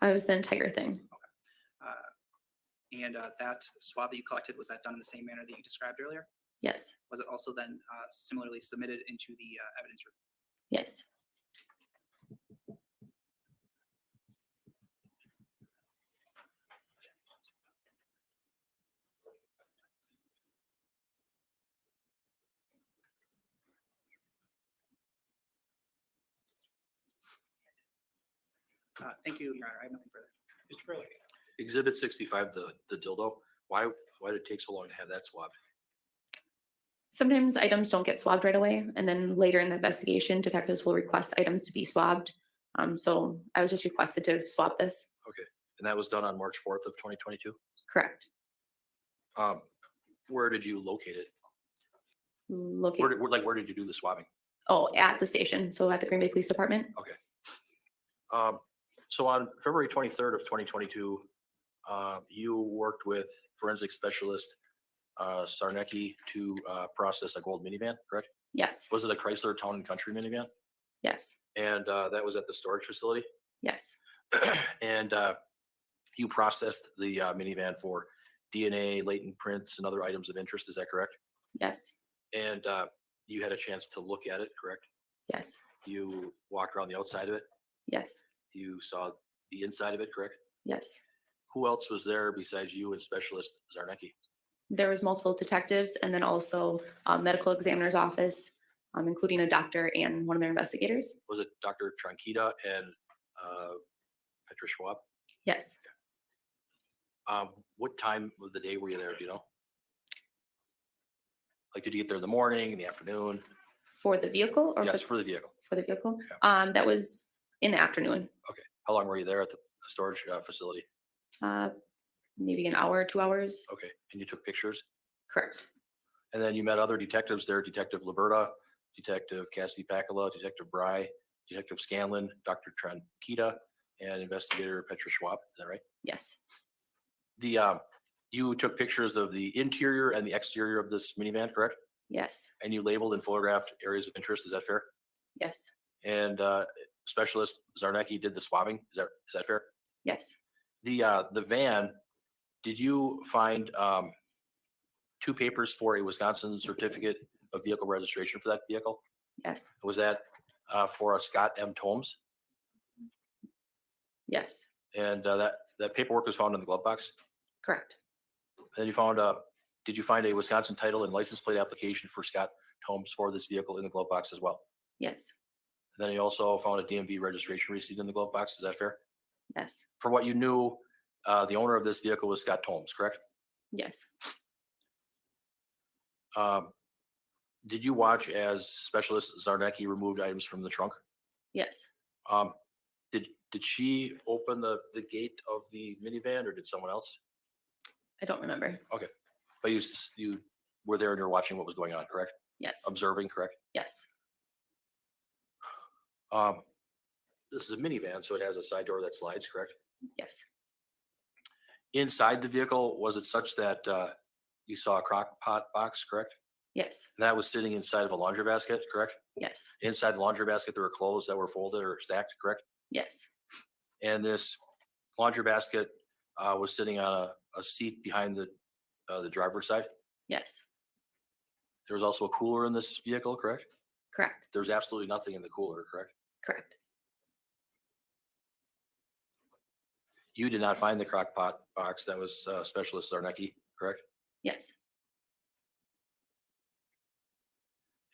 I was the entire thing. And that swab that you collected, was that done in the same manner that you described earlier? Yes. Was it also then similarly submitted into the evidence room? Yes. Thank you, Your Honor. I have nothing further. Mr. Furley. Exhibit 65, the dildo. Why did it take so long to have that swabbed? Sometimes items don't get swabbed right away, and then later in the investigation, detectives will request items to be swabbed. So I was just requested to swab this. Okay, and that was done on March 4th of 2022? Correct. Where did you locate it? Locate. Where did you do the swabbing? Oh, at the station. So at the Green Bay Police Department. Okay. So on February 23rd of 2022, you worked with forensic specialist Sarnecki to process a gold minivan, correct? Yes. Was it a Chrysler Town and Country minivan? Yes. And that was at the storage facility? Yes. And you processed the minivan for DNA, latent prints, and other items of interest, is that correct? Yes. And you had a chance to look at it, correct? Yes. You walked around the outside of it? Yes. You saw the inside of it, correct? Yes. Who else was there besides you and Specialist Zarnecki? There was multiple detectives and then also medical examiner's office, including a doctor and one of their investigators. Was it Dr. Tranquita and Petra Schwab? Yes. What time of the day were you there? Do you know? Like, did you get there in the morning, in the afternoon? For the vehicle or Yes, for the vehicle. for the vehicle? That was in the afternoon. Okay. How long were you there at the storage facility? Maybe an hour, 2 hours. Okay. And you took pictures? Correct. And then you met other detectives there, Detective Liberta, Detective Cassidy Pacala, Detective Bry, Detective Scanlon, Dr. Tranquita, and Investigator Petra Schwab. Is that right? Yes. You took pictures of the interior and the exterior of this minivan, correct? Yes. And you labeled and photographed areas of interest. Is that fair? Yes. And Specialist Zarnecki did the swabbing. Is that fair? Yes. The van, did you find two papers for a Wisconsin certificate of vehicle registration for that vehicle? Yes. Was that for a Scott M. Tomes? Yes. And that paperwork was found in the glove box? Correct. Then you found did you find a Wisconsin title and license plate application for Scott Tomes for this vehicle in the glove box as well? Yes. And then you also found a DMV registration receipt in the glove box. Is that fair? Yes. For what you knew, the owner of this vehicle was Scott Tomes, correct? Yes. Did you watch as Specialist Zarnecki removed items from the trunk? Yes. Did she open the gate of the minivan, or did someone else? I don't remember. Okay, but you were there and you're watching what was going on, correct? Yes. Observing, correct? Yes. This is a minivan, so it has a side door that slides, correct? Yes. Inside the vehicle, was it such that you saw a crock pot box, correct? Yes. And that was sitting inside of a laundry basket, correct? Yes. Inside the laundry basket, there were clothes that were folded or stacked, correct? Yes. And this laundry basket was sitting on a seat behind the driver's side. Yes. There was also a cooler in this vehicle, correct? Correct. There's absolutely nothing in the cooler, correct? Correct. You did not find the crock pot box. That was Specialist Zarnecki, correct? Yes.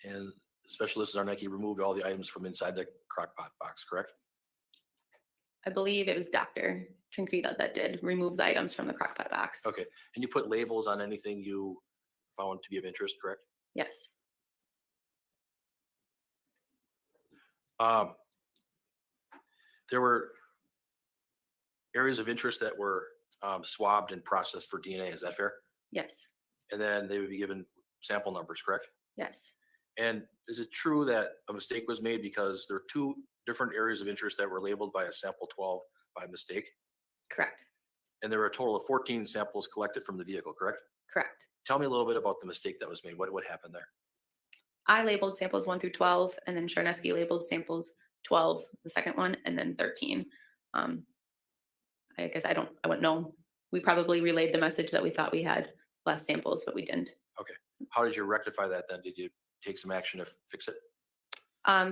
And Specialist Zarnecki removed all the items from inside the crock pot box, correct? I believe it was Dr. Trinquita that did remove the items from the crockpot box. Okay. And you put labels on anything you found to be of interest, correct? Yes. There were areas of interest that were swabbed and processed for DNA. Is that fair? Yes. And then they would be given sample numbers, correct? Yes. And is it true that a mistake was made because there are two different areas of interest that were labeled by a sample 12 by mistake? Correct. And there were a total of 14 samples collected from the vehicle, correct? Correct. Tell me a little bit about the mistake that was made. What happened there? I labeled samples 1 through 12, and then Charneski labeled samples 12, the second one, and then 13. I guess I wouldn't know. We probably relayed the message that we thought we had less samples, but we didn't. Okay. How did you rectify that then? Did you take some action to fix it?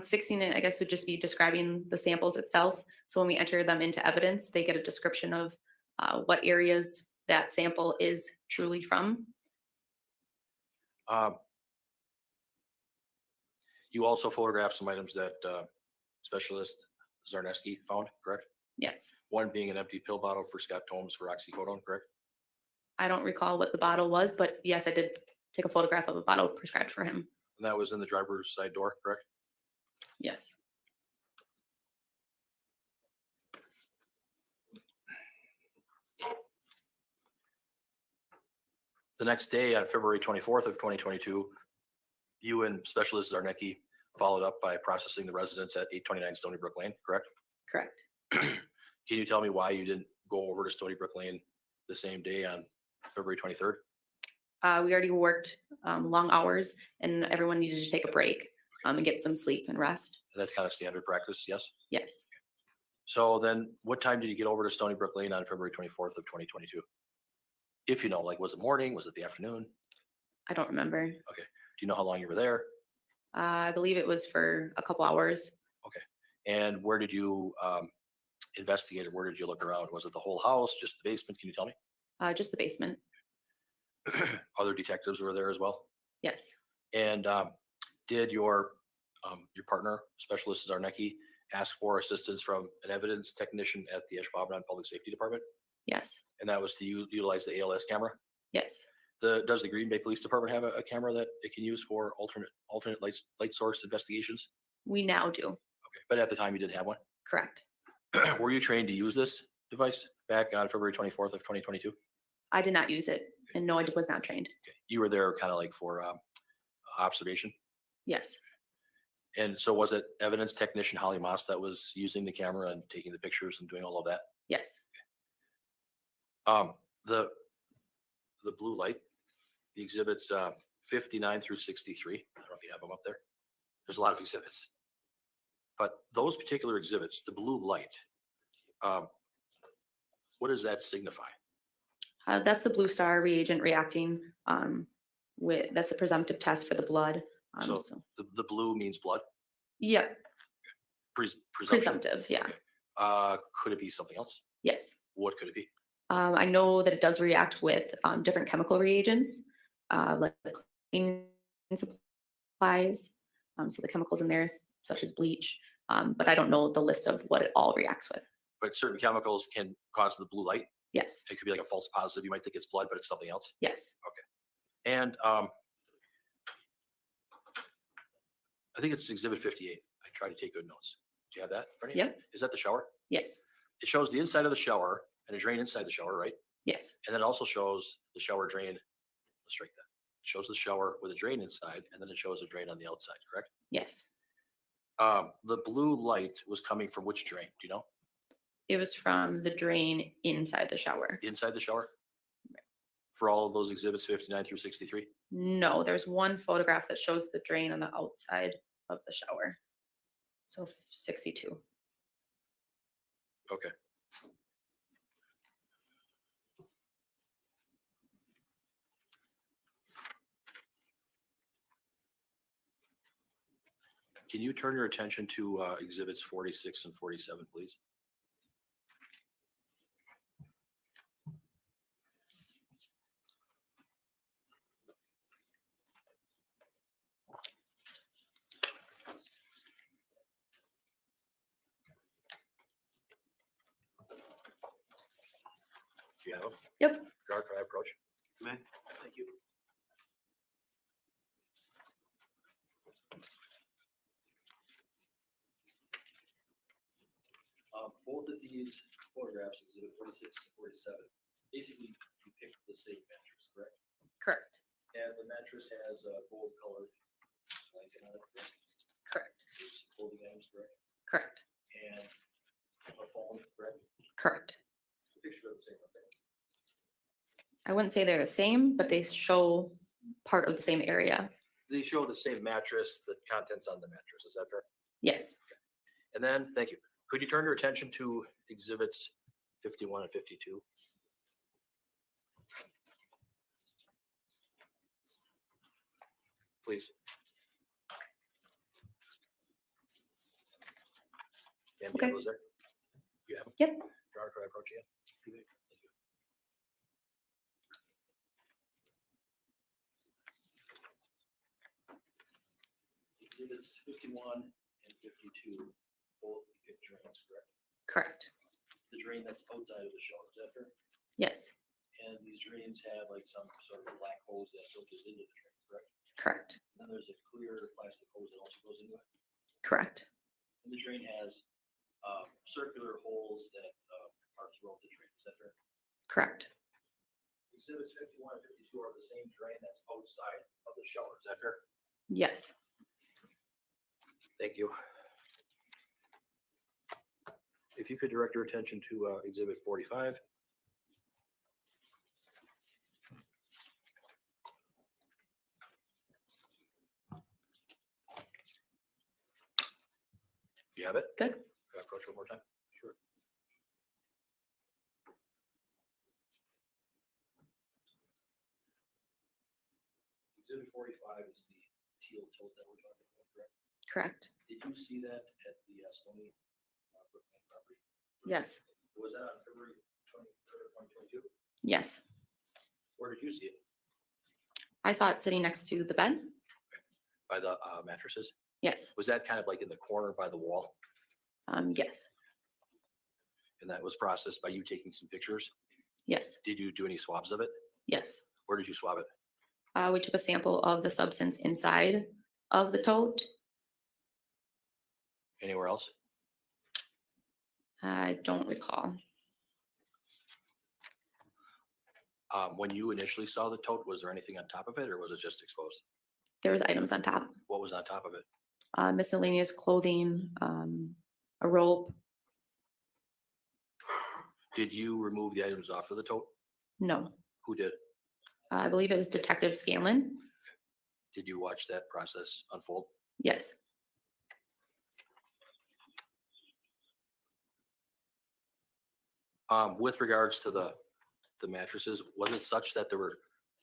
Fixing it, I guess, would just be describing the samples itself. So when we enter them into evidence, they get a description of what areas that sample is truly from. You also photographed some items that Specialist Zarneski found, correct? Yes. One being an empty pill bottle for Scott Tomes for oxycodone, correct? I don't recall what the bottle was, but yes, I did take a photograph of a bottle prescribed for him. And that was in the driver's side door, correct? Yes. The next day, on February 24th of 2022, you and Specialist Zarnecki followed up by processing the residence at 829 Stony Brook Lane, correct? Correct. Can you tell me why you didn't go over to Stony Brook Lane the same day on February 23rd? We already worked long hours, and everyone needed to take a break and get some sleep and rest. That's kind of standard practice, yes? Yes. So then what time did you get over to Stony Brook Lane on February 24th of 2022? If you know, like, was it morning? Was it the afternoon? I don't remember. Okay. Do you know how long you were there? I believe it was for a couple hours. Okay. And where did you investigate, or where did you look around? Was it the whole house, just the basement? Can you tell me? Just the basement. Other detectives were there as well? Yes. And did your partner, Specialist Zarnecki, ask for assistance from an evidence technician at the Schabusiness Public Safety Department? Yes. And that was to utilize the ALS camera? Yes. Does the Green Bay Police Department have a camera that it can use for alternate light source investigations? We now do. Okay, but at the time you didn't have one? Correct. Were you trained to use this device back on February 24th of 2022? I did not use it, and no, I was not trained. Okay. You were there kind of like for observation? Yes. And so was it evidence technician Holly Moss that was using the camera and taking the pictures and doing all of that? Yes. The blue light, the exhibits 59 through 63. I don't know if you have them up there. There's a lot of exhibits. But those particular exhibits, the blue light, what does that signify? That's the blue star reagent reacting that's a presumptive test for the blood. So So the blue means blood? yeah, Presumption? presumptive, yeah. Could it be something else? Yes. What could it be? I know that it does react with different chemical reagents, like cleaning supplies. So the chemicals in there, such as bleach, but I don't know the list of what it all reacts with. But certain chemicals can cause the blue light. Yes. It could be like a false positive. You might think it's blood, but it's something else. Yes. Okay. And I think it's Exhibit 58. I try to take good notes. Do you have that in front of you? Yep. Is that the shower? Yes. It shows the inside of the shower and a drain inside the shower, right? Yes. And then it also shows the shower drain. Let's write that. It shows the shower with a drain inside, and then it shows a drain on the outside, correct? Yes. The blue light was coming from which drain? Do you know? It was from the drain inside the shower. Inside the shower? For all of those exhibits 59 through 63? No, there's one photograph that shows the drain on the outside of the shower. So 62. Okay. Can you turn your attention to exhibits 46 and 47, please? Do you have them? Yep. Jar, can I approach? May. Thank you. Both of these photographs, exhibit 46 and 47, basically depict the same mattress, correct? Correct. And the mattress has a gold colored blanket on it, correct? Correct. There's clothing items, correct? Correct. And a phone, correct? Correct. The picture of the same, okay? I wouldn't say they're the same, but they show part of the same area. They show the same mattress, the contents on the mattress, is that fair? Yes. And then, thank you. Could you turn your attention to exhibits 51 and 52? Please. And Okay. those there? You have them? Yep. Jar, could I approach you? Thank you. Exhibits 51 and 52 both depict drains, correct? Correct. The drain that's outside of the shower, is that fair? Yes. And these drains have like some sort of black hose that filters into the drain, correct? Correct. And then there's a clear plastic hose that also goes into it. Correct. And the drain has circular holes that are throughout the drain, is that fair? Correct. Exhibits 51 and 52 are the same drain that's outside of the shower, is that fair? Yes. Thank you. If you could direct your attention to exhibit 45. You have it? Good. Can I approach one more time? Sure. Exhibit 45 is the teal tote that we're talking about, correct? Correct. Did you see that at the Stony Brook property? Yes. Was that on February 23rd, 2022? Yes. Where did you see it? I saw it sitting next to the bed. By the mattresses? Yes. Was that kind of like in the corner by the wall? Yes. And that was processed by you taking some pictures? Yes. Did you do any swabs of it? Yes. Where did you swab it? We took a sample of the substance inside of the tote. Anywhere else? I don't recall. When you initially saw the tote, was there anything on top of it or was it just exposed? There was items on top. What was on top of it? Miscellaneous clothing, a rope. Did you remove the items off of the tote? No. Who did? I believe it was Detective Scanlon. Did you watch that process unfold? Yes. With regards to the mattresses, was it such that there were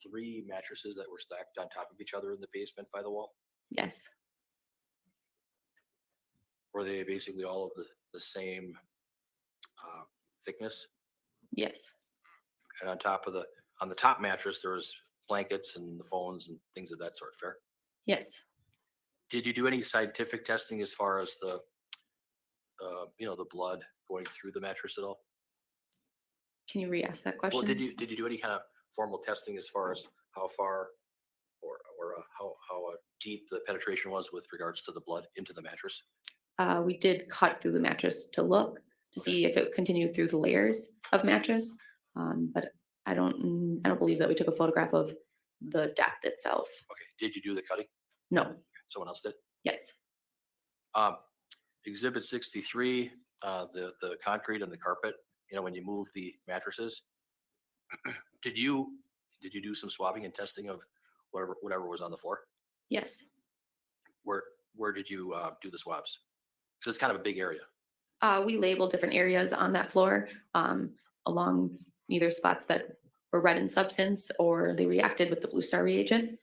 3 mattresses that were stacked on top of each other in the basement by the wall? Yes. Were they basically all of the same thickness? Yes. And on the top mattress, there was blankets and the phones and things of that sort, fair? Yes. Did you do any scientific testing as far as the blood going through the mattress at all? Can you re-ask that question? Well, did you do any kind of formal testing as far as how far or how deep the penetration was with regards to the blood into the mattress? We did cut through the mattress to look to see if it continued through the layers of mattress, but I don't believe that we took a photograph of the depth itself. Okay. Did you do the cutting? No. Someone else did? Yes. Exhibit 63, the concrete and the carpet, when you move the mattresses, did you do some swabbing and testing of whatever was on the floor? Yes. Where did you do the swabs? Because it's kind of a big area. We labeled different areas on that floor along either spots that were red in substance or they reacted with the Blue Star reagent.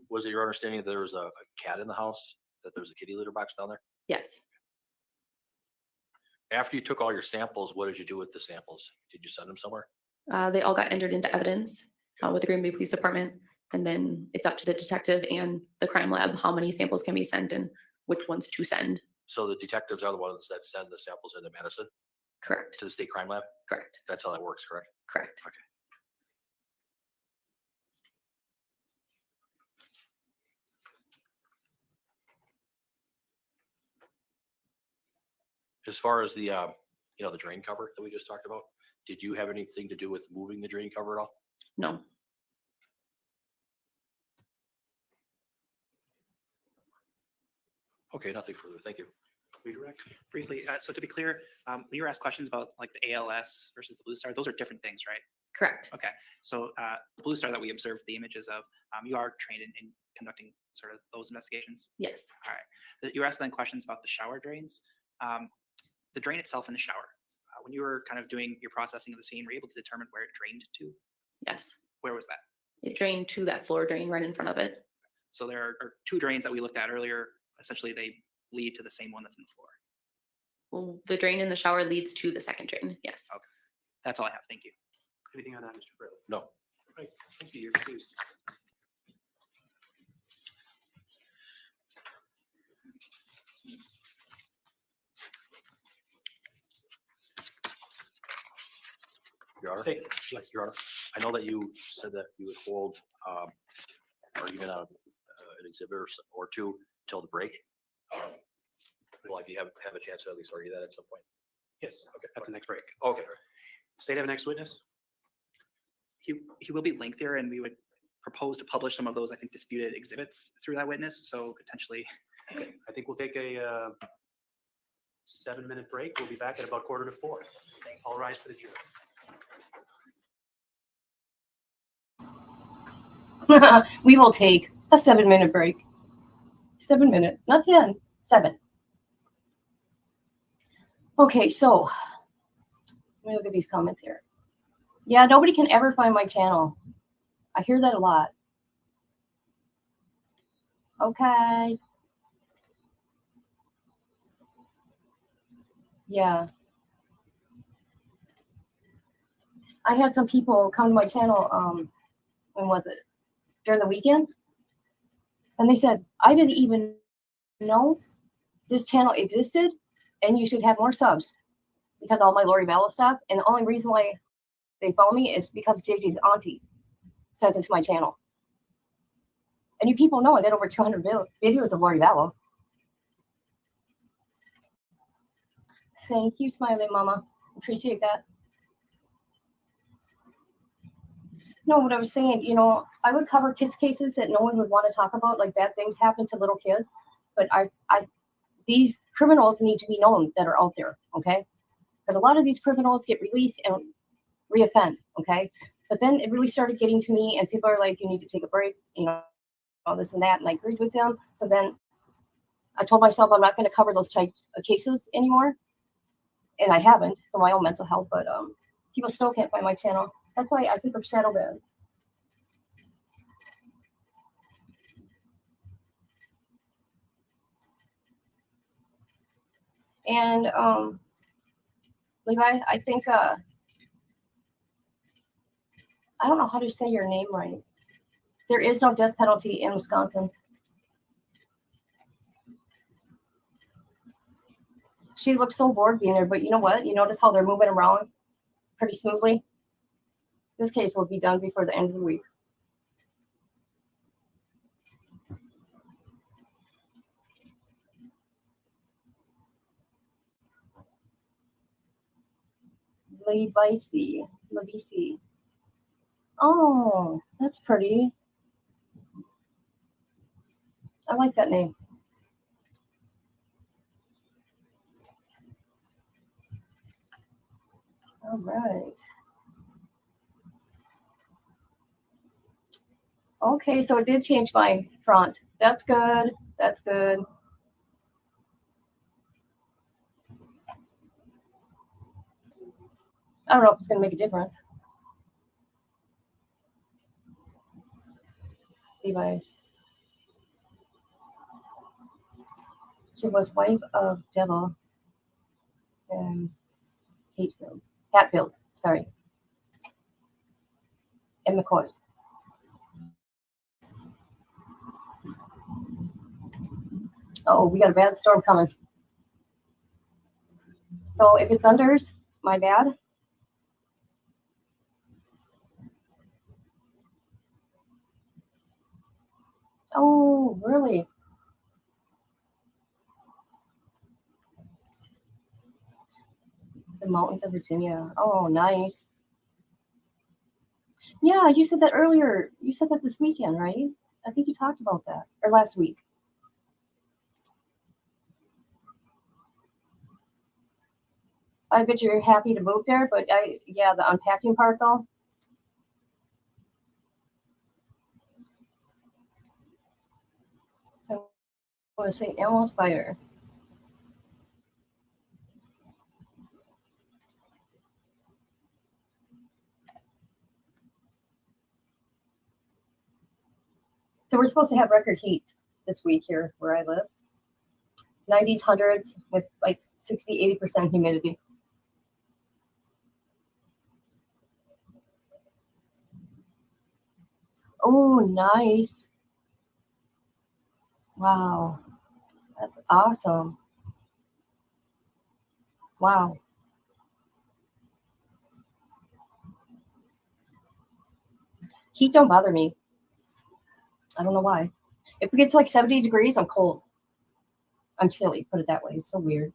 Was it your understanding that there was a cat in the house, that there was a kitty litter box down there? Yes. After you took all your samples, what did you do with the samples? Did you send them somewhere? They all got entered into evidence with the Green Bay Police Department, and then it's up to the detective and the crime lab how many samples can be sent and which ones to send. So the detectives are the ones that send the samples into Madison? Correct. To the state crime lab? Correct. That's how that works, correct? Correct. Okay. As far as the drain cover that we just talked about, did you have anything to do with moving the drain cover at all? No. Okay, nothing further. Thank you. Redirect. Briefly, so to be clear, when you were asked questions about like the ALS versus the Blue Star, those are different things, right? Correct. Okay. So the Blue Star that we observed the images of, you are trained in conducting sort of those investigations? Yes. All right. You were asked then questions about the shower drains. The drain itself in the shower, when you were kind of doing your processing of the scene, were you able to determine where it drained to? Yes. Where was that? It drained to that floor drain right in front of it. So there are 2 drains that we looked at earlier. Essentially, they lead to the same one that's in the floor. Well, the drain in the shower leads to the second drain. Yes. Okay. That's all I have. Thank you. Anything on that, Mr. Burley? No. Right. Thank you. You're excused. Your Honor? Your Honor, I know that you said that you would hold argument on an exhibit or 2 till the break. Will I have a chance to at least argue that at some point? Yes. Okay. At the next break. Okay. State have a next witness? He will be lengthier, and we would propose to publish some of those, I think, disputed exhibits through that witness. So potentially. Okay. I think we'll take a 7-minute break. We'll be back at about 3:45. All rise for the jury. We will take a 7-minute break. 7 minutes, not 10, 7. Okay, so let me look at these comments here. Yeah, nobody can ever find my channel. I hear that a lot. Okay. Yeah. I had some people come to my channel, when was it? During the weekend. And they said, I didn't even know this channel existed and you should have more subs because all my Lori Vallow stuff. And the only reason why they follow me is because JJ's auntie sent it to my channel. And you people know I did over 200 videos of Lori Vallow. Thank you, Smiley Mama. Appreciate that. No, what I was saying, I would cover kids' cases that no one would want to talk about, like bad things happen to little kids. But these criminals need to be known that are out there, okay? Because a lot of these criminals get released and reoffend, okay? But then it really started getting to me, and people are like, you need to take a break, all this and that, and I agreed with them. So then I told myself I'm not going to cover those types of cases anymore, and I haven't for my own mental health. But people still can't find my channel. That's why I think of shadow ban. And Levi, I think I don't know how to say your name right. There is no death penalty in Wisconsin. She looks so bored being there, but you know what? You notice how they're moving around pretty smoothly? This case will be done before the end of the week. Levici. Oh, that's pretty. I like that name. All right. Okay, so it did change my front. That's good. That's good. I don't know if it's going to make a difference. Levi's. She was wife of Devil and Hatfield, sorry. And McCoy's. Oh, we got a bad storm coming. So if it thunders, my bad. Oh, really? The mountains of Virginia. Oh, nice. Yeah, you said that earlier. You said that this weekend, right? I think you talked about that, or last week. I bet you're happy to move there, but yeah, the unpacking part though. I want to say Elmo's Fire. So we're supposed to have record heat this week here where I live. 90s, 100s with like 60, 80% humidity. Oh, nice. Wow. That's awesome. Wow. Heat don't bother me. I don't know why. If it gets like 70 degrees, I'm cold. I'm chilly, put it that way. It's so weird.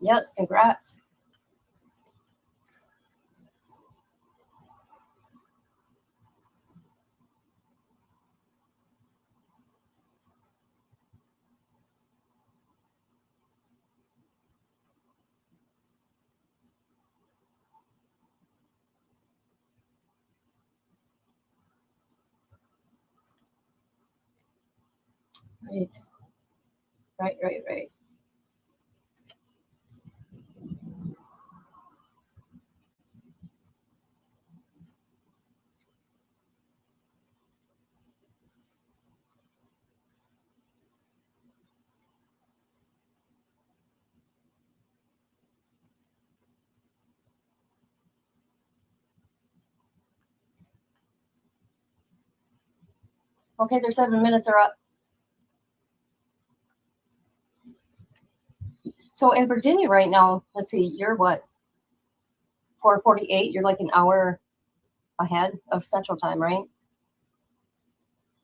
Yes, congrats. Right. Okay, their 7 minutes are up. So in Virginia right now, let's see, you're what? 4:48. You're like an hour ahead of Central Time, right?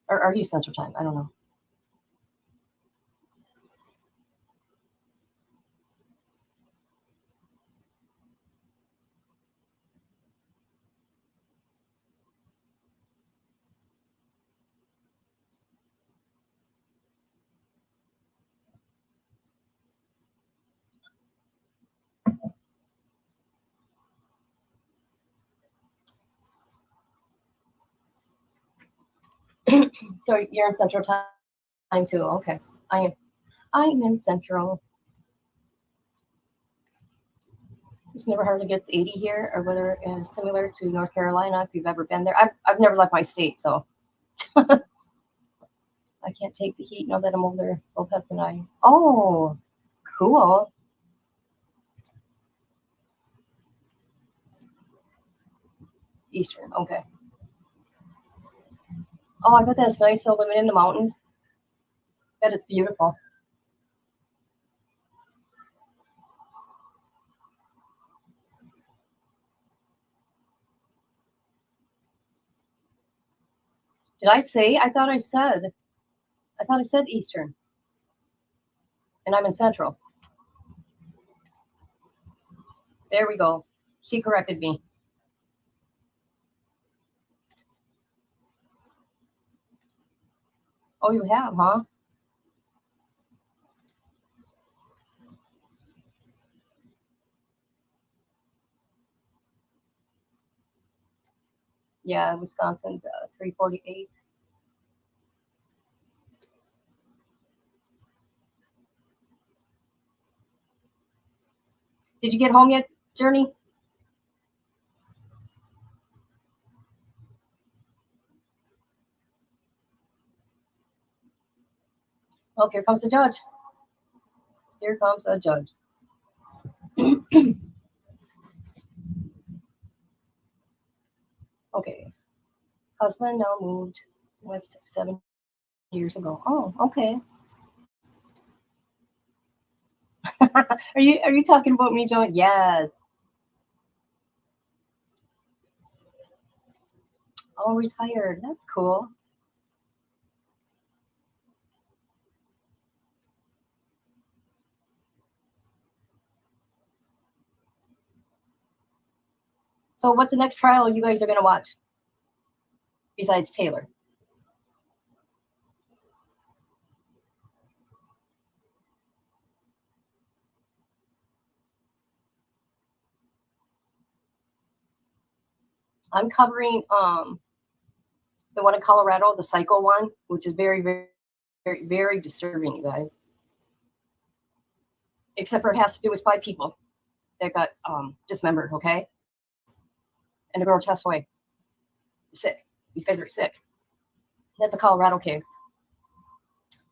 Or are you Central Time? I don't know. So you're in Central Time too. Okay. I'm in Central. It's never hardly gets 80 here, or whether it's similar to North Carolina if you've ever been there. I've never left my state, so I can't take the heat now that I'm older. Both husband and I. Oh, cool. Eastern, okay. Oh, I bet that's nice though, living in the mountains. That is beautiful. Did I say? I thought I said Eastern. And I'm in Central. There we go. She corrected me. Oh, you have, huh? Yeah, Wisconsin's 3:48. Did you get home yet, Journey? Oh, here comes the judge. Here comes the judge. Okay. Husband now moved west 7 years ago. Oh, okay. Are you talking about me, Joan? Yes. Oh, retired. That's cool. So what's the next trial you guys are going to watch besides Taylor? I'm covering the one in Colorado, the psycho one, which is very, very, very, very disturbing, you guys. Except for it has to do with 5 people that got dismembered, okay? And the girl passed away. Sick. These guys are sick. That's a Colorado case.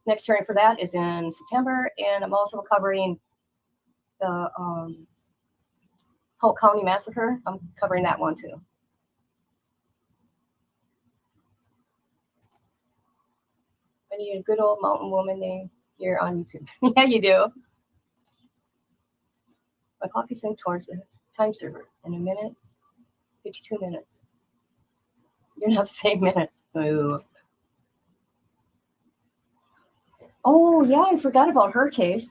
Next hearing for that is in September, and I'm also covering the Polk County Massacre. I'm covering that one too. I need a good old mountain woman name here on YouTube. Yeah, you do. My clock is synced towards the time server in a minute, 52 minutes. You're not the same minutes. Ooh. Oh, yeah, I forgot about her case.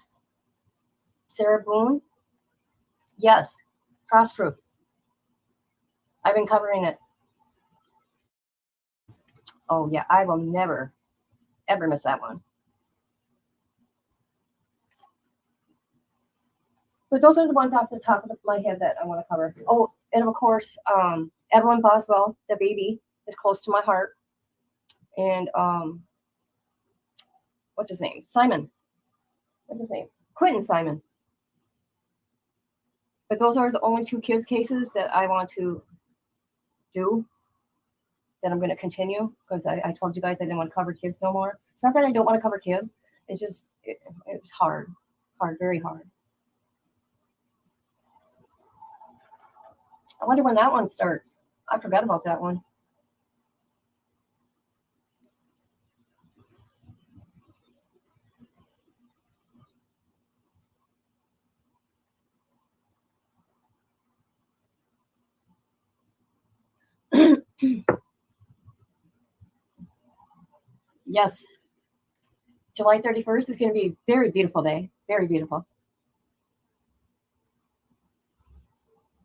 Sarah Boone. Yes, cross-proof. I've been covering it. Oh, yeah, I will never, ever miss that one. But those are the ones off the top of my head that I want to cover. Oh, and of course, Evelyn Boswell, the baby, is close to my heart. And what's his name? Simon. What's his name? Quentin Simon. But those are the only 2 kids cases that I want to do, that I'm going to continue, because I told you guys I didn't want to cover kids no more. It's not that I don't want to cover kids. It's just, it's hard, very hard. I wonder when that one starts. I forgot about that one. Yes. July 31st is going to be a very beautiful day. Very beautiful.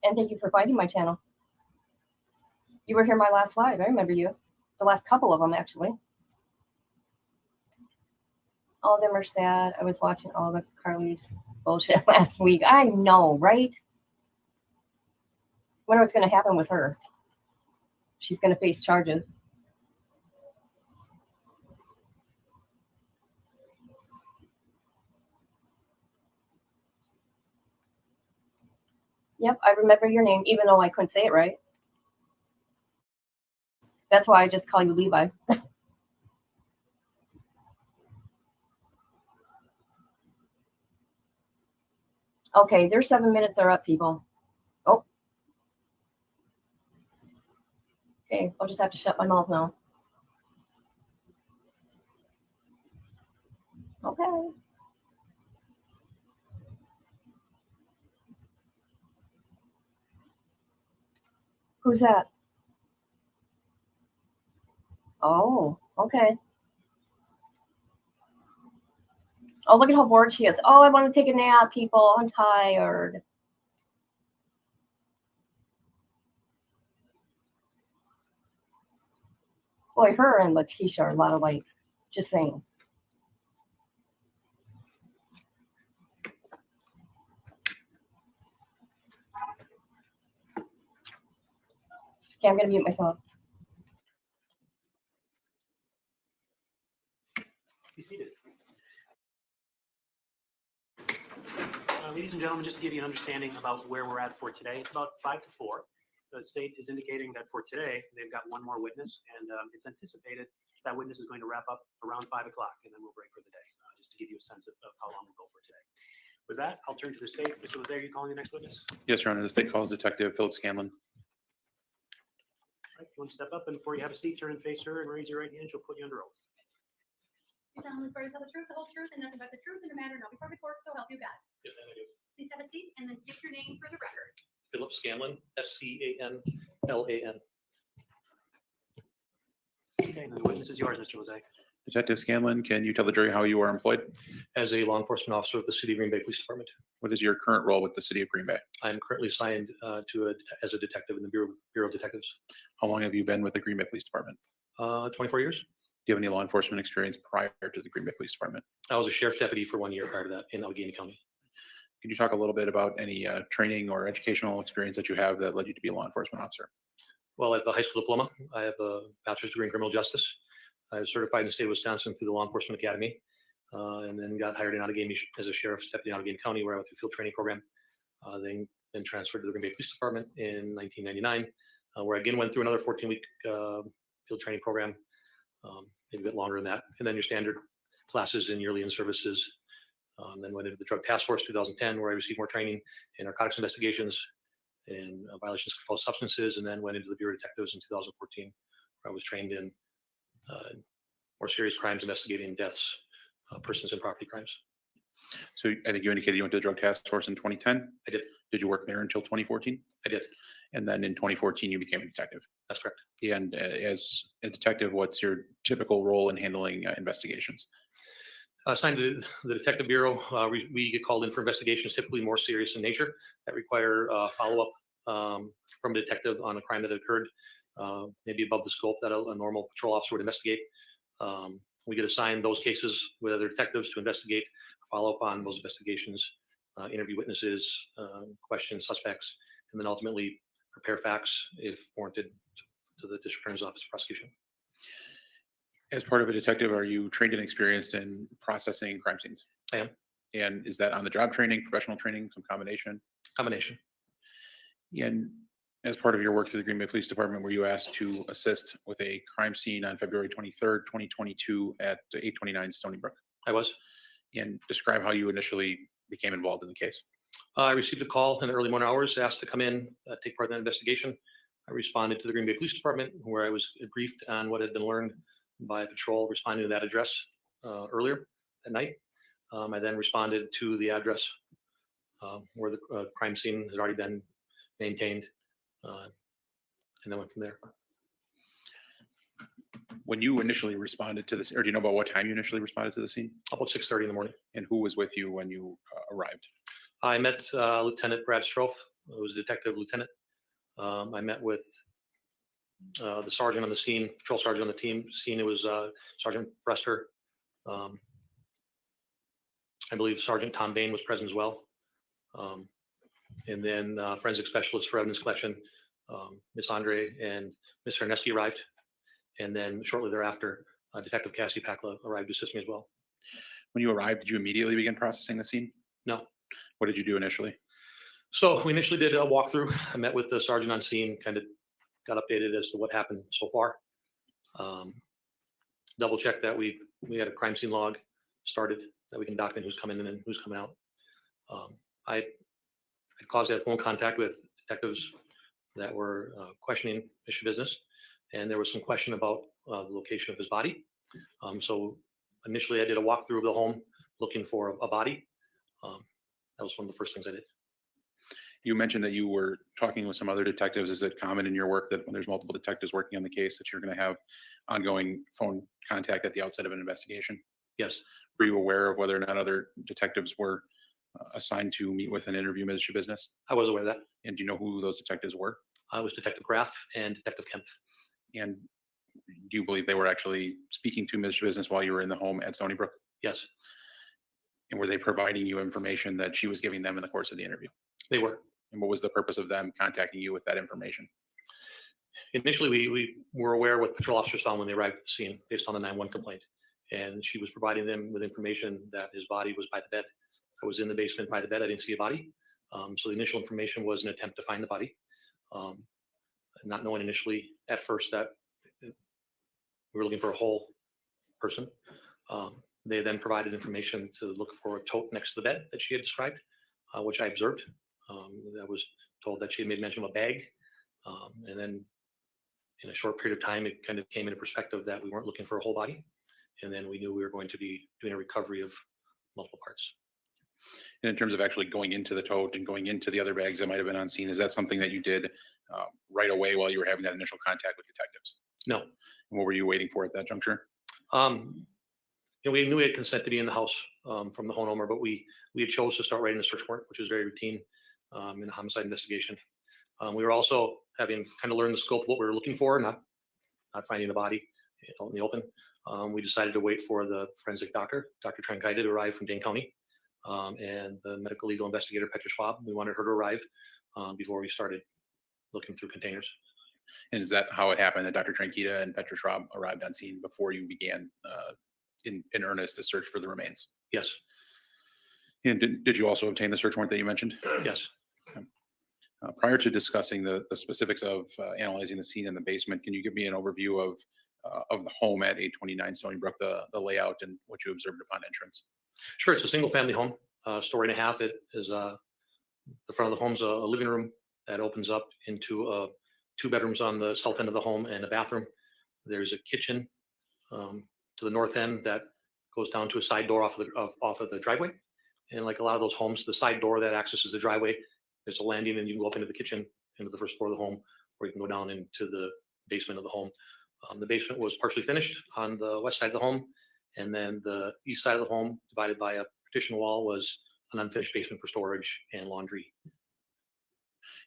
And thank you for finding my channel. You were here my last live. I remember you. The last couple of them, actually. All of them are sad. I was watching all the Carly's bullshit last week. I know, right? Wonder what's going to happen with her. She's going to face charges. Yep, I remember your name, even though I couldn't say it right. That's why I just call you Levi. Okay, their 7 minutes are up, people. Oh. Okay, I'll just have to shut my mouth now. Okay. Who's that? Oh, okay. Oh, look at how bored she is. Oh, I want to take a nap, people. I'm tired. Boy, her and Letitia are a lot alike. Just saying. Okay, I'm gonna mute myself. Be seated. Ladies and gentlemen, just to give you an understanding about where we're at for today, it's about 5 to 4. The state is indicating that for today, they've got one more witness, and it's anticipated that witness is going to wrap up around 5 o'clock, and then we'll break for the day, just to give you a sense of how long we'll go for today. With that, I'll turn to the state. Mr. Lozay, are you calling the next witness? Yes, Your Honor. The state calls Detective Philip Scanlon. All right, you want to step up, and before you have a seat, turn and face her and raise your right hand. She'll put you under oath. You solemnly swear to tell the truth, the whole truth, and nothing but the truth in the matter, not before the court, so help you God. Yes, I do. Please have a seat and then state your name for the record. Philip Scanlon, SCANLAN. Okay, and the witness is yours, Mr. Lozay. Detective Scanlon, can you tell the jury how you are employed? As a law enforcement officer of the City of Green Bay Police Department. What is your current role with the City of Green Bay? I'm currently assigned as a detective in the Bureau of Detectives. How long have you been with the Green Bay Police Department? 24 years. Do you have any law enforcement experience prior to the Green Bay Police Department? I was a sheriff's deputy for 1 year prior to that in Allegheny County. Can you talk a little bit about any training or educational experience that you have that led you to be a law enforcement officer? Well, I have a high school diploma. I have a bachelor's degree in criminal justice. I was certified in the state of Wisconsin through the Law Enforcement Academy, and then got hired in Allegheny as a sheriff's deputy in Allegheny County, where I went through field training program. Then been transferred to the Green Bay Police Department in 1999, where I again went through another 14-week field training program, maybe a bit longer than that, and then your standard classes and yearly in-services. Then went into the Drug Task Force 2010, where I received more training in narcotics investigations and violations of controlled substances, and then went into the Bureau of Detectives in 2014, where I was trained in more serious crimes, investigating deaths, persons and property crimes. So I think you indicated you went to the Drug Task Force in 2010? I did. Did you work there until 2014? I did. And then in 2014, you became a detective? That's correct. And as a detective, what's your typical role in handling investigations? Assigned to the Detective Bureau, we get called in for investigations typically more serious in nature that require follow-up from a detective on a crime that occurred, maybe above the scope that a normal patrol officer would investigate. We get assigned those cases with other detectives to investigate, follow up on those investigations, interview witnesses, question suspects, and then ultimately prepare facts if warranted to the District Attorney's Office of Prosecution. As part of a detective, are you trained and experienced in processing crime scenes? I am. And is that on the job training, professional training, some combination? Combination. And as part of your work through the Green Bay Police Department, were you asked to assist with a crime scene on February 23rd, 2022 at 829 Stony Brook? I was. And describe how you initially became involved in the case. I received a call in the early morning hours, asked to come in, take part in that investigation. I responded to the Green Bay Police Department, where I was briefed on what had been learned by a patrol responding to that address earlier at night. I then responded to the address where the crime scene had already been maintained, and then went from there. When you initially responded to this, or do you know about what time you initially responded to the scene? About 6:30 in the morning. And who was with you when you arrived? I met Lieutenant Brad Strofe, who was a detective lieutenant. I met with the sergeant on the scene, patrol sergeant on the scene. It was Sergeant Brester. I believe Sergeant Tom Bain was present as well. And then forensic specialist for evidence collection, Ms. Andre and Ms. Cerneski arrived. And then shortly thereafter, Detective Cassie Pakla arrived to assist me as well. When you arrived, did you immediately begin processing the scene? No. What did you do initially? So we initially did a walkthrough. I met with the sergeant on scene, kind of got updated as to what happened so far. Double checked that we had a crime scene log started that we can document who's coming in and who's coming out. I caused that phone contact with detectives that were questioning Mr. Business, and there was some question about the location of his body. So initially, I did a walkthrough of the home looking for a body. That was one of the first things I did. You mentioned that you were talking with some other detectives. Is it common in your work that when there's multiple detectives working on the case that you're going to have ongoing phone contact at the outset of an investigation? Yes. Were you aware of whether or not other detectives were assigned to meet with and interview Ms. Schabusiness? I was aware of that. And do you know who those detectives were? I was Detective Graff and Detective Kemp. And do you believe they were actually speaking to Ms. Schabusiness while you were in the home at Stony Brook? Yes, And were they providing you information that she was giving them in the course of the interview? they were. And what was the purpose of them contacting you with that information? Initially, we were aware what patrol officers found when they arrived at the scene based on the 911 complaint. And she was providing them with information that his body was by the bed. I was in the basement by the bed. I didn't see a body. So the initial information was an attempt to find the body. Not knowing initially at first that we were looking for a whole person. They then provided information to look for a tote next to the bed that she had described, which I observed. I was told that she had made mention of a bag. And then in a short period of time, it kind of came into perspective that we weren't looking for a whole body. And then we knew we were going to be doing a recovery of multiple parts. And in terms of actually going into the tote and going into the other bags that might have been on scene, is that something that you did right away while you were having that initial contact with detectives? No. And what were you waiting for at that juncture? We knew we had consent to be in the house from the homeowner, but we had chose to start writing the search warrant, which is very routine in a homicide investigation. We were also having kind of learned the scope of what we were looking for, not finding a body out in the open. We decided to wait for the forensic doctor, Dr. Trenkita, to arrive from Dane County, and the medical legal investigator, Petra Schwab. We wanted her to arrive before we started looking through containers. And is that how it happened that Dr. Trenkita and Petra Schwab arrived on scene before you began in earnest to search for the remains? Yes. And did you also obtain the search warrant that you mentioned? Yes. Prior to discussing the specifics of analyzing the scene in the basement, can you give me an overview of the home at 829 Stony Brook, the layout and what you observed upon entrance? Sure. It's a single family home, story and a half. It is the front of the home's a living room that opens up into 2 bedrooms on the south end of the home and a bathroom. There's a kitchen to the north end that goes down to a side door off of the driveway. And like a lot of those homes, the side door that accesses the driveway, there's a landing and you can go up into the kitchen, into the first floor of the home, or you can go down into the basement of the home. The basement was partially finished on the west side of the home. And then the east side of the home, divided by a partition wall, was an unfinished basement for storage and laundry.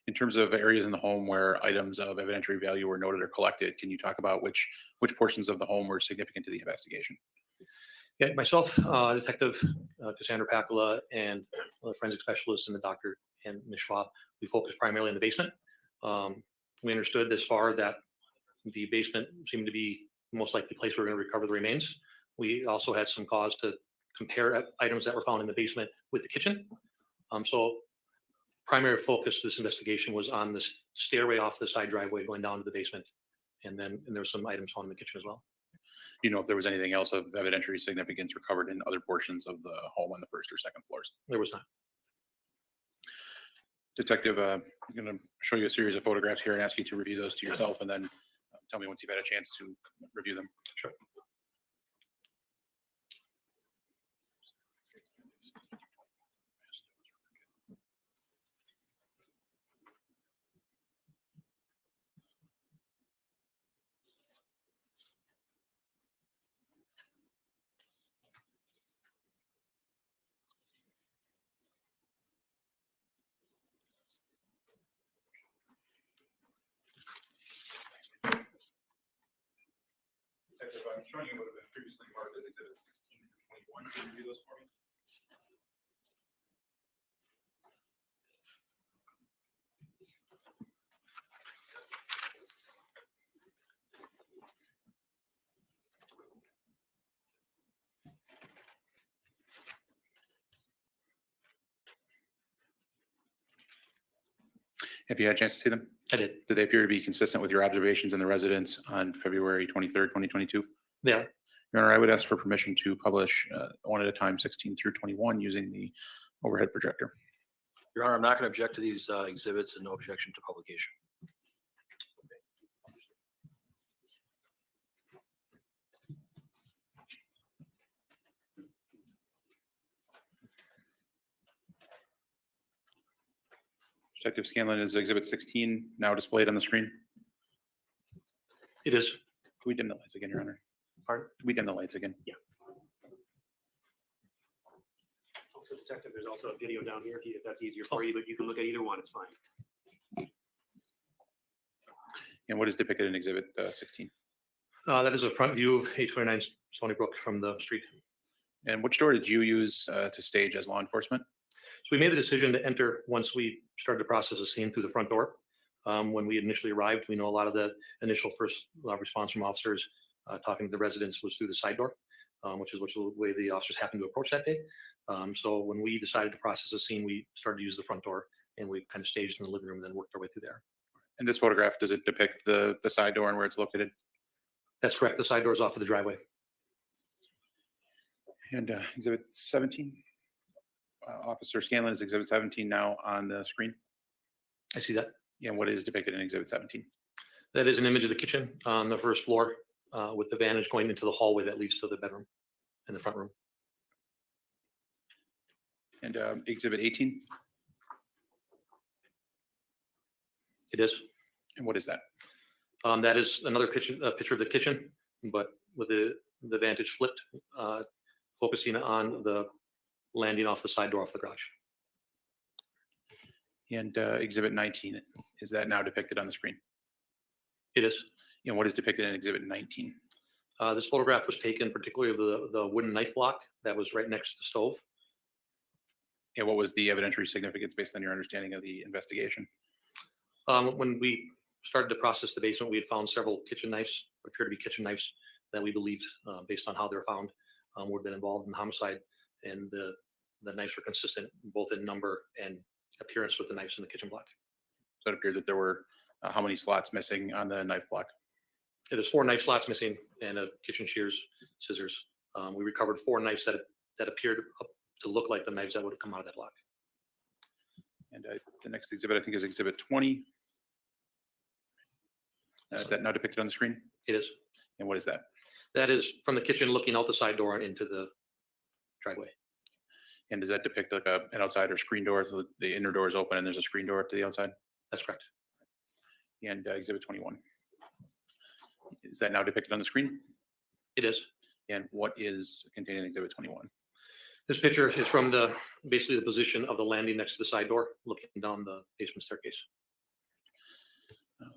In terms of areas in the home where items of evidentiary value were noted or collected, can you talk about which portions of the home were significant to the investigation? Yeah, myself, Detective Cassandra Pacula, and the forensic specialist and the doctor and Ms. Schwab, we focused primarily on the basement. We understood this far that the basement seemed to be the most likely place we were going to recover the remains. We also had some cause to compare items that were found in the basement with the kitchen. So primary focus of this investigation was on the stairway off the side driveway going down to the basement. And there were some items found in the kitchen as well. Do you know if there was anything else of evidentiary significance recovered in other portions of the home on the first or second floors? There was not. Detective, I'm going to show you a series of photographs here and ask you to review those to yourself and then tell me once you've had a chance to review them. Sure. I'm showing you what have been previously marked as exhibits 16 through 21. Can you review those for me? Have you had a chance to see them? I did. Did they appear to be consistent with your observations in the residence on February 23rd, 2022? They are. Your Honor, I would ask for permission to publish one at a time, 16 through 21, using the overhead projector. Your Honor, I'm not going to object to these exhibits and no objection to publication. Detective Scanlon, is Exhibit 16 now displayed on the screen? It is. Can we dim the lights again, Your Honor? Pardon? Can we dim the lights again? Yeah. Also, Detective, there's also a video down here if that's easier for you, but you can look at either one. It's fine. And what is depicted in Exhibit 16? That is a front view of 829 Stony Brook from the street. And which door did you use to stage as law enforcement? So we made the decision to enter once we started the process of scene through the front door. When we initially arrived, we know a lot of the initial first response from officers talking to the residents was through the side door, which is the way the officers happened to approach that day. So when we decided to process the scene, we started to use the front door, and we kind of staged in the living room and then worked our way through there. In this photograph, does it depict the side door and where it's located? That's correct. The side door is off of the driveway. And Exhibit 17? Officer Scanlon, is Exhibit 17 now on the screen? I see that. And what is depicted in Exhibit 17? That is an image of the kitchen on the first floor with the vantage going into the hallway that leads to the bedroom and the front room. And Exhibit 18? It is. And what is that? That is another picture of the kitchen, but with the vantage flipped, focusing on the landing off the side door off the garage. And Exhibit 19, is that now depicted on the screen? It is. And what is depicted in Exhibit 19? This photograph was taken particularly of the wooden knife block that was right next to the stove. And what was the evidentiary significance based on your understanding of the investigation? When we started to process the basement, we had found several kitchen knives, appear to be kitchen knives that we believed, based on how they were found, would have been involved in the homicide. And the knives were consistent both in number and appearance with the knives in the kitchen block. So it appeared that there were how many slots missing on the knife block? There's 4 knife slots missing and kitchen shears, scissors. We recovered 4 knives that appeared to look like the knives that would have come out of that block. And the next exhibit, I think, is Exhibit 20. Is that now depicted on the screen? It is. And what is that? That is from the kitchen looking out the side door into the driveway. And does that depict like an outside or screen door? So the inner door is open and there's a screen door to the outside? That's correct. And Exhibit 21. Is that now depicted on the screen? It is. And what is contained in Exhibit 21? This picture is from basically the position of the landing next to the side door, looking down the basement staircase.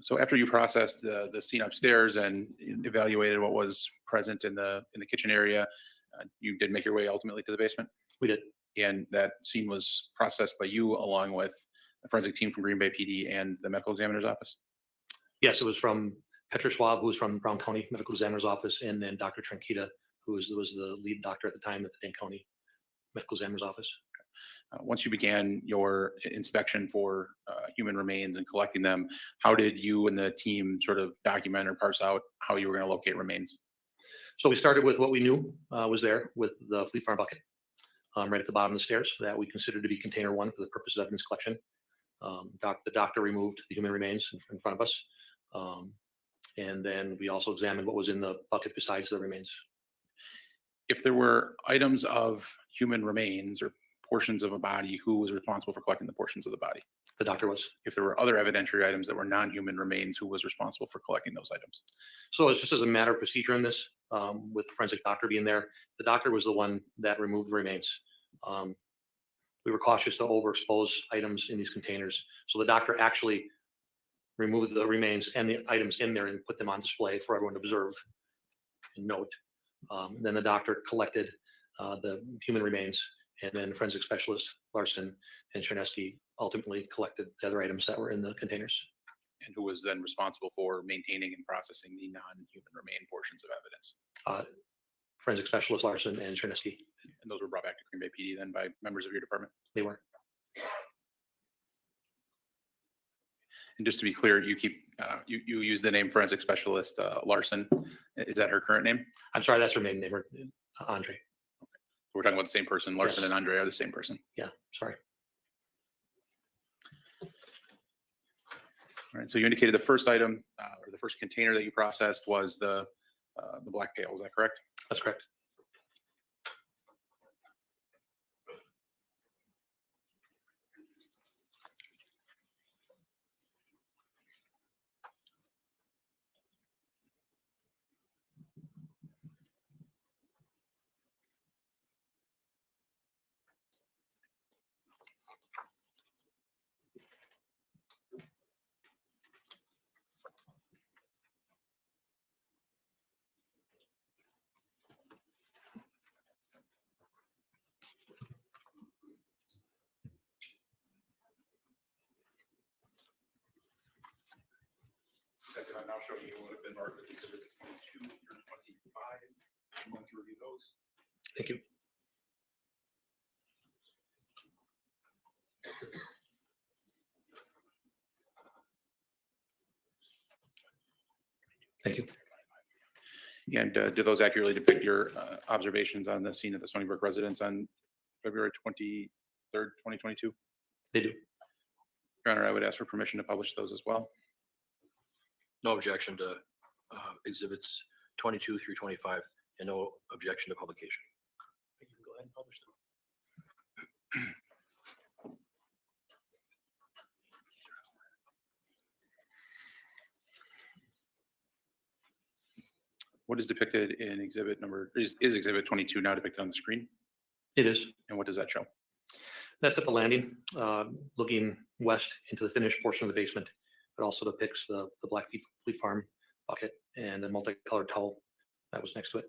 So after you processed the scene upstairs and evaluated what was present in the kitchen area, you did make your way ultimately to the basement? We did. And that scene was processed by you along with a forensic team from Green Bay PD and the medical examiner's office? Yes, it was from Petra Schwab, who was from the Brown County Medical Examiner's Office, and then Dr. Tranquita, who was the lead doctor at the time at the Dane County Medical Examiner's Office. Once you began your inspection for human remains and collecting them, how did you and the team sort of document or parse out how you were going to locate remains? So we started with what we knew was there with the Fleet Farm bucket, right at the bottom of the stairs that we considered to be container 1 for the purpose of evidence collection. The doctor removed the human remains in front of us. And then we also examined what was in the bucket besides the remains. If there were items of human remains or portions of a body, who was responsible for collecting the portions of the body? The doctor was. If there were other evidentiary items that were non-human remains, who was responsible for collecting those items? So it's just as a matter of procedure in this, with the forensic doctor being there, the doctor was the one that removed the remains. We were cautious to overexpose items in these containers. So the doctor actually removed the remains and the items in there and put them on display for everyone to observe and note. Then the doctor collected the human remains, and then forensic specialist Larson and Chernesky ultimately collected the other items that were in the containers. And who was then responsible for maintaining and processing the non-human remain portions of evidence? Forensic specialist Larson and Chernesky. And those were brought back to Green Bay PD then by members of your department? They were. And just to be clear, you keep you use the name forensic specialist Larson. Is that her current name? I'm sorry, that's her maiden name, Andre. Okay. We're talking about the same person. Larson Yes. and Andre are the same person. Yeah, sorry. right, so you indicated the first item or the first container that you processed was the black pail, is that correct? That's correct. I'm now showing you what have been marked with exhibits 22 through 25. I'm going to review those. Thank you. Thank you. And do those accurately depict your observations on the scene at the Stony Brook residence on February 23rd, 2022? They do. Your Honor, I would ask for permission to publish those as well. No objection to exhibits 22 through 25, and no objection to publication. You can go ahead and publish them. What is depicted in exhibit number, is exhibit 22 now depicted on the screen? It is. And what does that show? That's at the landing, looking west into the finished portion of the basement. It also depicts the Black Fleet Farm bucket and the multicolored towel that was next to it.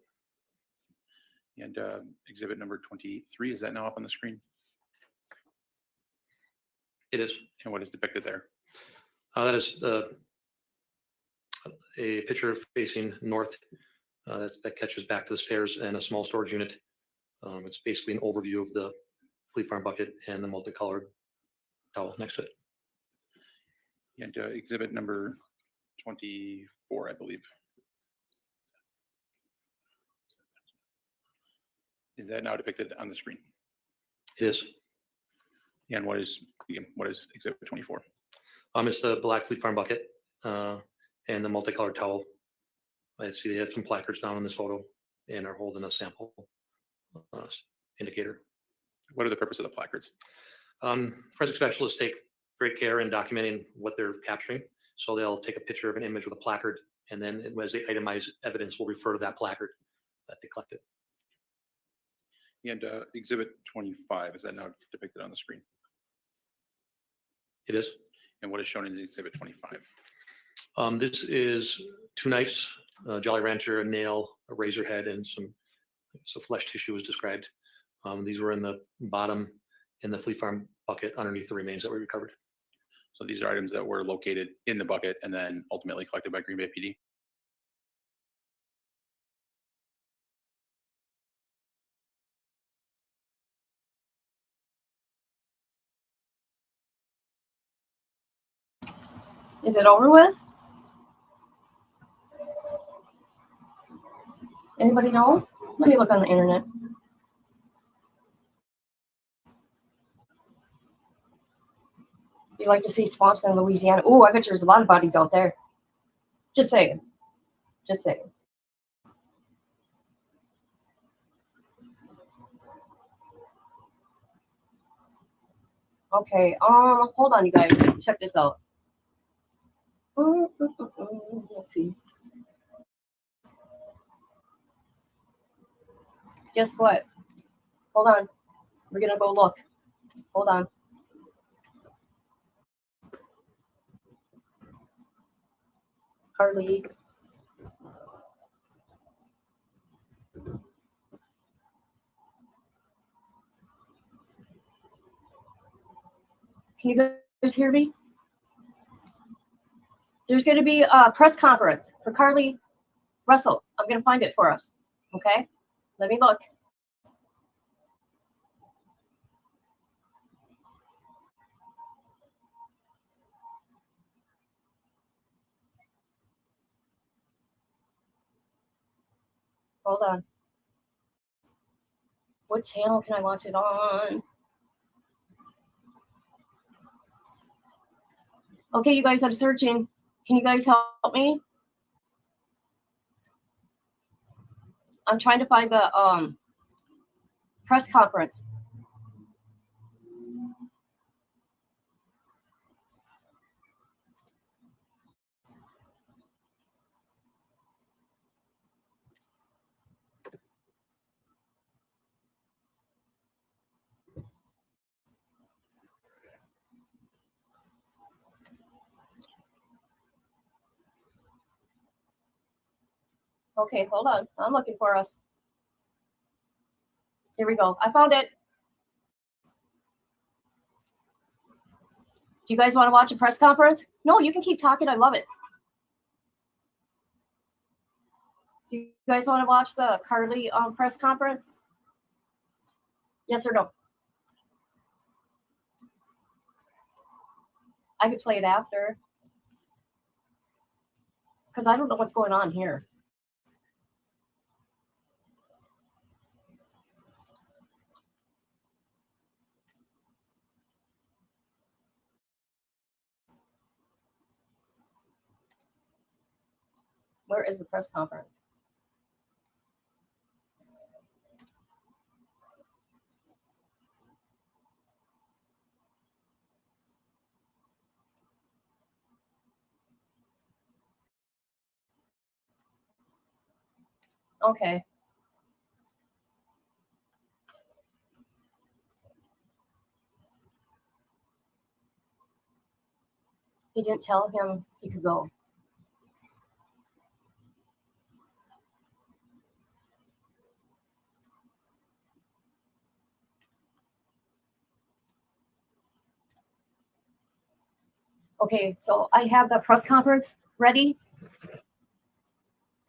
And exhibit number 23, is that now up on the screen? It is. And what is depicted there? That is a picture facing north that catches back to the stairs and a small storage unit. It's basically an overview of the Fleet Farm bucket and the multicolored towel next to it. And exhibit number 24, I believe. Is that now depicted on the screen? It is. And what is exhibit 24? It's the Black Fleet Farm bucket and the multicolored towel. I see they have some placards down in this photo and are holding a sample indicator. What are the purpose of the placards? Forensic specialists take great care in documenting what they're capturing. So they'll take a picture of an image with a placard, and then as they itemize evidence, will refer to that placard that they collected. And exhibit 25, is that now depicted on the screen? It is. And what is shown in exhibit 25? This is 2 knives, a Jolly Rancher, a nail, a razor head, and some flesh tissue was described. These were in the bottom in the Fleet Farm bucket underneath the remains that we recovered. So these are items that were located in the bucket and then ultimately collected by Green Bay PD? Is it over with? Anybody know? Let me look on the internet. You like to see swamps in Louisiana? Oh, I bet there's a lot of bodies out there. Just saying. Just saying. Okay, hold on, you guys. Check this out. Let's see. Guess what? Hold on. We're gonna go look. Hold on. Carly. Can you guys hear me? There's going to be a press conference for Carly Russell. I'm going to find it for us. Okay? Let me look. Hold on. What channel can I watch it on? Okay, you guys, I'm searching. Can you guys help me? I'm trying to find the press conference. Okay, hold on. I'm looking for us. Here we go. I found it. Do you guys want to watch a press conference? No, you can keep talking. I love it. Do you guys want to watch the Carly press conference? Yes or no? I could play it after. Because I don't know what's going on here. Where is the press conference? Okay. He didn't tell him he could go. Okay, so I have the press conference ready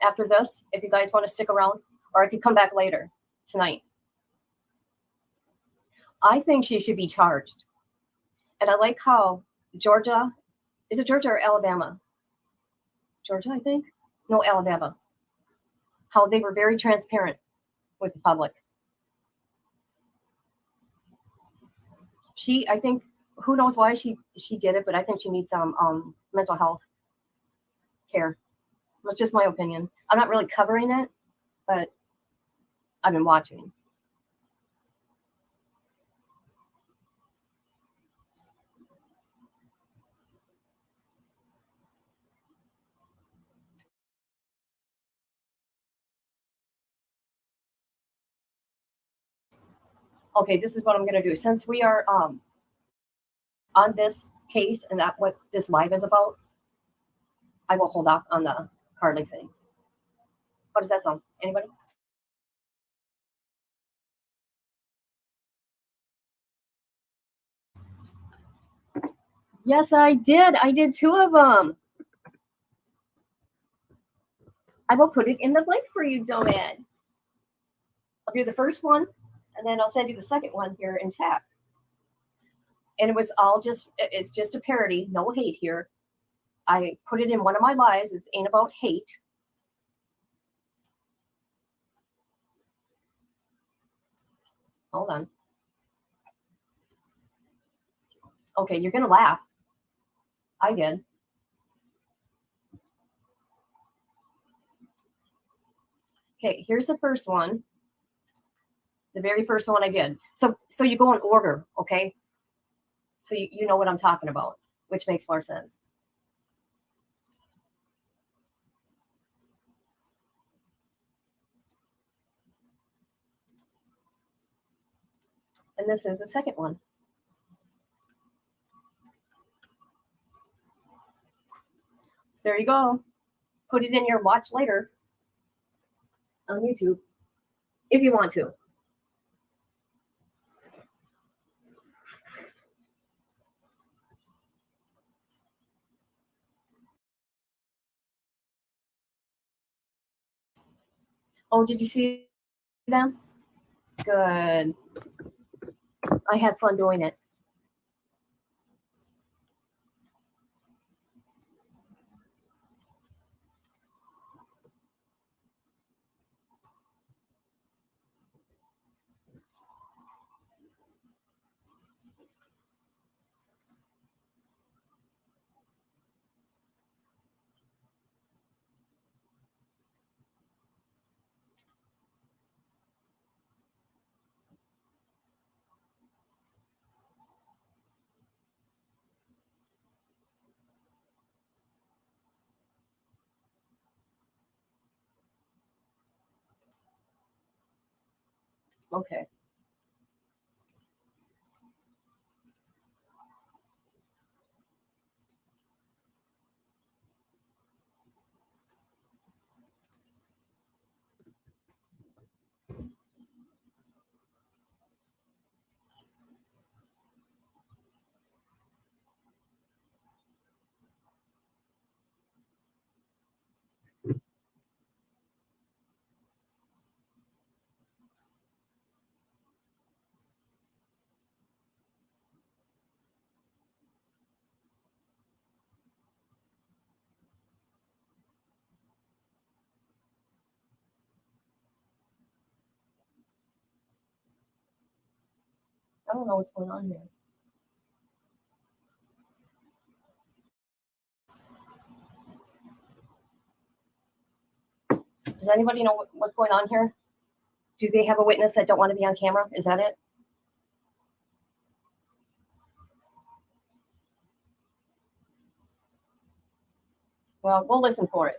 after this, if you guys want to stick around, or I could come back later tonight. I think she should be charged. And I like how Georgia, is it Georgia or Alabama? Georgia, I think? No, Alabama. How they were very transparent with the public. I think, who knows why she did it, but I think she needs some mental health care. That's just my opinion. I'm not really covering it, but I've been watching. Okay, this is what I'm going to do. Since we are on this case and that what this live is about, I will hold off on the Carly thing. How does that sound? Anybody? Yes, I did. I did 2 of them. I will put it in the link for you, Joanne. I'll do the first one, and then I'll send you the second one here in chat. And it was all it's just a parody, no hate here. I put it in one of my lives. It ain't about hate. Hold on. Okay, you're going to laugh. I did. Okay, here's the first one. The very first one I did. So you go in order, okay? So you know what I'm talking about, which makes more sense. And this is the second one. There you go. Put it in your watch later on YouTube if you want to. Oh, did you see them? Good. I had fun doing it. Okay. I don't know what's going on here. Does anybody know what's going on here? Do they have a witness that don't want to be on camera? Is that it? Well, we'll listen for it.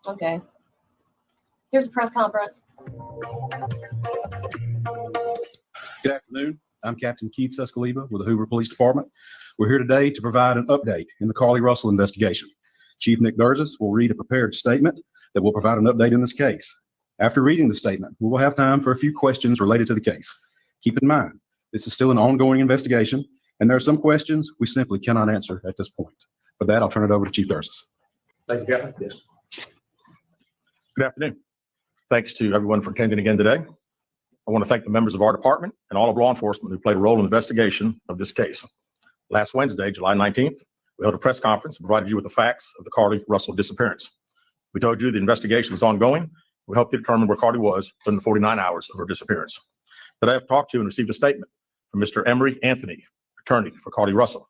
Okay. Here's a press conference. Good afternoon. I'm Captain Keith Sescaliba with the Hoover Police Department. We're here today to provide an update in the Carly Russell investigation. Chief Nick Durzis will read a prepared statement that will provide an update in this case. After reading the statement, we will have time for a few questions related to the case. Keep in mind, this is still an ongoing investigation, and there are some questions we simply cannot answer at this point. For that, I'll turn it over to Chief Durzis. Thank you, Captain. Yes. Good afternoon. Thanks to everyone for attending again today. I want to thank the members of our department and all of law enforcement who played a role in the investigation of this case. Last Wednesday, July 19th, we held a press conference and provided you with the facts of the Carly Russell disappearance. We told you the investigation is ongoing. We helped you determine where Carly was during the 49 hours of her disappearance. Today, I've talked to and received a statement from Mr. Emery Anthony, attorney for Carly Russell.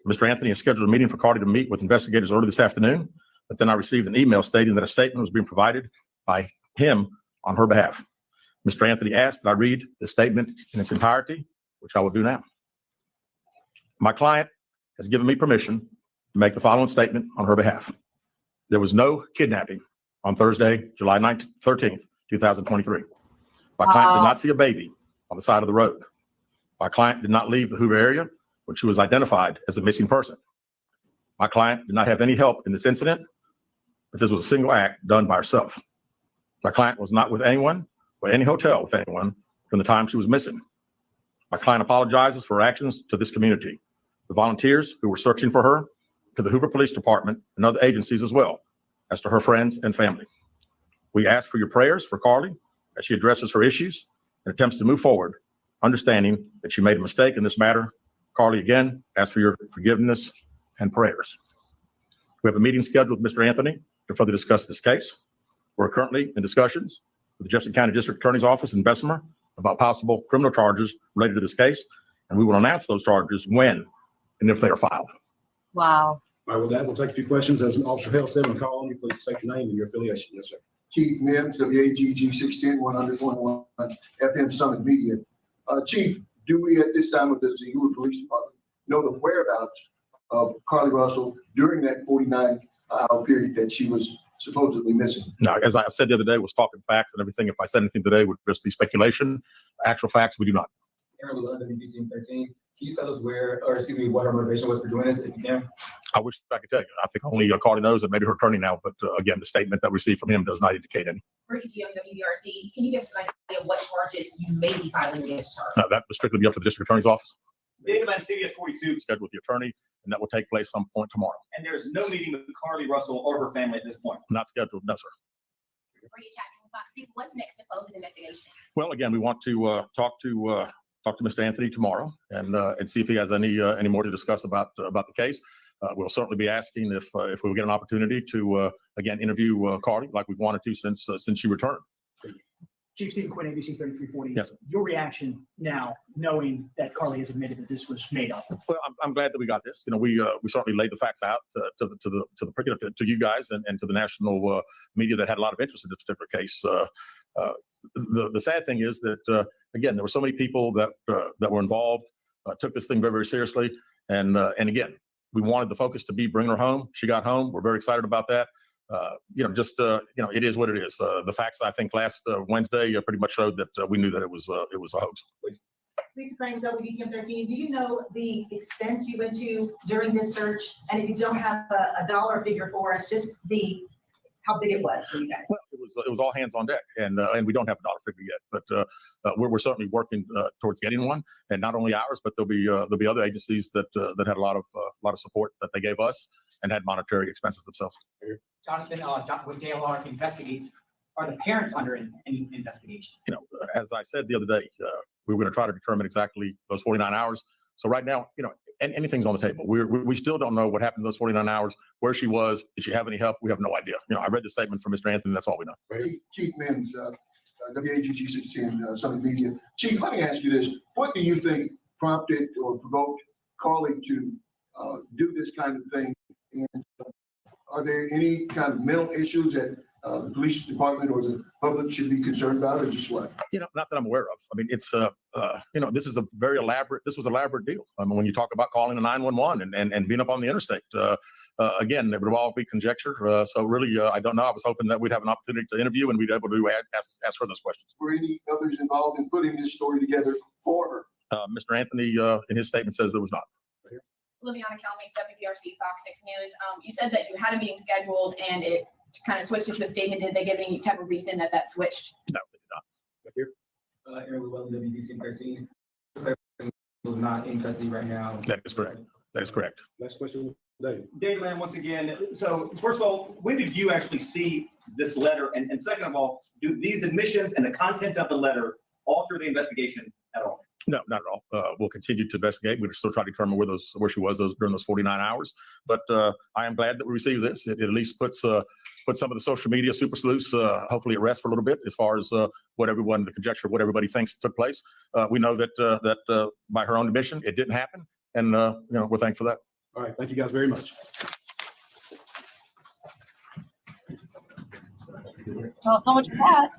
Mr. Anthony has scheduled a meeting for Carly to meet with investigators early this afternoon, but then I received an email stating that a statement was being provided by him on her behalf. Mr. Anthony asked that I read the statement in its entirety, which I will do now. My client has given me permission to make the following statement on her behalf. There was no kidnapping on Thursday, July 13th, 2023. My client did not see a baby on the side of the road. My client did not leave the Hoover area when she was identified as a missing person. My client did not have any help in this incident, but this was a single act done by herself. My client was not with anyone or any hotel with anyone from the time she was missing. My client apologizes for her actions to this community, the volunteers who were searching for her, to the Hoover Police Department and other agencies as well, as to her friends and family. We ask for your prayers for Carly as she addresses her issues and attempts to move forward, understanding that she made a mistake in this matter. Carly, again, asks for your forgiveness and prayers. We have a meeting scheduled with Mr. Anthony to further discuss this case. We're currently in discussions with the Jefferson County District Attorney's Office in Bessemer about possible criminal charges related to this case, and we will announce those charges when and if they are filed. Wow. All right, with that, we'll take a few questions. As Officer Hale said, when I call on you, please state your name and your affiliation. Yes, sir. Chief Mims, WAGG 610-100.1 FM Summit Media. Chief, do we at this time of the Hoover Police Department know the whereabouts of Carly Russell during that 49-hour period that she was supposedly missing? Now, as I said the other day, was talking facts and everything. If I said anything today, would just be speculation. Actual facts, we do not. Aaron Lewis, WBC 13. Can you tell us what her motivation was for doing this, if you can? I wish I could tell you. I think only Carly knows, and maybe her attorney now. But again, the statement that we received from him does not indicate any. For ETM WBRC, can you give us an idea of what charges you may be filing against her? That would strictly be up to the district attorney's office. David Lamb, CBS 42. Scheduled with the attorney, and that will take place some point tomorrow. And there's no meeting with Carly Russell or her family at this point. Not scheduled, no, sir. Are you chatting with Fox News? What's next to close his investigation? Well, again, we want to talk to Mr. Anthony tomorrow and see if he has any more to discuss about the case. We'll certainly be asking if we get an opportunity to again interview Carly like we've wanted to since she returned. Chief Stephen Quinn, ABC 3340. Yes. Your reaction now, knowing that Carly has admitted that this was made up. Well, I'm glad that we got this. You know, we certainly laid the facts out to you guys and to the national media that had a lot of interest in this particular case. The sad thing is that again, there were so many people that were involved, took this thing very, very seriously, And again, we wanted the focus to be bringing her home. She got home. We're very excited about that. It is what it is. The facts, I think, last Wednesday pretty much showed that we knew that it was a hoax. Lisa Crane, WDTM 13. Do you know the expense you went to during this search? And if you don't have a dollar figure for us, just how big it was for you guys? Well, it was all hands on deck, and we don't have a dollar figure yet, but we're certainly working towards getting one, and not only ours, but there'll be other agencies that had a lot of support that they gave us and had monetary expenses themselves. Jonathan, when JLR investigates, are the parents under any investigation? As I said the other day, we were going to try to determine exactly those 49 hours. So right now, anything's on the table. We still don't know what happened in those 49 hours, where she was. Did she have any help? We have no idea. I read the statement from Mr. Anthony. That's all we know. Chief Mims, WAGG 16 Summit Media. Chief, let me ask you this. What do you think prompted or provoked Carly to do this kind of thing? And are there any kind of mental issues that the police department or the public should be concerned about, or just what? Not that I'm aware of. I mean, it's this is a very elaborate. This was an elaborate deal. I mean, when you talk about calling a 911 and being up on the interstate, again, it would all be conjecture. So really, I don't know. I was hoping that we'd have an opportunity to interview and we'd be able to ask her those questions. Were any others involved in putting this story together for her? Mr. Anthony, in his statement, says there was not. Liliana Calme, WPRC, Fox 6 News. You said that you had a meeting scheduled and it kind of switched into a statement. Did they give any type of reason that switched? No, they did not. Right here. Aaron Llewellyn, WDTM 13. Was not in custody right now. That is correct. That is correct. Next question, Dave. Dave Land, once again. So first of all, when did you actually see this letter? And second of all, do these admissions and the content of the letter alter the investigation at all? No, not at all. We'll continue to investigate. We're still trying to determine where she was during those 49 hours. But I am glad that we received this. It at least puts some of the social media super sleuths hopefully at rest for a little bit as far as the conjecture of what everybody thinks took place. We know that by her own admission, it didn't happen. And, we're thankful for that. All right. Thank you guys very much. Well, so much for that.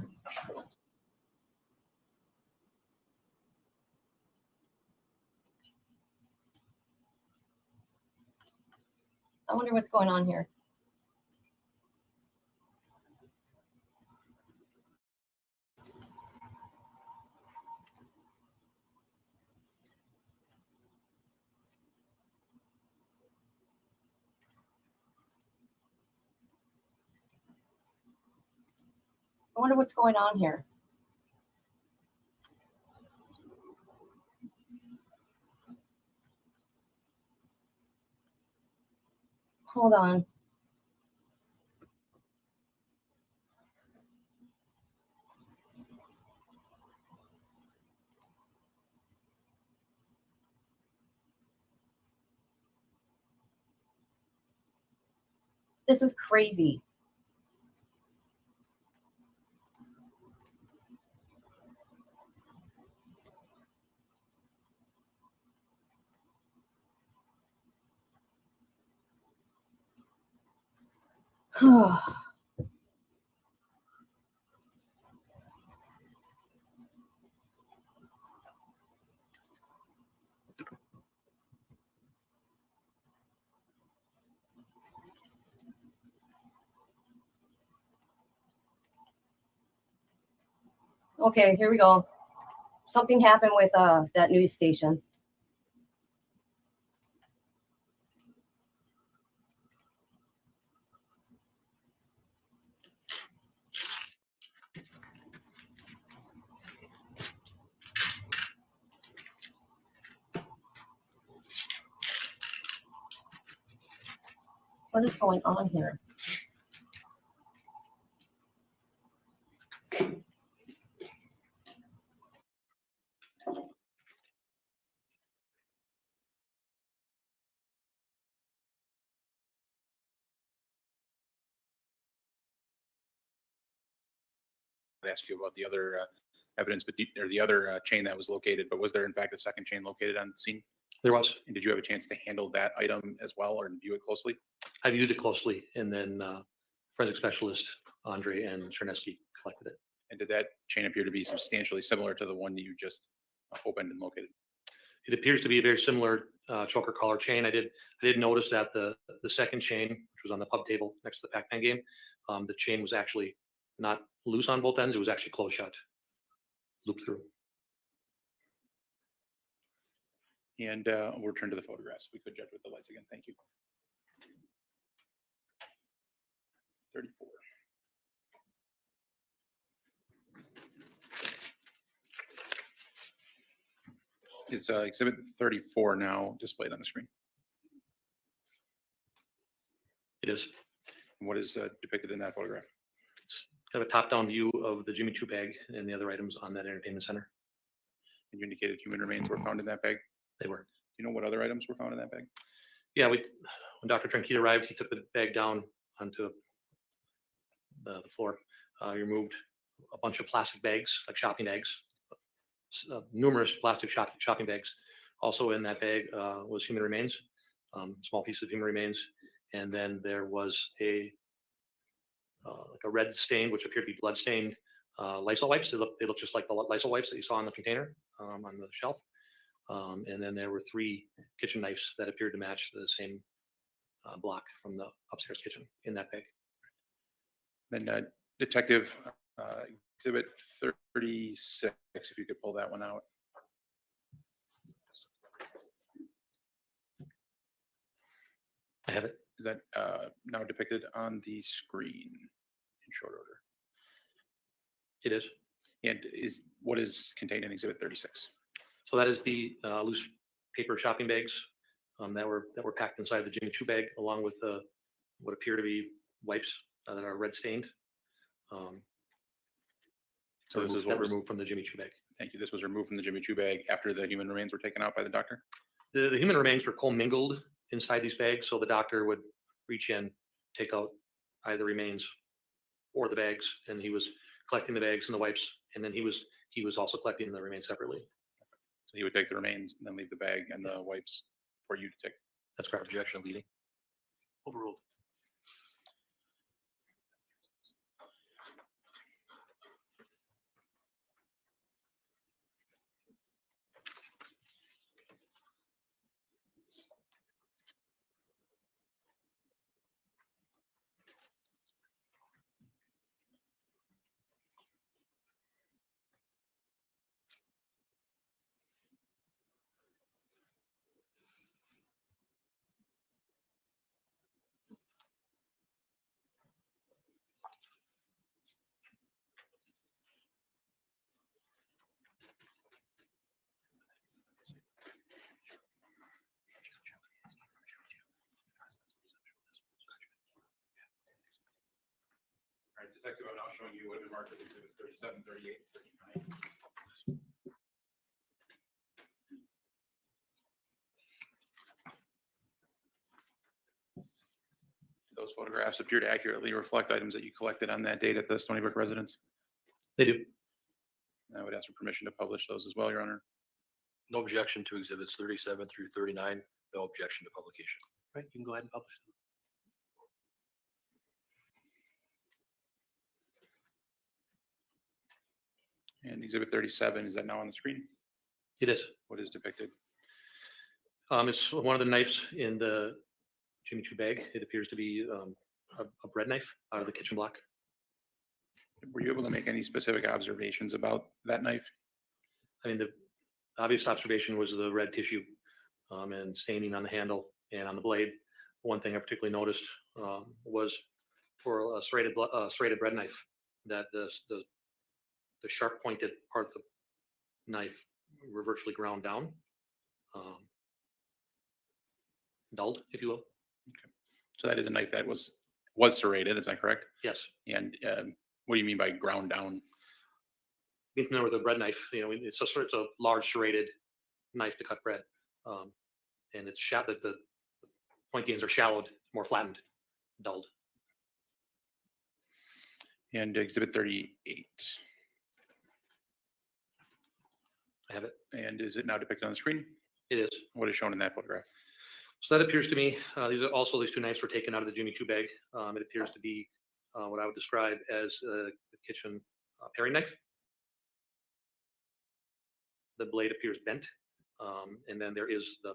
I wonder what's going on here. I wonder what's going on here. Hold on. This is crazy. Okay, here we go. Something happened with that news station. What is going on here? Ask you about the other evidence, or the other chain that was located, but was there in fact a second chain located on the scene? There was. And did you have a chance to handle that item as well or view it closely? I viewed it closely, and then forensic specialist Andre and Chernesky collected it. And did that chain appear to be substantially similar to the one that you just opened and located? It appears to be very similar choker collar chain. I did notice that the second chain, which was on the pub table next to the Pac-Man game, the chain was actually not loose on both ends. It was actually closed shut, looped through. And we'll return to the photographs. We could judge with the lights again. Thank you. 34. It's exhibit 34 now displayed on the screen. It is. And what is depicted in that photograph? It's kind of a top-down view of the Jimmy Choo bag and the other items on that entertainment center. And you indicated human remains were found in that bag? They were. Do you know what other items were found in that bag? Yeah, when Dr. Tranquita arrived, he took the bag down onto the floor. He removed a bunch of plastic bags, like shopping bags, numerous plastic shopping bags. Also in that bag was human remains, small piece of human remains. And then there was like a red stain, which appeared to be blood stained Lysol wipes. They look just like the Lysol wipes that you saw on the container on the shelf. And then there were 3 kitchen knives that appeared to match the same block from the upstairs kitchen in that bag. Then Detective exhibit 36, if you could pull that one out. I have it. Is that now depicted on the screen in short order? It is. And what is contained in exhibit 36? So that is the loose paper shopping bags that were packed inside the Jimmy Choo bag, along with what appear to be wipes that are red stained. So this is what was removed from the Jimmy Choo bag. Thank you. This was removed from the Jimmy Choo bag after the human remains were taken out by the doctor? The human remains were commingled inside these bags, so the doctor would reach in, take out either remains or the bags, and he was collecting the bags and the wipes, and then he was also collecting the remains separately. So he would take the remains and then leave the bag and the wipes for you to take. That's correct. Objection leading. Overruled. All right, Detective, I'm now showing you what have been marked as exhibits 37, 38, 39. Those photographs appear to accurately reflect items that you collected on that date at the Stony Brook residence. They do. I would ask for permission to publish those as well, Your Honor. No objection to exhibits 37 through 39. No objection to publication. Right, you can go ahead and publish them. And exhibit 37, is that now on the screen? It is. What is depicted? It's one of the knives in the Jimmy Choo bag. It appears to be a bread knife out of the kitchen block. Were you able to make any specific observations about that knife? I mean, the obvious observation was the red tissue and staining on the handle and on the blade. One thing I particularly noticed was for a serrated bread knife that the sharp pointed part of the knife were virtually ground down, dulled, if you will. Okay. So that is a knife that was serrated, is that correct? Yes. And what do you mean by ground down? Being familiar with a bread knife, it's a large serrated knife to cut bread, and it's the pointy ends are shallowed, more flattened, dulled. And exhibit 38. I have it. And is it now depicted on the screen? It is. What is shown in that photograph? So that appears to me, these 2 knives were taken out of the Jimmy Choo bag. It appears to be what I would describe as a kitchen paring knife. The blade appears bent, and then there is the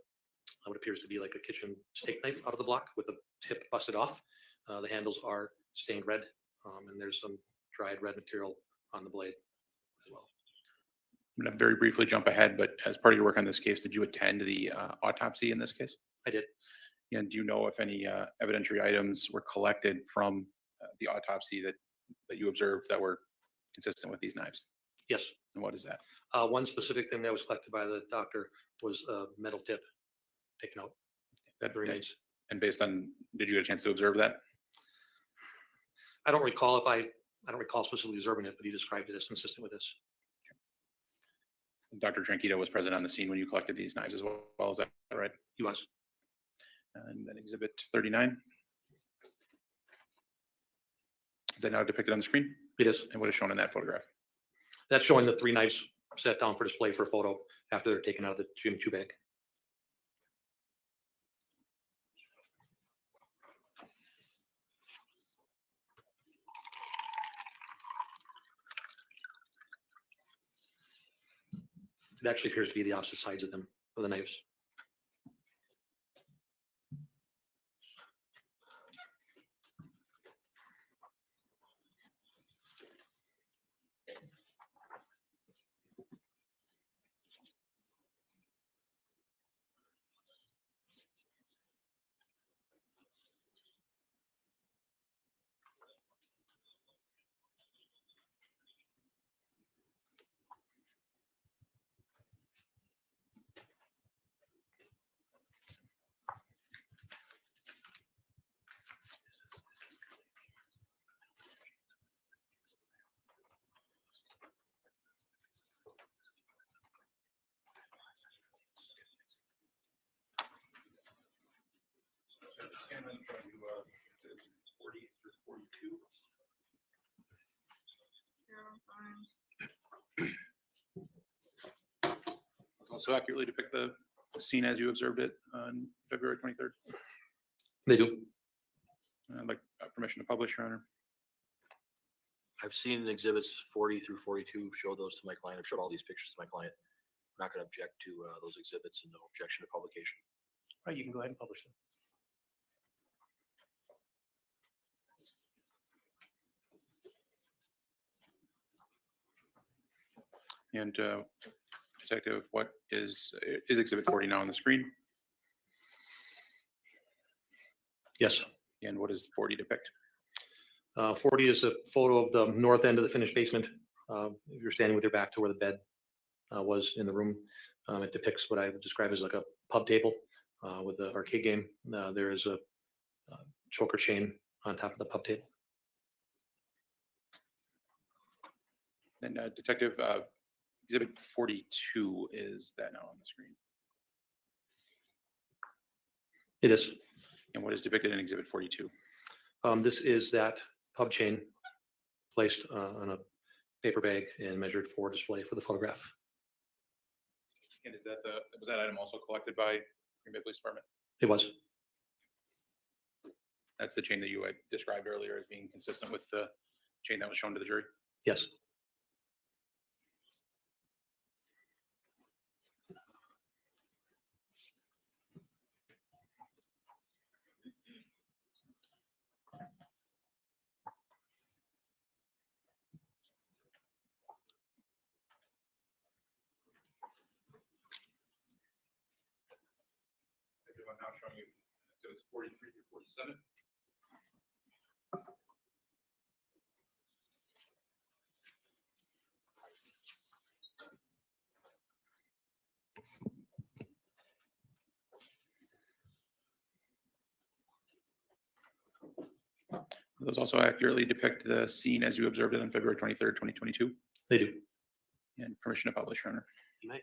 what appears to be like a kitchen steak knife out of the block with the tip busted off. The handles are stained red, and there's some dried red material on the blade as well. I'm going to very briefly jump ahead, but as part of your work on this case, did you attend the autopsy in this case? I did. And do you know if any evidentiary items were collected from the autopsy that you observed that were consistent with these knives? Yes. And what is that? One specific thing that was collected by the doctor was a metal tip taken out. That remains. And based on, did you get a chance to observe that? I don't recall specifically observing it, but he described it as consistent with this. Dr. Tranquito was present on the scene when you collected these knives as well, is that right? He was. And then exhibit 39. Is that now depicted on the screen? It is. And what is shown in that photograph? That's showing the 3 knives set down for display for a photo after they're taken out of the Jimmy Choo bag. It actually appears to be the opposite sides of them, of the knives. Also accurately depict the scene as you observed it on February 23rd. They do. I'd like permission to publish, Your Honor. I've seen exhibits 40 through 42, showed those to my client. I've showed all these pictures to my client. I'm not going to object to those exhibits and no objection to publication. All right, you can go ahead and publish them. And Detective, what is exhibit 40 now on the screen? Yes. And what does 40 depict? 40 is a photo of the north end of the finished basement. If you're standing with your back to where the bed was in the room, it depicts what I would describe as like a pub table with the arcade game. There is a choker chain on top of the pub table. And Detective, exhibit 42, is that now on the screen? It is. And what is depicted in exhibit 42? This is that pub chain placed on a paper bag and measured for display for the photograph. And is that was that item also collected by Green Bay Police Department? It was. That's the chain that you had described earlier as being consistent with the chain that was shown to the jury? Yes. I'm now showing you exhibits 43 through 47. Those also accurately depict the scene as you observed it on February 23rd, 2022. They do. And permission to publish, Your Honor. You may.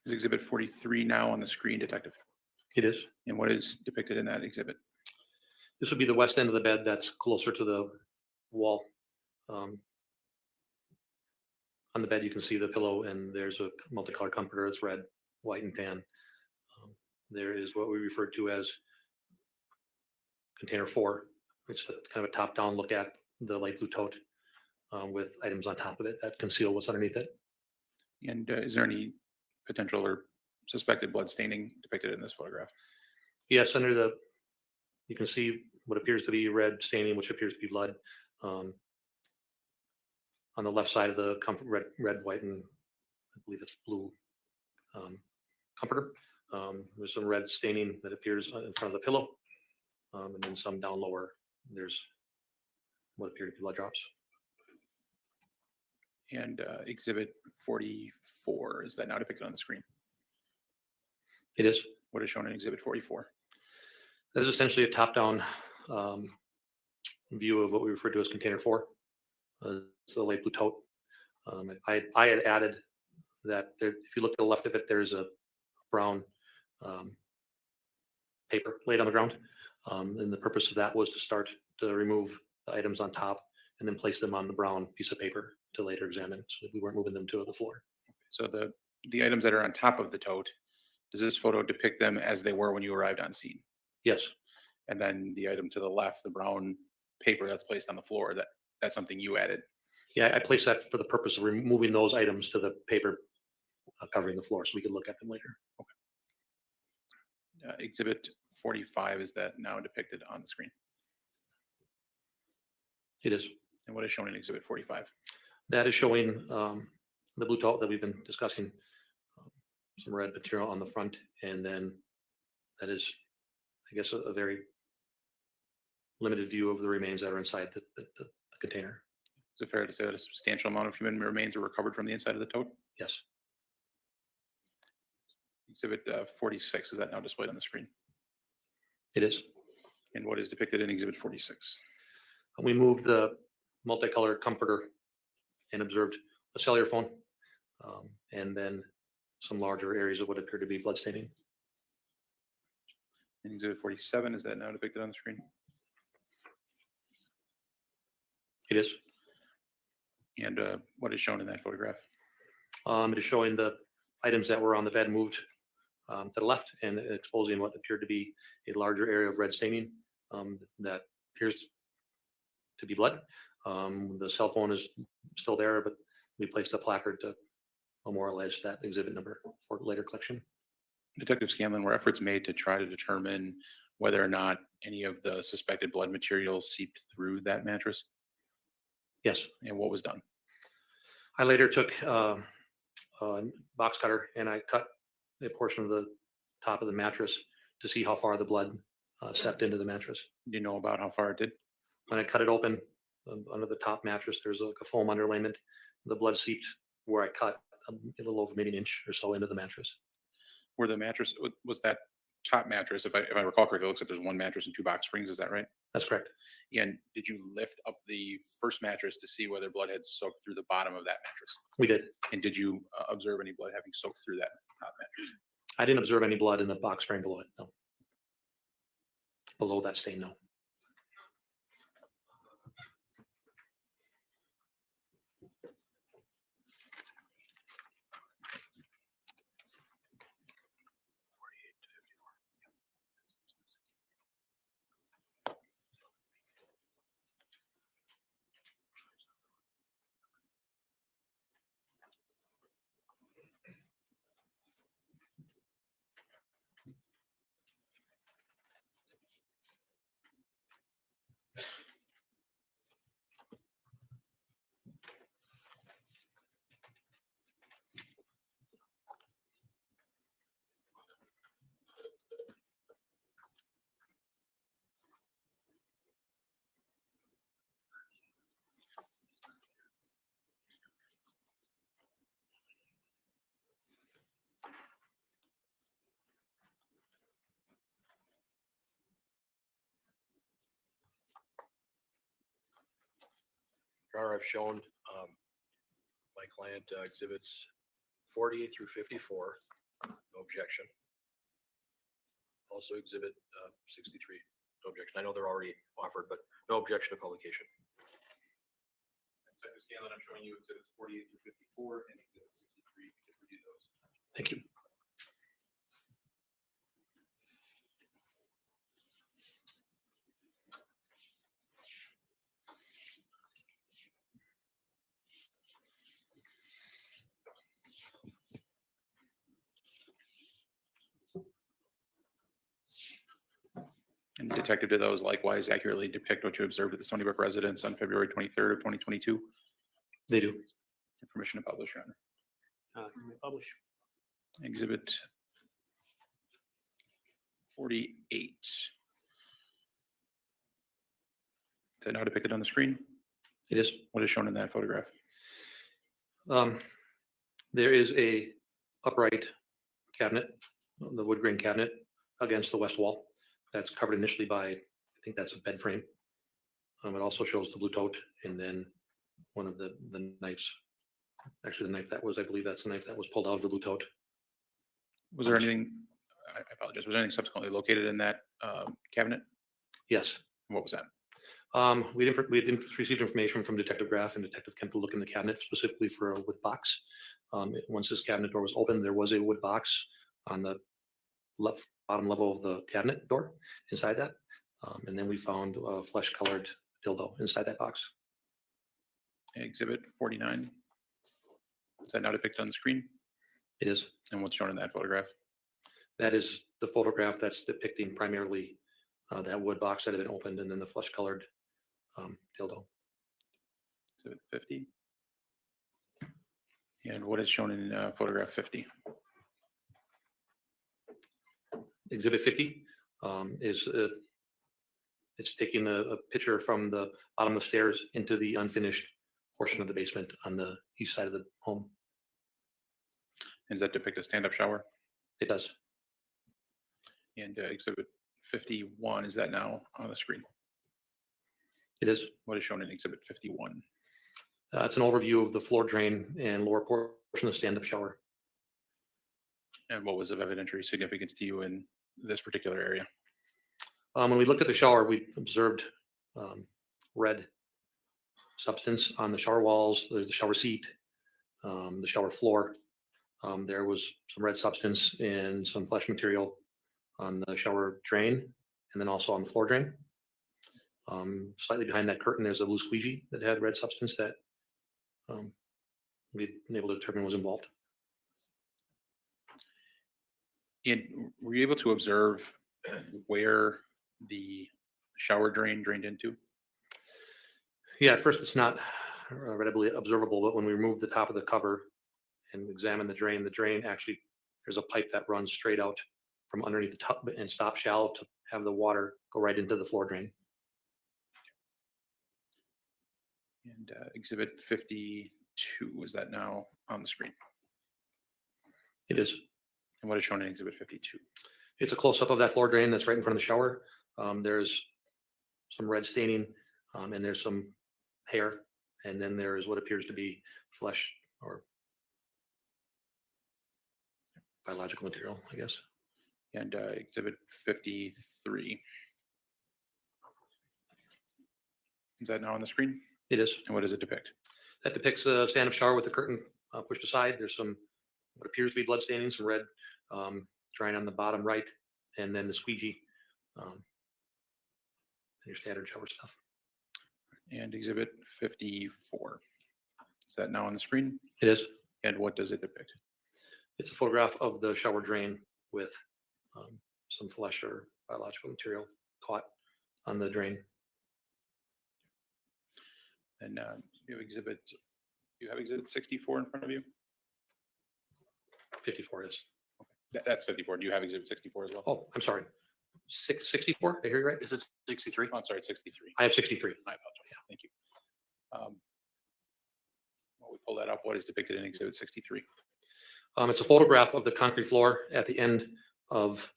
Is exhibit 43 now on the screen, Detective? It is. And what is depicted in that exhibit? This would be the west end of the bed that's closer to the wall. On the bed, you can see the pillow, and there's a multicolored comforter. It's red, white, and tan. There is what we refer to as container 4. It's kind of a top-down look at the light blue tote. with items on top of it that conceal what's underneath it. And is there any potential or suspected blood staining depicted in this photograph? Yes, you can see what appears to be red staining, which appears to be blood. On the left side of the red, white, and I believe it's blue comforter. There's some red staining that appears in front of the pillow. And then some down lower, there's what appear to be blood drops. And exhibit 44, is that now depicted on the screen? It is. What is shown in exhibit 44? That is essentially a top-down view of what we refer to as container 4. It's the light blue tote. I had added that there, if you look to the left of it, there's a brown paper laid on the ground. And the purpose of that was to start to remove the items on top and then place them on the brown piece of paper to later examine, so that we weren't moving them to the floor. So the items that are on top of the tote, does this photo depict them as they were when you arrived on scene? Yes. And then the item to the left, the brown paper that's placed on the floor, that's something you added? Yeah, I placed that for the purpose of removing those items to the paper covering the floor so we could look at them later. Okay. Exhibit 45, is that now depicted on the screen? It is. And what is shown in exhibit 45? That is showing the blue tote that we've been discussing, some red material on the front, and then that is, I guess, a very limited view of the remains that are inside the container. Is it fair to say that a substantial amount of human remains were recovered from the inside of the tote? Yes. Exhibit 46, is that now displayed on the screen? It is. And what is depicted in exhibit 46? We moved the multicolored comforter and observed a cellular phone, and then some larger areas of what appeared to be blood staining. In exhibit 47, is that now depicted on the screen? It is. And what is shown in that photograph? It is showing the items that were on the bed moved to the left and exposing what appeared to be a larger area of red staining that appears to be blood. The cell phone is still there, but we placed a placard to memorialize that exhibit number for later collection. Detective Scanlon, were efforts made to try to determine whether or not any of the suspected blood materials seeped through that mattress? Yes. And what was done? I later took a box cutter and I cut a portion of the top of the mattress to see how far the blood seeped into the mattress. Do you know about how far it did? When I cut it open, under the top mattress, there's like a foam underlayment. The blood seeped where I cut a little over maybe an inch or so into the mattress. Where the mattress, was that top mattress, if I recall correctly, it looks like there's one mattress and two box springs, is that right? That's correct. And did you lift up the first mattress to see whether blood had soaked through the bottom of that mattress? We did. And did you observe any blood having soaked through that top mattress? I didn't observe any blood in the box spring below it, no. Below that stain, no. Your Honor, I've shown my client exhibits 48 through 54, no objection. Also exhibit 63, no objection. I know they're already offered, but no objection to publication. Detective Scanlon, I'm showing you exhibits 48 through 54 and exhibit 63. You can review those. Thank you. Detective, do those likewise accurately depict what you observed at the Stony Brook residence on February 23rd of 2022? They do. Permission to publish, Your Honor. You may publish. Exhibit 48. Is that now depicted on the screen? It is. What is shown in that photograph? There is a upright cabinet, the wood grain cabinet against the west wall. That's covered initially by, I think that's a bed frame. It also shows the blue tote and then one of the knives. Actually, the knife that was, I believe that's the knife that was pulled out of the blue tote. Was there anything, I apologize, was there anything subsequently located in that cabinet? Yes. What was that? We didn't receive information from Detective Graff and Detective Kemp to look in the cabinet specifically for a wood box. Once this cabinet door was opened, there was a wood box on the left bottom level of the cabinet door inside that. And then we found a flesh colored dildo inside that box. Exhibit 49. Is that now depicted on the screen? It is. And what's shown in that photograph? That is the photograph that's depicting primarily that wood box that had been opened and then the flesh colored dildo. Exhibit 50. And what is shown in photograph 50? Exhibit 50 is it's taking a picture from the bottom of the stairs into the unfinished portion of the basement on the east side of the home. And does that depict a stand-up shower? It does. And exhibit 51, is that now on the screen? It is. What is shown in exhibit 51? It's an overview of the floor drain and lower portion of the stand-up shower. And what was of evidentiary significance to you in this particular area? When we looked at the shower, we observed red substance on the shower walls, the shower seat, the shower floor. There was some red substance and some flesh material on the shower drain and then also on the floor drain. Slightly behind that curtain, there's a blue squeegee that had red substance that we've been able to determine was involved. And were you able to observe where the shower drain drained into? Yeah, at first it's not readily observable, but when we remove the top of the cover and examine the drain actually, there's a pipe that runs straight out from underneath the tub and stop shallow to have the water go right into the floor drain. And exhibit 52, is that now on the screen? It is. And what is shown in exhibit 52? It's a close-up of that floor drain that's right in front of the shower. There's some red staining and there's some hair. And then there is what appears to be flesh or biological material, I guess. And exhibit 53. Is that now on the screen? It is. And what does it depict? That depicts a stand-up shower with the curtain pushed aside. There's some what appears to be blood staining, some red drying on the bottom right, and then the squeegee. Your standard shower stuff. And exhibit 54. Is that now on the screen? It is. And what does it depict? It's a photograph of the shower drain with some flesh or biological material caught on the drain. And you have exhibit 64 in front of you? 54 is. That's 54. Do you have exhibit 64 as well? Oh, I'm sorry. 64? Did I hear you right? Is it 63? Oh, I'm sorry, it's 63. I have 63. I apologize. Thank you. While we pull that up, what is depicted in exhibit 63? It's a photograph of the concrete floor at the end of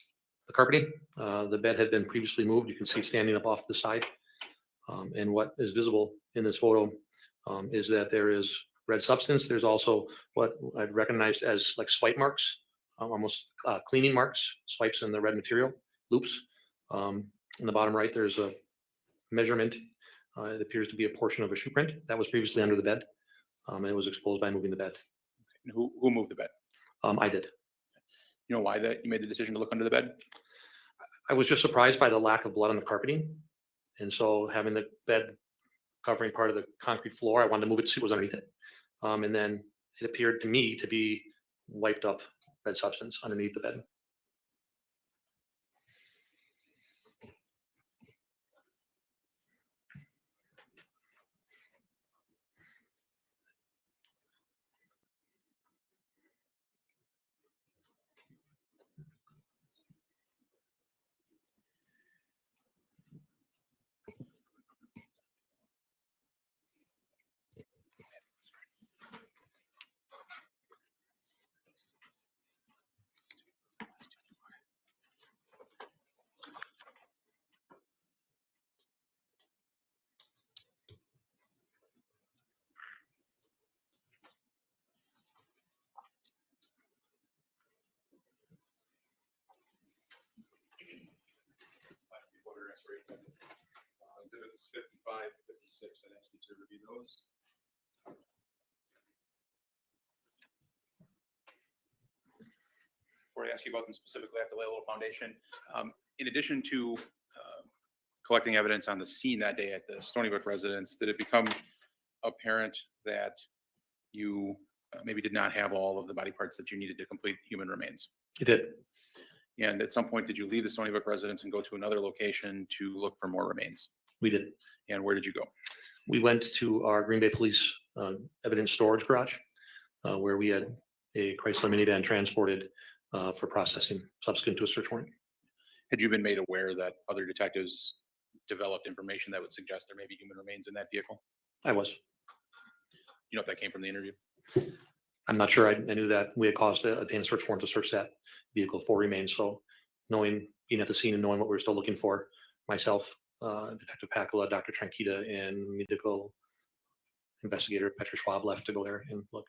the carpeting. The bed had been previously moved. You can see standing up off the side. And what is visible in this photo is that there is red substance. There's also what I'd recognized as like swipe marks, almost cleaning marks, swipes in the red material, loops. In the bottom right, there's a measurement. It appears to be a portion of a shoe print that was previously under the bed. And it was exposed by moving the bed. And who moved the bed? I did. You know why you made the decision to look under the bed? I was just surprised by the lack of blood on the carpeting. And so having the bed covering part of the concrete floor, I wanted to move it to see what was underneath it. And then it appeared to me to be wiped up red substance underneath the bed. Before I ask you about them specifically, I have to lay a little foundation. In addition to collecting evidence on the scene that day at the Stony Brook residence, did it become apparent that you maybe did not have all of the body parts that you needed to complete human remains? It did. And at some point, did you leave the Stony Brook residence and go to another location to look for more remains? We did. And where did you go? We went to our Green Bay Police evidence storage garage, where we had a Chrysler minivan transported for processing subsequent to a search warrant. Had you been made aware that other detectives developed information that would suggest there may be human remains in that vehicle? I was. You know if that came from the interview? I'm not sure. I knew that we had caused a obtain a search warrant to search that vehicle for remains. So knowing, being at the scene and knowing what we were still looking for, myself, Detective Pacula, Dr. Tranquita, and medical investigator Petra Schwab left to go there and look.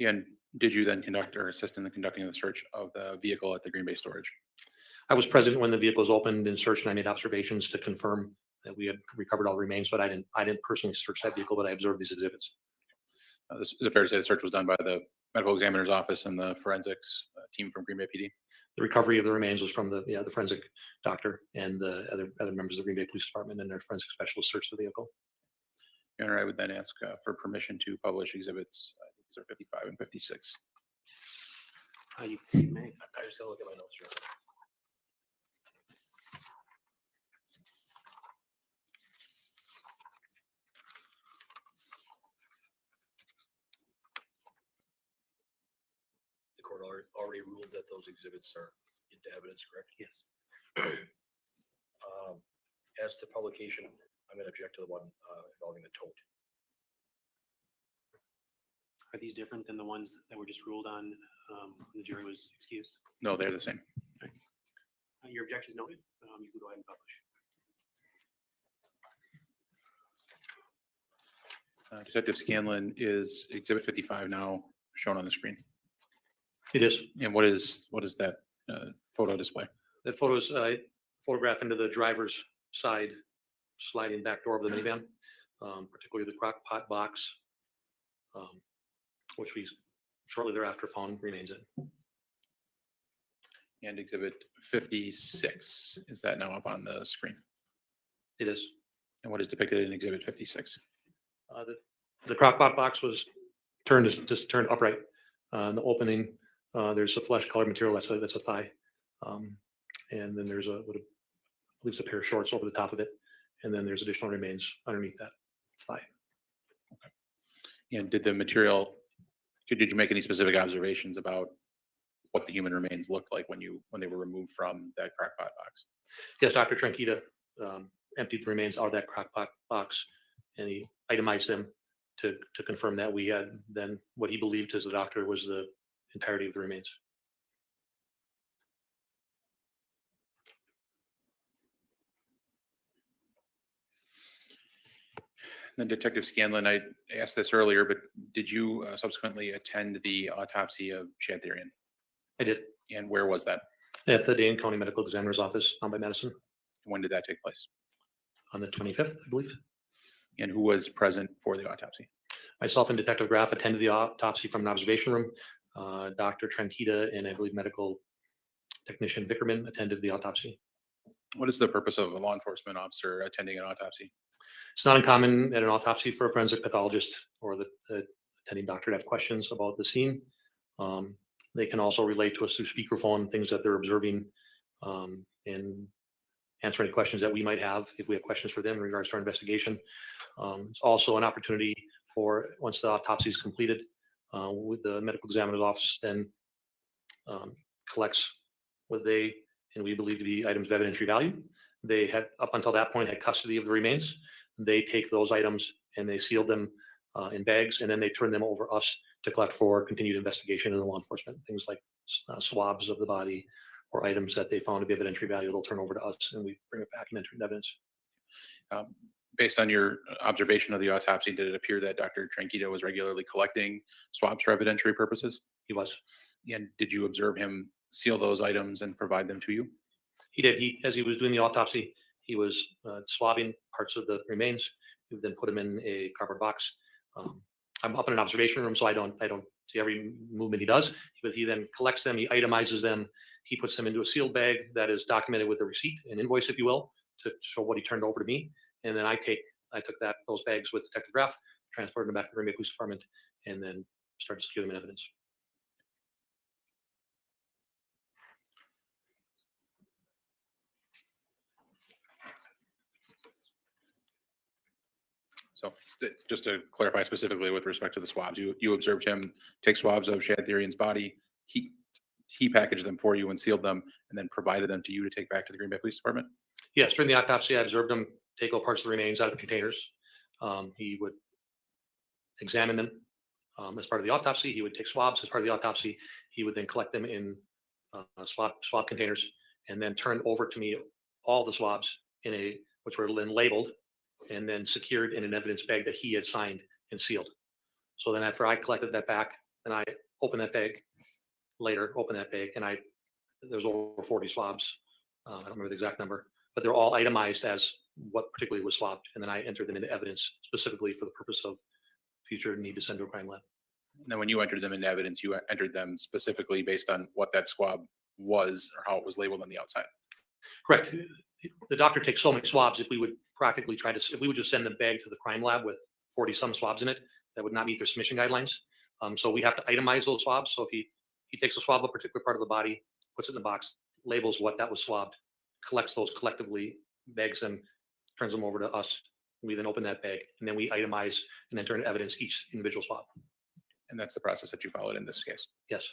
And did you then conduct or assist in the conducting of the search of the vehicle at the Green Bay storage? I was present when the vehicle was opened and searched, and I made observations to confirm that we had recovered all the remains, but I didn't personally search that vehicle, but I observed these exhibits. Is it fair to say the search was done by the medical examiner's office and the forensics team from Green Bay PD? The recovery of the remains was from the forensic doctor and the other members of the Green Bay Police Department, and their forensic specialists searched the vehicle. Your Honor, I would then ask for permission to publish exhibits, these are 55 and 56. You may. I just gotta look at my notes here. The court already ruled that those exhibits are into evidence, correct? Yes. As to publication, I'm going to object to the one involving the tote. Are these different than the ones that were just ruled on when the jury was excused? No, they're the same. Your objection is noted. You can go ahead and publish. Detective Scanlon, is exhibit 55 now shown on the screen? It is. And what is that photo display? That photo is a photograph into the driver's side sliding back door of the minivan, particularly the crock pot box, which we shortly thereafter found remains in. And exhibit 56, is that now up on the screen? It is. And what is depicted in exhibit 56? The crock pot box was turned upright. In the opening, there's a flesh colored material that's a thigh. And then there's at least a pair of shorts over the top of it. And then there's additional remains underneath that thigh. Okay. And did the material, did you make any specific observations about what the human remains looked like when they were removed from that crock pot box? Yes, Dr. Tranquita emptied the remains out of that crock pot box, and he itemized them to confirm that we had then what he believed as the doctor was the entirety of the remains. Then Detective Scanlon, I asked this earlier, but did you subsequently attend the autopsy of Chad Therian? I did. And where was that? At the Dane County Medical Examiner's Office down by Madison. When did that take place? On the 25th, I believe. And who was present for the autopsy? Myself and Detective Graff attended the autopsy from an observation room. Dr. Tranquita and I believe medical technician Vickerman attended the autopsy. What is the purpose of a law enforcement officer attending an autopsy? It's not uncommon at an autopsy for a forensic pathologist or the attending doctor to have questions about the scene. They can also relate to us through speakerphone, things that they're observing, and answer any questions that we might have if we have questions for them in regards to our investigation. It's also an opportunity for, once the autopsy is completed, with the medical examiner's office then collects what they and we believe to be items of evidentiary value. They had, up until that point, had custody of the remains. They take those items and they seal them in bags, and then they turn them over us to collect for continued investigation in the law enforcement. Things like swabs of the body or items that they found to be evidentiary value, they'll turn over to us and we bring it back and enter evidence. Based on your observation of the autopsy, did it appear that Dr. Tranquita was regularly collecting swabs for evidentiary purposes? He was. And did you observe him seal those items and provide them to you? He did. As he was doing the autopsy, he was swabbing parts of the remains We would then put them in a cardboard box. I'm up in an observation room, so I don't see every movement he does, but he then collects them, he itemizes them, he puts them into a sealed bag that is documented with a receipt, an invoice, if you will, to show what he turned over to me. And then I took those bags with Detective Graff, transported them back to the Green Bay Police Department, and then started to secure them in evidence. So just to clarify specifically with respect to the swabs, you observed him take swabs of Shad Therian's body. He packaged them for you and sealed them and then provided them to you to take back to the Green Bay Police Department? Yes, during the autopsy, I observed him take all parts of the remains out of the containers. He would examine them as part of the autopsy. He would take swabs as part of the autopsy. He would then collect them in swab containers and then turn over to me all the swabs which were then labeled and then secured in an evidence bag that he had signed and sealed. So then after I collected that back, then I opened that bag and there's over 40 swabs. I don't remember the exact number, but they're all itemized as what particularly was swabbed. And then I entered them into evidence specifically for the purpose of future need to send to a crime lab. Now, when you entered them into evidence, you entered them specifically based on what that swab was or how it was labeled on the outside? Correct. The doctor takes so many swabs. If we would just send the bag to the crime lab with 40 some swabs in it, that would not meet their submission guidelines. So we have to itemize those swabs. So if he takes a swab of a particular part of the body, puts it in the box, labels what that was swabbed, collects those collectively, bags them, turns them over to us. We then open that bag and then we itemize and enter into evidence each individual swab. And that's the process that you followed in this case? Yes.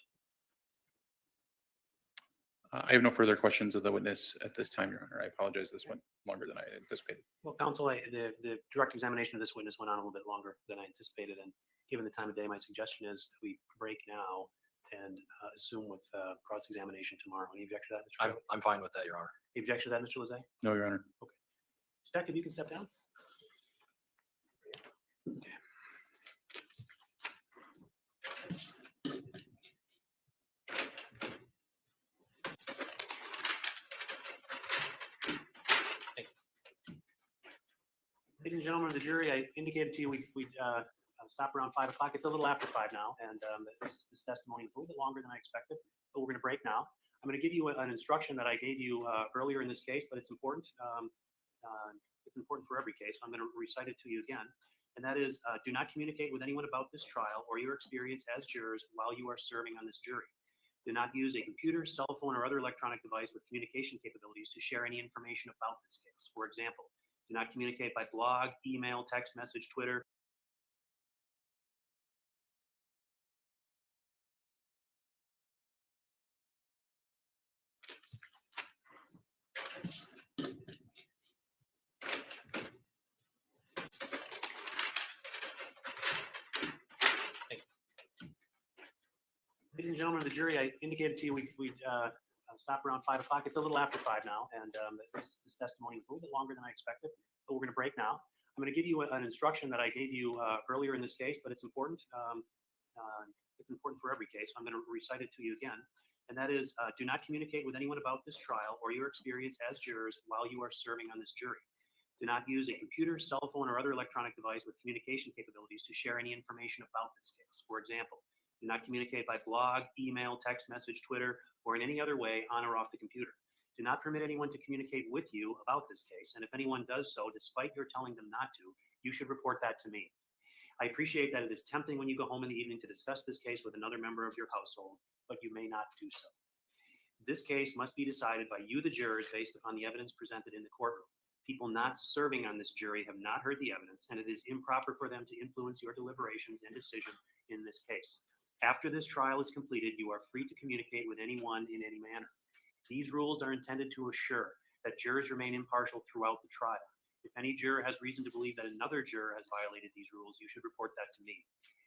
I have no further questions of the witness at this time, Your Honor. I apologize. This went longer than I anticipated. Well, counsel, the direct examination of this witness went on a little bit longer than I anticipated. And given the time of day, my suggestion is that we break now and assume with cross-examination tomorrow. Any objection to that, Mr. I'm fine with that, Your Honor. Any objection to that, Mr. Lezay? No, Your Honor. Okay. Detective, you can step down. Ladies and gentlemen of the jury, I indicated to you we'd stop around 5 o'clock. It's a little after 5 now, and this testimony was a little bit longer than I expected, but we're going to break now. I'm going to give you an instruction that I gave you earlier in this case, but it's important. It's important for every case. I'm going to recite it to you again, and that is, do not communicate with anyone about this trial or your experience as jurors while you are serving on this jury. Do not use a computer, cell phone, or other electronic device with communication capabilities to share any information about this case. For example, do not communicate by blog, email, text message, Twitter. Ladies and gentlemen of the jury, I indicated to you we'd stop around 5 o'clock. It's a little after 5 now, and this testimony was a little bit longer than I expected, but we're going to break now. I'm going to give you an instruction that I gave you earlier in this case, but it's important. It's important for every case. I'm going to recite it to you again, and that is, do not communicate with anyone about this trial or your experience as jurors while you are serving on this jury. Do not use a computer, cell phone, or other electronic device with communication capabilities to share any information about this case. For example, do not communicate by blog, email, text message, Twitter, or in any other way on or off the computer. Do not permit anyone to communicate with you about this case, and if anyone does so, despite your telling them not to, you should report that to me. I appreciate that it is tempting when you go home in the evening to discuss this case with another member of your household, but you may not do so. This case must be decided by you, the jurors, based upon the evidence presented in the courtroom. People not serving on this jury have not heard the evidence, and it is improper for them to influence your deliberations and decision in this case. After this trial is completed, you are free to communicate with anyone in any manner. These rules are intended to assure that jurors remain impartial throughout the trial. If any juror has reason to believe that another juror has violated these rules, you should report that to me.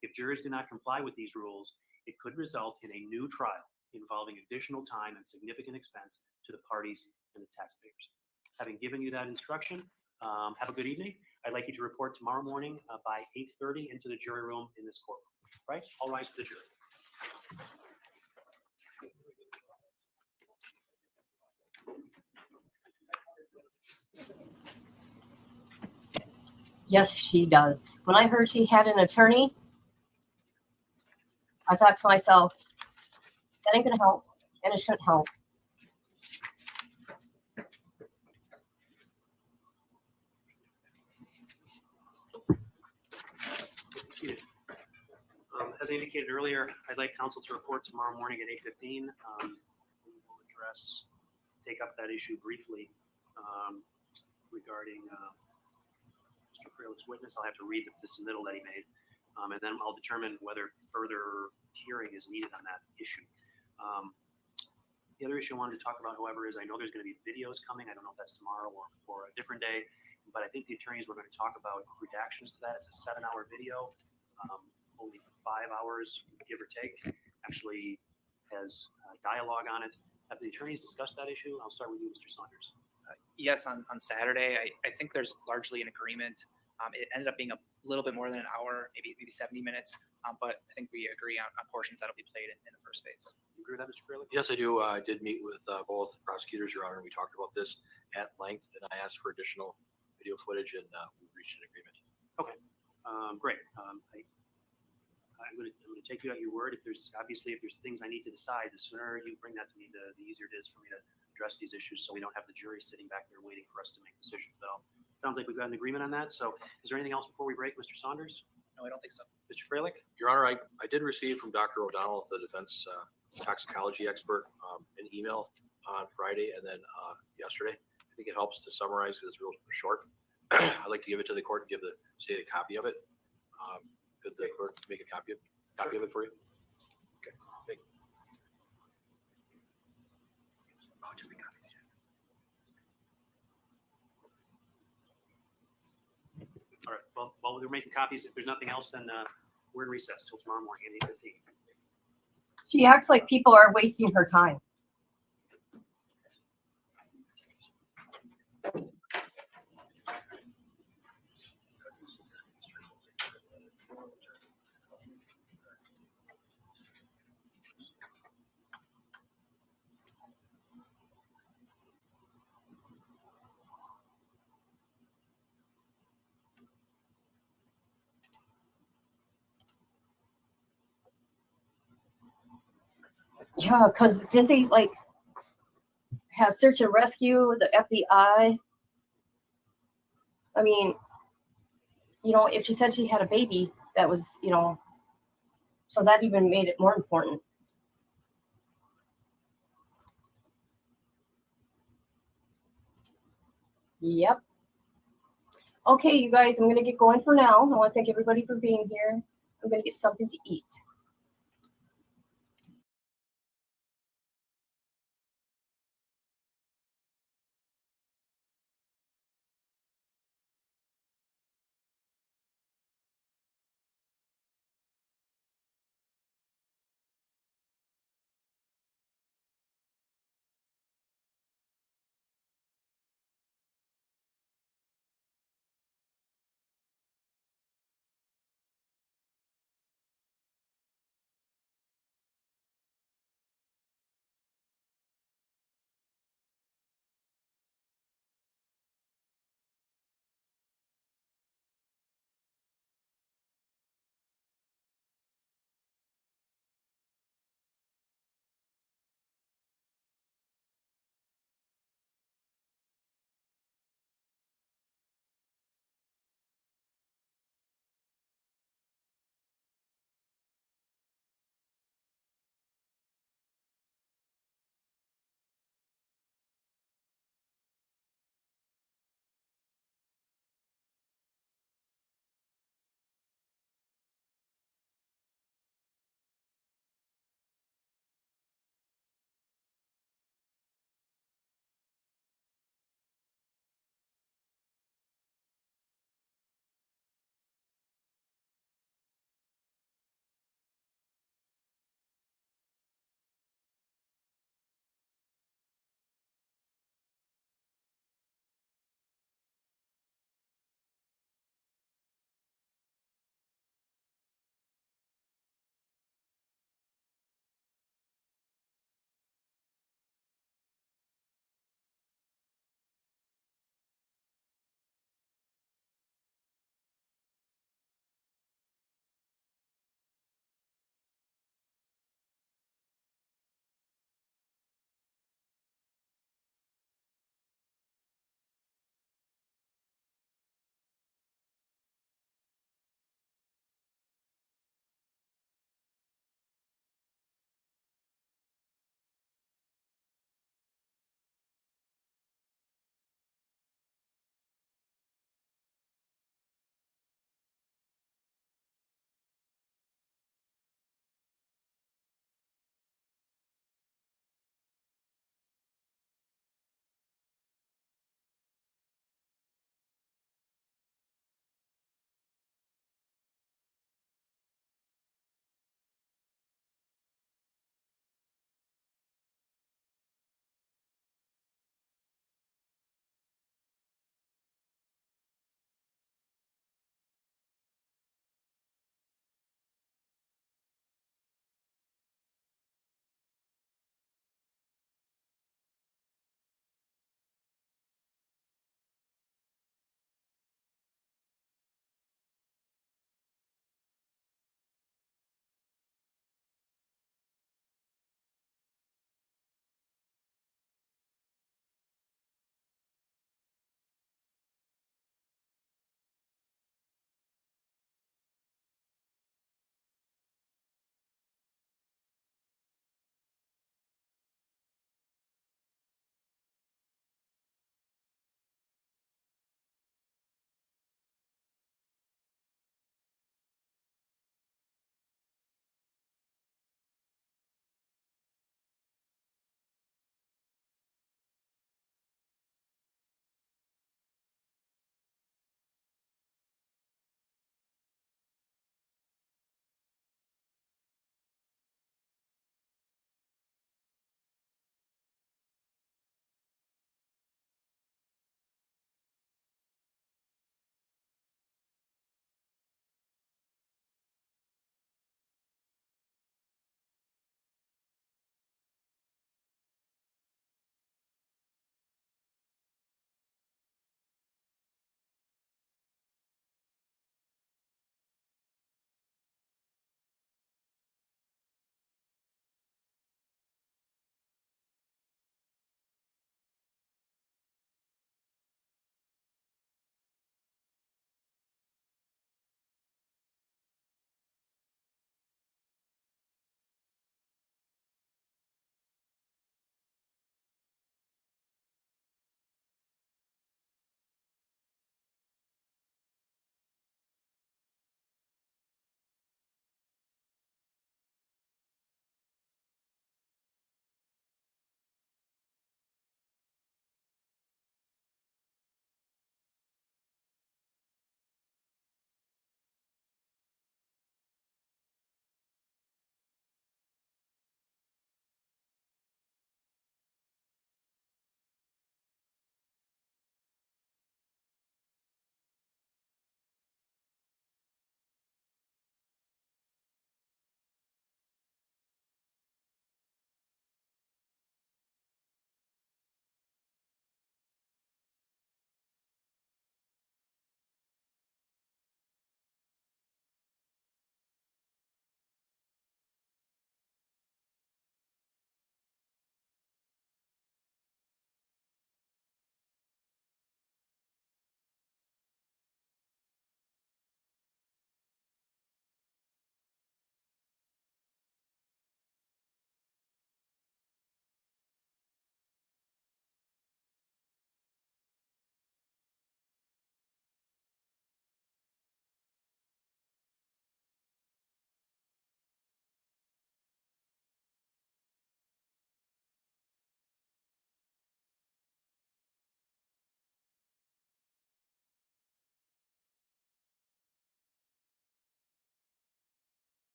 If jurors do not comply with these rules, it could result in a new trial involving additional time and significant expense to the parties and the taxpayers. Having given you that instruction, have a good evening. I'd like you to report tomorrow morning by 8:30 into the jury room in this courtroom. Right? All rise for the jury. Yes, she does. When I heard she had an attorney, I thought to myself, that ain't gonna help, and it shouldn't help. As I indicated earlier, I'd like council to report tomorrow morning at 8:15. We will address, take up that issue briefly regarding Mr. Freilich's witness. I'll have to read the submittal that he made, and then I'll determine whether further hearing is needed on that issue. The other issue I wanted to talk about, however, is I know there's going to be videos coming. I don't know if that's tomorrow or a different day, but I think the attorneys were going to talk about redactions to that. It's a 7-hour video. Only 5 hours, give or take, actually has dialogue on it. Have the attorneys discussed that issue? I'll start with you, Mr. Saunders. Yes, on Saturday, I think there's largely an agreement. It ended up being a little bit more than an hour, maybe 70 minutes, but I think we agree on portions that'll be played in the first phase. You agree with that, Mr. Freilich? Yes, I do. I did meet with both prosecutors, Your Honor. We talked about this at length, and I asked for additional video footage, and we reached an agreement. Okay, great. I'm going to take you at your word. If there's things I need to decide, the sooner you bring that to me, the easier it is for me to address these issues, so we don't have the jury sitting back there waiting for us to make decisions. So it sounds like we've got an agreement on that. So is there anything else before we break, Mr. Saunders? No, I don't think so. Mr. Freilich? Your Honor, I did receive from Dr. O'Donnell, the defense toxicology expert, an email on Friday and then yesterday. I think it helps to summarize because it's real short. I'd like to give it to the court and give the state a copy of it. Could the clerk make a copy of it for you? Okay, thank you. All right, well, while we're making copies, if there's nothing else, then we're in recess till tomorrow morning at 8:15. She acts like people are wasting her time. Yeah, because didn't they like have search and rescue, the FBI? I mean, if she said she had a baby, that was, so that even made it more important. Yep. Okay, you guys, I'm going to get going for now. I want to thank everybody for being here. I'm going to get something to eat.